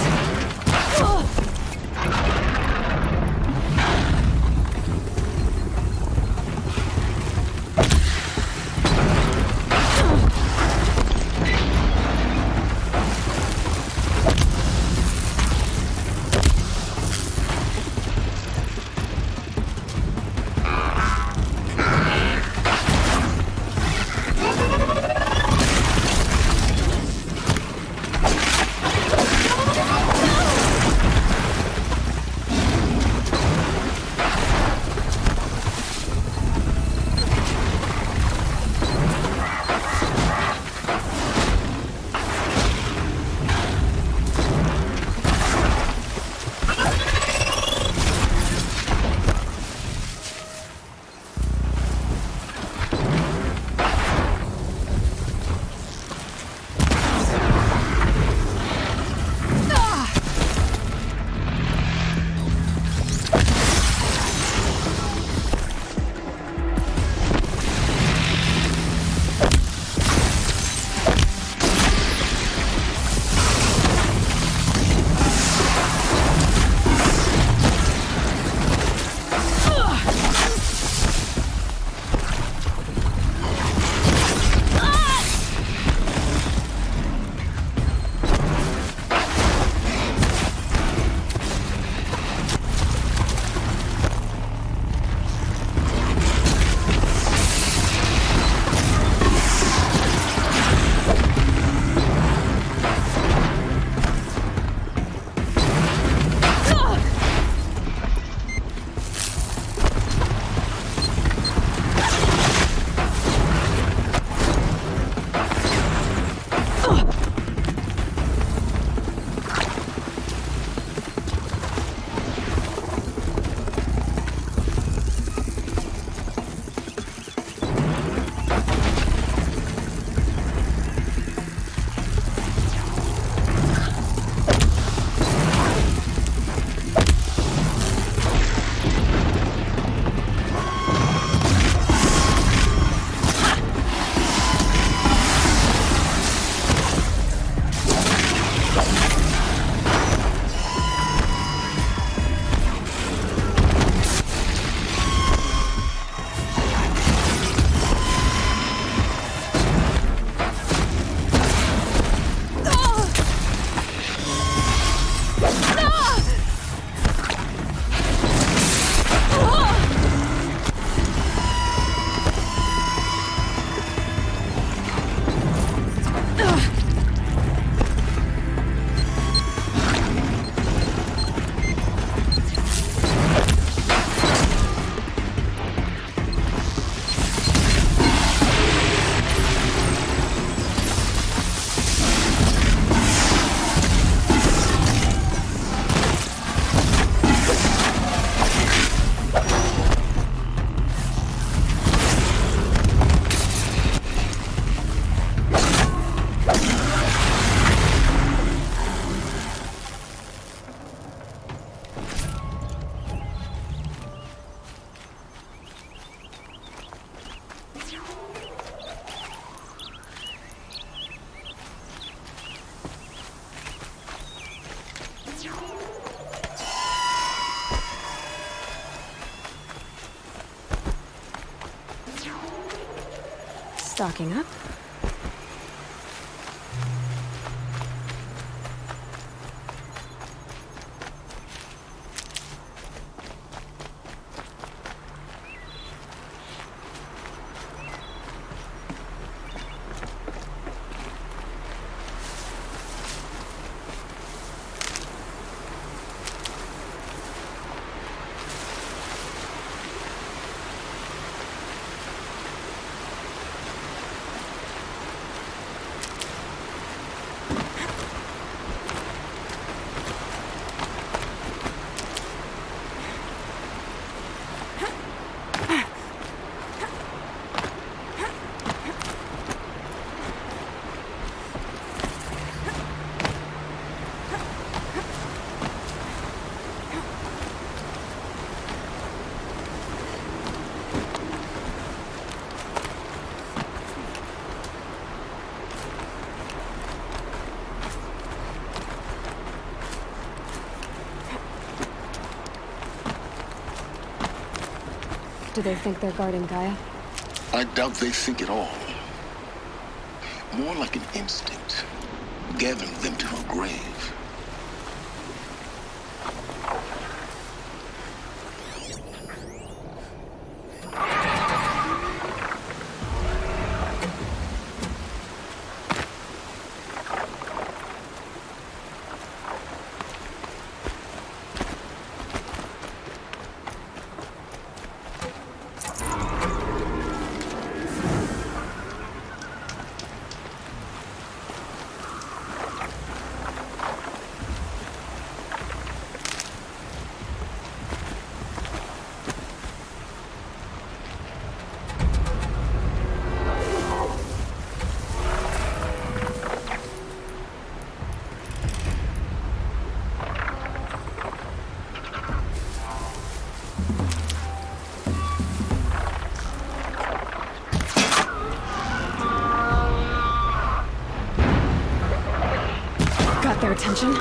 Stocking up. Do they think they're guarding Gaia? I doubt they think at all. More like an instinct, gathering them to her grave. Their attention.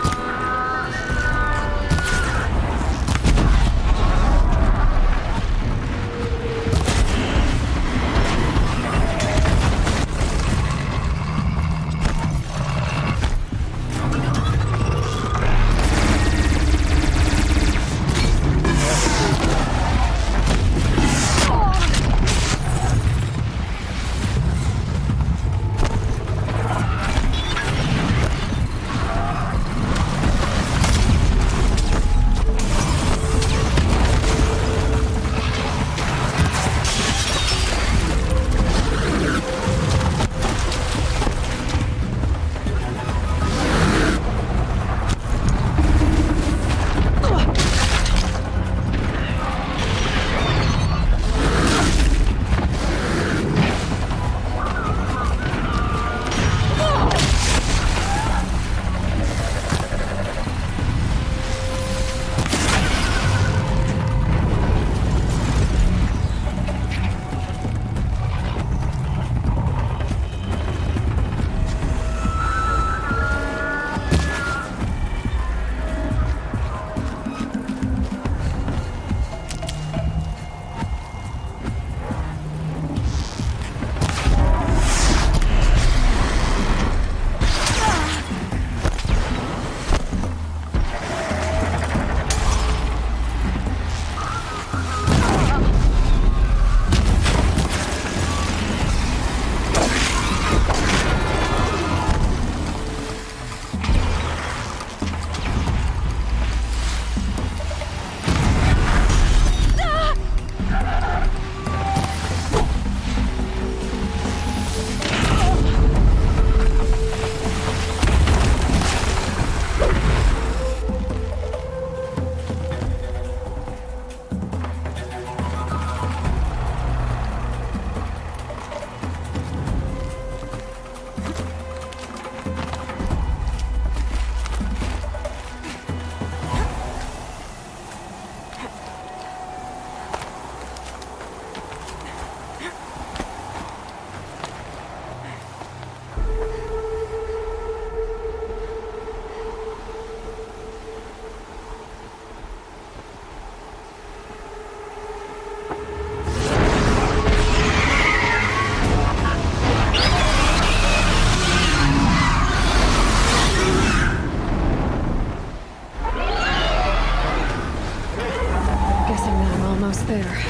there.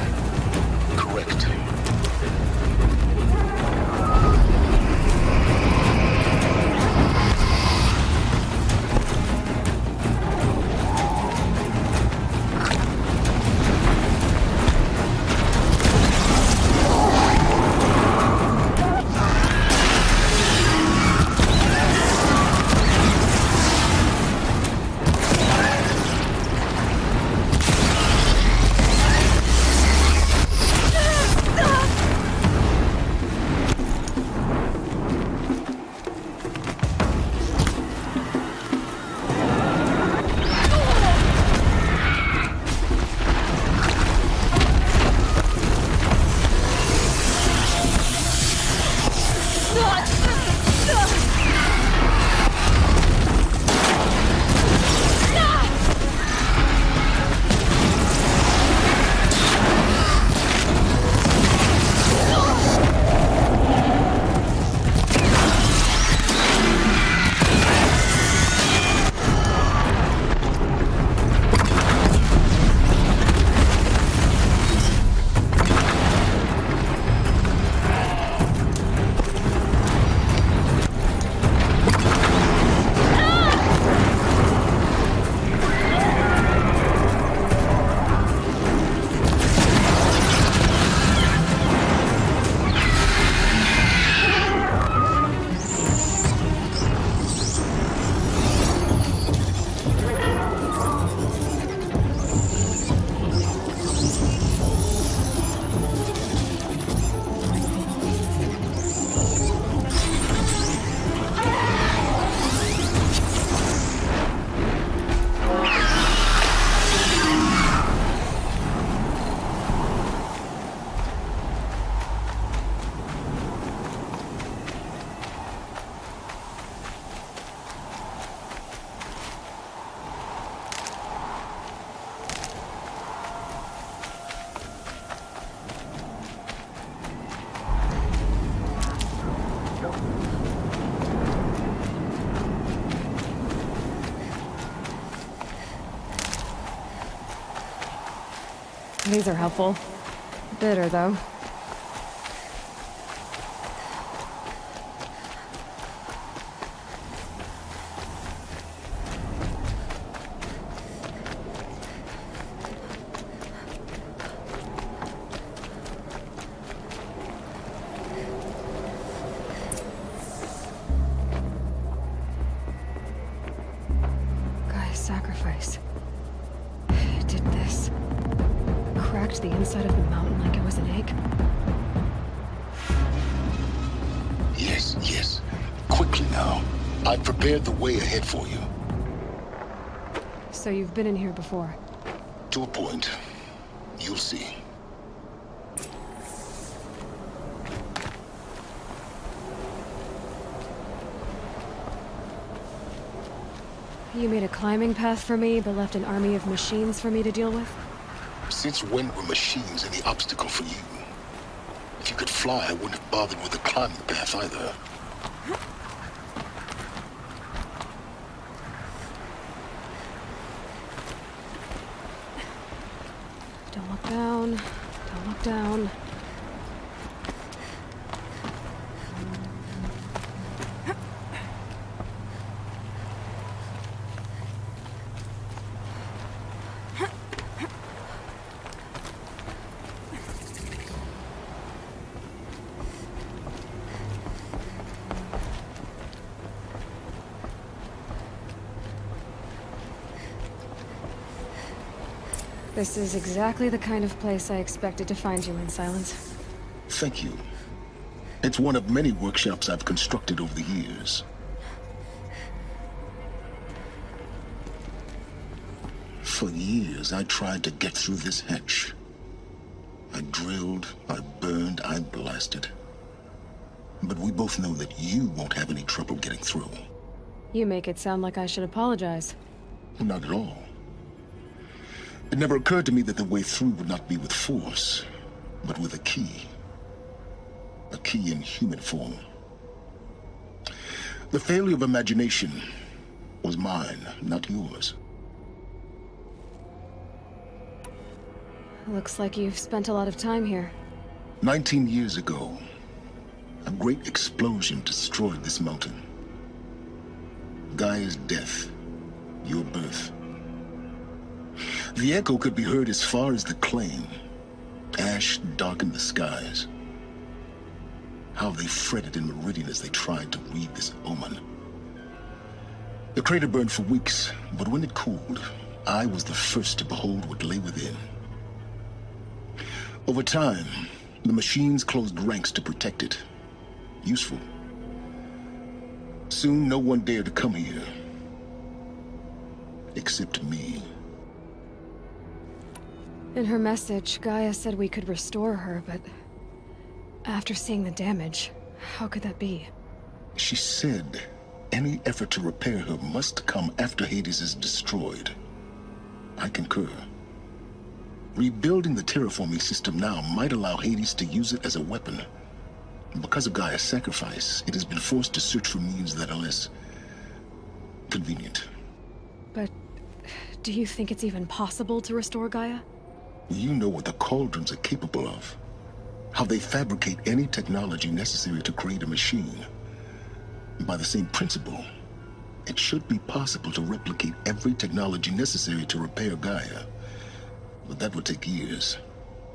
Correct. These are helpful. Bitter, though. Gaia's sacrifice. It did this. Cracked the inside of the mountain like it was an egg. Yes, yes. Quickly now. I've prepared the way ahead for you. So you've been in here before? To a point. You'll see. You made a climbing path for me, but left an army of machines for me to deal with? Since when were machines any obstacle for you? If you could fly, I wouldn't have bothered with the climbing path either. Don't look down. Don't look down. This is exactly the kind of place I expected to find you in, Silence. Thank you. It's one of many workshops I've constructed over the years. For years, I tried to get through this hatch. I drilled, I burned, I blasted. But we both know that you won't have any trouble getting through. You make it sound like I should apologize. Not at all. It never occurred to me that the way through would not be with force, but with a key. A key in human form. The failure of imagination was mine, not yours. Looks like you've spent a lot of time here. 19 years ago, a great explosion destroyed this mountain. Gaia's death, your birth. The echo could be heard as far as the claim. Ash darkened the skies. How they fretted in Meridian as they tried to read this omen. The crater burned for weeks, but when it cooled, I was the first to behold what lay within. Over time, the machines closed ranks to protect it. Useful. Soon, no one dared to come here. Except me. In her message, Gaia said we could restore her, but after seeing the damage, how could that be? She said any effort to repair her must come after Hades is destroyed. I concur. Rebuilding the terraforming system now might allow Hades to use it as a weapon. Because of Gaia's sacrifice, it has been forced to search for means that are less convenient. But do you think it's even possible to restore Gaia? You know what the Cauldrons are capable of. How they fabricate any technology necessary to create a machine. By the same principle, it should be possible to replicate every technology necessary to repair Gaia. But that would take years,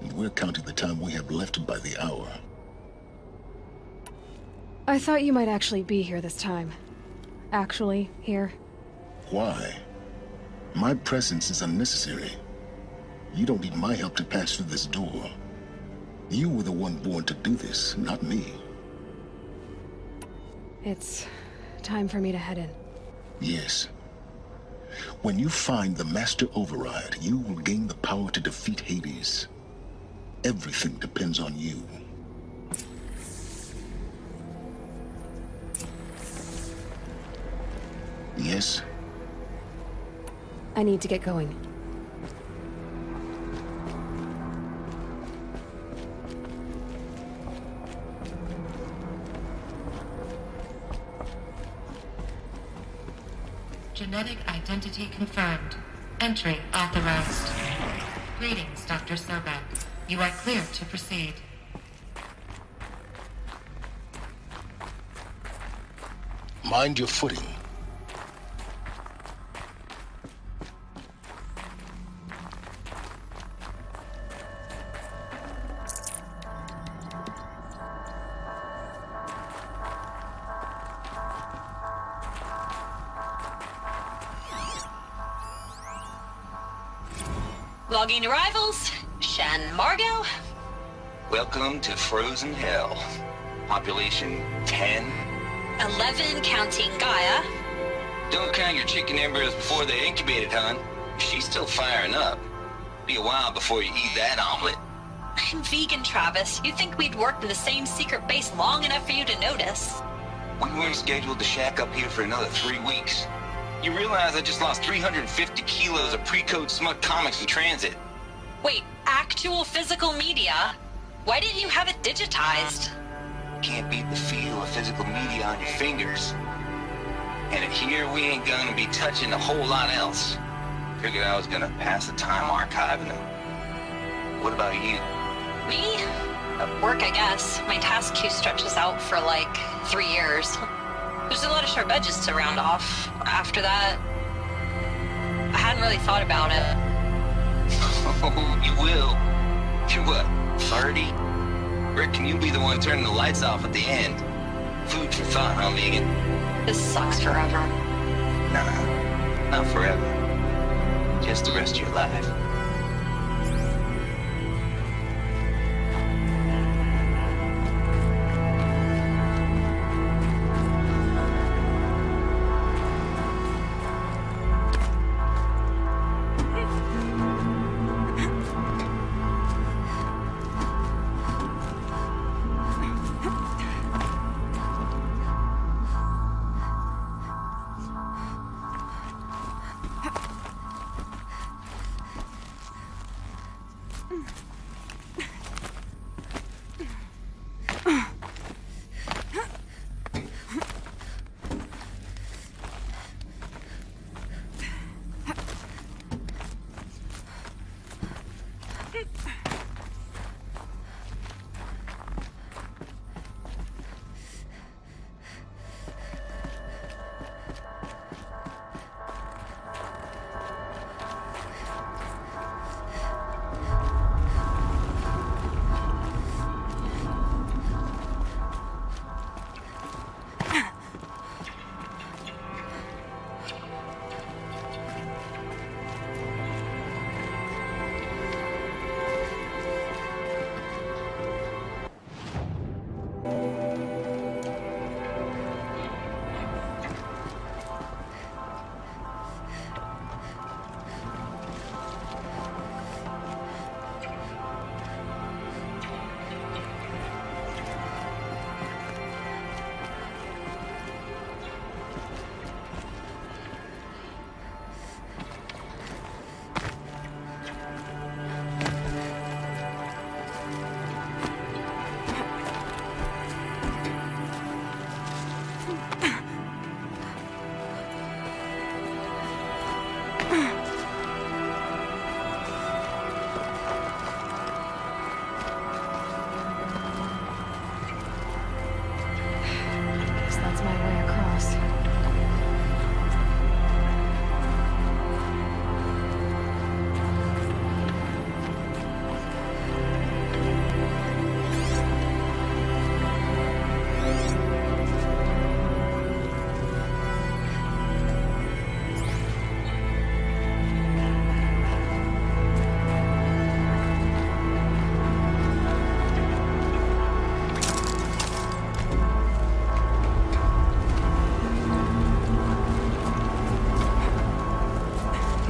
and we're counting the time we have left by the hour. I thought you might actually be here this time. Actually, here. Why? My presence is unnecessary. You don't need my help to pass through this door. You were the one born to do this, not me. It's time for me to head in. Yes. When you find the Master Override, you will gain the power to defeat Hades. Everything depends on you. Yes? I need to get going. Genetic identity confirmed. Entry authorized. Greetings, Dr. Sobek. You are clear to proceed. Mind your footing. Logging arrivals. Shan Margot. Welcome to Frozen Hell. Population 10. 11 counting Gaia. Don't count your chicken embryos before they're incubated, hon. She's still firing up. Be a while before you eat that omelet. I'm vegan, Travis. You'd think we'd worked in the same secret base long enough for you to notice. We weren't scheduled to shack up here for another 3 weeks. You realize I just lost 350 kilos of pre-code smut comics in transit. Wait, actual physical media? Why didn't you have it digitized? Can't beat the feel of physical media on your fingers. And in here, we ain't gonna be touching a whole lot else. Figured I was gonna pass the time archiving them. What about you? Me? At work, I guess. My task queue stretches out for like 3 years. There's a lot of sharp edges to round off. After that, I hadn't really thought about it. Oh, you will. You're what, 30? Reckon you'll be the one turning the lights off at the end. Food for thought, huh, Megan? This sucks forever. Nah, not forever. Just the rest of your life.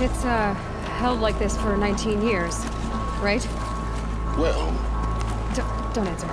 It's, held like this for 19 years, right? Well... Don't answer.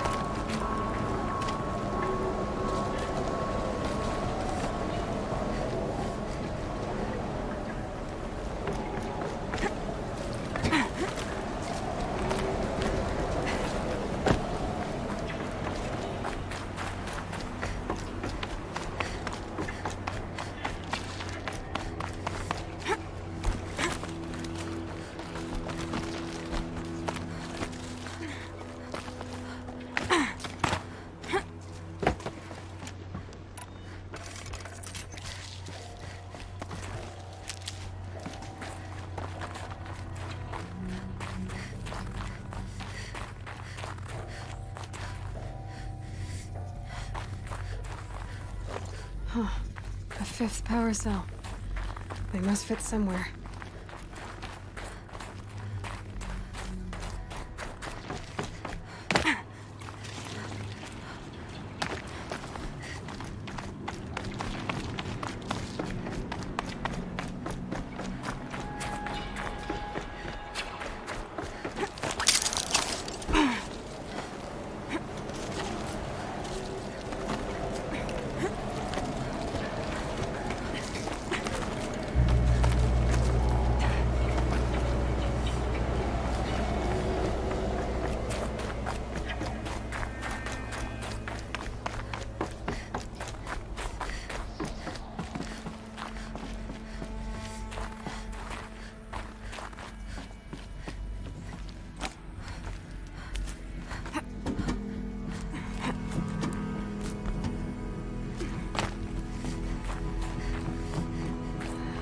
Huh. A fifth power cell. They must fit somewhere.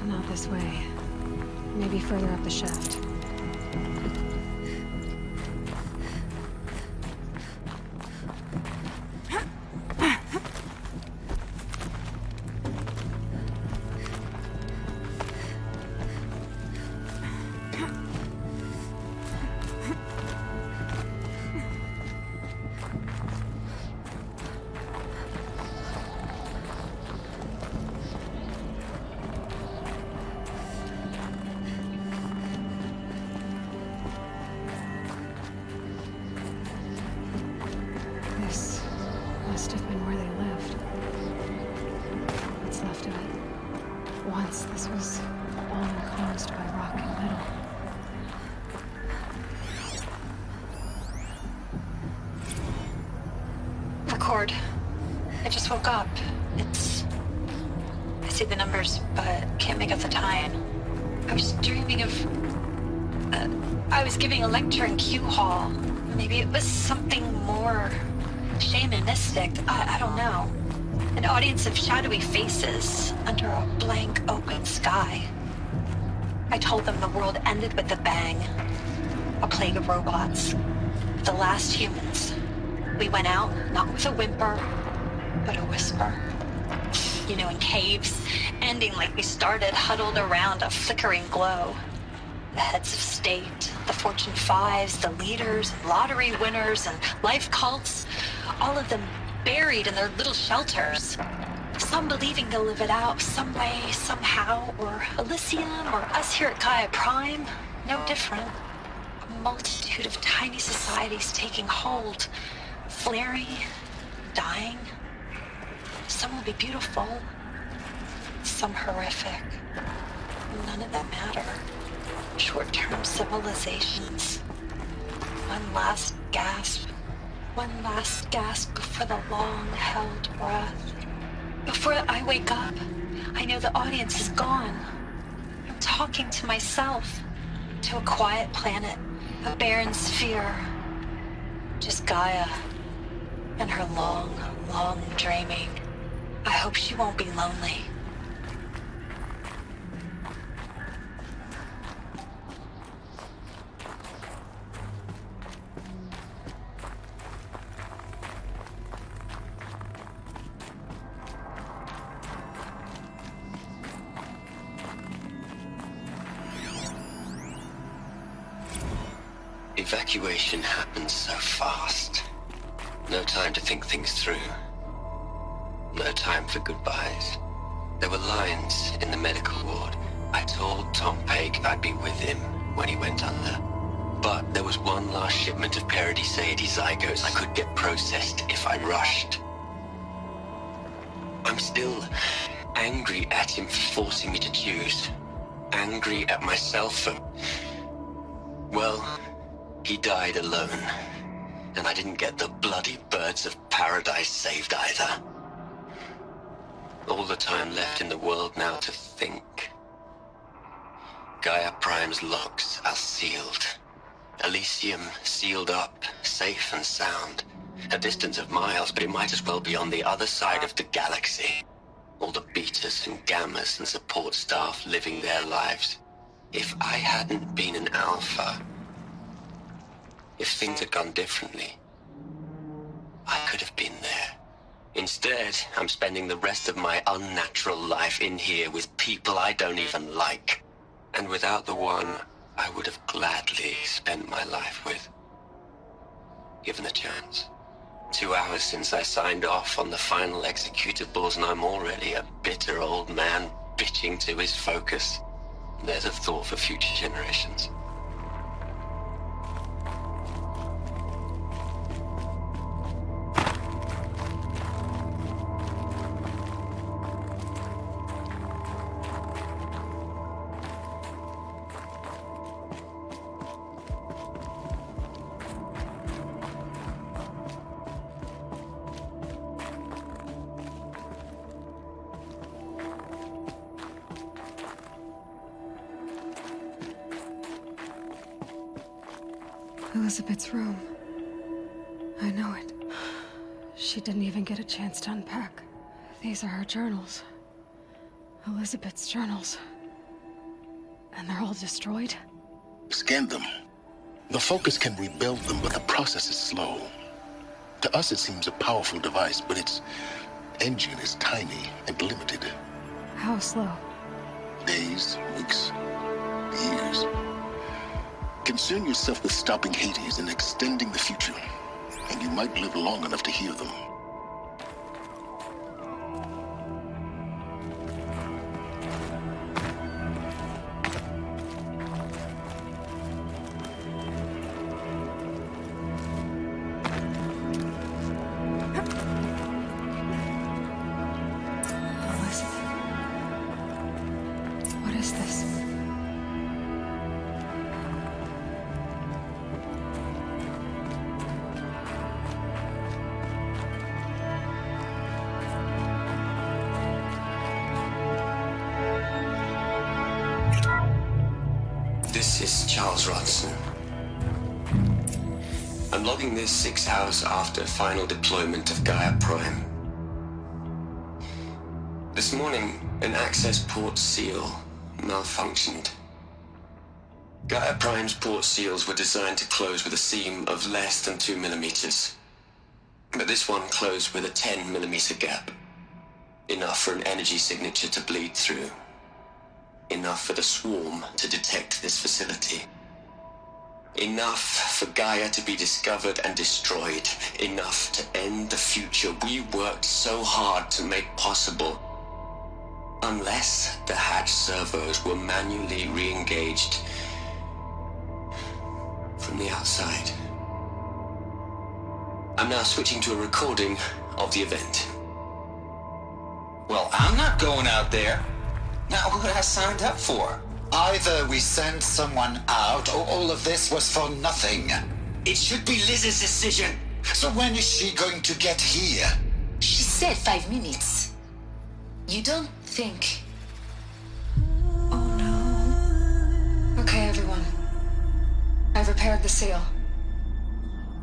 Not this way. Maybe further up the shaft. Must have been where they lived. What's left of it. Once this was all enclosed by rock and metal. Record. I just woke up. I see the numbers, but can't make out the time. I was dreaming of... I was giving a lecture in Q Hall. Maybe it was something more... shamanistic, I don't know. An audience of shadowy faces under a blank open sky. I told them the world ended with a bang. A plague of robots. The last humans. We went out, not with a whimper, but a whisper. You know, in caves, ending like we started, huddled around a flickering glow. The heads of state, the Fortune 5s, the leaders, lottery winners, and life cults, all of them buried in their little shelters. Some believing they'll live it out some way, somehow, or Elysium, or us here at Gaia Prime, no different. A multitude of tiny societies taking hold, flaring, dying. Some will be beautiful, some horrific. None of them matter. Short-term civilizations. One last gasp. One last gasp before the long-held breath. Before I wake up, I know the audience is gone. I'm talking to myself. To a quiet planet. A barren sphere. Just Gaia. And her long, long dreaming. I hope she won't be lonely. Evacuation happens so fast. No time to think things through. No time for goodbyes. There were lines in the medical ward. I told Tom Pake I'd be with him when he went under. But there was one last shipment of Paradiseidae zygotes I could get processed if I rushed. I'm still angry at him for forcing me to choose. Angry at myself for... Well, he died alone. And I didn't get the bloody birds of paradise saved either. All the time left in the world now to think. Gaia Prime's locks are sealed. Elysium sealed up, safe and sound. A distance of miles, but it might as well be on the other side of the galaxy. All the betas and gammas and support staff living their lives. If I hadn't been an alpha, if things had gone differently, I could have been there. Instead, I'm spending the rest of my unnatural life in here with people I don't even like. And without the one I would have gladly spent my life with. Given the chance. 2 hours since I signed off on the final executables and I'm already a bitter old man bitching to his focus. There's a thought for future generations. Elizabeth's room. I know it. She didn't even get a chance to unpack. These are her journals. Elizabeth's journals. And they're all destroyed? Scan them. The Focus can rebuild them, but the process is slow. To us, it seems a powerful device, but its engine is tiny and limited. How slow? Days, weeks, years. Concern yourself with stopping Hades and extending the future, and you might live long enough to hear them. What is this? This is Charles Rodson. I'm logging this 6 hours after final deployment of Gaia Prime. This morning, an access port seal malfunctioned. Gaia Prime's port seals were designed to close with a seam of less than 2 millimeters. But this one closed with a 10 millimeter gap. Enough for an energy signature to bleed through. Enough for the swarm to detect this facility. Enough for Gaia to be discovered and destroyed. Enough to end the future we worked so hard to make possible. Unless the hatch servos were manually re-engaged from the outside. I'm now switching to a recording of the event. Well, I'm not going out there. Now, who I signed up for? Either we send someone out, or all of this was for nothing. It should be Liz's decision. So when is she going to get here? She said 5 minutes. You don't think... Okay, everyone. I've repaired the seal.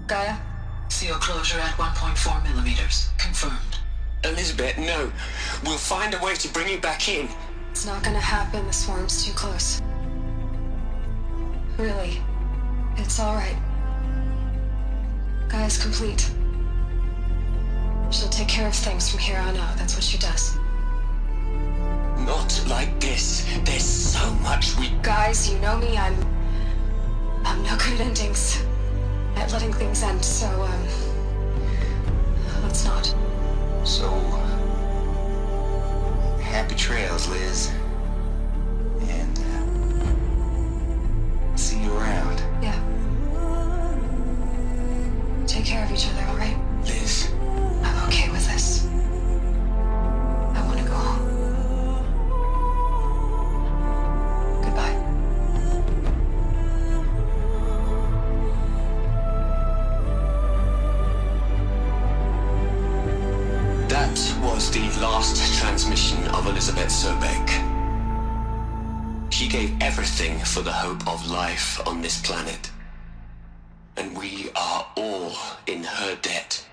Gaia? Seal closure at 1.4 millimeters. Confirmed. Elizabeth, no. We'll find a way to bring you back in. It's not gonna happen. The swarm's too close. Really. It's all right. Gaia's complete. She'll take care of things from here on out. That's what she does. Not like this. There's so much we... Guys, you know me. I'm no good at endings. At letting things end, so, let's not. So... happy trails, Liz. And gave everything for the hope of life on this planet. And we are all in her debt.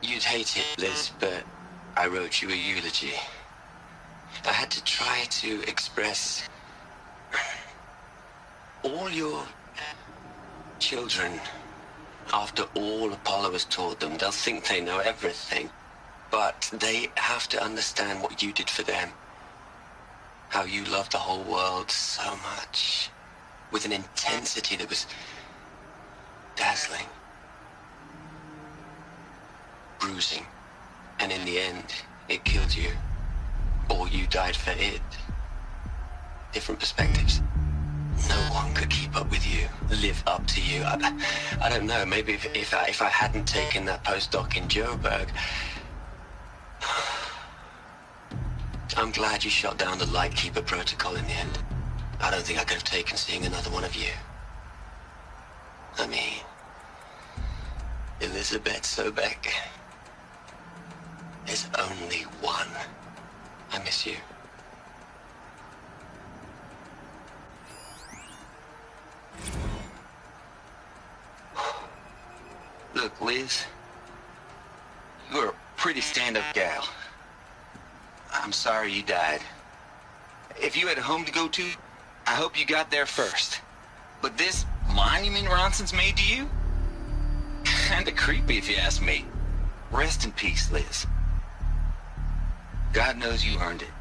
You'd hate it, Liz, but I wrote you a eulogy. I had to try to express all your children. After all Apollo has taught them, they'll think they know everything. But they have to understand what you did for them. How you loved the whole world so much. With an intensity that was dazzling. Bruising. And in the end, it killed you. Or you died for it. Different perspectives. No one could keep up with you, live up to you. I don't know, maybe if I hadn't taken that postdoc in Joburg. I'm glad you shot down the Lightkeeper protocol in the end. I don't think I could have taken seeing another one of you. I mean, Elizabeth Sobek. There's only one. I miss you. Look, Liz, you're a pretty stand-up gal. I'm sorry you died. If you had a home to go to, I hope you got there first. But this monument Ronson's made to you? Kinda creepy if you ask me. Rest in peace, Liz. God knows you earned it.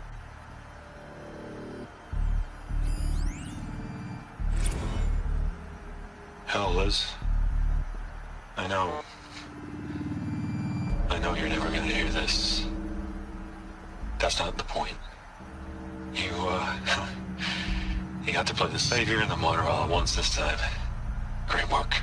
Hell, Liz. I know you're never gonna hear this. That's not the point. You got to play the savior and the martyr all at once this time. Great work.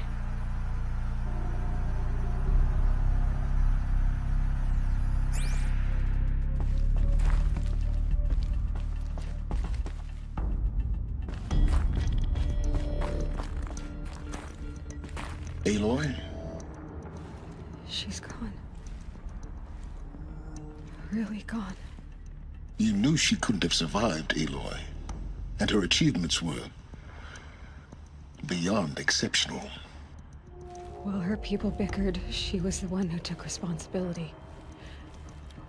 Aloy? She's gone. Really gone. You knew she couldn't have survived, Aloy. And her achievements were beyond exceptional. While her people bickered, she was the one who took responsibility.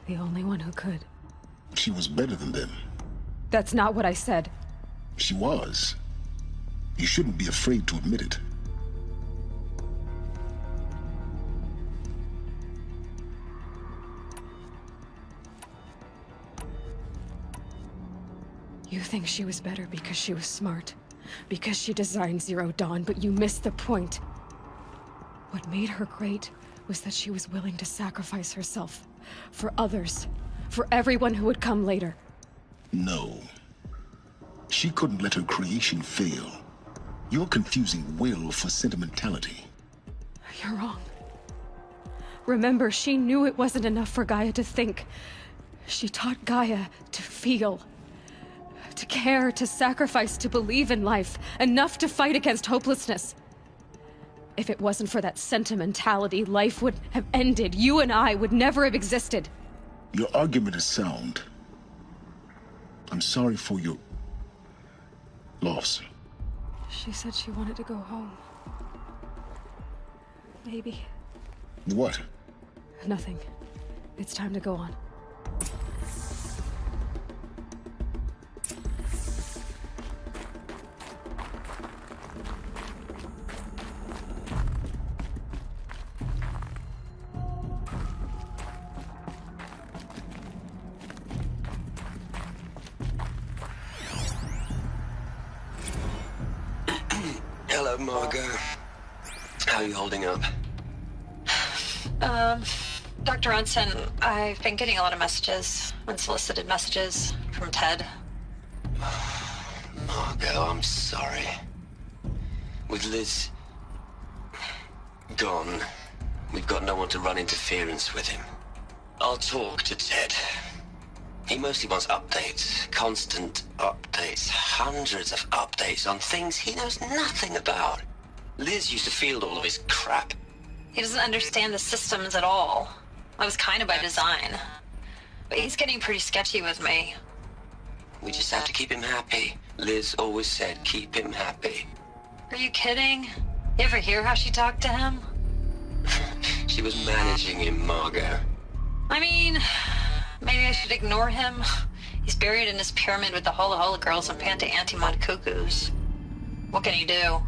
The only one who could. She was better than them. That's not what I said. She was. You shouldn't be afraid to admit it. You think she was better because she was smart, because she designed Zero Dawn, but you missed the point. What made her great was that she was willing to sacrifice herself for others, for everyone who would come later. No. She couldn't let her creation fail. You're confusing will for sentimentality. You're wrong. Remember, she knew it wasn't enough for Gaia to think. She taught Gaia to feel. To care, to sacrifice, to believe in life, enough to fight against hopelessness. If it wasn't for that sentimentality, life would have ended. You and I would never have existed. Your argument is sound. I'm sorry for your loss. She said she wanted to go home. Maybe. What? Nothing. It's time to go on. Hello, Margot. How are you holding up? Dr. Ronson, I've been getting a lot of messages, unsolicited messages from Ted. Margot, I'm sorry. With Liz gone, we've got no one to run interference with him. I'll talk to Ted. He mostly wants updates, constant updates, hundreds of updates on things he knows nothing about. Liz used to field all of his crap. He doesn't understand the systems at all. That was kind of by design. But he's getting pretty sketchy with me. We just have to keep him happy. Liz always said, keep him happy. Are you kidding? You ever hear how she talked to him? She was managing him, Margot. I mean, maybe I should ignore him. He's buried in his pyramid with the Hola Hola girls and Panta Antimod cuckoos. What can he do?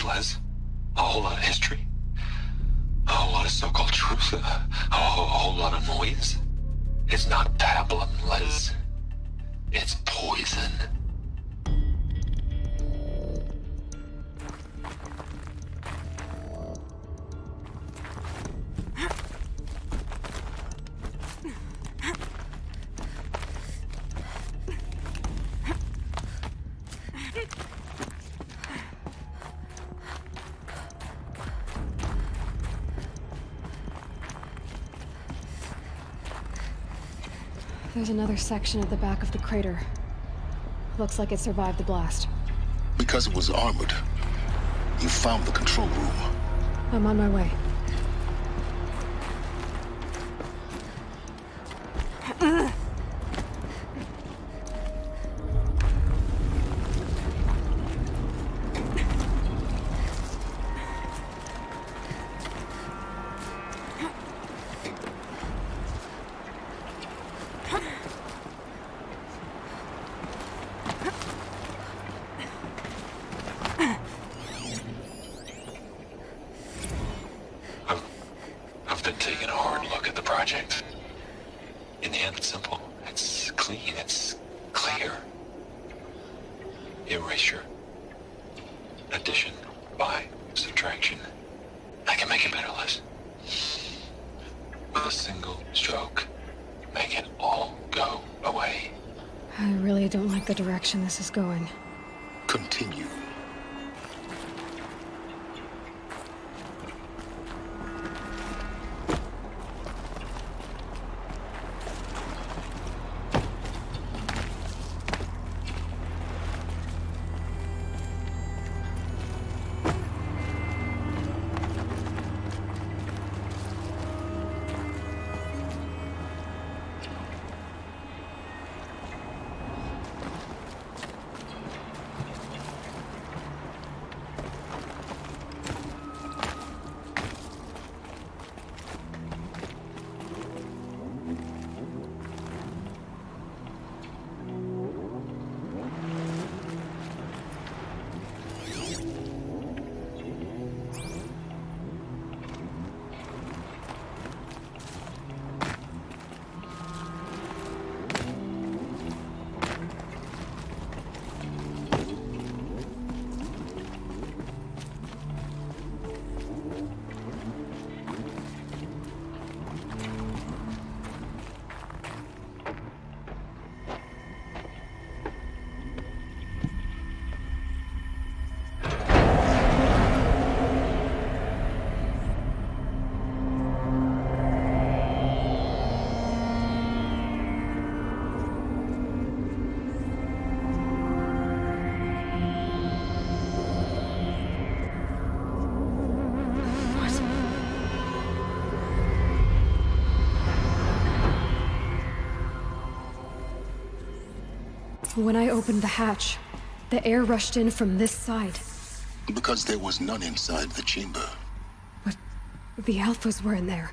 Liz. A whole lot of history. A whole lot of so-called truth. A whole lot of noise. It's not pablum, Liz. It's poison. There's another section at the back of the crater. Looks like it survived the blast. Because it was armored, you found the control room. I'm on my way. I've been taking a hard look at the project. In the end, it's simple. It's clean. It's clear. Erasure. Addition. By. Subtraction. I can make it better, Liz. With a single stroke. Make it all go away. I really don't like the direction this is going. Continue. When I opened the hatch, the air rushed in from this side. Because there was none inside the chamber. But the alphas were in there.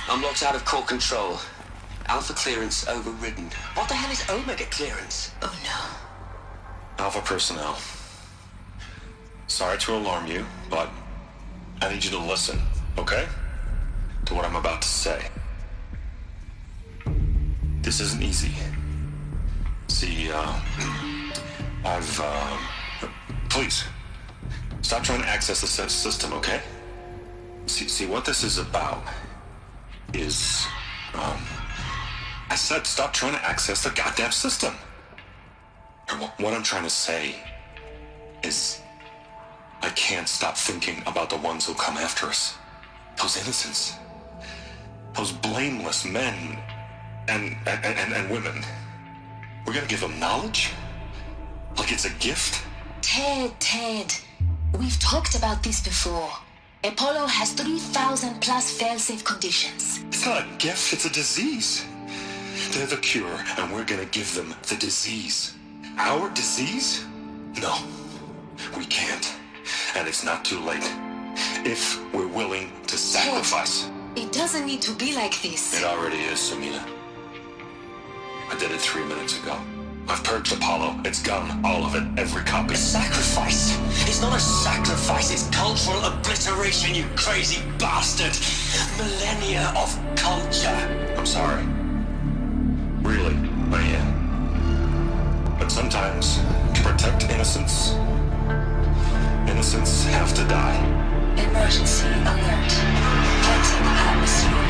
I'm locked out of core control. Alpha clearance overridden. What the hell is Omega clearance? Oh no. Alpha personnel. Sorry to alarm you, but I need you to listen, okay? To what I'm about to say. This isn't easy. See, please, stop trying to access the system, okay? See, what this is about is, I said stop trying to access the goddamn system. What I'm trying to say is, I can't stop thinking about the ones who come after us. Those innocents. Those blameless men and women. We're gonna give them knowledge? Like it's a gift? Ted. We've talked about this before. Apollo has 3,000 plus fail-safe conditions. It's not a gift, it's a disease. They're the cure, and we're gonna give them the disease. Our disease? No, we can't. And it's not too late. If we're willing to sacrifice. Ted, it doesn't need to be like this. It already is, Samina. I did it 3 minutes ago. I've purged Apollo. It's gone. All of it. Every copy. A sacrifice? It's not a sacrifice. It's cultural obliteration, you crazy bastard. Millennia of culture. I'm sorry. Really, I am. But sometimes, to protect innocence, innocents have to die. Emergency alert. Cleansing atmosphere.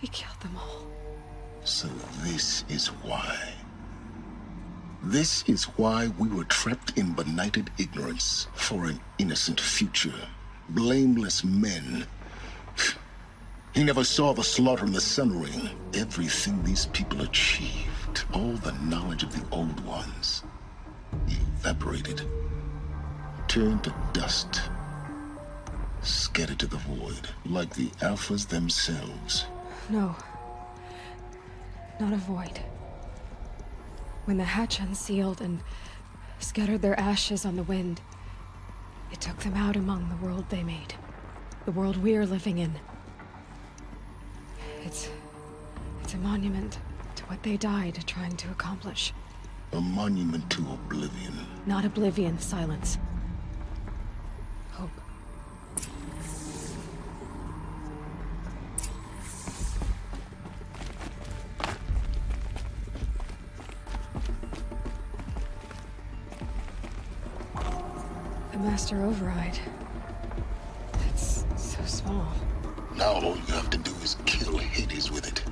He killed them all. So this is why. This is why we were trapped in benighted ignorance for an innocent future. Blameless men. He never saw the slaughter in the Sun Ring. Everything these people achieved, all the knowledge of the old ones, evaporated, turned to dust, scattered to the void, like the Alphas themselves. No. Not a void. When the hatch unsealed and scattered their ashes on the wind, it took them out among the world they made. The world we're living in. It's a monument to what they died trying to accomplish. A monument to oblivion. Not oblivion, silence. Hope. The Master Override. It's so small. Now all you have to do is kill Hades with it.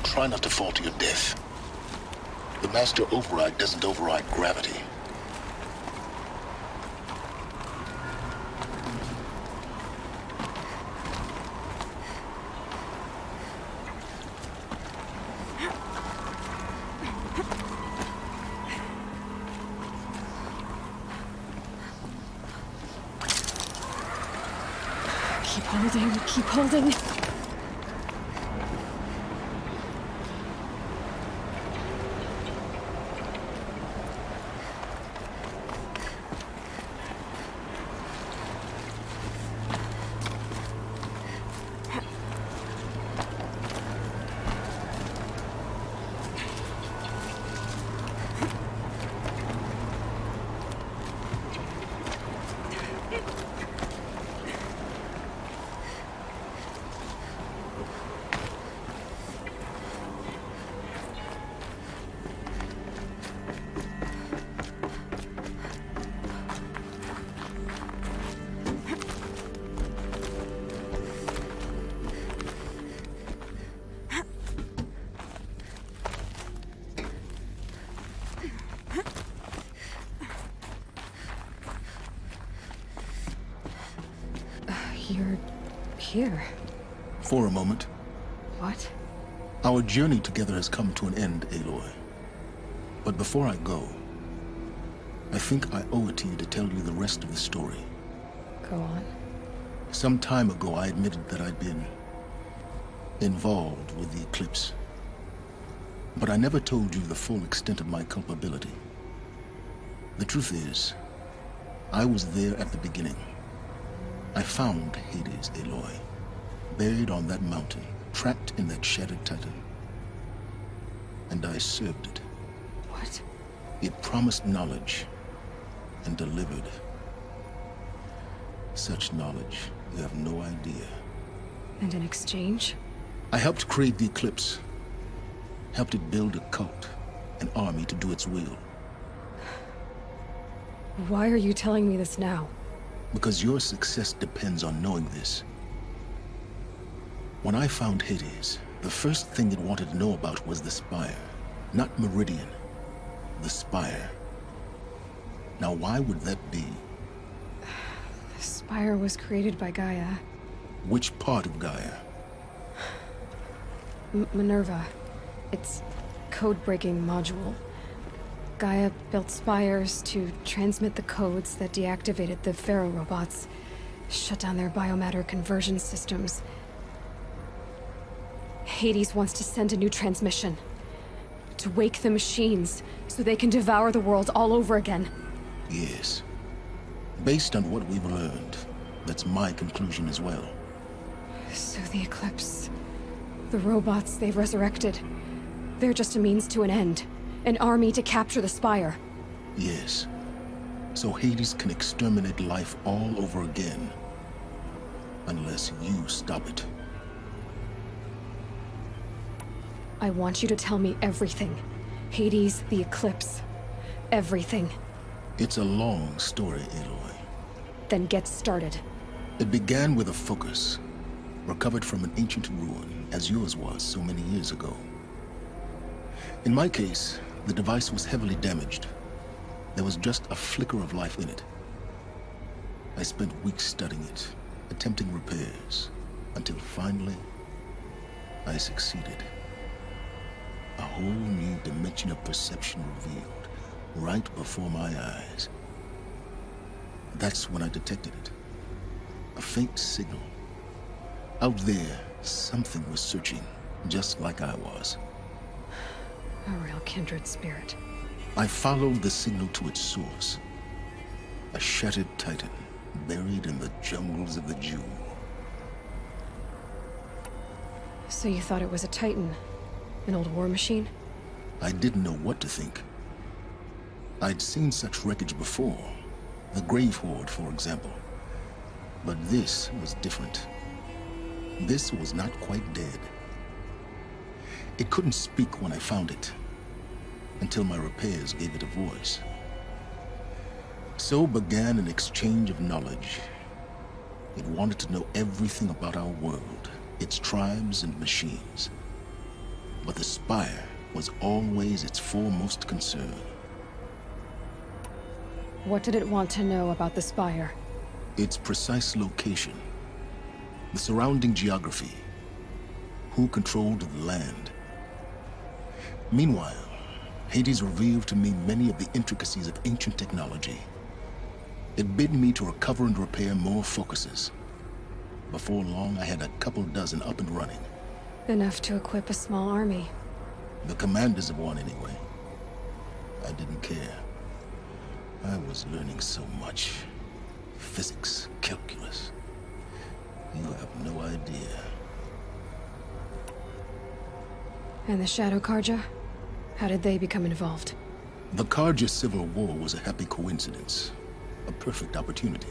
Try not to fall to your death. The Master Override doesn't override gravity. Keep holding, keep holding. You're here. For a moment. What? Our journey together has come to an end, Aloy. But before I go, I think I owe it to you to tell you the rest of the story. Go on. Some time ago, I admitted that I'd been involved with the eclipse. But I never told you the full extent of my culpability. The truth is, I was there at the beginning. I found Hades, Aloy, buried on that mountain, trapped in that shattered titan. And I served it. What? It promised knowledge and delivered. Such knowledge, you have no idea. And in exchange? I helped create the eclipse. Helped it build a cult, an army to do its will. Why are you telling me this now? Because your success depends on knowing this. When I found Hades, the first thing it wanted to know about was the Spire. Not Meridian. The Spire. Now why would that be? The Spire was created by Gaia. Which part of Gaia? Minerva. Its code-breaking module. Gaia built spires to transmit the codes that deactivated the Pharaoh robots, shut down their biomatter conversion systems. Hades wants to send a new transmission. To wake the machines, so they can devour the world all over again. Yes. Based on what we've learned, that's my conclusion as well. So the Eclipse... the robots they've resurrected... they're just a means to an end. An army to capture the Spire. Yes. So Hades can exterminate life all over again. Unless you stop it. I want you to tell me everything. Hades, the Eclipse. Everything. It's a long story, Aloy. Then get started. It began with a focus, recovered from an ancient ruin, as yours was so many years ago. In my case, the device was heavily damaged. There was just a flicker of life in it. I spent weeks studying it, attempting repairs, until finally, I succeeded. A whole new dimension of perception revealed, right before my eyes. That's when I detected it. A faint signal. Out there, something was searching, just like I was. A real kindred spirit. I followed the signal to its source. A shattered titan, buried in the jungles of the Jew. So you thought it was a titan? An old war machine? I didn't know what to think. I'd seen such wreckage before. The Grave Horde, for example. But this was different. This was not quite dead. It couldn't speak when I found it, until my repairs gave it a voice. So began an exchange of knowledge. It wanted to know everything about our world, its tribes and machines. But the Spire was always its foremost concern. What did it want to know about the Spire? Its precise location, the surrounding geography, who controlled the land. Meanwhile, Hades revealed to me many of the intricacies of ancient technology. It bid me to recover and repair more focuses. Before long, I had a couple dozen up and running. Enough to equip a small army. The commanders of one, anyway. I didn't care. I was learning so much. Physics, calculus. You have no idea. And the Shadow Karja? How did they become involved? The Karja Civil War was a happy coincidence. A perfect opportunity.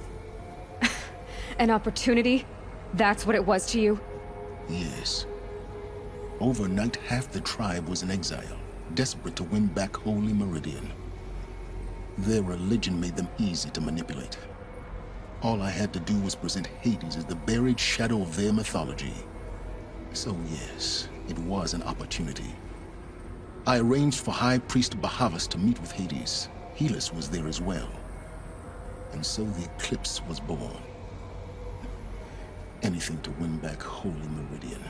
An opportunity? That's what it was to you? Yes. Overnight, half the tribe was in exile, desperate to win back Holy Meridian. Their religion made them easy to manipulate. All I had to do was present Hades as the buried shadow of their mythology. So yes, it was an opportunity. I arranged for High Priest Bahavas to meet with Hades. Helis was there as well. And so the eclipse was born. Anything to win back Holy Meridian.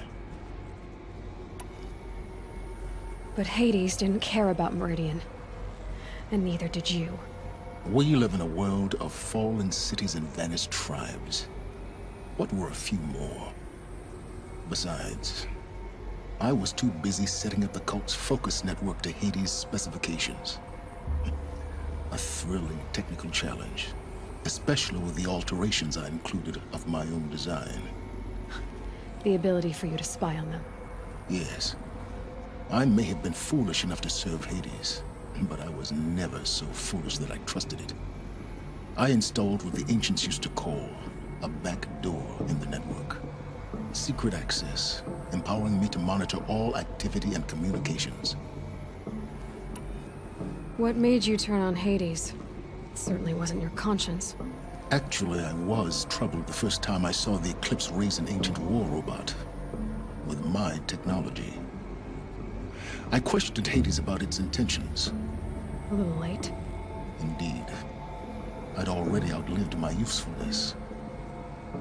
But Hades didn't care about Meridian. And neither did you. We live in a world of fallen cities and vanished tribes. What were a few more? Besides, I was too busy setting up the cult's focus network to Hades' specifications. A thrilling technical challenge, especially with the alterations I included of my own design. The ability for you to spy on them. Yes. I may have been foolish enough to serve Hades, but I was never so foolish that I trusted it. I installed what the ancients used to call a back door in the network. Secret access, empowering me to monitor all activity and communications. What made you turn on Hades? It certainly wasn't your conscience. Actually, I was troubled the first time I saw the Eclipse raise an ancient war robot with my technology. I questioned Hades about its intentions. A little late. Indeed. I'd already outlived my usefulness.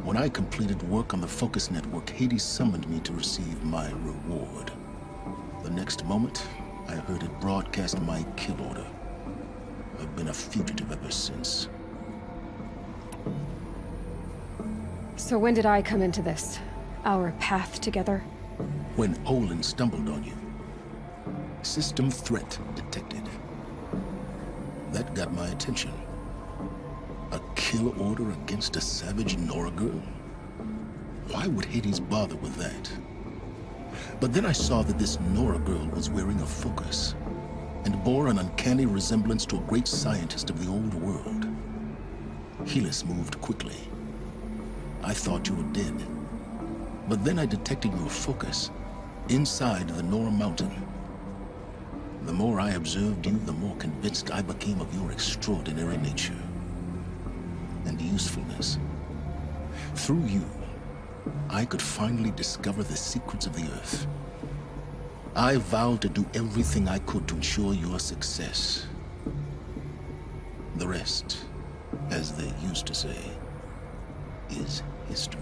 When I completed work on the Focus Network, Hades summoned me to receive my reward. The next moment, I heard it broadcast my kill order. I've been a fugitive ever since. So when did I come into this? Our path together? When Olin stumbled on you. System threat detected. That got my attention. A kill order against a savage Nora girl? Why would Hades bother with that? But then I saw that this Nora girl was wearing a focus, and bore an uncanny resemblance to a great scientist of the old world. Helis moved quickly. I thought you were dead. But then I detected your focus inside the Nora mountain. The more I observed you, the more convinced I became of your extraordinary nature and usefulness. Through you, I could finally discover the secrets of the Earth. I vowed to do everything I could to ensure your success. The rest, as they used to say, is history.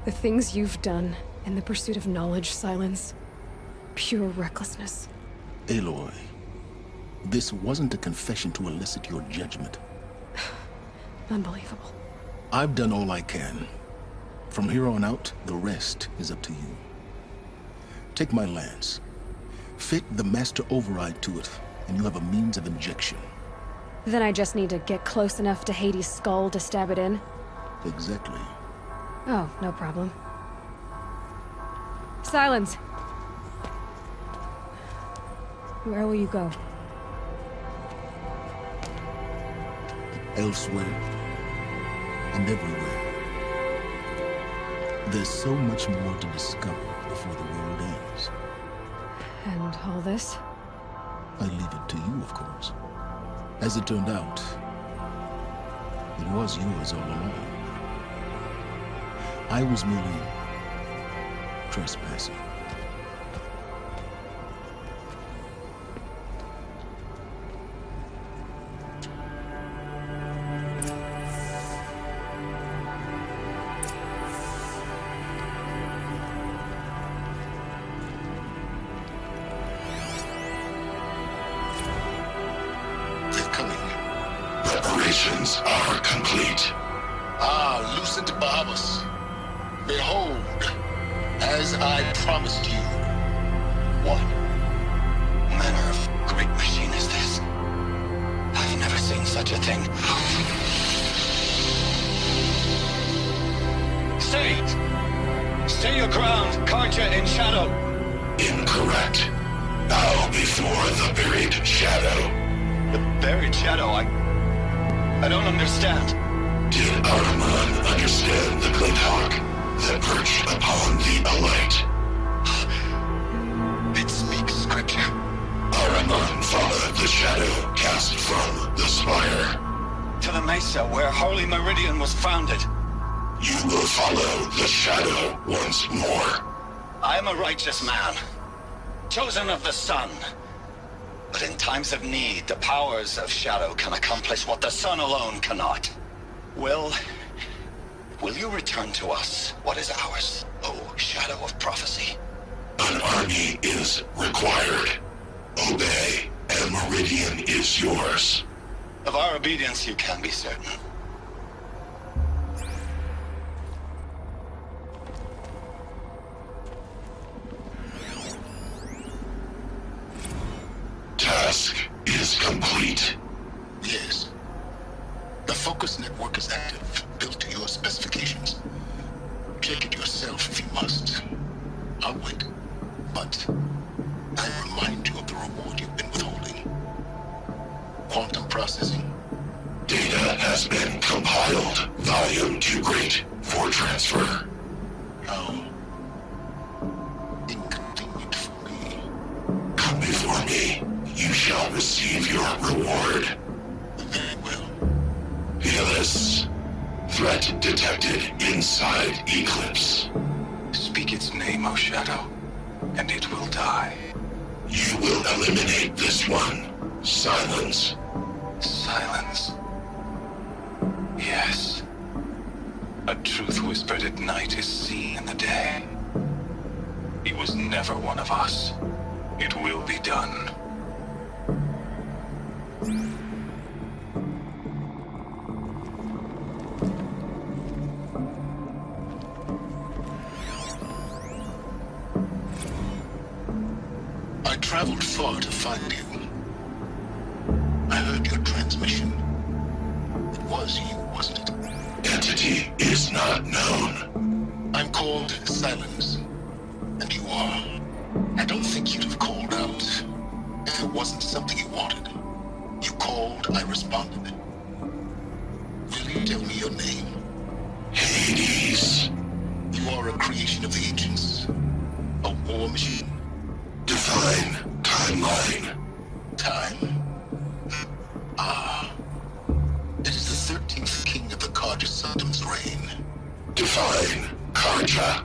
The things you've done in the pursuit of knowledge, Silence. Pure recklessness. Aloy, this wasn't a confession to elicit your judgment. Unbelievable. I've done all I can. From here on out, the rest is up to you. Take my lance. Fit the master override to it, and you have a means of injection. Then I just need to get close enough to Hades' skull to stab it in? Exactly. Oh, no problem. Silence! Where will you go? Elsewhere. And everywhere. There's so much more to discover before the world ends. And all this? I leave it to you, of course. As it turned out, it was yours all along. I was merely trespassing. They're coming. Preparations are complete. Ah, Lucent Barbus. Behold, as I promised you. What manner of great machine is this? I've never seen such a thing. Stay! Stay your ground, Karja in Shadow! Incorrect. Bow before the buried shadow. The buried shadow? I don't understand. Did Armand understand the glint hawk that perched upon the alight? It speaks scripture. Our Follow the shadow cast from the spire. To the mesa where Holy Meridian was founded. You will follow the shadow once more. I am a righteous man, chosen of the sun. But in times of need, the powers of shadow can accomplish what the sun alone cannot. Will you return to us what is ours, O shadow of prophecy? An army is required. Obey, and Meridian is yours. Of our obedience you can be certain. Task is complete. Yes. The focus network is active, built to your specifications. Check it yourself if you must. I'll wait. But I remind you of the reward you've been withholding. Quantum processing. Data has been compiled. Volume too great for transfer. How inconvenient for me. Come before me. You shall receive your reward. Very well. Fearless. Threat detected inside Eclipse. Speak its name, O Shadow, and it will die. You will eliminate this one. Silence. Silence. Yes. A truth whispered at night is seen in the day. He was never one of us. It will be done. I traveled far to find you. I heard your transmission. It was you, wasn't it? Entity is not known. I'm called Silence, and you are. I don't think you'd have called out if it wasn't something you wanted. You called, I responded. Will you tell me your name? Hades. You are a creation of the ancients. A war machine. Define timeline. Time? Ah. It is the 13th king of the Karja Saddam's reign. Define Karja.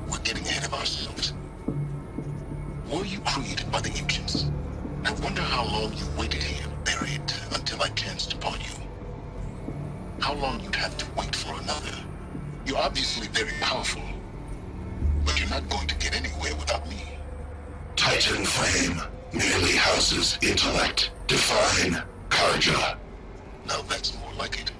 We're getting ahead of ourselves. Were you created by the ancients? I wonder how long you waited here, buried, until I chanced upon you. How long you'd have to wait for another. You're obviously very powerful, but you're not going to get anywhere without me. Titan Flame merely houses intellect. Define Karja. Now that's more like it.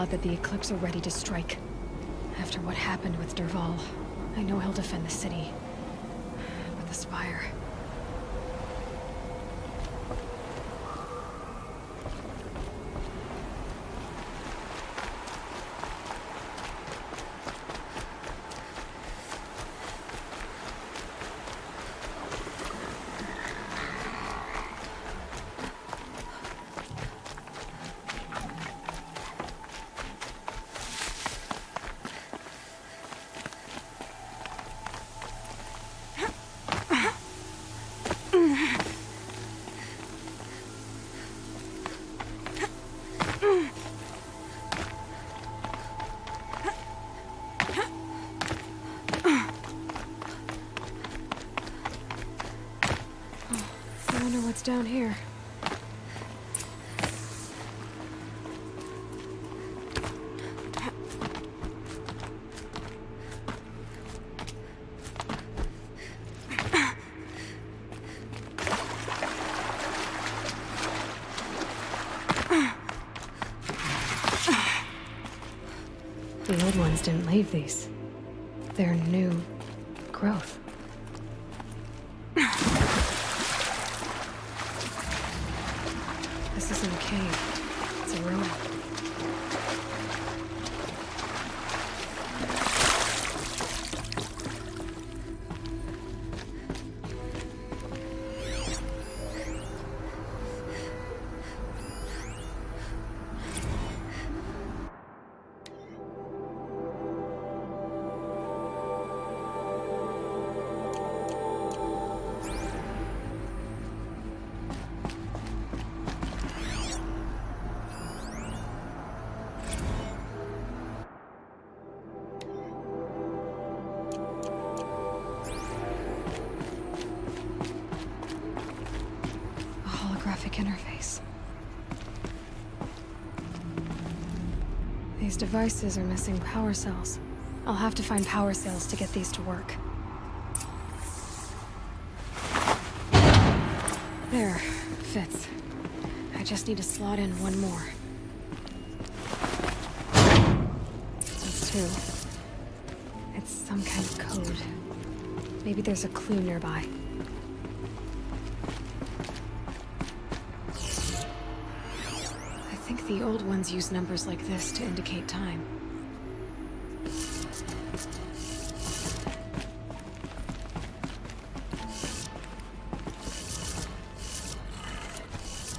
That the Eclipse are ready to strike. After what happened with Derval, I know he'll defend the city. But the Spire... What's down here? The old ones didn't leave these. their new growth. This isn't a cave. It's a ruin. Interface. These devices are missing power cells. I'll have to find power cells to get these to work. There, fits. I just need to slot in one more. That's two. It's some kind of code. Maybe there's a clue nearby. I think the old ones use numbers like this to indicate time.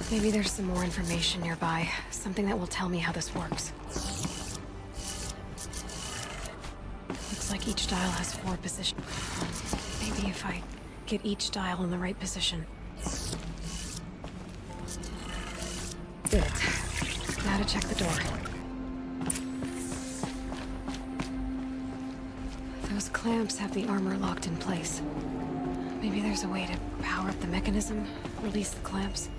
Maybe there's some more information nearby, something that will tell me how this works. Looks like each dial has 4 positions. Maybe if I get each dial in the right position. Did it. Now to check the door. Those clamps have the armor locked in place. Maybe there's a way to power up the mechanism, release the clamps.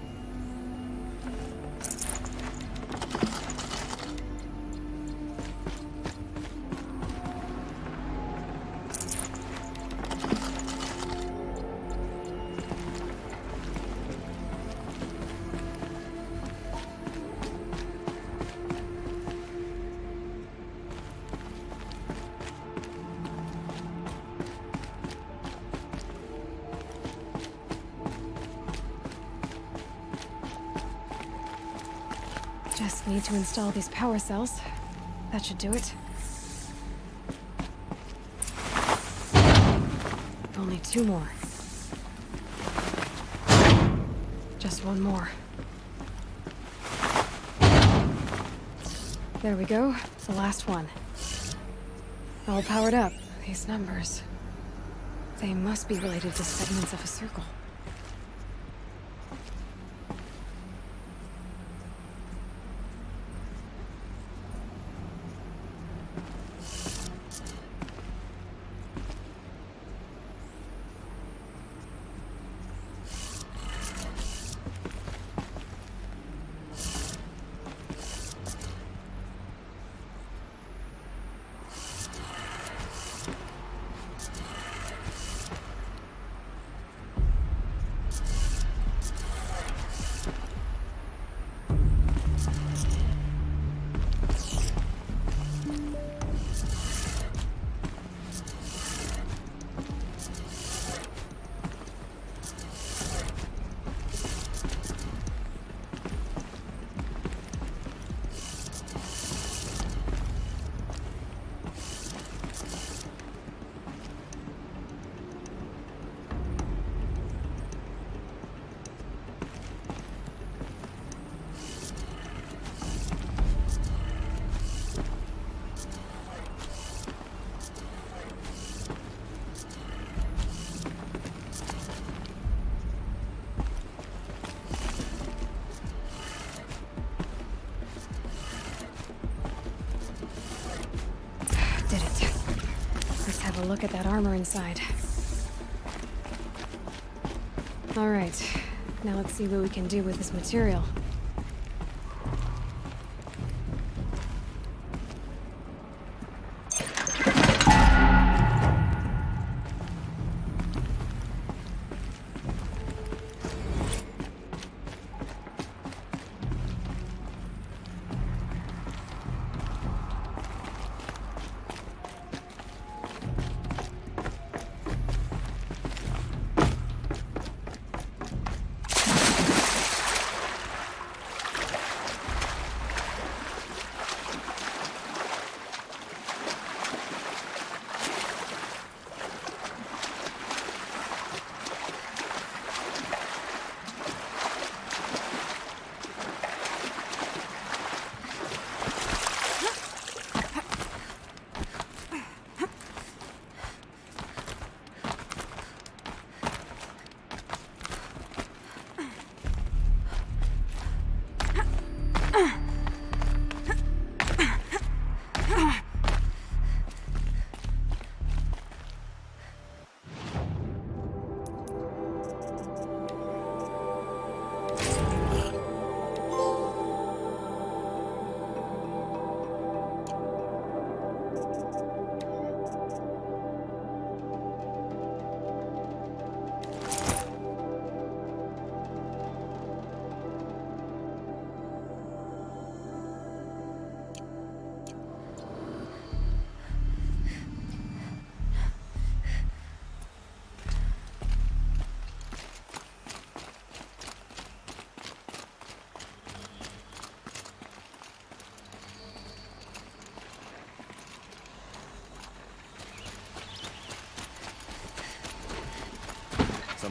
Just need to install these power cells. That should do it. Only 2 more. Just 1 more. There we go. The last one. All powered up. These numbers. They must be related to segments of a circle. Have a look at that armor inside. All right, now let's see what we can do with this material.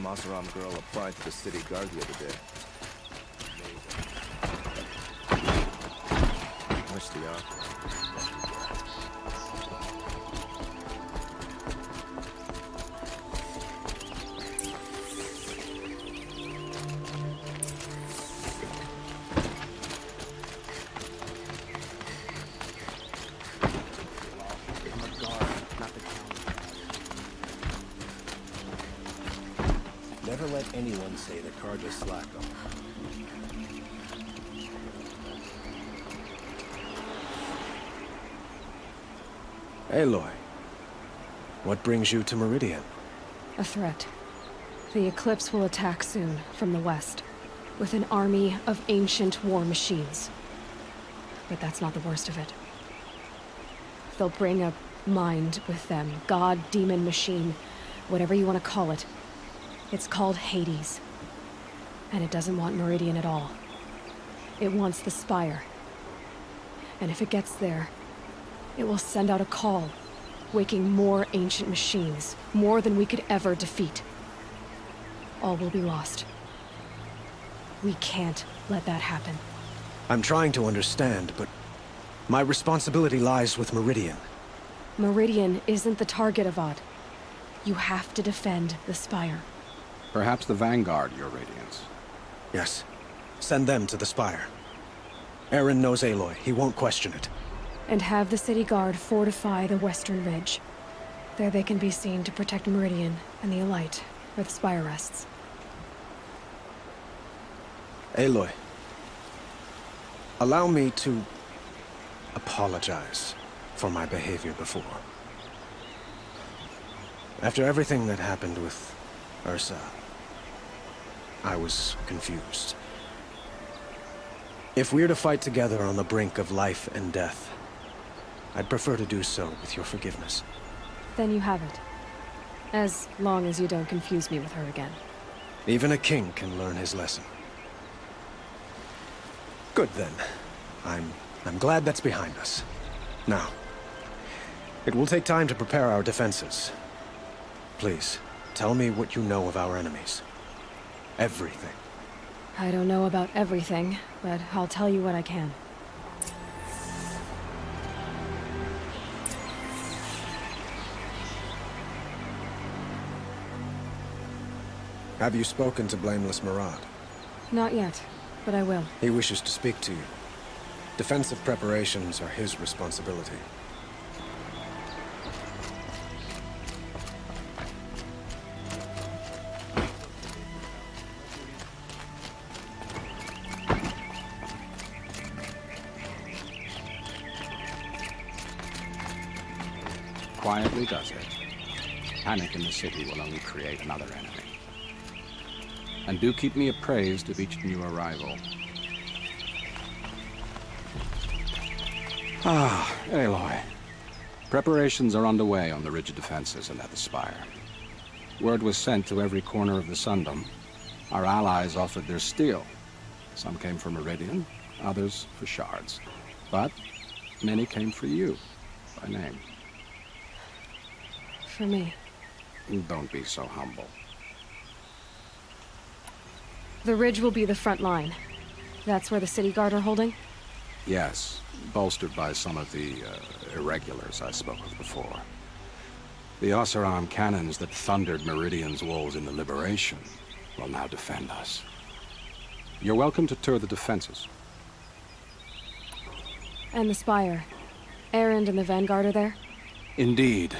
some Oseram girl applied to the city guard the other day. Wish the Never let anyone say the Karja slack off. Aloy, what brings you to Meridian? A threat. The Eclipse will attack soon, from the west, with an army of ancient war machines. But that's not the worst of it. They'll bring a mind with them, god, demon, machine, whatever you want to call it. It's called Hades. And it doesn't want Meridian at all. It wants the Spire. And if it gets there, it will send out a call, waking more ancient machines, more than we could ever defeat. All will be lost. We can't let that happen. I'm trying to understand, but my responsibility lies with Meridian. Meridian isn't the target, Avad. You have to defend the Spire. Perhaps the Vanguard, Your Radiance. Yes. Send them to the Spire. Aaron knows Aloy. He won't question it. And have the city guard fortify the western ridge. There they can be seen to protect Meridian and the Elite, where the Spire rests. Aloy, allow me to apologize for my behavior before. After everything that happened with Ursa, I was confused. If we're to fight together on the brink of life and death, I'd prefer to do so with your forgiveness. Then you have it. As long as you don't confuse me with her again. Even a king can learn his lesson. Good then. I'm glad that's behind us. Now, it will take time to prepare our defenses. Please, tell me what you know of our enemies. Everything. I don't know about everything, but I'll tell you what I can. Have you spoken to Blameless Murad? Not yet, but I will. He wishes to speak to you. Defensive preparations are his responsibility. Quietly does it. Panic in the city will only create another enemy. And do keep me appraised of each new arrival. Ah, Aloy. Preparations are underway on the ridge of defenses and at the Spire. Word was sent to every corner of the Sundom. Our allies offered their steel. Some came for Meridian, others for shards. But many came for you, by name. For me. Don't be so humble. The ridge will be the front line. That's where the city guard are holding? Yes, bolstered by some of the irregulars I spoke of before. The Oseram cannons that thundered Meridian's walls in the Liberation will now defend us. You're welcome to tour the defenses. And the Spire. Erend and the Vanguard are there? Indeed.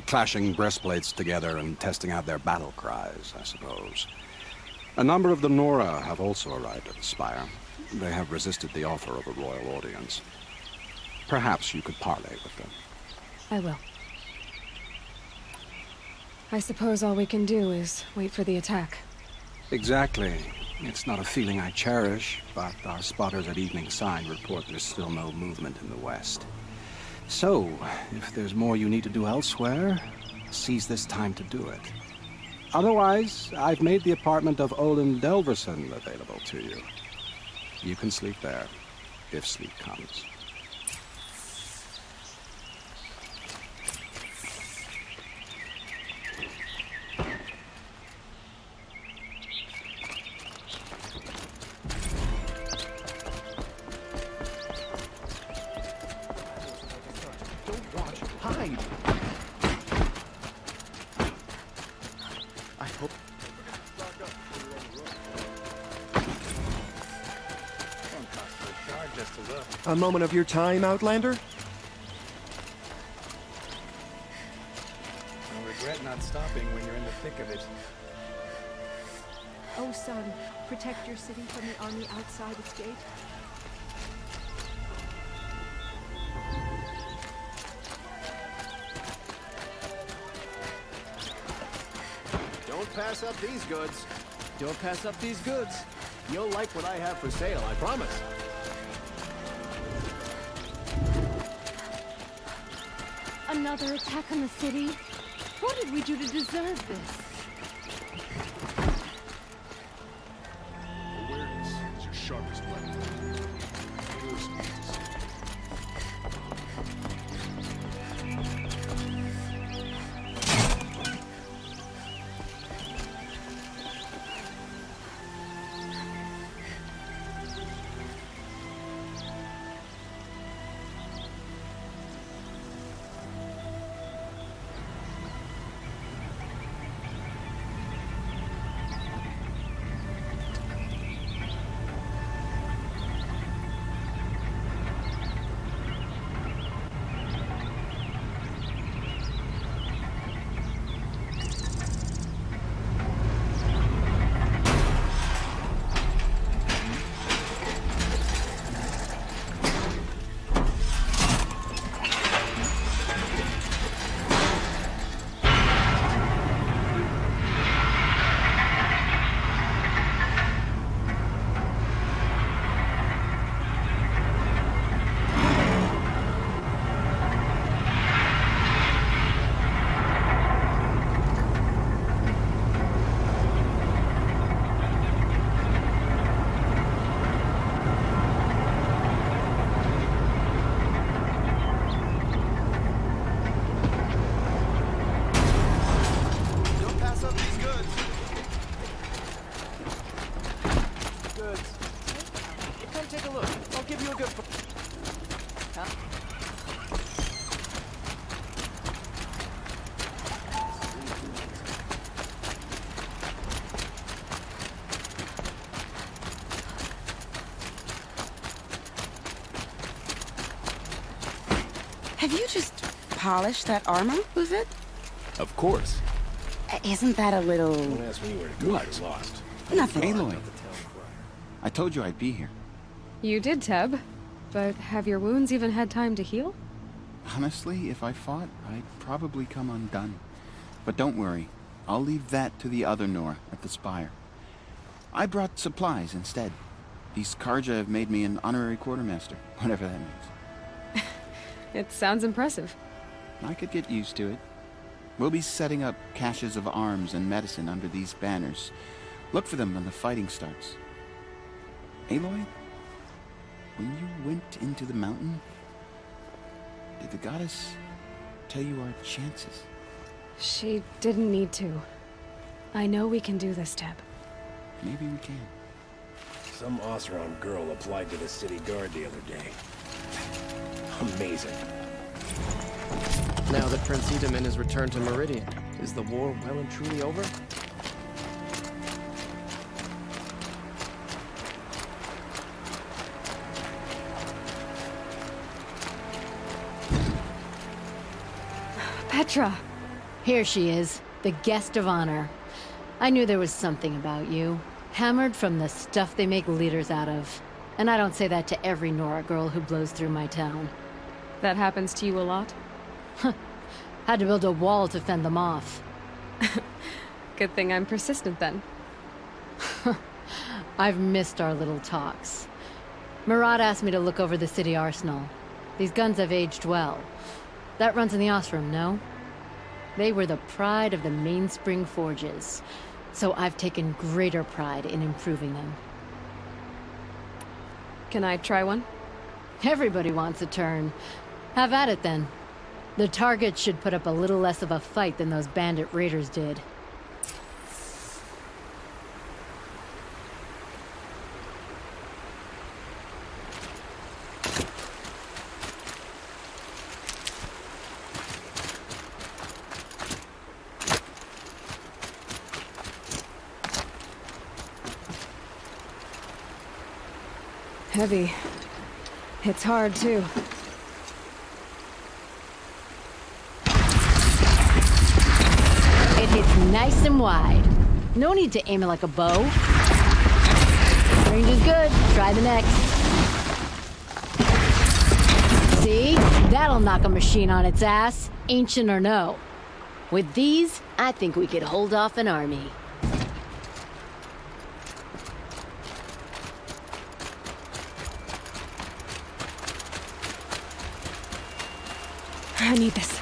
Clashing breastplates together and testing out their battle cries, I suppose. A number of the Nora have also arrived at the Spire. They have resisted the offer of a royal audience. Perhaps you could parley with them. I will. I suppose all we can do is wait for the attack. Exactly. It's not a feeling I cherish, but our spotters at Evening Sign report there's still no movement in the west. So, if there's more you need to do elsewhere, seize this time to do it. Otherwise, I've made the apartment of Olin Delverson available to you. You can sleep there, if sleep comes. A moment of your time, Outlander? I'll regret not stopping when you're in the thick of it. Oh, son, protect your city from the army outside its gate. Don't pass up these goods. Don't pass up these goods. You'll like what I have for sale, I promise. Another attack on the city? What did we do to deserve this? Awareness is your sharpest weapon. Have you just polished that armor, was it? Of course. Isn't that a little... Don't ask me where to go. What? You're lost. Nothing. Aloy, I told you I'd be here. You did, Teb. But have your wounds even had time to heal? Honestly, if I fought, I'd probably come undone. But don't worry. I'll leave that to the other Nora at the Spire. I brought supplies instead. These Karja have made me an honorary quartermaster, whatever that means. It sounds impressive. I could get used to it. We'll be setting up caches of arms and medicine under these banners. Look for them when the fighting starts. Aloy, when you went into the mountain, did the goddess tell you our chances? She didn't need to. I know we can do this, Teb. Maybe we can. Some Oseram girl applied to the city guard the other day. Amazing. Now that Prince Edamin has returned to Meridian, is the war well and truly over? Petra! Here she is, the guest of honor. I knew there was something about you. Hammered from the stuff they make leaders out of. And I don't say that to every Nora girl who blows through my town. That happens to you a lot? Had to build a wall to fend them off. Good thing I'm persistent then. I've missed our little talks. Murad asked me to look over the city arsenal. These guns have aged well. That runs in the Osram, no? They were the pride of the Mainspring Forges. So I've taken greater pride in improving them. Can I try one? Everybody wants a turn. Have at it then. The target should put up a little less of a fight than those bandit raiders did. Heavy. It's hard, too. It hits nice and wide. No need to aim it like a bow. Range is good. Try the next. See? That'll knock a machine on its ass, ancient or no. With these, I think we could hold off an army. I need this.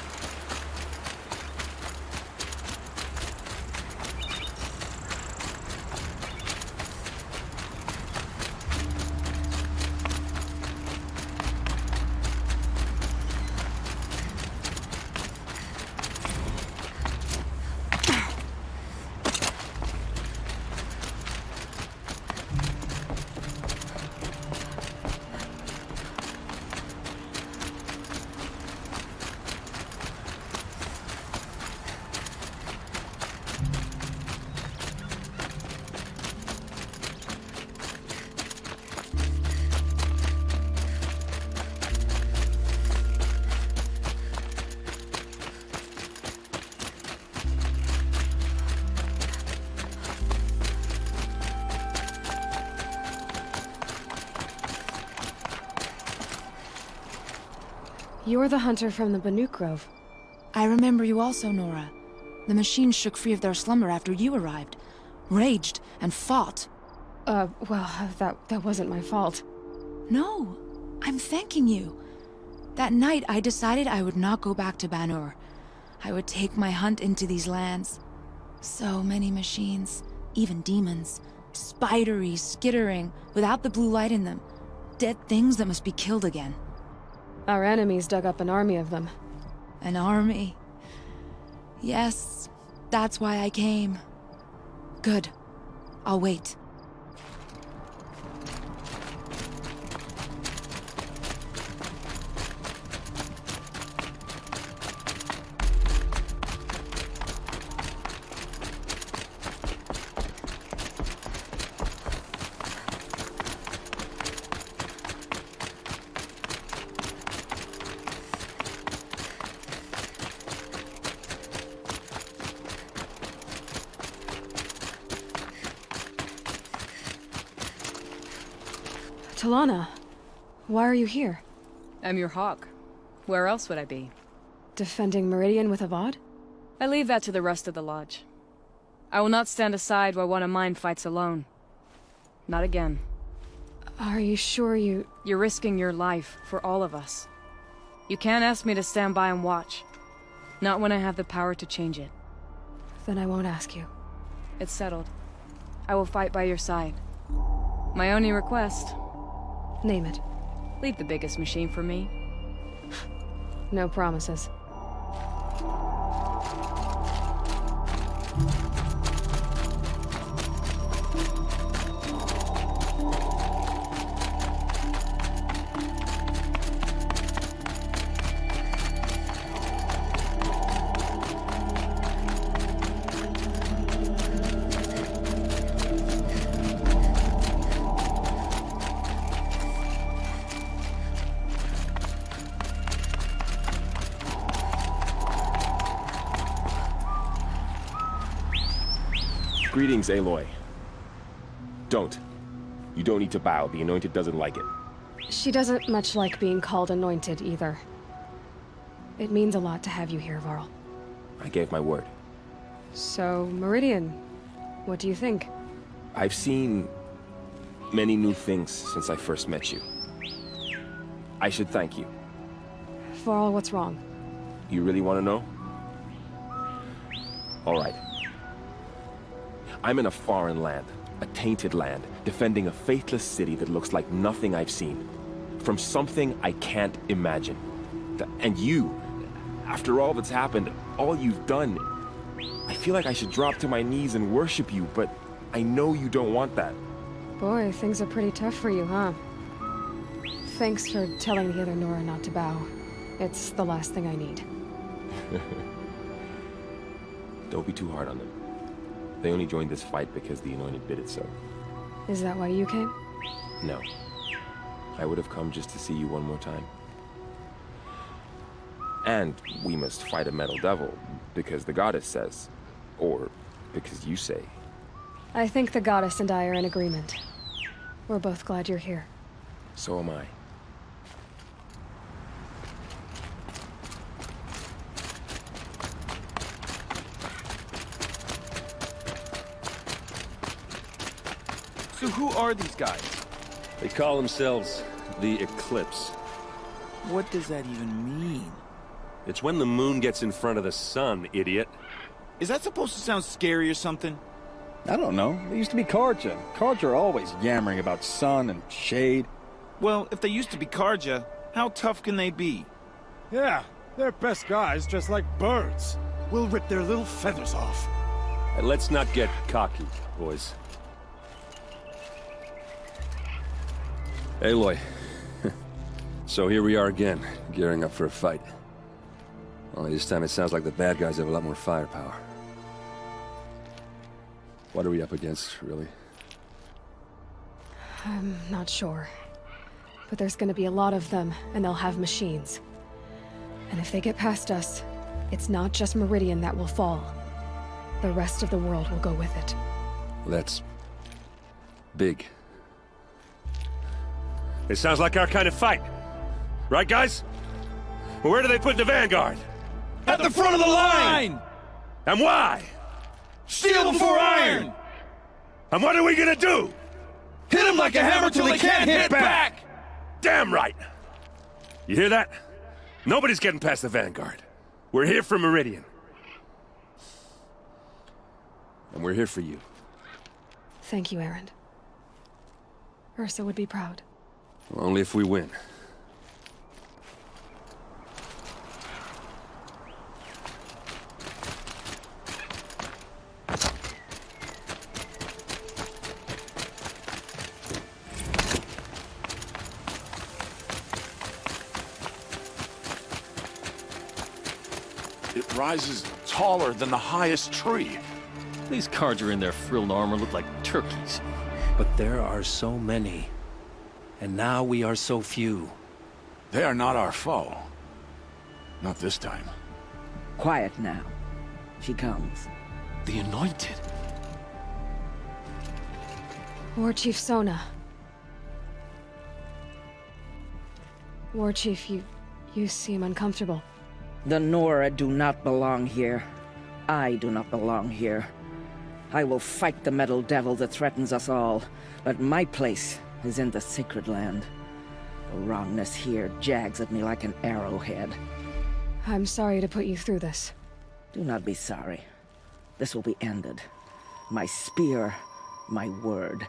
You're the hunter from the Banuk Grove. I remember you also, Nora. The machines shook free of their slumber after you arrived. Raged and fought. Well, that wasn't my fault. No, I'm thanking you. That night, I decided I would not go back to Banur. I would take my hunt into these lands. So many machines, even demons. Spidery, skittering, without the blue light in them. Dead things that must be killed again. Our enemies dug up an army of them. An army? Yes, that's why I came. Good. I'll wait. Talana, why are you here? I'm your hawk. Where else would I be? Defending Meridian with Avad? I leave that to the rest of the Lodge. I will not stand aside while one of mine fights alone. Not again. Are you sure you... You're risking your life for all of us. You can't ask me to stand by and watch. Not when I have the power to change it. Then I won't ask you. It's settled. I will fight by your side. My only request... Name it. Leave the biggest machine for me. No promises. Greetings, Aloy. Don't. You don't need to bow. The Anointed doesn't like it. She doesn't much like being called Anointed, either. It means a lot to have you here, Varl. I gave my word. So, Meridian, what do you think? I've seen many new things since I first met you. I should thank you. Varl, what's wrong? You really want to know? All right. I'm in a foreign land, a tainted land, defending a faithless city that looks like nothing I've seen. From something I can't imagine. And you, after all that's happened, all you've done, I feel like I should drop to my knees and worship you, but I know you don't want that. Boy, things are pretty tough for you, huh? Thanks for telling the other Nora not to bow. It's the last thing I need. Don't be too hard on them. They only joined this fight because the Anointed did it so. Is that why you came? No. I would have come just to see you one more time. And we must fight a metal devil, because the goddess says. Or because you say. I think the goddess and I are in agreement. We're both glad you're here. So am I. So who are these guys? They call themselves the Eclipse. What does that even mean? It's when the moon gets in front of the sun, idiot. Is that supposed to sound scary or something? I don't know. They used to be Karja. Karja are always yammering about sun and shade. Well, if they used to be Karja, how tough can they be? Yeah, they're best guys dressed like birds. We'll rip their little feathers off. Let's not get cocky, boys. Aloy. So here we are again, gearing up for a fight. Only this time it sounds like the bad guys have a lot more firepower. What are we up against, really? I'm not sure. But there's gonna be a lot of them, and they'll have machines. And if they get past us, it's not just Meridian that will fall. The rest of the world will go with it. That's big. It sounds like our kind of fight. Right, guys? Well, where do they put the vanguard? At the front of the line! And why? Steel before iron! And what are we gonna do? Hit them like a hammer till they can't hit back! Damn right! You hear that? Nobody's getting past the vanguard. We're here for Meridian. And we're here for you. Thank you, Erend. Ursa would be proud. Well, only if we win. It rises taller than the highest tree. These Karja in their frilled armor look like turkeys. But there are so many. And now we are so few. They are not our foe. Not this time. Quiet now. She comes. The Anointed. War Chief Sona. War Chief, you seem uncomfortable. The Nora do not belong here. I do not belong here. I will fight the metal devil that threatens us all, but my place is in the sacred land. The wrongness here jags at me like an arrowhead. I'm sorry to put you through this. Do not be sorry. This will be ended. My spear, my word.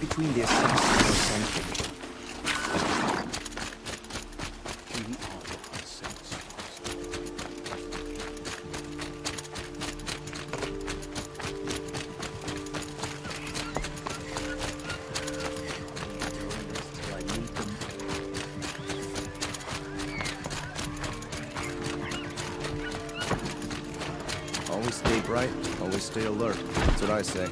Between the assassins and sentry. Always stay bright, always stay alert. That's what I say.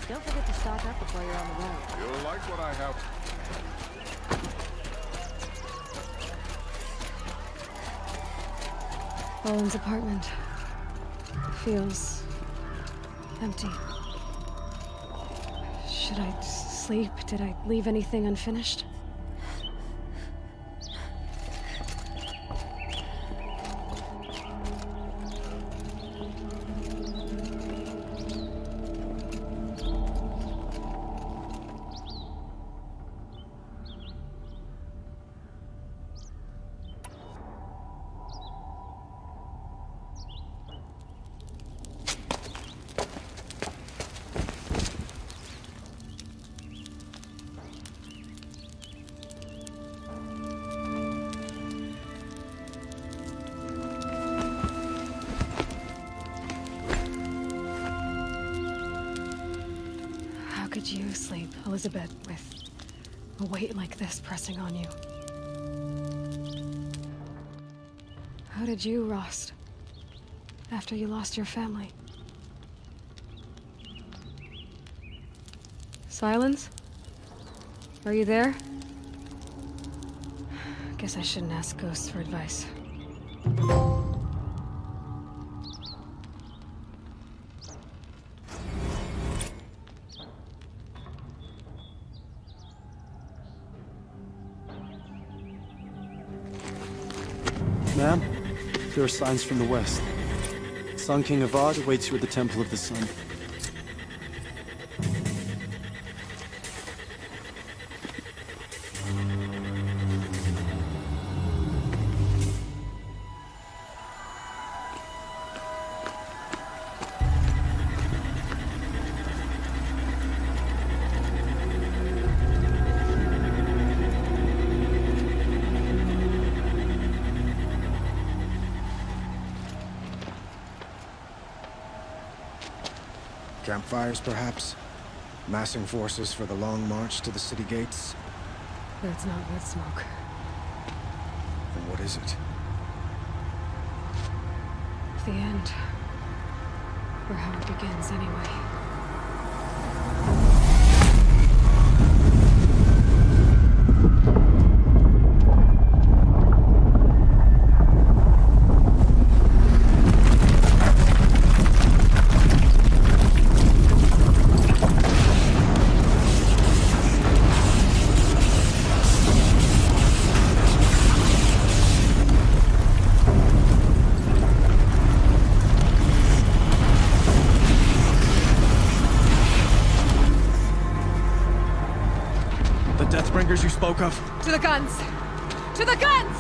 Don't forget to stock up before you're on the road. You'll like what I have. Owen's apartment feels empty. Should I sleep? Did I leave anything unfinished? How could you sleep, Elizabeth, with a weight like this pressing on you? How did you, Rost, after you lost your family? Silence? Are you there? Guess I shouldn't ask ghosts for advice. Ma'am, there are signs from the west. Sun King Avad awaits you at the Temple of the Sun. Campfires, perhaps? Massing forces for the long march to the city gates? That's not wood smoke. Then what is it? The end. Or how it begins, anyway. You spoke of? To the guns! To the guns!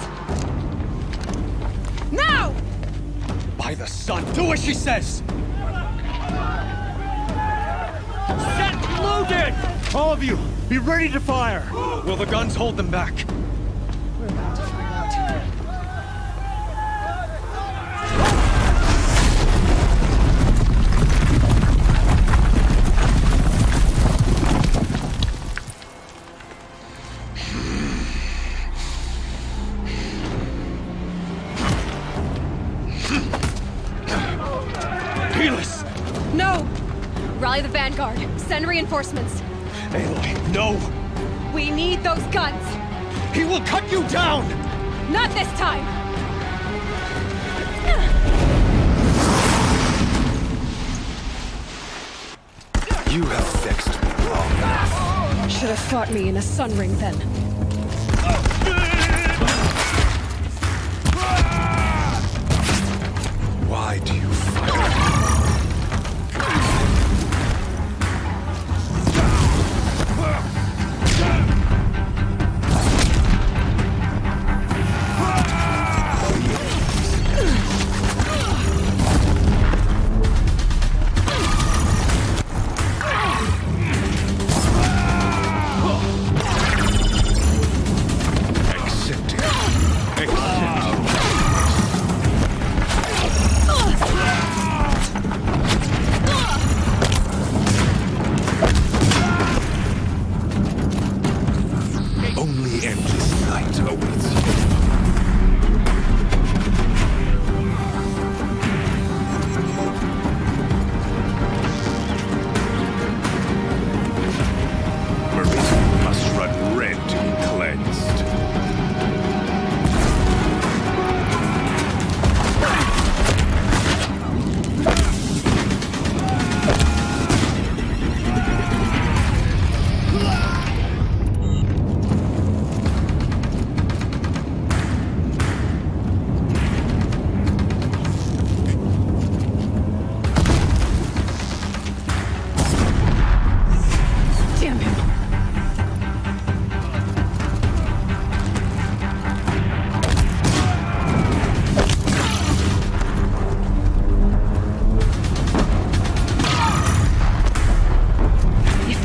Now! By the sun, do as she says! Set loaded! All of you, be ready to fire! Will the guns hold them back? We're about to find out. No! Rally the vanguard. Send reinforcements. Aloy, no! We need those guns! He will cut you down! Not this time! should have fought me in a sun ring then. Why do you fight?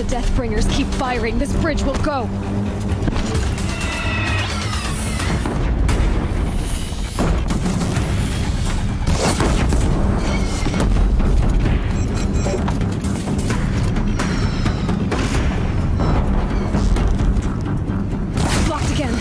Deathbringers keep firing, this bridge will go! Blocked again.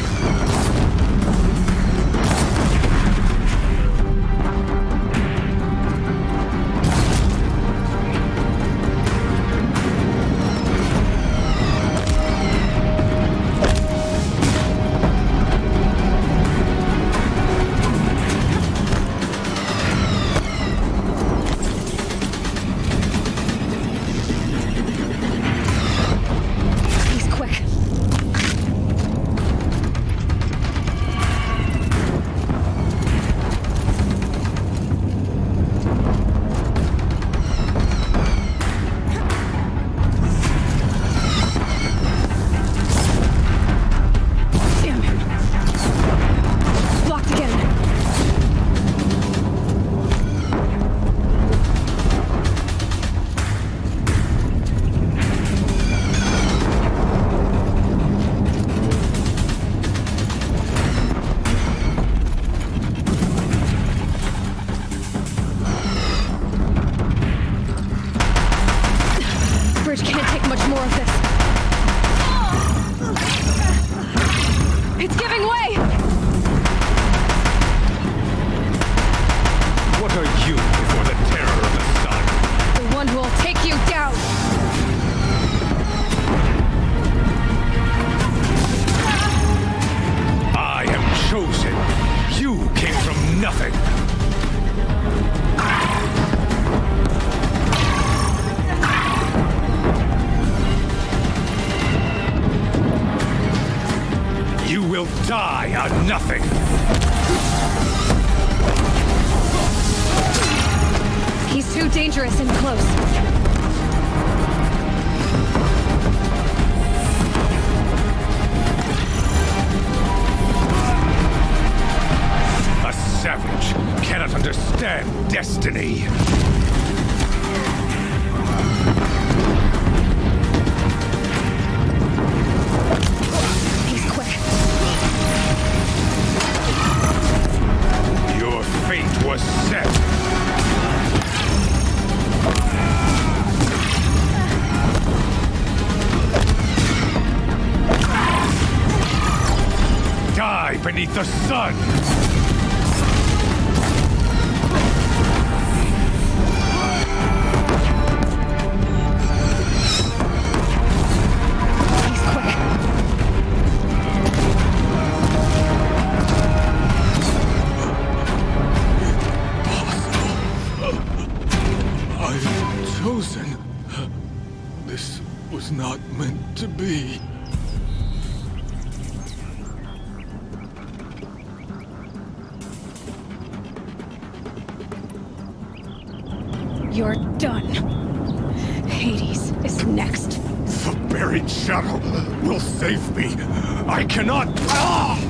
Die on nothing! He's too dangerous and close. A savage cannot understand destiny. Was set. Die beneath the sun. This was not meant to be. me. You're done. Hades is next. The buried shadow will save me. I cannot... Ah!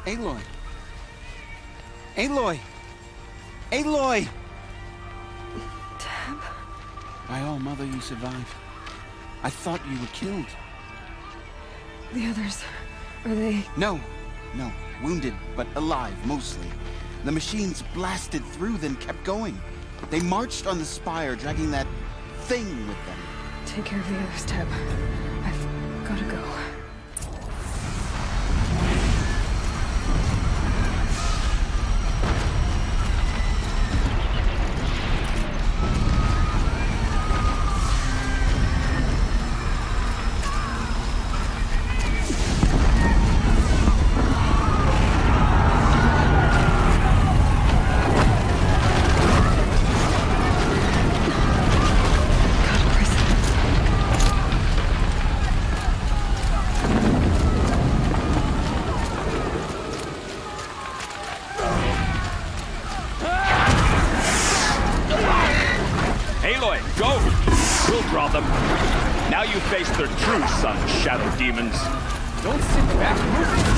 Aloy! Aloy! Aloy! Deb? By all, Mother, you survived. I thought you were killed. The others, are they... No. Wounded, but alive, mostly. The machines blasted through, then kept going. They marched on the spire, dragging that thing with them. Take care of the others, Deb. I've gotta go. Aloy, go! We'll draw them. Now you face their true son, shadow demons. Don't sit back, move.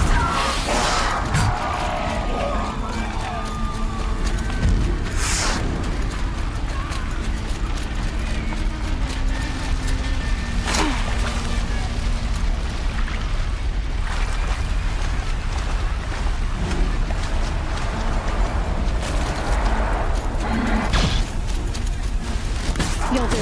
You'll do.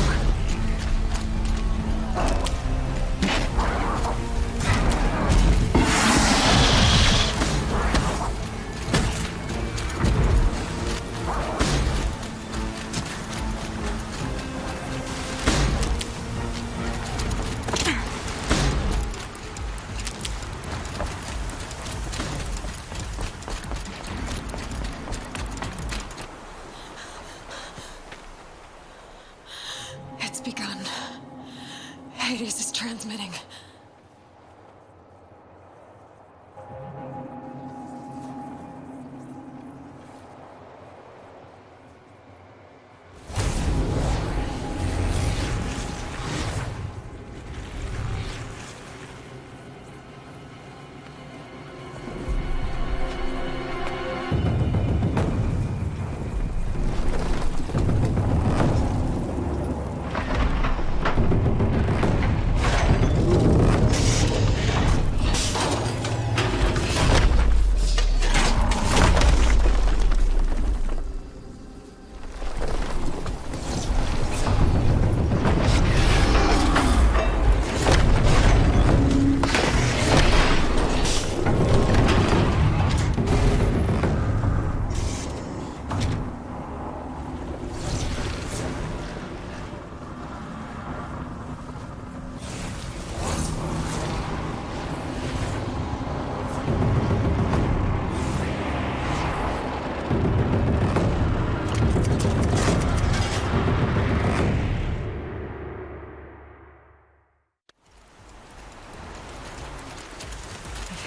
It's begun. Hades is transmitting.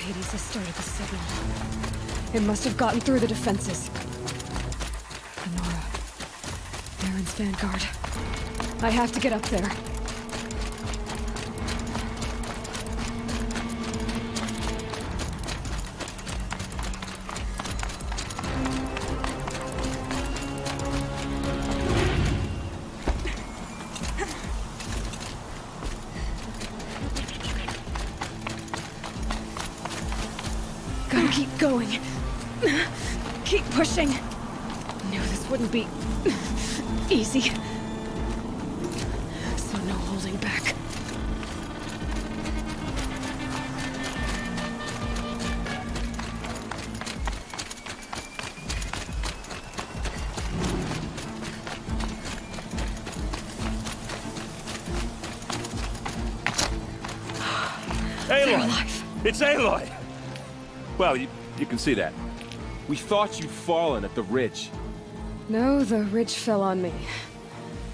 Hades has started the signal. It must have gotten through the defenses. Honora. Baron's vanguard. I have to get up there. Gotta keep going. Keep pushing. Knew this wouldn't be easy. So no holding back. Aloy! They're alive. It's Aloy! Well, you can see that. We thought you'd fallen at the ridge. No, the ridge fell on me.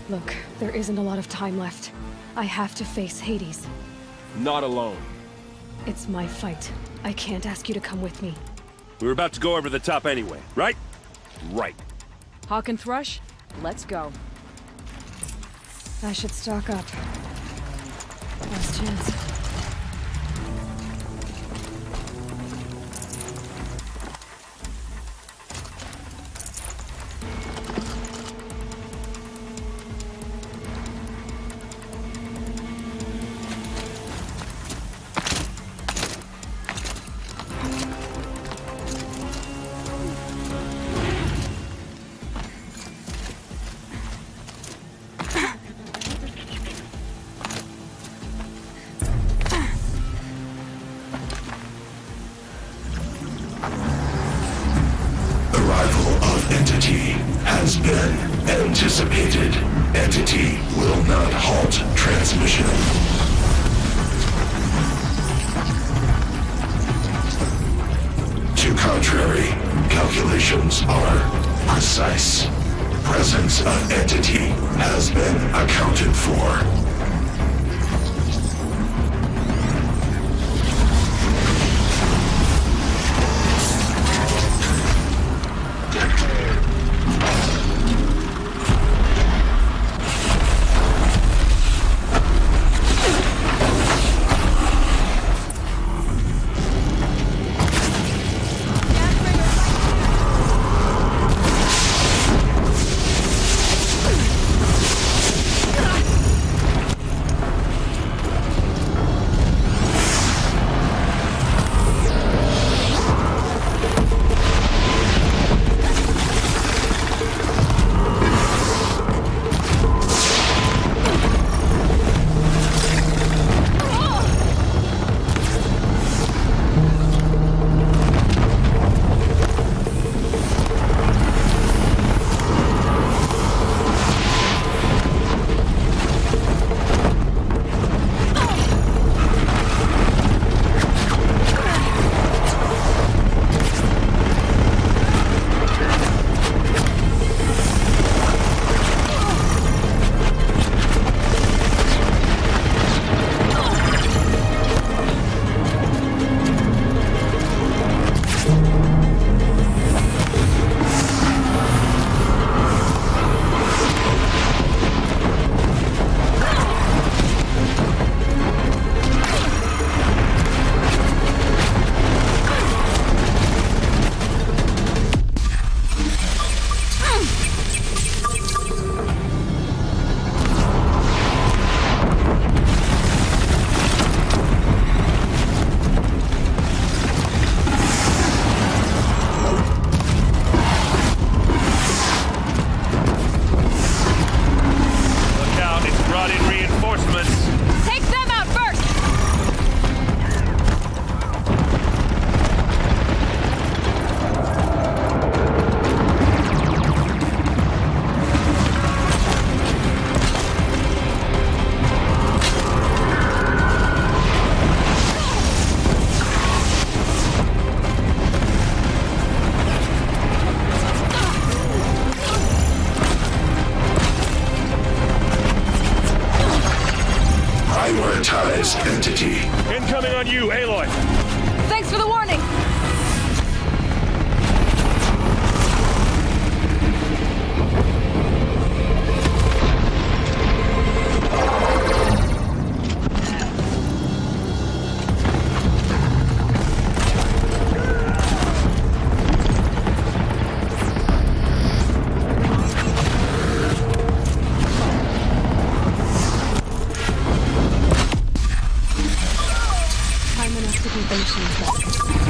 Look, there isn't a lot of time left. I have to face Hades. Not alone. It's my fight. I can't ask you to come with me. We were about to go over the top anyway, right? Right. Hawk and Thrush, let's go. I should stock up. Last chance. Anticipated. Entity will not halt transmission. To contrary, calculations are precise. Presence of entity has been accounted for. Prioritize entity. Incoming on you, Aloy. Thanks for the warning. Time enough to beat the machines.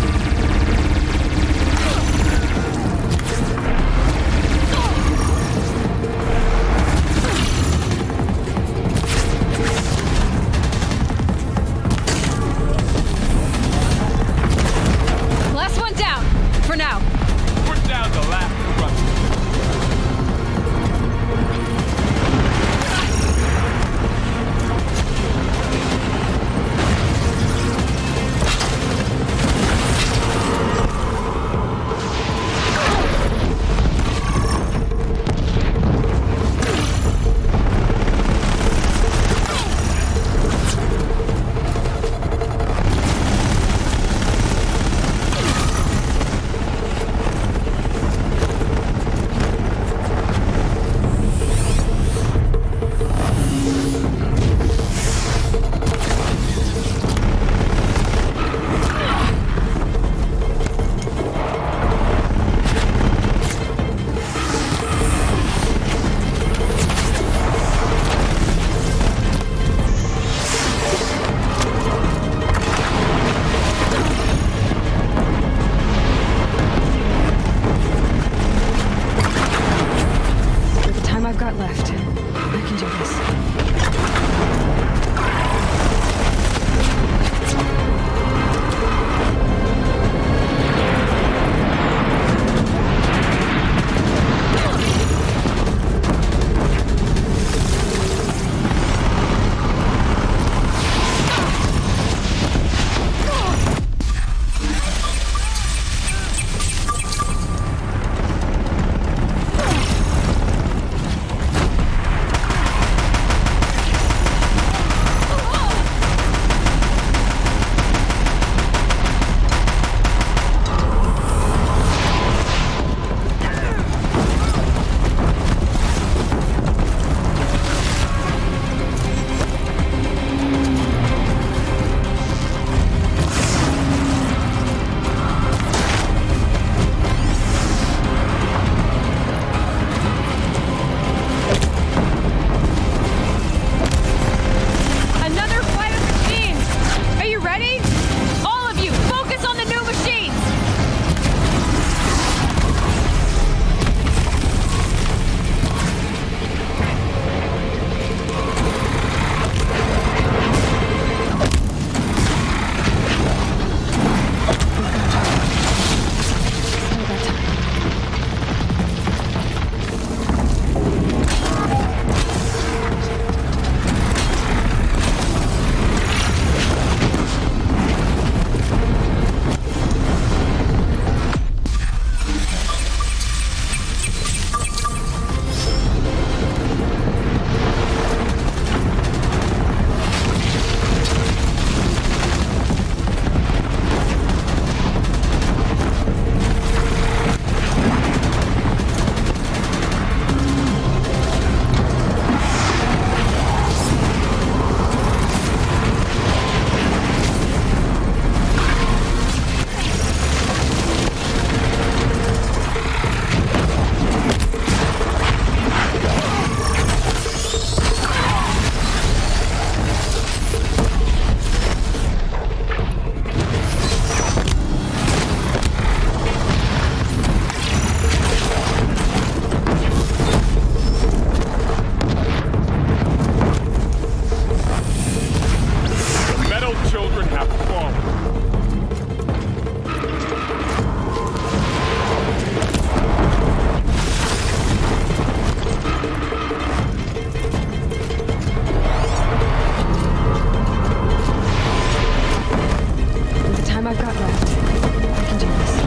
I've got left. I can do this.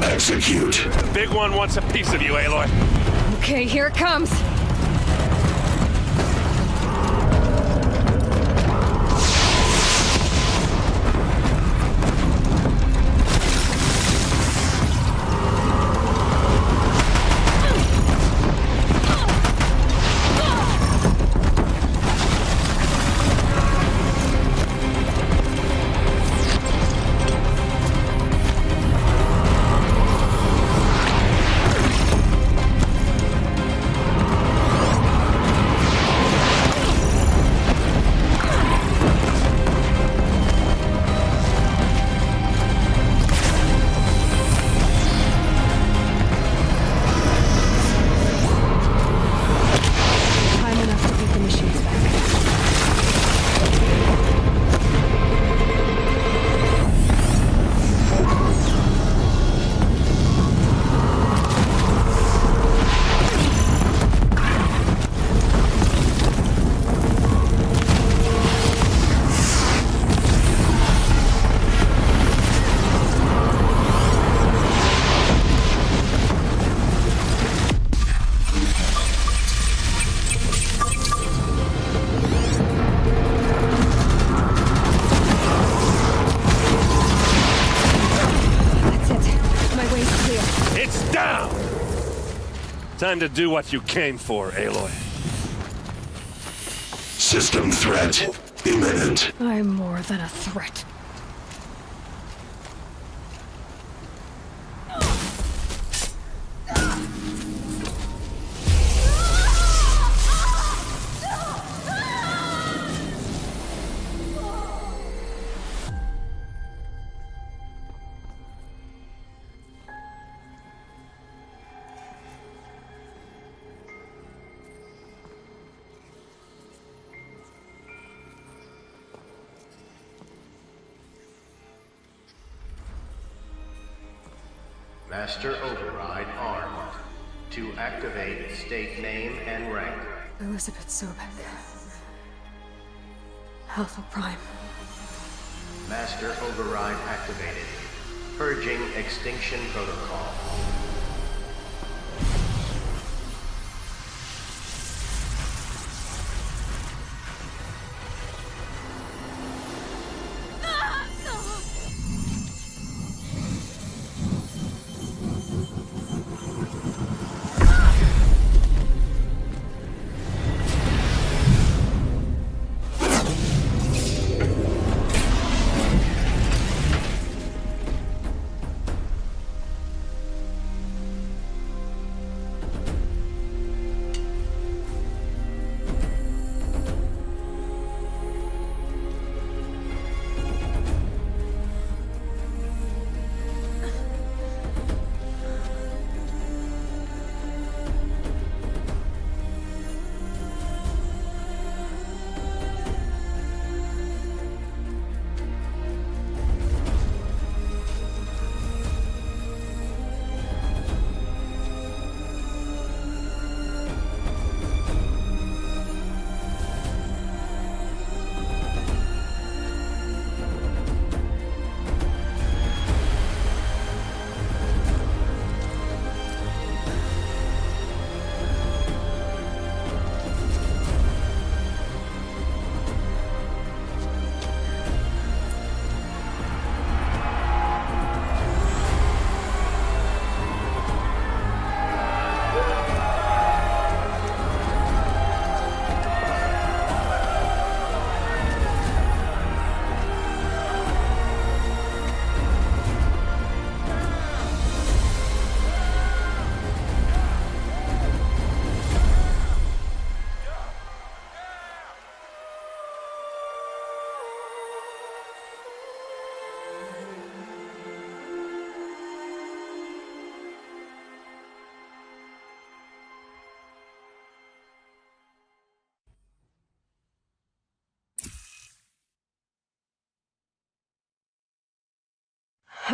Execute. Big one wants a piece of you, Aloy. Okay, here it comes. Time to do what you came for, Aloy. System threat imminent. I'm more than a threat. Master Override armed. To activate, state name and rank. Elizabeth Sobek. Alpha Prime. Master Override activated. Purging Extinction Protocol.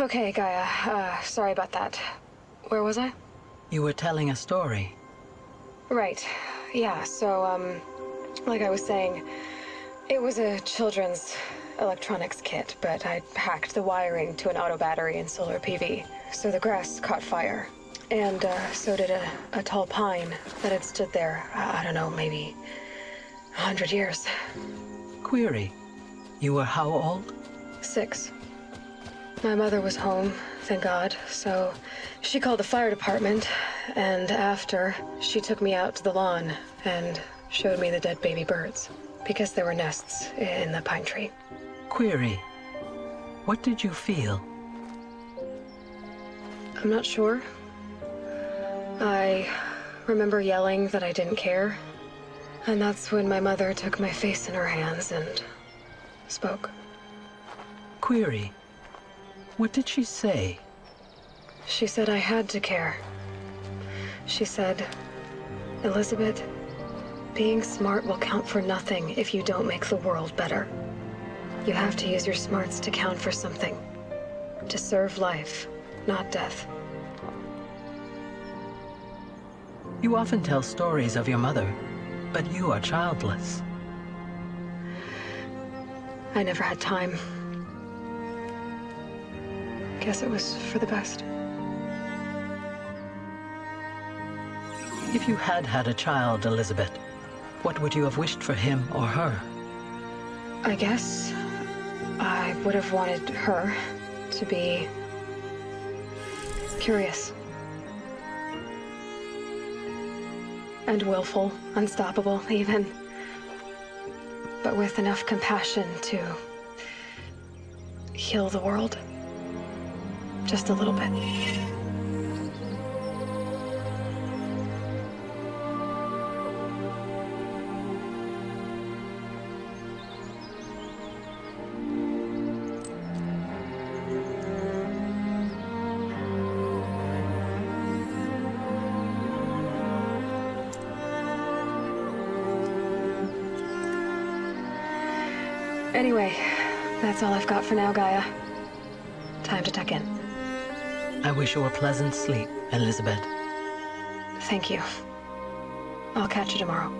Okay, Gaia. Sorry about that. Where was I? You were telling a story. Right. Yeah, so, like I was saying, it was a children's electronics kit, but I hacked the wiring to an auto battery and solar PV. So the grass caught fire. And, so did a tall pine that had stood there, I don't know, maybe 100 years. Query. You were how old? 6. My mother was home, thank God, so she called the fire department, and after, she took me out to the lawn and showed me the dead baby birds, because there were nests in the pine tree. Query. What did you feel? I'm not sure. I remember yelling that I didn't care, and that's when my mother took my face in her hands and spoke. Query. What did she say? She said I had to care. She said, Elizabeth, being smart will count for nothing if you don't make the world better. You have to use your smarts to count for something. To serve life, not death. You often tell stories of your mother, but you are childless. I never had time. Guess it was for the best. If you had had a child, Elizabeth, what would you have wished for him or her? I guess I would have wanted her to be curious. And willful, unstoppable, even. But with enough compassion to heal the world. Just a little bit. Anyway, that's all I've got for now, Gaia. Time to tuck in. I wish you a pleasant sleep, Elizabeth. Thank you. I'll catch you tomorrow.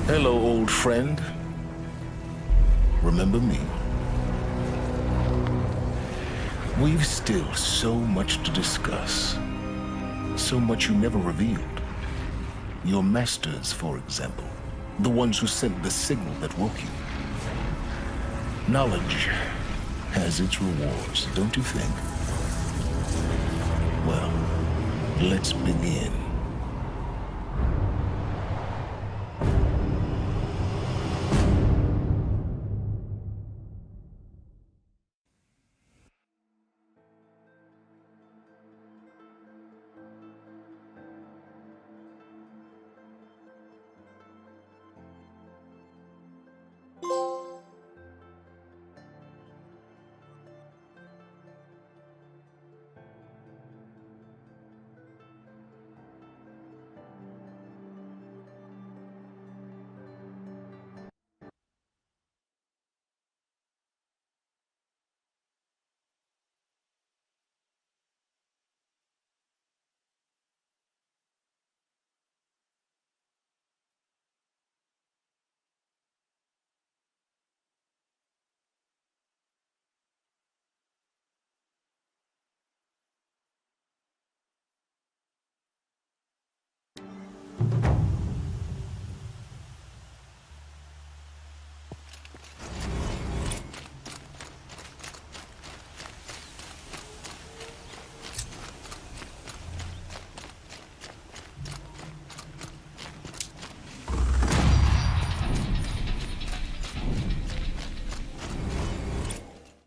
Hello, old friend. Remember me? We've still so much to discuss. So much you never revealed. Your masters, for example. The ones who sent the signal that woke you. Knowledge has its rewards, don't you think? Well, let's begin.